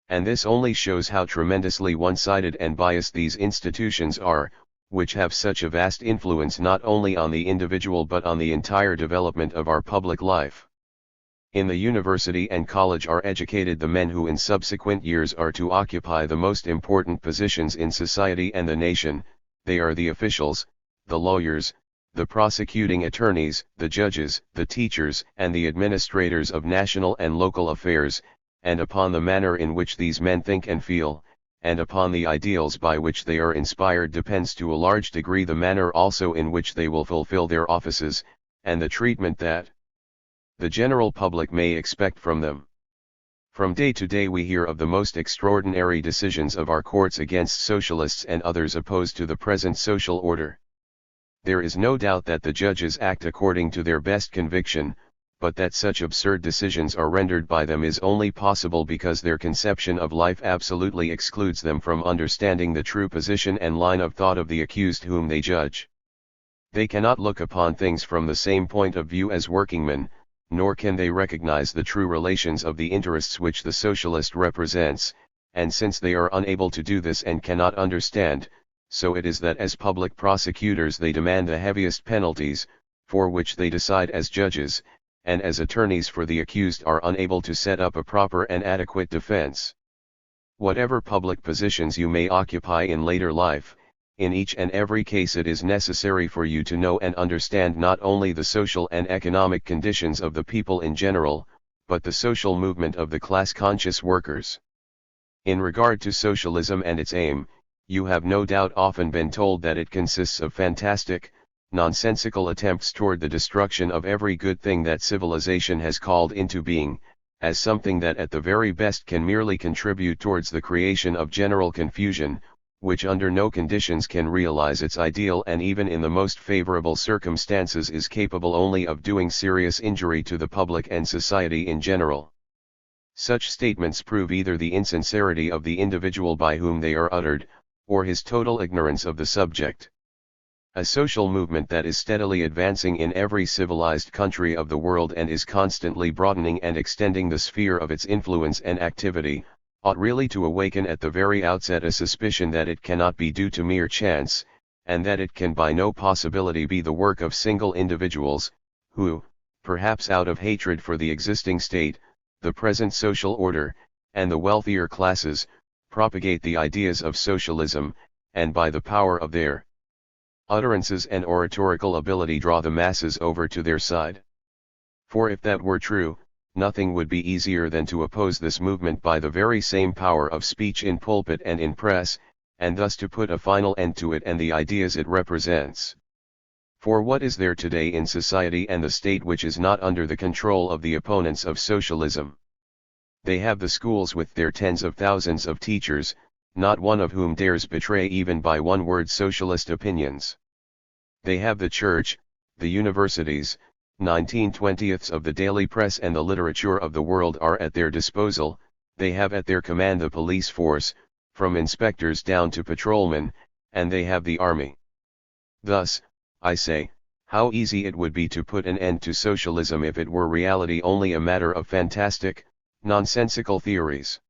And this only shows how tremendously one-sided and biased these institutions are, which have such a vast influence not only on the individual but on the entire development of our public life. In the university and college are educated the men who in subsequent years are to occupy the most important positions in society and the nation. They are the officials, the lawyers, the prosecuting attorneys, the judges, the teachers, and the administrators of national and local affairs, and upon the manner in which these men think and feel, and upon the ideals by which they are inspired depends to a large degree the manner also in which they will fulfill their offices, and the treatment that the general public may expect from them. From day to day we hear of the most extraordinary decisions of our courts against socialists and others opposed to the present social order. There is no doubt that the judges act according to their best conviction, but that such absurd decisions are rendered by them is only possible because their conception of life absolutely excludes them from understanding the true position and line of thought of the accused whom they judge. They cannot look upon things from the same point of view as workingmen, nor can they recognize the true relations of the interests which the socialist represents, and since they are unable to do this and cannot understand, so it is that as public prosecutors they demand the heaviest penalties, for which they decide as judges, and as attorneys for the accused are unable to set up a proper and adequate defense. Whatever public positions you may occupy in later life, in each and every case it is necessary for you to know and understand not only the social and economic conditions of the people in general, but the social movement of the class-conscious workers. In regard to socialism and its aim, you have no doubt often been told that it consists of fantastic, nonsensical attempts toward the destruction of every good thing that civilization has called into being, as something that at the very best can merely contribute towards the creation of general confusion, which under no conditions can realize its ideal and even in the most favorable circumstances is capable only of doing serious injury to the public and society in general. Such statements prove either the insincerity of the individual by whom they are uttered, or his total ignorance of the subject. A social movement that is steadily advancing in every civilized country of the world and is constantly broadening and extending the sphere of its influence and activity, ought really to awaken at the very outset a suspicion that it cannot be due to mere chance, and that it can by no possibility be the work of single individuals, who, perhaps out of hatred for the existing state, the present social order, and the wealthier classes, propagate the ideas of socialism, and by the power of their utterances and oratorical ability draw the masses over to their side. For if that were true, nothing would be easier than to oppose this movement by the very same power of speech in pulpit and in press, and thus to put a final end to it and the ideas it represents. For what is there today in society and the state which is not under the control of the opponents of socialism? They have the schools with their tens of thousands of teachers, not one of whom dares betray even by one word socialist opinions. They have the church, the universities, 19/20ths of the daily press and the literature of the world are at their disposal. They have at their command the police force, from inspectors down to patrolmen, and they have the army. Thus, I say, how easy it would be to put an end to socialism if it were reality only a matter of fantastic, nonsensical theories.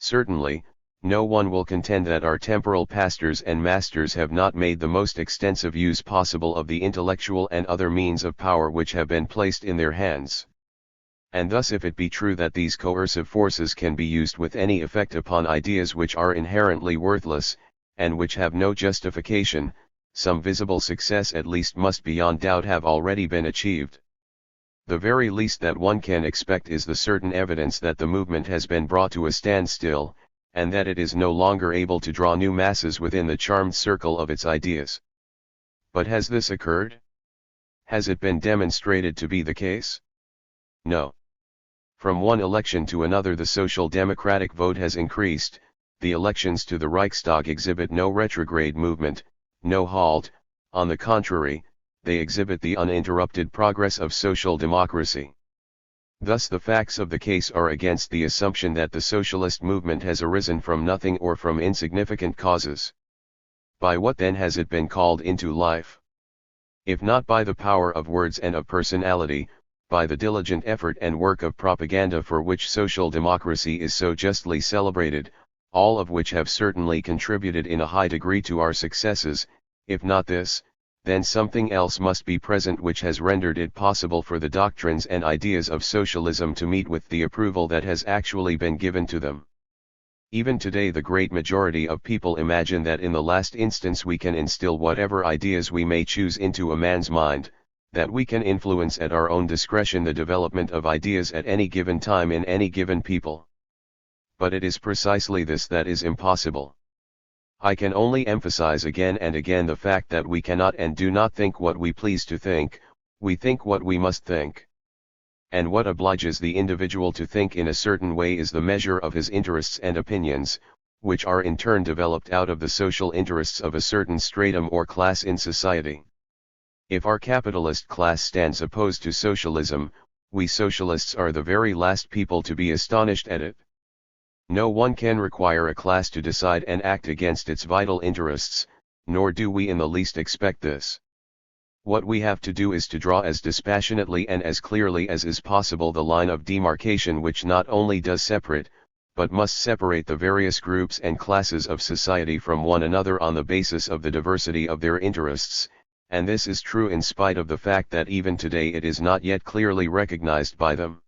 Certainly, no one will contend that our temporal pastors and masters have not made the most extensive use possible of the intellectual and other means of power which have been placed in their hands. And thus if it be true that these coercive forces can be used with any effect upon ideas which are inherently worthless, and which have no justification, some visible success at least must beyond doubt have already been achieved. The very least that one can expect is the certain evidence that the movement has been brought to a standstill, and that it is no longer able to draw new masses within the charmed circle of its ideas. But has this occurred? Has it been demonstrated to be the case? No. From one election to another the social democratic vote has increased. The elections to the Reichstag exhibit no retrograde movement, no halt, on the contrary, they exhibit the uninterrupted progress of social democracy. Thus the facts of the case are against the assumption that the socialist movement has arisen from nothing or from insignificant causes. By what then has it been called into life? If not by the power of words and of personality, by the diligent effort and work of propaganda for which social democracy is so justly celebrated, all of which have certainly contributed in a high degree to our successes. If not this, then something else must be present which has rendered it possible for the doctrines and ideas of socialism to meet with the approval that has actually been given to them. Even today the great majority of people imagine that in the last instance we can instill whatever ideas we may choose into a man's mind, that we can influence at our own discretion the development of ideas at any given time in any given people. But it is precisely this that is impossible. I can only emphasize again and again the fact that we cannot and do not think what we please to think, we think what we must think. And what obliges the individual to think in a certain way is the measure of his interests and opinions, which are in turn developed out of the social interests of a certain stratum or class in society. If our capitalist class stands opposed to socialism, we socialists are the very last people to be astonished at it. No one can require a class to decide and act against its vital interests, nor do we in the least expect this. What we have to do is to draw as dispassionately and as clearly as is possible the line of demarcation which not only does separate, but must separate the various groups and classes of society from one another on the basis of the diversity of their interests, and this is true in spite of the fact that even today it is not yet clearly recognized by them.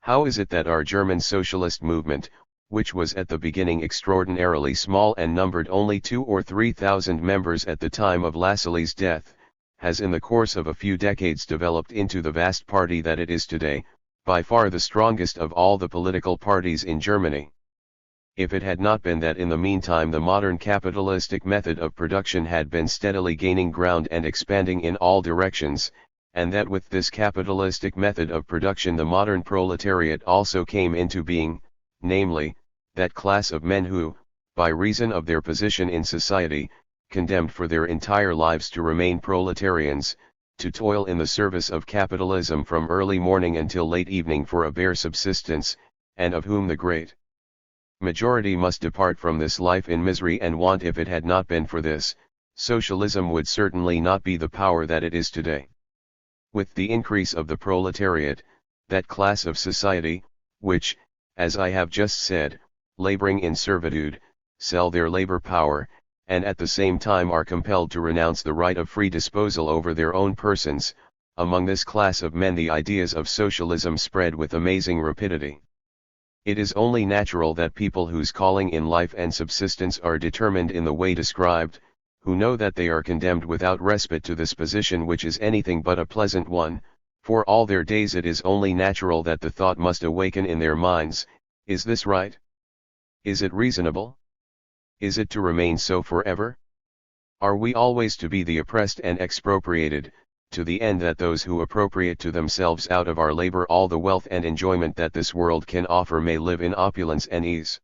How is it that our German socialist movement, which was at the beginning extraordinarily small and numbered only 2,000 or 3,000 members at the time of Lassalle's death, has in the course of a few decades developed into the vast party that it is today, by far the strongest of all the political parties in Germany? If it had not been that in the meantime the modern capitalistic method of production had been steadily gaining ground and expanding in all directions, and that with this capitalistic method of production the modern proletariat also came into being, namely, that class of men who, by reason of their position in society, condemned for their entire lives to remain proletarians, to toil in the service of capitalism from early morning until late evening for a bare subsistence, and of whom the great majority must depart from this life in misery and want. If it had not been for this, socialism would certainly not be the power that it is today. With the increase of the proletariat, that class of society, which, as I have just said, laboring in servitude, sell their labor power, and at the same time are compelled to renounce the right of free disposal over their own persons, among this class of men the ideas of socialism spread with amazing rapidity. It is only natural that people whose calling in life and subsistence are determined in the way described, who know that they are condemned without respite to this position which is anything but a pleasant one, for all their days, it is only natural that the thought must awaken in their minds, is this right? Is it reasonable? Is it to remain so forever? Are we always to be the oppressed and expropriated, to the end that those who appropriate to themselves out of our labor all the wealth and enjoyment that this world can offer may live in opulence and ease?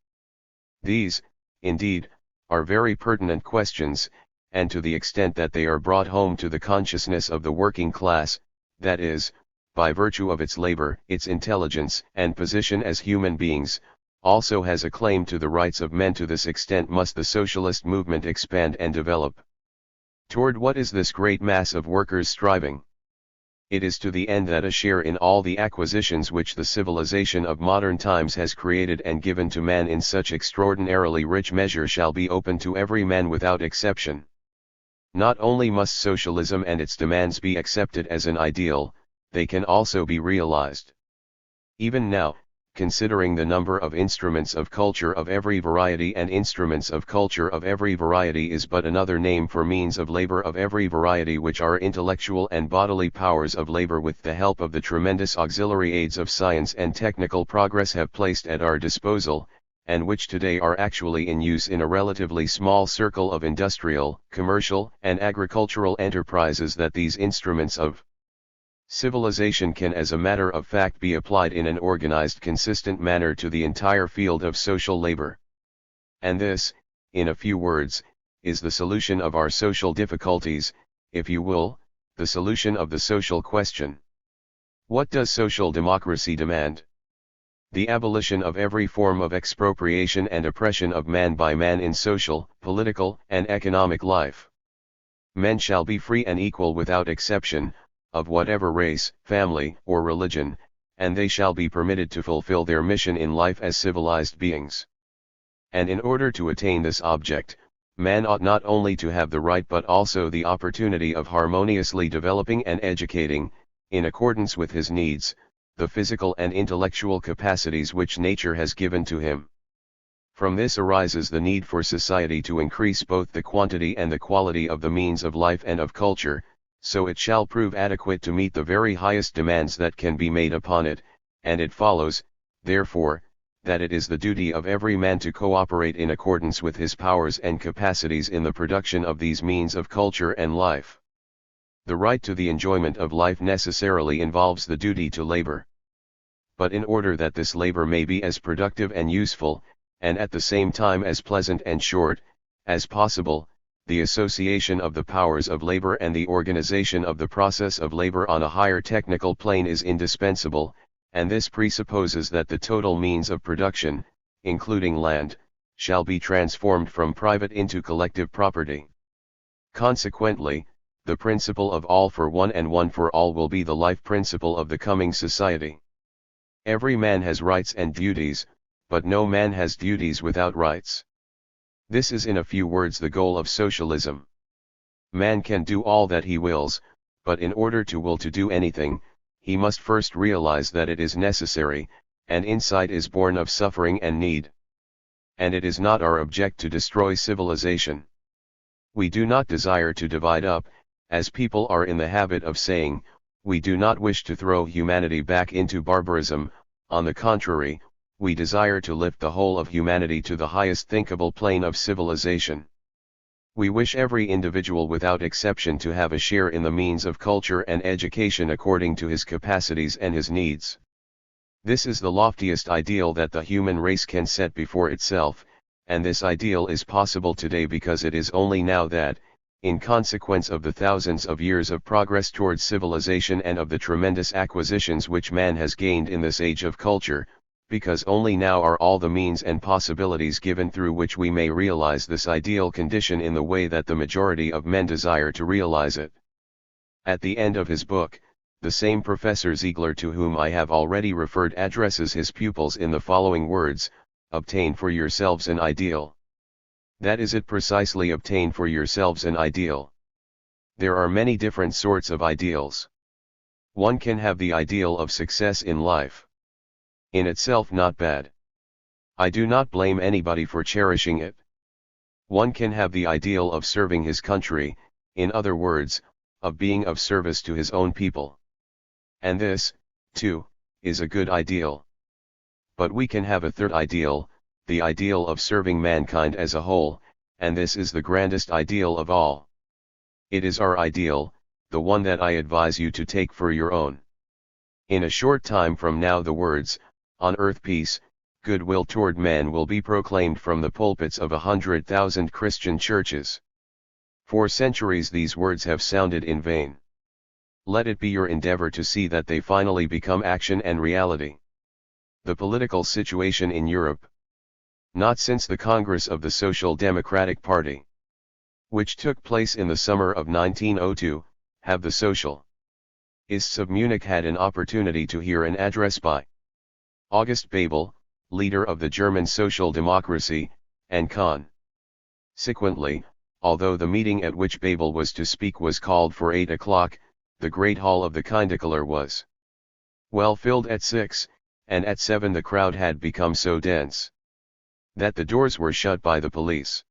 These, indeed, are very pertinent questions, and to the extent that they are brought home to the consciousness of the working class, that is, by virtue of its labor, its intelligence and position as human beings, also has a claim to the rights of men. To this extent must the socialist movement expand and develop. Toward what is this great mass of workers striving? It is to the end that a share in all the acquisitions which the civilization of modern times has created and given to man in such extraordinarily rich measure shall be open to every man without exception. Not only must socialism and its demands be accepted as an ideal, they can also be realized. Even now, considering the number of instruments of culture of every variety, and instruments of culture of every variety is but another name for means of labor of every variety, which are intellectual and bodily powers of labor with the help of the tremendous auxiliary aids of science and technical progress have placed at our disposal, and which today are actually in use in a relatively small circle of industrial, commercial, and agricultural enterprises, that these instruments of civilization can as a matter of fact be applied in an organized, consistent manner to the entire field of social labor. And this, in a few words, is the solution of our social difficulties, if you will, the solution of the social question. What does social democracy demand? The abolition of every form of expropriation and oppression of man by man in social, political, and economic life. Men shall be free and equal without exception, of whatever race, family, or religion, and they shall be permitted to fulfill their mission in life as civilized beings. And in order to attain this object, man ought not only to have the right but also the opportunity of harmoniously developing and educating, in accordance with his needs, the physical and intellectual capacities which nature has given to him. From this arises the need for society to increase both the quantity and the quality of the means of life and of culture, so it shall prove adequate to meet the very highest demands that can be made upon it, and it follows, therefore, that it is the duty of every man to cooperate in accordance with his powers and capacities in the production of these means of culture and life. The right to the enjoyment of life necessarily involves the duty to labor. But in order that this labor may be as productive and useful, and at the same time as pleasant and short, as possible, the association of the powers of labor and the organization of the process of labor on a higher technical plane is indispensable, and this presupposes that the total means of production, including land, shall be transformed from private into collective property. Consequently, the principle of all for one and one for all will be the life principle of the coming society. Every man has rights and duties, but no man has duties without rights. This is in a few words the goal of socialism. Man can do all that he wills, but in order to will to do anything, he must first realize that it is necessary, and insight is born of suffering and need. And it is not our object to destroy civilization. We do not desire to divide up, as people are in the habit of saying. We do not wish to throw humanity back into barbarism. On the contrary, we desire to lift the whole of humanity to the highest thinkable plane of civilization. We wish every individual without exception to have a share in the means of culture and education according to his capacities and his needs. This is the loftiest ideal that the human race can set before itself, and this ideal is possible today because it is only now that, in consequence of the thousands of years of progress towards civilization and of the tremendous acquisitions which man has gained in this age of culture, because only now are all the means and possibilities given through which we may realize this ideal condition in the way that the majority of men desire to realize it. At the end of his book, the same Professor Ziegler to whom I have already referred addresses his pupils in the following words: "Obtain for yourselves an ideal." That is it precisely, obtain for yourselves an ideal. There are many different sorts of ideals. One can have the ideal of success in life. In itself not bad. I do not blame anybody for cherishing it. One can have the ideal of serving his country, in other words, of being of service to his own people. And this, too, is a good ideal. But we can have a third ideal, the ideal of serving mankind as a whole, and this is the grandest ideal of all. It is our ideal, the one that I advise you to take for your own. In a short time from now the words, "On earth peace, goodwill toward men" will be proclaimed from the pulpits of 100,000 Christian churches. For centuries these words have sounded in vain. Let it be your endeavor to see that they finally become action and reality. The political situation in Europe. Not since the Congress of the Social Democratic Party, which took place in the summer of 1902, have the Socialists of Munich had an opportunity to hear an address by August Bebel, leader of the German Social Democracy, and consequently, although the meeting at which Bebel was to speak was called for 8 o'clock, the great hall of the Kinderkeller was well filled at 6, and at 7 the crowd had become so dense that the doors were shut by the police.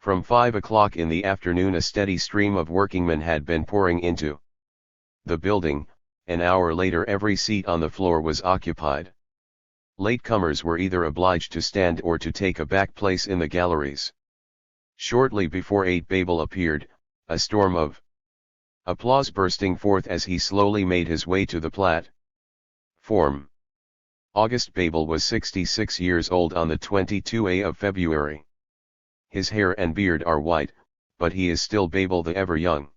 From 5 o'clock in the afternoon a steady stream of workingmen had been pouring into the building. An hour later every seat on the floor was occupied. Latecomers were either obliged to stand or to take a back place in the galleries. Shortly before 8 Bebel appeared, a storm of applause bursting forth as he slowly made his way to the platform. August Bebel was 66 years old on the 22 of February. His hair and beard are white, but he is still Bebel the ever young.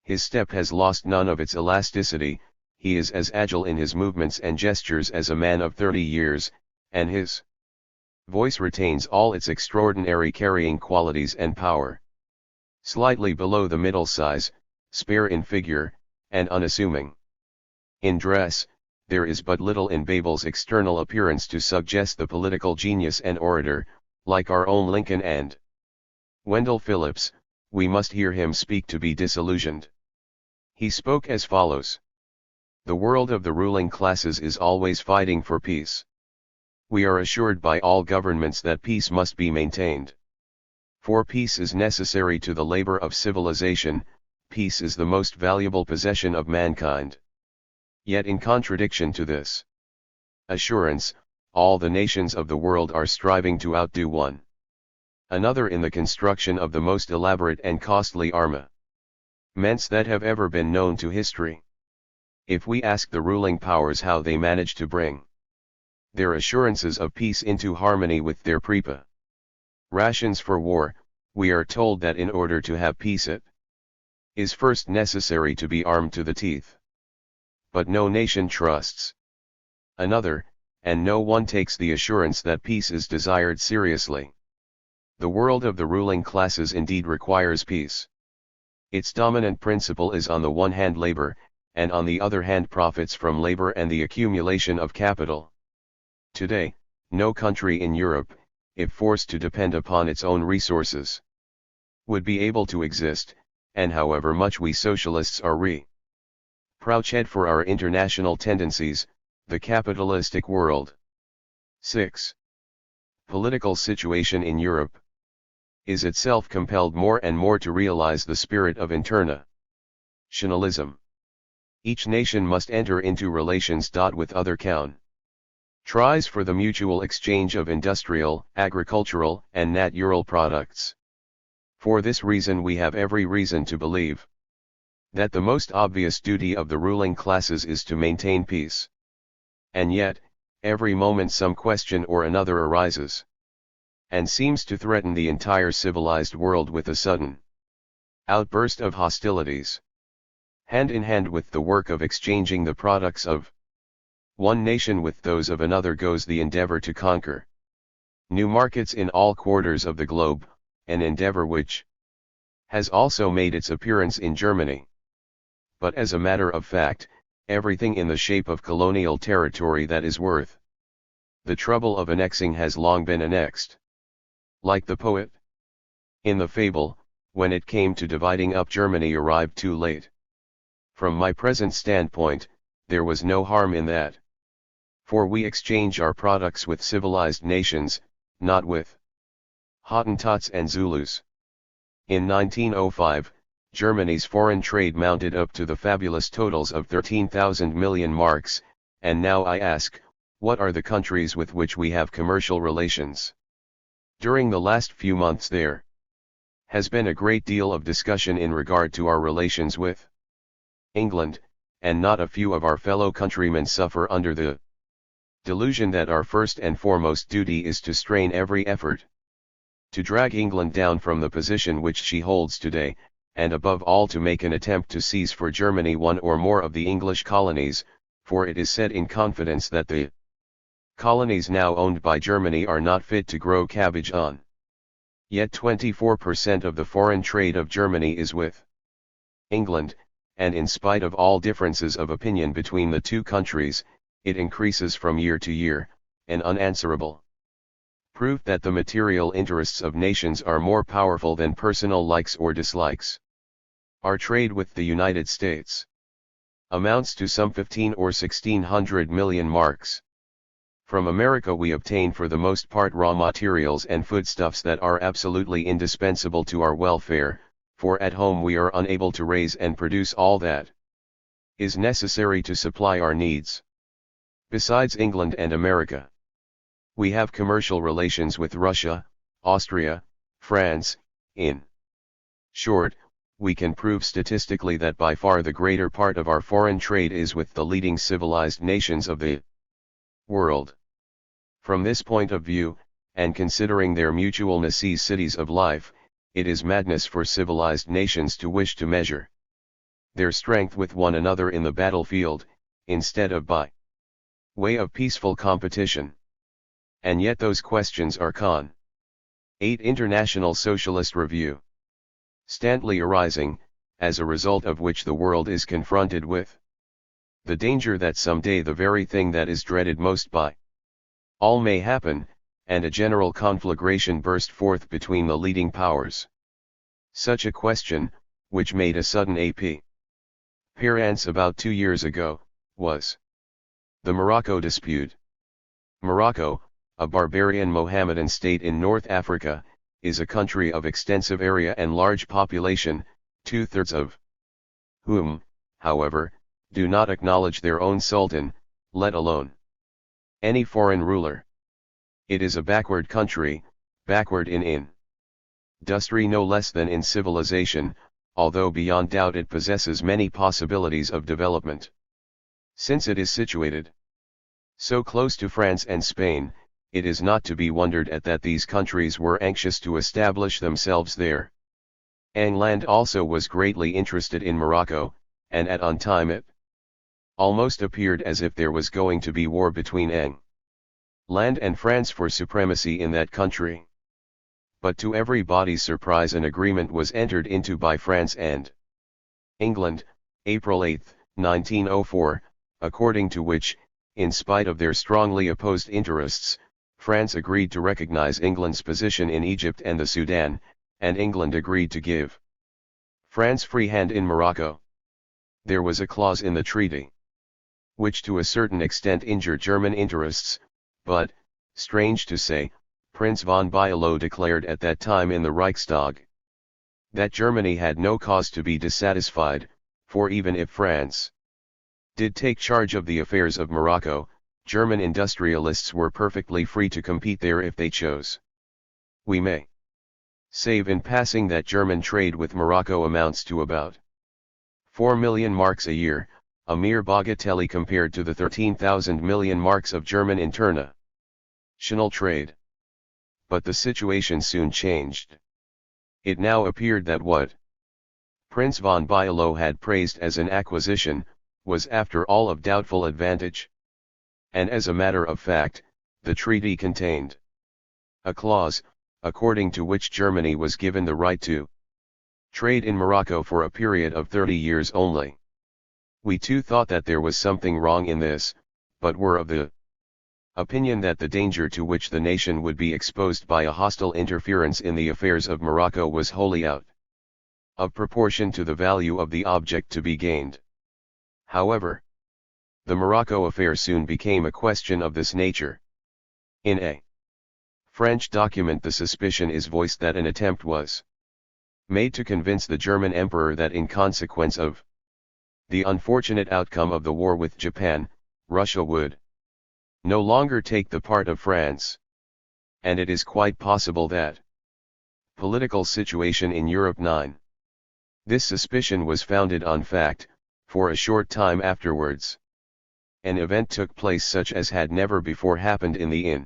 His step has lost none of its elasticity, he is as agile in his movements and gestures as a man of 30 years, and his voice retains all its extraordinary carrying qualities and power. Slightly below the middle size, spare in figure, and unassuming in dress, there is but little in Bebel's external appearance to suggest the political genius and orator, like our own Lincoln and Wendell Phillips. We must hear him speak to be disillusioned. He spoke as follows. The world of the ruling classes is always fighting for peace. We are assured by all governments that peace must be maintained. For peace is necessary to the labor of civilization, peace is the most valuable possession of mankind. Yet in contradiction to this assurance, all the nations of the world are striving to outdo one another in the construction of the most elaborate and costly armaments that have ever been known to history. If we ask the ruling powers how they manage to bring their assurances of peace into harmony with their preparations for war, we are told that in order to have peace it is first necessary to be armed to the teeth. But no nation trusts another, and no one takes the assurance that peace is desired seriously. The world of the ruling classes indeed requires peace. Its dominant principle is on the one hand labor, and on the other hand profits from labor and the accumulation of capital. Today, no country in Europe, if forced to depend upon its own resources, would be able to exist, and however much we socialists are reproached for our international tendencies, the capitalistic world. 6. Political situation in Europe is itself compelled more and more to realize the spirit of internationalism. Each nation must enter into relations with other countries for the mutual exchange of industrial, agricultural, and natural products. For this reason we have every reason to believe that the most obvious duty of the ruling classes is to maintain peace. And yet, every moment some question or another arises, and seems to threaten the entire civilized world with a sudden outburst of hostilities. Hand in hand with the work of exchanging the products of one nation with those of another goes the endeavor to conquer new markets in all quarters of the globe, an endeavor which has also made its appearance in Germany. But as a matter of fact, everything in the shape of colonial territory that is worth the trouble of annexing has long been annexed. Like the poet in the fable, when it came to dividing up Germany arrived too late. From my present standpoint, there was no harm in that. For we exchange our products with civilized nations, not with Hottentots and Zulus. In 1905, Germany's foreign trade mounted up to the fabulous totals of 13,000 million marks, and now I ask, what are the countries with which we have commercial relations? During the last few months there has been a great deal of discussion in regard to our relations with England, and not a few of our fellow countrymen suffer under the delusion that our first and foremost duty is to strain every effort to drag England down from the position which she holds today, and above all to make an attempt to seize for Germany one or more of the English colonies, for it is said in confidence that the colonies now owned by Germany are not fit to grow cabbage on. Yet 24% of the foreign trade of Germany is with England, and in spite of all differences of opinion between the two countries, it increases from year to year, an unanswerable proof that the material interests of nations are more powerful than personal likes or dislikes. Our trade with the United States amounts to some 15 or 1600 million marks. From America we obtain for the most part raw materials and foodstuffs that are absolutely indispensable to our welfare, for at home we are unable to raise and produce all that is necessary to supply our needs. Besides England and America, we have commercial relations with Russia, Austria, France. In short, we can prove statistically that by far the greater part of our foreign trade is with the leading civilized nations of the world. From this point of view, and considering their mutual necessities of life, it is madness for civilized nations to wish to measure their strength with one another in the battlefield, instead of by way of peaceful competition. And yet those questions are 8 International Socialist Review. Constantly arising, as a result of which the world is confronted with the danger that some day the very thing that is dreaded most by all may happen, and a general conflagration burst forth between the leading powers. Such a question, which made a sudden appearance about 2 years ago, was the Morocco dispute. Morocco, a barbarian Mohammedan state in North Africa, is a country of extensive area and large population, 2/3 of whom, however, do not acknowledge their own sultan, let alone any foreign ruler. It is a backward country, backward in industry no less than in civilization, although beyond doubt it possesses many possibilities of development. Since it is situated so close to France and Spain, it is not to be wondered at that these countries were anxious to establish themselves there. England also was greatly interested in Morocco, and at one time it almost appeared as if there was going to be war between England and France for supremacy in that country. But to everybody's surprise an agreement was entered into by France and England, April 8, 1904, according to which, in spite of their strongly opposed interests, France agreed to recognize England's position in Egypt and the Sudan, and England agreed to give France free hand in Morocco. There was a clause in the treaty which to a certain extent injured German interests, but, strange to say, Prince von Bülow declared at that time in the Reichstag that Germany had no cause to be dissatisfied, for even if France did take charge of the affairs of Morocco, German industrialists were perfectly free to compete there if they chose. We may save in passing that German trade with Morocco amounts to about 4 million marks a year, a mere bagatelle compared to the 13,000 million marks of German international trade. But the situation soon changed. It now appeared that what Prince von Bülow had praised as an acquisition, was after all of doubtful advantage. And as a matter of fact, the treaty contained a clause, according to which Germany was given the right to trade in Morocco for a period of 30 years only. We too thought that there was something wrong in this, but were of the opinion that the danger to which the nation would be exposed by a hostile interference in the affairs of Morocco was wholly out of proportion to the value of the object to be gained. However, the Morocco affair soon became a question of this nature. In a French document, the suspicion is voiced that an attempt was made to convince the German emperor that in consequence of the unfortunate outcome of the war with Japan, Russia would no longer take the part of France. And it is quite possible that political situation in Europe 9. This suspicion was founded on fact, for a short time afterwards. An event took place such as had never before happened in the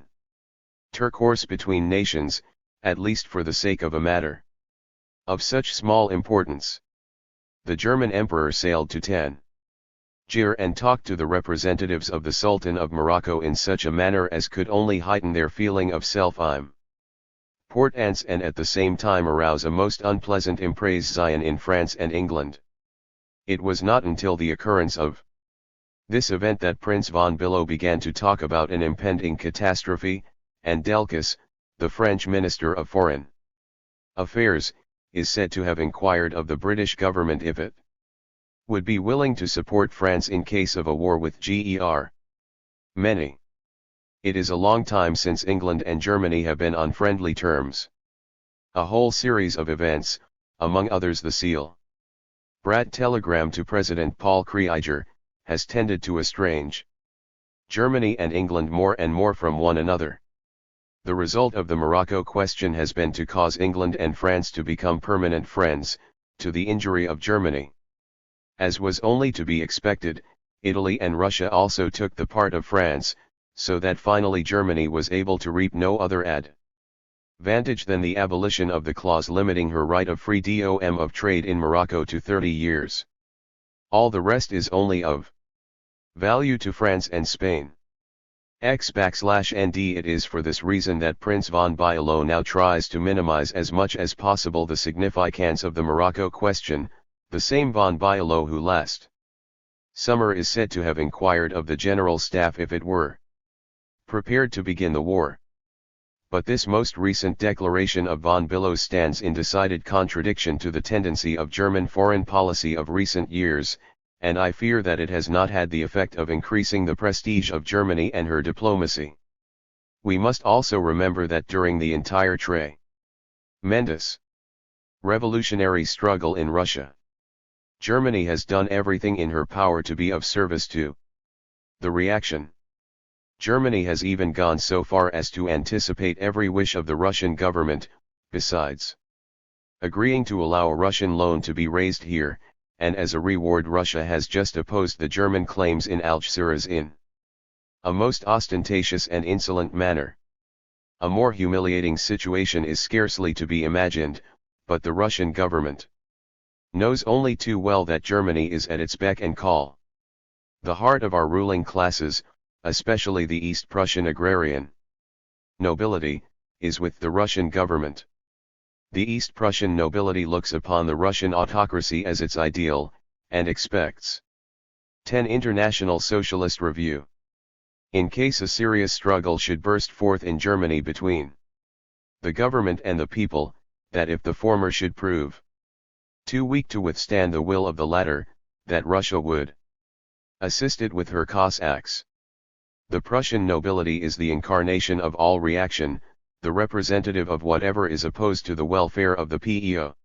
intercourse between nations, at least for the sake of a matter of such small importance. The German emperor sailed to Tangier and talked to the representatives of the Sultan of Morocco in such a manner as could only heighten their feeling of self-importance and at the same time arouse a most unpleasant impression in France and England. It was not until the occurrence of this event that Prince von Billow began to talk about an impending catastrophe, and Delcas, the French Minister of Foreign Affairs, is said to have inquired of the British government if it would be willing to support France in case of a war with Ger. Many. It is a long time since England and Germany have been on friendly terms. A whole series of events, among others the Seal Brat telegram to President Paul Krieger, has tended to estrange Germany and England more and more from one another. The result of the Morocco question has been to cause England and France to become permanent friends, to the injury of Germany. As was only to be expected, Italy and Russia also took the part of France, so that finally Germany was able to reap no other advantage than the abolition of the clause limiting her right of free dom of trade in Morocco to 30 years. All the rest is only of value to France and Spain. X/ND. It is for this reason that Prince von Billow now tries to minimize as much as possible the significance of the Morocco question, the same von Billow who last summer is said to have inquired of the General Staff if it were prepared to begin the war. But this most recent declaration of von Billow stands in decided contradiction to the tendency of German foreign policy of recent years, and I fear that it has not had the effect of increasing the prestige of Germany and her diplomacy. We must also remember that during the entire tremendous revolutionary struggle in Russia, Germany has done everything in her power to be of service to the reaction. Germany has even gone so far as to anticipate every wish of the Russian government, besides agreeing to allow a Russian loan to be raised here, and as a reward Russia has just opposed the German claims in Algeciras in a most ostentatious and insolent manner. A more humiliating situation is scarcely to be imagined, but the Russian government knows only too well that Germany is at its beck and call. The heart of our ruling classes, especially the East Prussian agrarian nobility, is with the Russian government. The East Prussian nobility looks upon the Russian autocracy as its ideal, and expects 10 International Socialist Review. In case a serious struggle should burst forth in Germany between the government and the people, that if the former should prove too weak to withstand the will of the latter, that Russia would assist it with her Cossacks. The Prussian nobility is the incarnation of all reaction, the representative of whatever is opposed to the welfare of the PEO.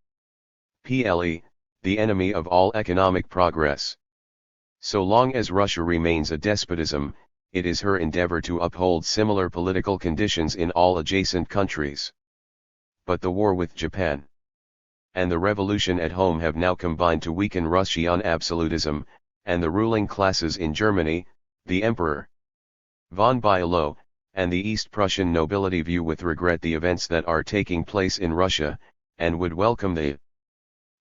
PLE, the enemy of all economic progress. So long as Russia remains a despotism, it is her endeavor to uphold similar political conditions in all adjacent countries. But the war with Japan and the revolution at home have now combined to weaken Russian absolutism, and the ruling classes in Germany, the Emperor von Billow, and the East Prussian nobility view with regret the events that are taking place in Russia, and would welcome the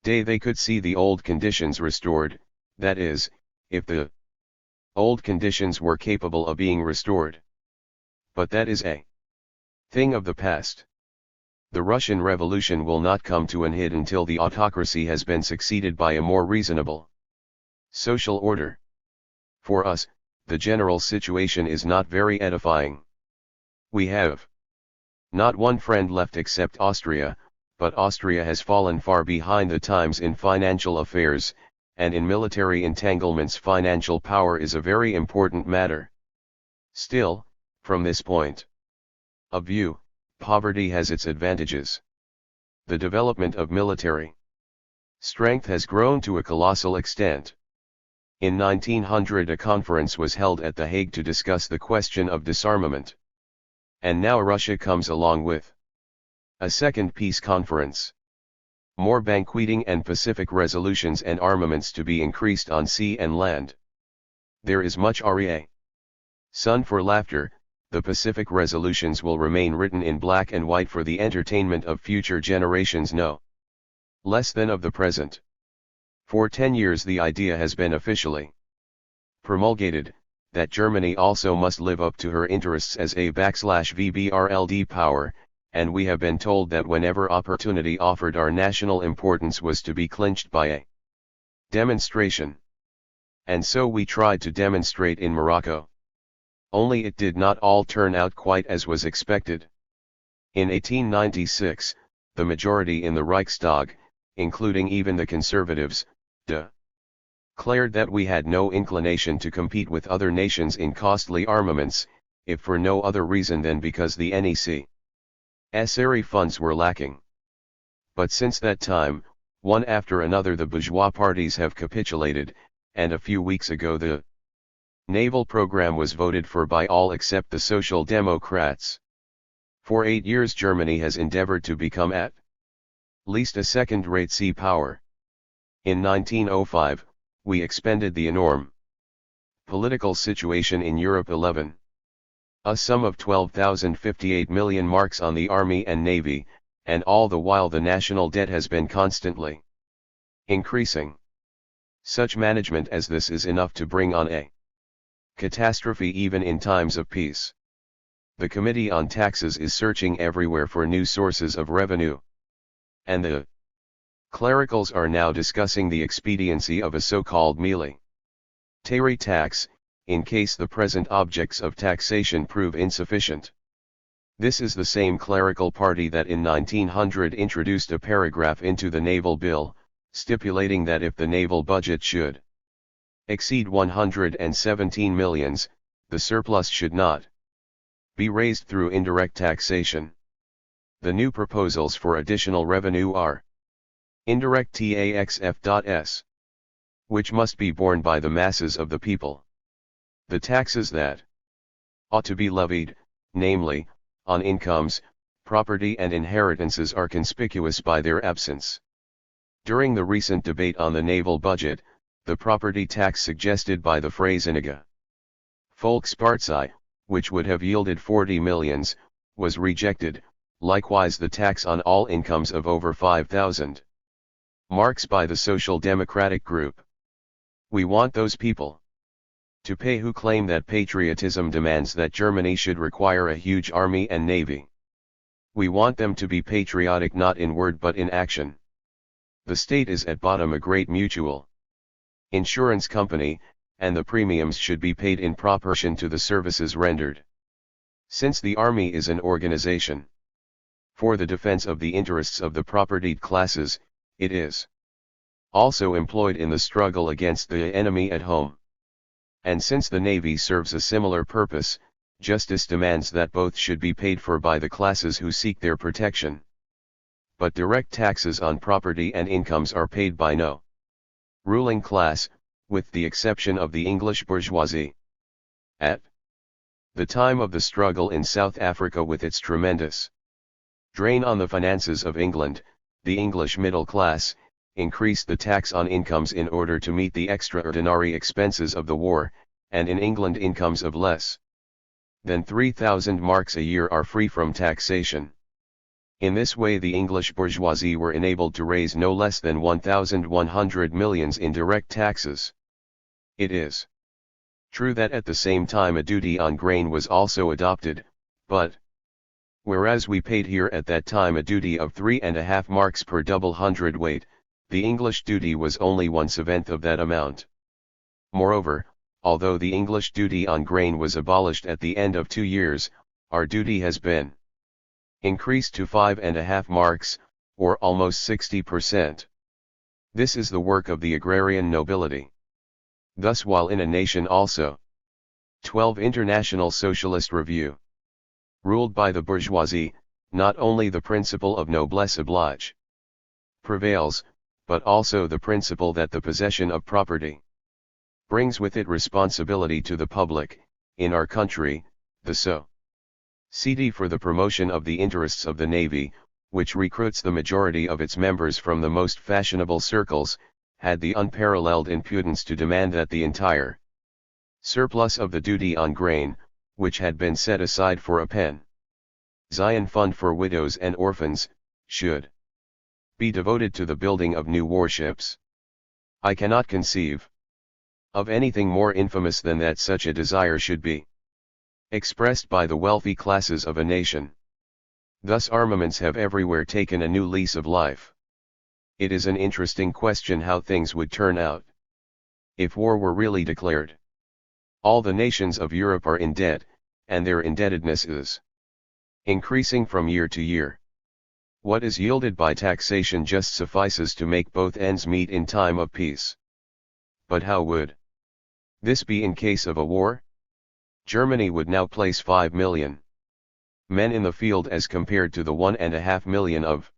day they could see the old conditions restored, that is, if the old conditions were capable of being restored. But that is a thing of the past. The Russian Revolution will not come to an end until the autocracy has been succeeded by a more reasonable social order. For us, the general situation is not very edifying. We have not one friend left except Austria, but Austria has fallen far behind the times in financial affairs, and in military entanglements financial power is a very important matter. Still, from this point of view, poverty has its advantages. The development of military strength has grown to a colossal extent. In 1900 a conference was held at The Hague to discuss the question of disarmament. And now Russia comes along with a second peace conference. More banqueting and Pacific resolutions and armaments to be increased on sea and land. There is much reason for laughter. The Pacific resolutions will remain written in black and white for the entertainment of future generations, no less than of the present. For 10 years the idea has been officially promulgated, that Germany also must live up to her interests as a /VBRLD power, and we have been told that whenever opportunity offered our national importance was to be clinched by a demonstration. And so we tried to demonstrate in Morocco. Only it did not all turn out quite as was expected. In 1896, the majority in the Reichstag, including even the conservatives, declared that we had no inclination to compete with other nations in costly armaments, if for no other reason than because the necessary funds were lacking. But since that time, one after another the bourgeois parties have capitulated, and a few weeks ago the naval program was voted for by all except the Social Democrats. For 8 years Germany has endeavored to become at least a second-rate sea power. In 1905, we expended the enormous political situation in Europe 11. A sum of 12,058 million marks on the army and navy, and all the while the national debt has been constantly increasing. Such management as this is enough to bring on a catastrophe even in times of peace. The Committee on Taxes is searching everywhere for new sources of revenue. And the clericals are now discussing the expediency of a so-called military tax, in case the present objects of taxation prove insufficient. This is the same clerical party that in 1900 introduced a paragraph into the naval bill, stipulating that if the naval budget should exceed 117 millions, the surplus should not be raised through indirect taxation. The new proposals for additional revenue are indirect taxs, which must be borne by the masses of the people. The taxes that ought to be levied, namely, on incomes, property and inheritances, are conspicuous by their absence. During the recent debate on the naval budget, the property tax suggested by the Freisinniger Volkspartei, which would have yielded 40 millions, was rejected, likewise the tax on all incomes of over 5,000 marks by the Social Democratic Group. We want those people to pay who claim that patriotism demands that Germany should require a huge army and navy. We want them to be patriotic not in word but in action. The state is at bottom a great mutual insurance company, and the premiums should be paid in proportion to the services rendered. Since the army is an organization for the defense of the interests of the propertied classes, it is also employed in the struggle against the enemy at home. And since the navy serves a similar purpose, justice demands that both should be paid for by the classes who seek their protection. But direct taxes on property and incomes are paid by no ruling class, with the exception of the English bourgeoisie. At the time of the struggle in South Africa with its tremendous drain on the finances of England, the English middle class increased the tax on incomes in order to meet the extraordinary expenses of the war, and in England incomes of less than 3,000 marks a year are free from taxation. In this way the English bourgeoisie were enabled to raise no less than 1,100 millions in direct taxes. It is true that at the same time a duty on grain was also adopted, but whereas we paid here at that time a duty of 3.5 marks per double hundredweight, the English duty was only 1/7 of that amount. Moreover, although the English duty on grain was abolished at the end of 2 years, our duty has been increased to 5.5 marks, or almost 60%. This is the work of the agrarian nobility. Thus while in a nation also 12 International Socialist Review ruled by the bourgeoisie, not only the principle of noblesse oblige prevails, but also the principle that the possession of property brings with it responsibility to the public. In our country, the Society for the Promotion of the Interests of the Navy, which recruits the majority of its members from the most fashionable circles, had the unparalleled impudence to demand that the entire surplus of the duty on grain, which had been set aside for a Zion fund for widows and orphans, should be devoted to the building of new warships. I cannot conceive of anything more infamous than that such a desire should be expressed by the wealthy classes of a nation. Thus armaments have everywhere taken a new lease of life. It is an interesting question how things would turn out if war were really declared. All the nations of Europe are in debt, and their indebtedness is increasing from year to year. What is yielded by taxation just suffices to make both ends meet in time of peace. But how would this be in case of a war? Germany would now place 5 million men in the field as compared to the 1.5 million of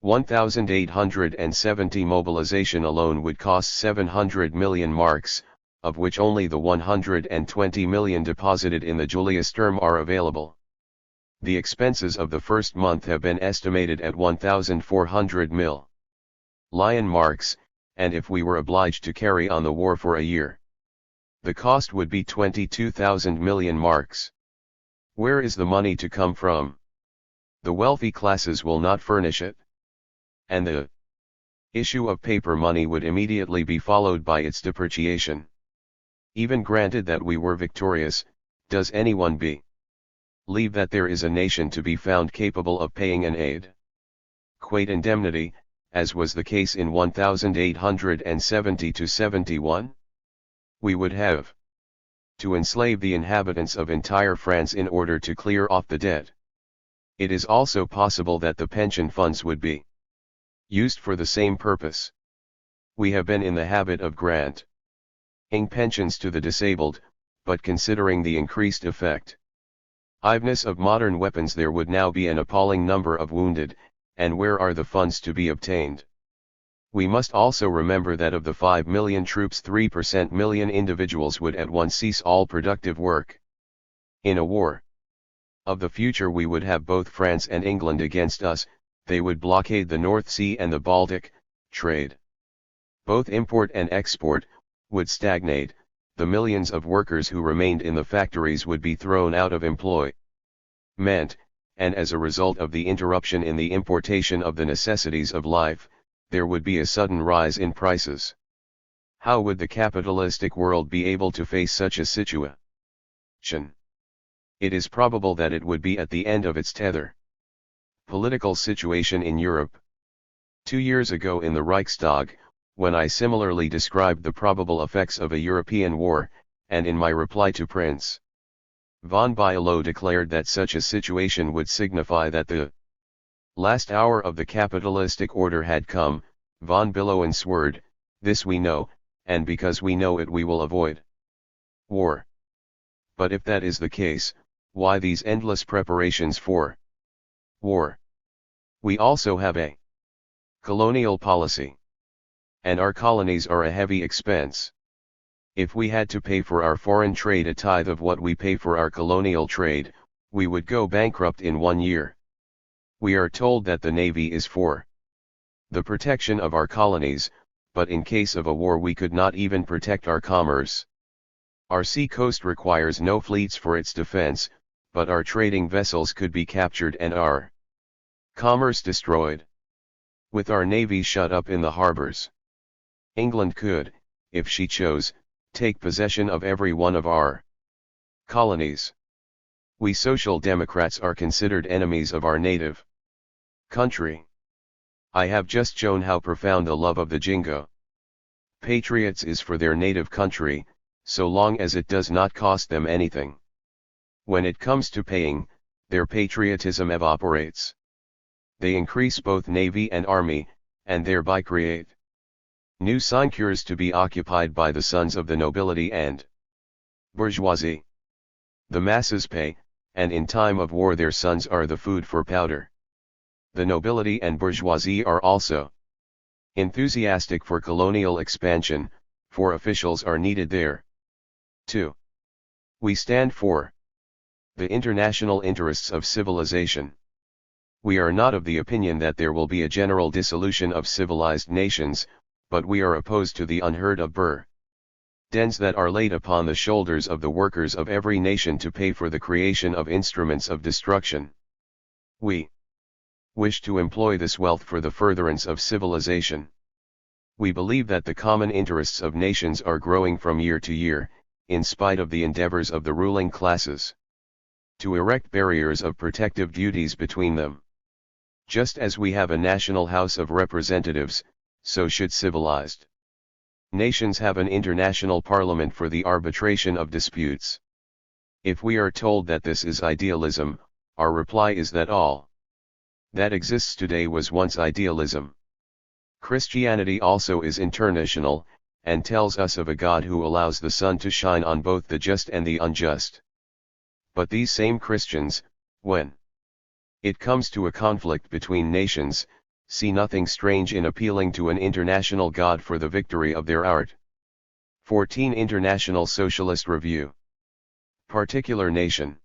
1870. Mobilization alone would cost 700 million marks, of which only the 120 million deposited in the Julius term are available. The expenses of the first month have been estimated at 1,400 million marks, and if we were obliged to carry on the war for a year, the cost would be 22,000 million marks. Where is the money to come from? The wealthy classes will not furnish it. And the issue of paper money would immediately be followed by its depreciation. Even granted that we were victorious, does anyone believe that there is a nation to be found capable of paying an adequate indemnity, as was the case in 1870–71? We would have to enslave the inhabitants of entire France in order to clear off the debt. It is also possible that the pension funds would be used for the same purpose. We have been in the habit of granting pensions to the disabled, but considering the increased effectiveness of modern weapons, there would now be an appalling number of wounded, and where are the funds to be obtained? We must also remember that of the 5 million troops, 3% million individuals would at once cease all productive work. In a war of the future we would have both France and England against us. They would blockade the North Sea and the Baltic. Trade, both import and export, would stagnate. The millions of workers who remained in the factories would be thrown out of employment, and as a result of the interruption in the importation of the necessities of life, there would be a sudden rise in prices. How would the capitalistic world be able to face such a situation? It is probable that it would be at the end of its tether. Political situation in Europe. 2 years ago in the Reichstag, when I similarly described the probable effects of a European war, and in my reply to Prince von Bülow declared that such a situation would signify that the last hour of the capitalistic order had come, von Bülow answered, "This we know, and because we know it we will avoid war." But if that is the case, why these endless preparations for war? We also have a colonial policy, and our colonies are a heavy expense. If we had to pay for our foreign trade a tithe of what we pay for our colonial trade, we would go bankrupt in 1 year. We are told that the Navy is for the protection of our colonies, but in case of a war we could not even protect our commerce. Our sea coast requires no fleets for its defense, but our trading vessels could be captured and our commerce destroyed. With our navy shut up in the harbors, England could, if she chose, take possession of every one of our colonies. We Social Democrats are considered enemies of our native country. I have just shown how profound the love of the Jingo patriots is for their native country, so long as it does not cost them anything. When it comes to paying, their patriotism evaporates. They increase both navy and army, and thereby create New sinecures to be occupied by the sons of the nobility and bourgeoisie. The masses pay, and in time of war their sons are the food for powder. The nobility and bourgeoisie are also enthusiastic for colonial expansion, for officials are needed there. 2. We stand for the international interests of civilization. We are not of the opinion that there will be a general dissolution of civilized nations, but we are opposed to the unheard of burdens that are laid upon the shoulders of the workers of every nation to pay for the creation of instruments of destruction. We wish to employ this wealth for the furtherance of civilization. We believe that the common interests of nations are growing from year to year, in spite of the endeavors of the ruling classes to erect barriers of protective duties between them. Just as we have a national House of Representatives, so should civilized nations have an international parliament for the arbitration of disputes. If we are told that this is idealism, our reply is that all that exists today was once idealism. Christianity also is international, and tells us of a God who allows the sun to shine on both the just and the unjust. But these same Christians, when it comes to a conflict between nations, see nothing strange in appealing to an international God for the victory of their art. 14 International Socialist Review. Particular nation.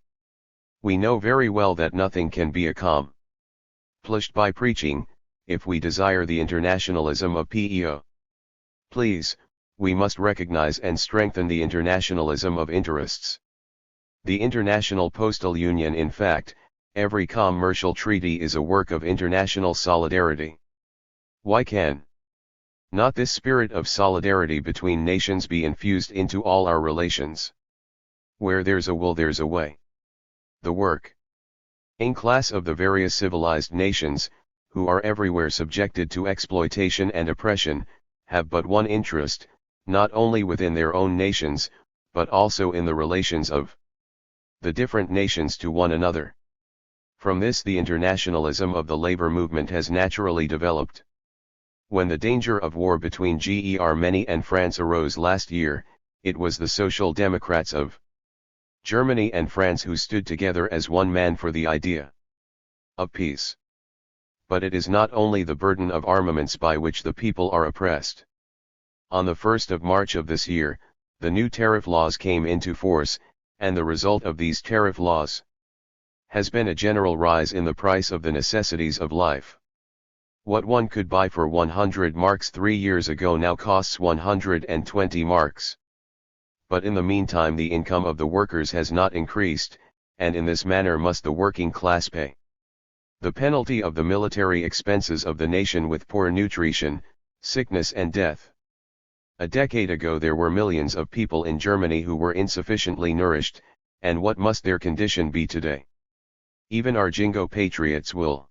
We know very well that nothing can be accomplished by preaching, if we desire the internationalism of PEO. Please, we must recognize and strengthen the internationalism of interests. The International Postal Union, in fact, every commercial treaty is a work of international solidarity. Why can not this spirit of solidarity between nations be infused into all our relations? Where there's a will there's a way. The working class of the various civilized nations, who are everywhere subjected to exploitation and oppression, have but one interest, not only within their own nations, but also in the relations of the different nations to one another. From this the internationalism of the labor movement has naturally developed. When the danger of war between Germany and France arose last year, it was the Social Democrats of Germany and France who stood together as one man for the idea of peace. But it is not only the burden of armaments by which the people are oppressed. On the 1st of March of this year, the new tariff laws came into force, and the result of these tariff laws has been a general rise in the price of the necessities of life. What one could buy for 100 marks 3 years ago now costs 120 marks. But in the meantime the income of the workers has not increased, and in this manner must the working class pay the penalty of the military expenses of the nation with poor nutrition, sickness and death. A decade ago there were millions of people in Germany who were insufficiently nourished, and what must their condition be today? Even our jingo patriots will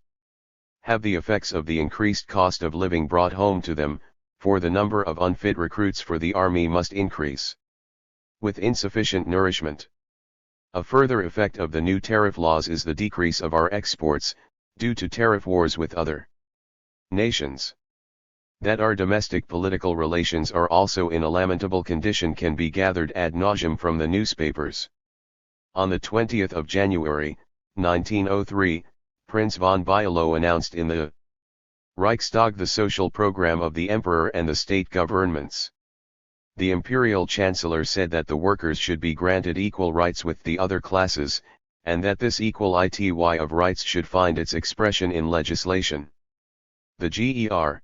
have the effects of the increased cost of living brought home to them, for the number of unfit recruits for the army must increase with insufficient nourishment. A further effect of the new tariff laws is the decrease of our exports, due to tariff wars with other nations. That our domestic political relations are also in a lamentable condition can be gathered ad nauseam from the newspapers. On the 20th of January, 1903, Prince von Bülow announced in the Reichstag the social program of the Emperor and the state governments. The imperial chancellor said that the workers should be granted equal rights with the other classes, and that this equality of rights should find its expression in legislation. The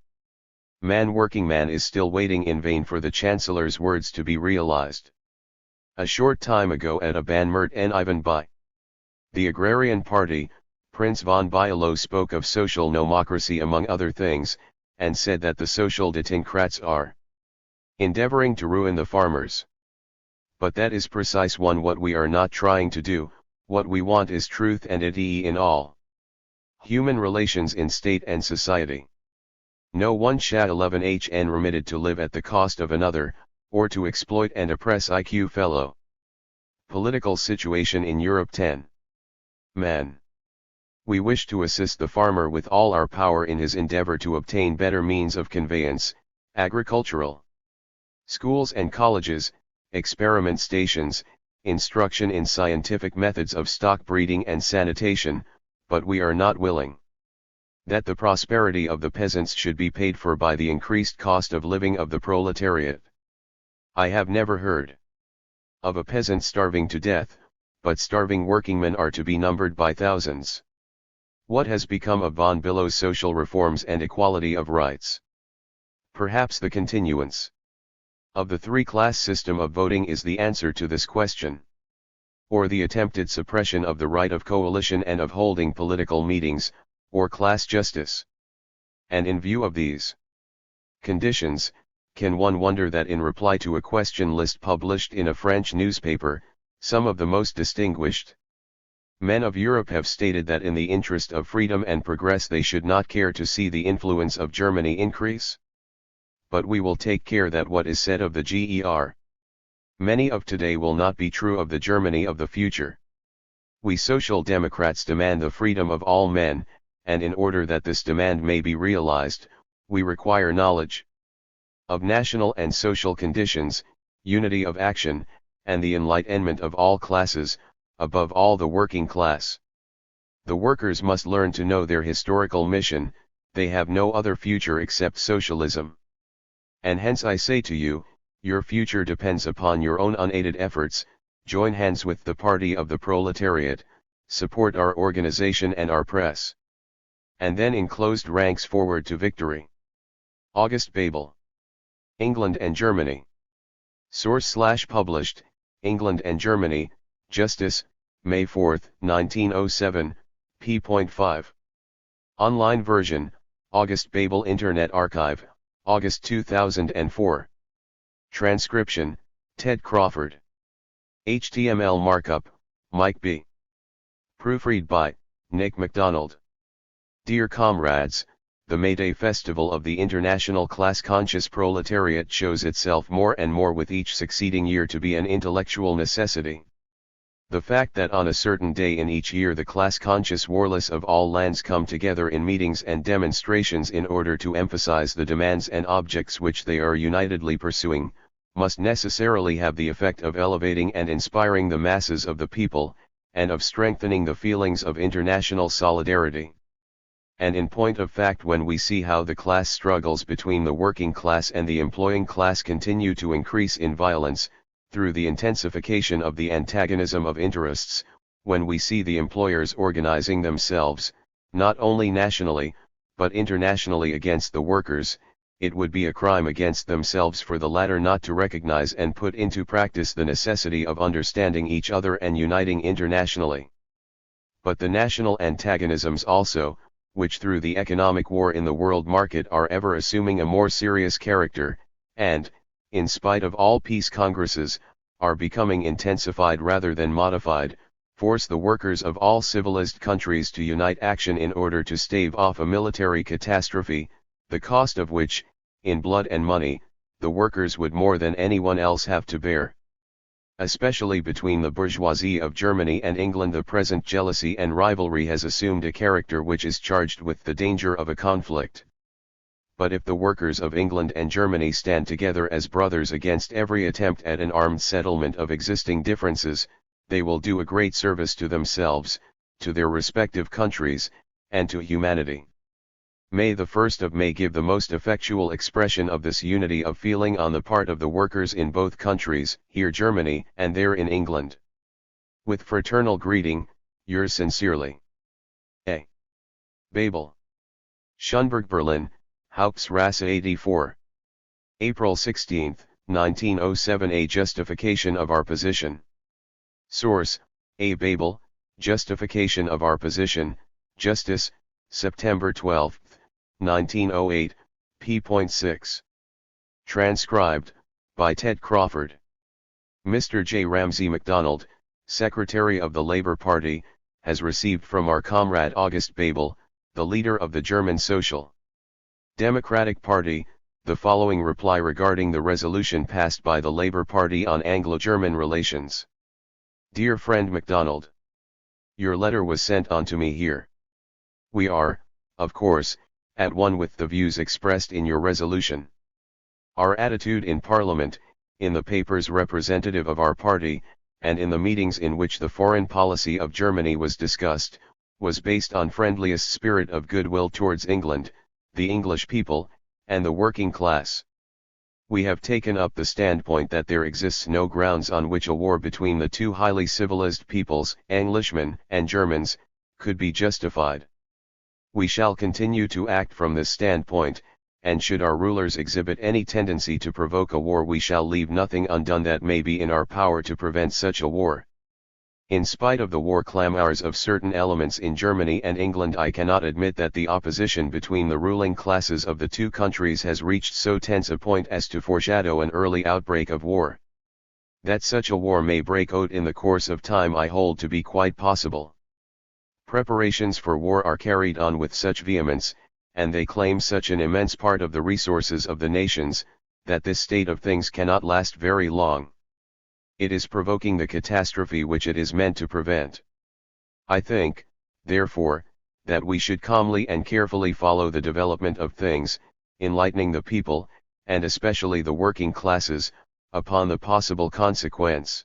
working man is still waiting in vain for the chancellor's words to be realized. A short time ago at a Banmert Ivan by the Agrarian Party, Prince von Bülow spoke of social nomocracy among other things, and said that the social detentocrats are endeavoring to ruin the farmers. But that is precise what we are not trying to do. What we want is truth and equity in all human relations in state and society. No one shall hn remitted to live at the cost of another, or to exploit and oppress IQ fellow. Political situation in Europe 10. Man. We wish to assist the farmer with all our power in his endeavor to obtain better means of conveyance, agricultural, schools and colleges, experiment stations, instruction in scientific methods of stock breeding and sanitation, but we are not willing that the prosperity of the peasants should be paid for by the increased cost of living of the proletariat. I have never heard of a peasant starving to death, but starving workingmen are to be numbered by thousands. What has become of von Billow's social reforms and equality of rights? Perhaps the continuance of the three-class system of voting is the answer to this question. Or the attempted suppression of the right of coalition and of holding political meetings, or class justice. And in view of these conditions, can one wonder that in reply to a question list published in a French newspaper, some of the most distinguished men of Europe have stated that in the interest of freedom and progress they should not care to see the influence of Germany increase? But we will take care that what is said of the Germany of today will not be true of the Germany of the future. We Social Democrats demand the freedom of all men, and in order that this demand may be realized, we require knowledge of national and social conditions, unity of action, and the enlightenment of all classes, above all the working class. The workers must learn to know their historical mission, they have no other future except socialism. And hence I say to you, your future depends upon your own unaided efforts. Join hands with the party of the proletariat, support our organization and our press. And then in closed ranks forward to victory. August Bebel. England and Germany. Source/published, England and Germany, Justice, May 4, 1907, p.5. Online version, August Bebel Internet Archive, August 2004. Transcription, Ted Crawford. HTML markup, Mike B. Proofread by, Nick MacDonald. Dear comrades, the May Day festival of the international class-conscious proletariat shows itself more and more with each succeeding year to be an intellectual necessity. The fact that on a certain day in each year the class-conscious warless of all lands come together in meetings and demonstrations in order to emphasize the demands and objects which they are unitedly pursuing, must necessarily have the effect of elevating and inspiring the masses of the people, and of strengthening the feelings of international solidarity. And in point of fact, when we see how the class struggles between the working class and the employing class continue to increase in violence, through the intensification of the antagonism of interests, when we see the employers organizing themselves, not only nationally, but internationally against the workers, it would be a crime against themselves for the latter not to recognize and put into practice the necessity of understanding each other and uniting internationally. But the national antagonisms also, which through the economic war in the world market are ever assuming a more serious character, and, in spite of all peace congresses, are becoming intensified rather than modified, force the workers of all civilized countries to unite action in order to stave off a military catastrophe, the cost of which, in blood and money, the workers would more than anyone else have to bear. Especially between the bourgeoisie of Germany and England, the present jealousy and rivalry has assumed a character which is charged with the danger of a conflict. But if the workers of England and Germany stand together as brothers against every attempt at an armed settlement of existing differences, they will do a great service to themselves, to their respective countries, and to humanity. May the 1st of May give the most effectual expression of this unity of feeling on the part of the workers in both countries, here Germany and there in England. With fraternal greeting, yours sincerely. A. Bebel. Schönberg, Berlin, Hauptstrasse 84. April 16, 1907. A justification of our position. Source, A. Bebel, Justification of our position, Justice, September 12, 1908, p.6. Transcribed, by Ted Crawford. Mr. J. Ramsay MacDonald, Secretary of the Labour Party, has received from our comrade August Bebel, the leader of the German Social Democratic Party, the following reply regarding the resolution passed by the Labour Party on Anglo-German relations. Dear friend MacDonald, your letter was sent on to me here. We are, of course, at one with the views expressed in your resolution. Our attitude in Parliament, in the papers representative of our party, and in the meetings in which the foreign policy of Germany was discussed, was based on friendliest spirit of goodwill towards England, the English people, and the working class. We have taken up the standpoint that there exists no grounds on which a war between the two highly civilized peoples, Englishmen and Germans, could be justified. We shall continue to act from this standpoint, and should our rulers exhibit any tendency to provoke a war, we shall leave nothing undone that may be in our power to prevent such a war. In spite of the war clamors of certain elements in Germany and England, I cannot admit that the opposition between the ruling classes of the two countries has reached so tense a point as to foreshadow an early outbreak of war. That such a war may break out in the course of time I hold to be quite possible. Preparations for war are carried on with such vehemence, and they claim such an immense part of the resources of the nations, that this state of things cannot last very long. It is provoking the catastrophe which it is meant to prevent. I think, therefore, that we should calmly and carefully follow the development of things, enlightening the people, and especially the working classes, upon the possible consequence.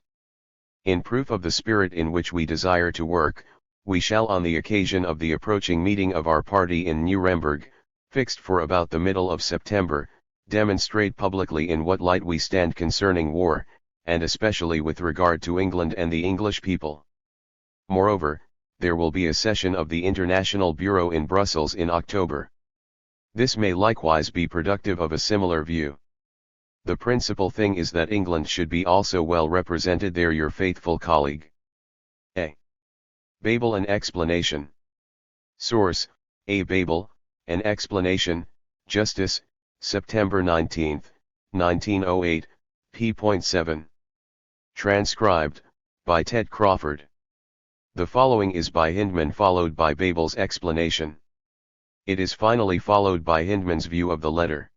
In proof of the spirit in which we desire to work, we shall on the occasion of the approaching meeting of our party in Nuremberg, fixed for about the middle of September, demonstrate publicly in what light we stand concerning war, and especially with regard to England and the English people. Moreover, there will be a session of the International Bureau in Brussels in October. This may likewise be productive of a similar view. The principal thing is that England should be also well represented there. Your faithful colleague. A. Bebel. An explanation. Source: A. Bebel, An Explanation, Justice, September 19, 1908, p.7. Transcribed, by Ted Crawford. The following is by Hindman followed by Bebel's explanation. It is finally followed by Hindman's view of the letter.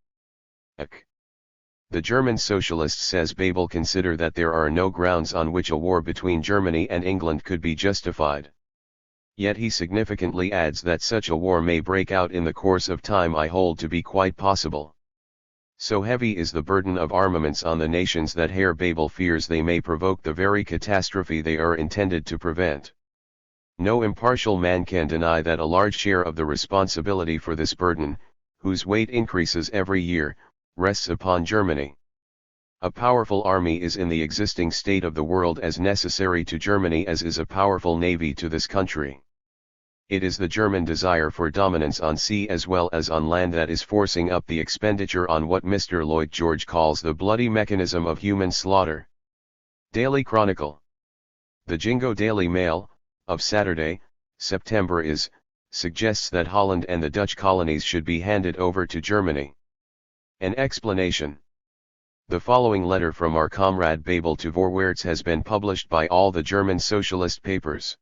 The German socialist says Bebel consider that there are no grounds on which a war between Germany and England could be justified. Yet he significantly adds that such a war may break out in the course of time I hold to be quite possible. So heavy is the burden of armaments on the nations that Herr Bebel fears they may provoke the very catastrophe they are intended to prevent. No impartial man can deny that a large share of the responsibility for this burden, whose weight increases every year, rests upon Germany. A powerful army is in the existing state of the world as necessary to Germany as is a powerful navy to this country. It is the German desire for dominance on sea as well as on land that is forcing up the expenditure on what Mr. Lloyd George calls the bloody mechanism of human slaughter. Daily Chronicle. The Jingo Daily Mail, of Saturday, September suggests that Holland and the Dutch colonies should be handed over to Germany. An explanation. The following letter from our comrade Bebel to Voorwerts has been published by all the German socialist papers.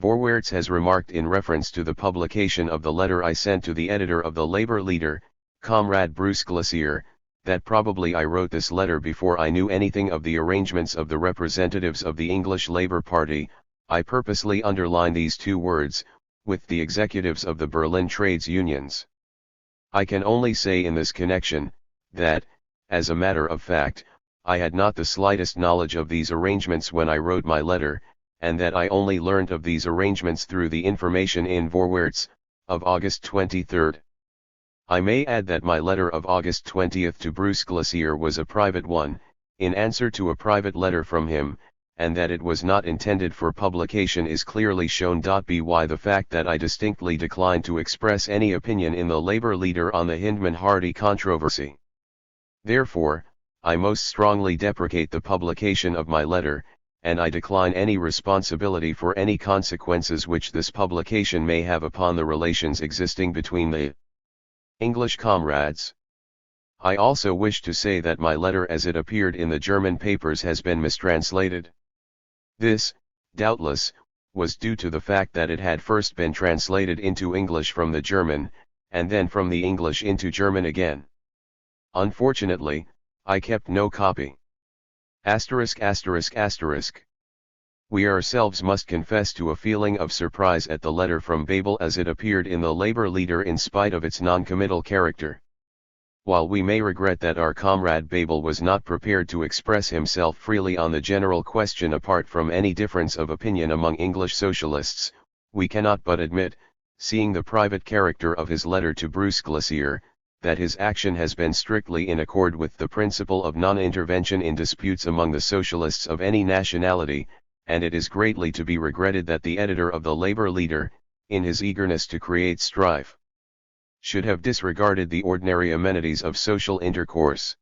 Voorwerts has remarked in reference to the publication of the letter I sent to the editor of the Labour leader, Comrade Bruce Glacier, that probably I wrote this letter before I knew anything of the arrangements of the representatives of the English Labour Party. I purposely underline these two words, with the executives of the Berlin trades unions. I can only say in this connection, that, as a matter of fact, I had not the slightest knowledge of these arrangements when I wrote my letter, and that I only learnt of these arrangements through the information in Voorwerts, of August 23. I may add that my letter of August 20 to Bruce Glacier was a private one, in answer to a private letter from him, and that it was not intended for publication is clearly shown. By the fact that I distinctly declined to express any opinion in the Labour leader on the Hindman-Hardy controversy. Therefore, I most strongly deprecate the publication of my letter, and I decline any responsibility for any consequences which this publication may have upon the relations existing between the English comrades. I also wish to say that my letter as it appeared in the German papers has been mistranslated. This, doubtless, was due to the fact that it had first been translated into English from the German, and then from the English into German again. Unfortunately, I kept no copy. We ourselves must confess to a feeling of surprise at the letter from Bebel as it appeared in the Labour leader in spite of its non-committal character. While we may regret that our comrade Bebel was not prepared to express himself freely on the general question apart from any difference of opinion among English socialists, we cannot but admit, seeing the private character of his letter to Bruce Glacier, that his action has been strictly in accord with the principle of non-intervention in disputes among the socialists of any nationality, and it is greatly to be regretted that the editor of the Labour Leader, in his eagerness to create strife, should have disregarded the ordinary amenities of social intercourse.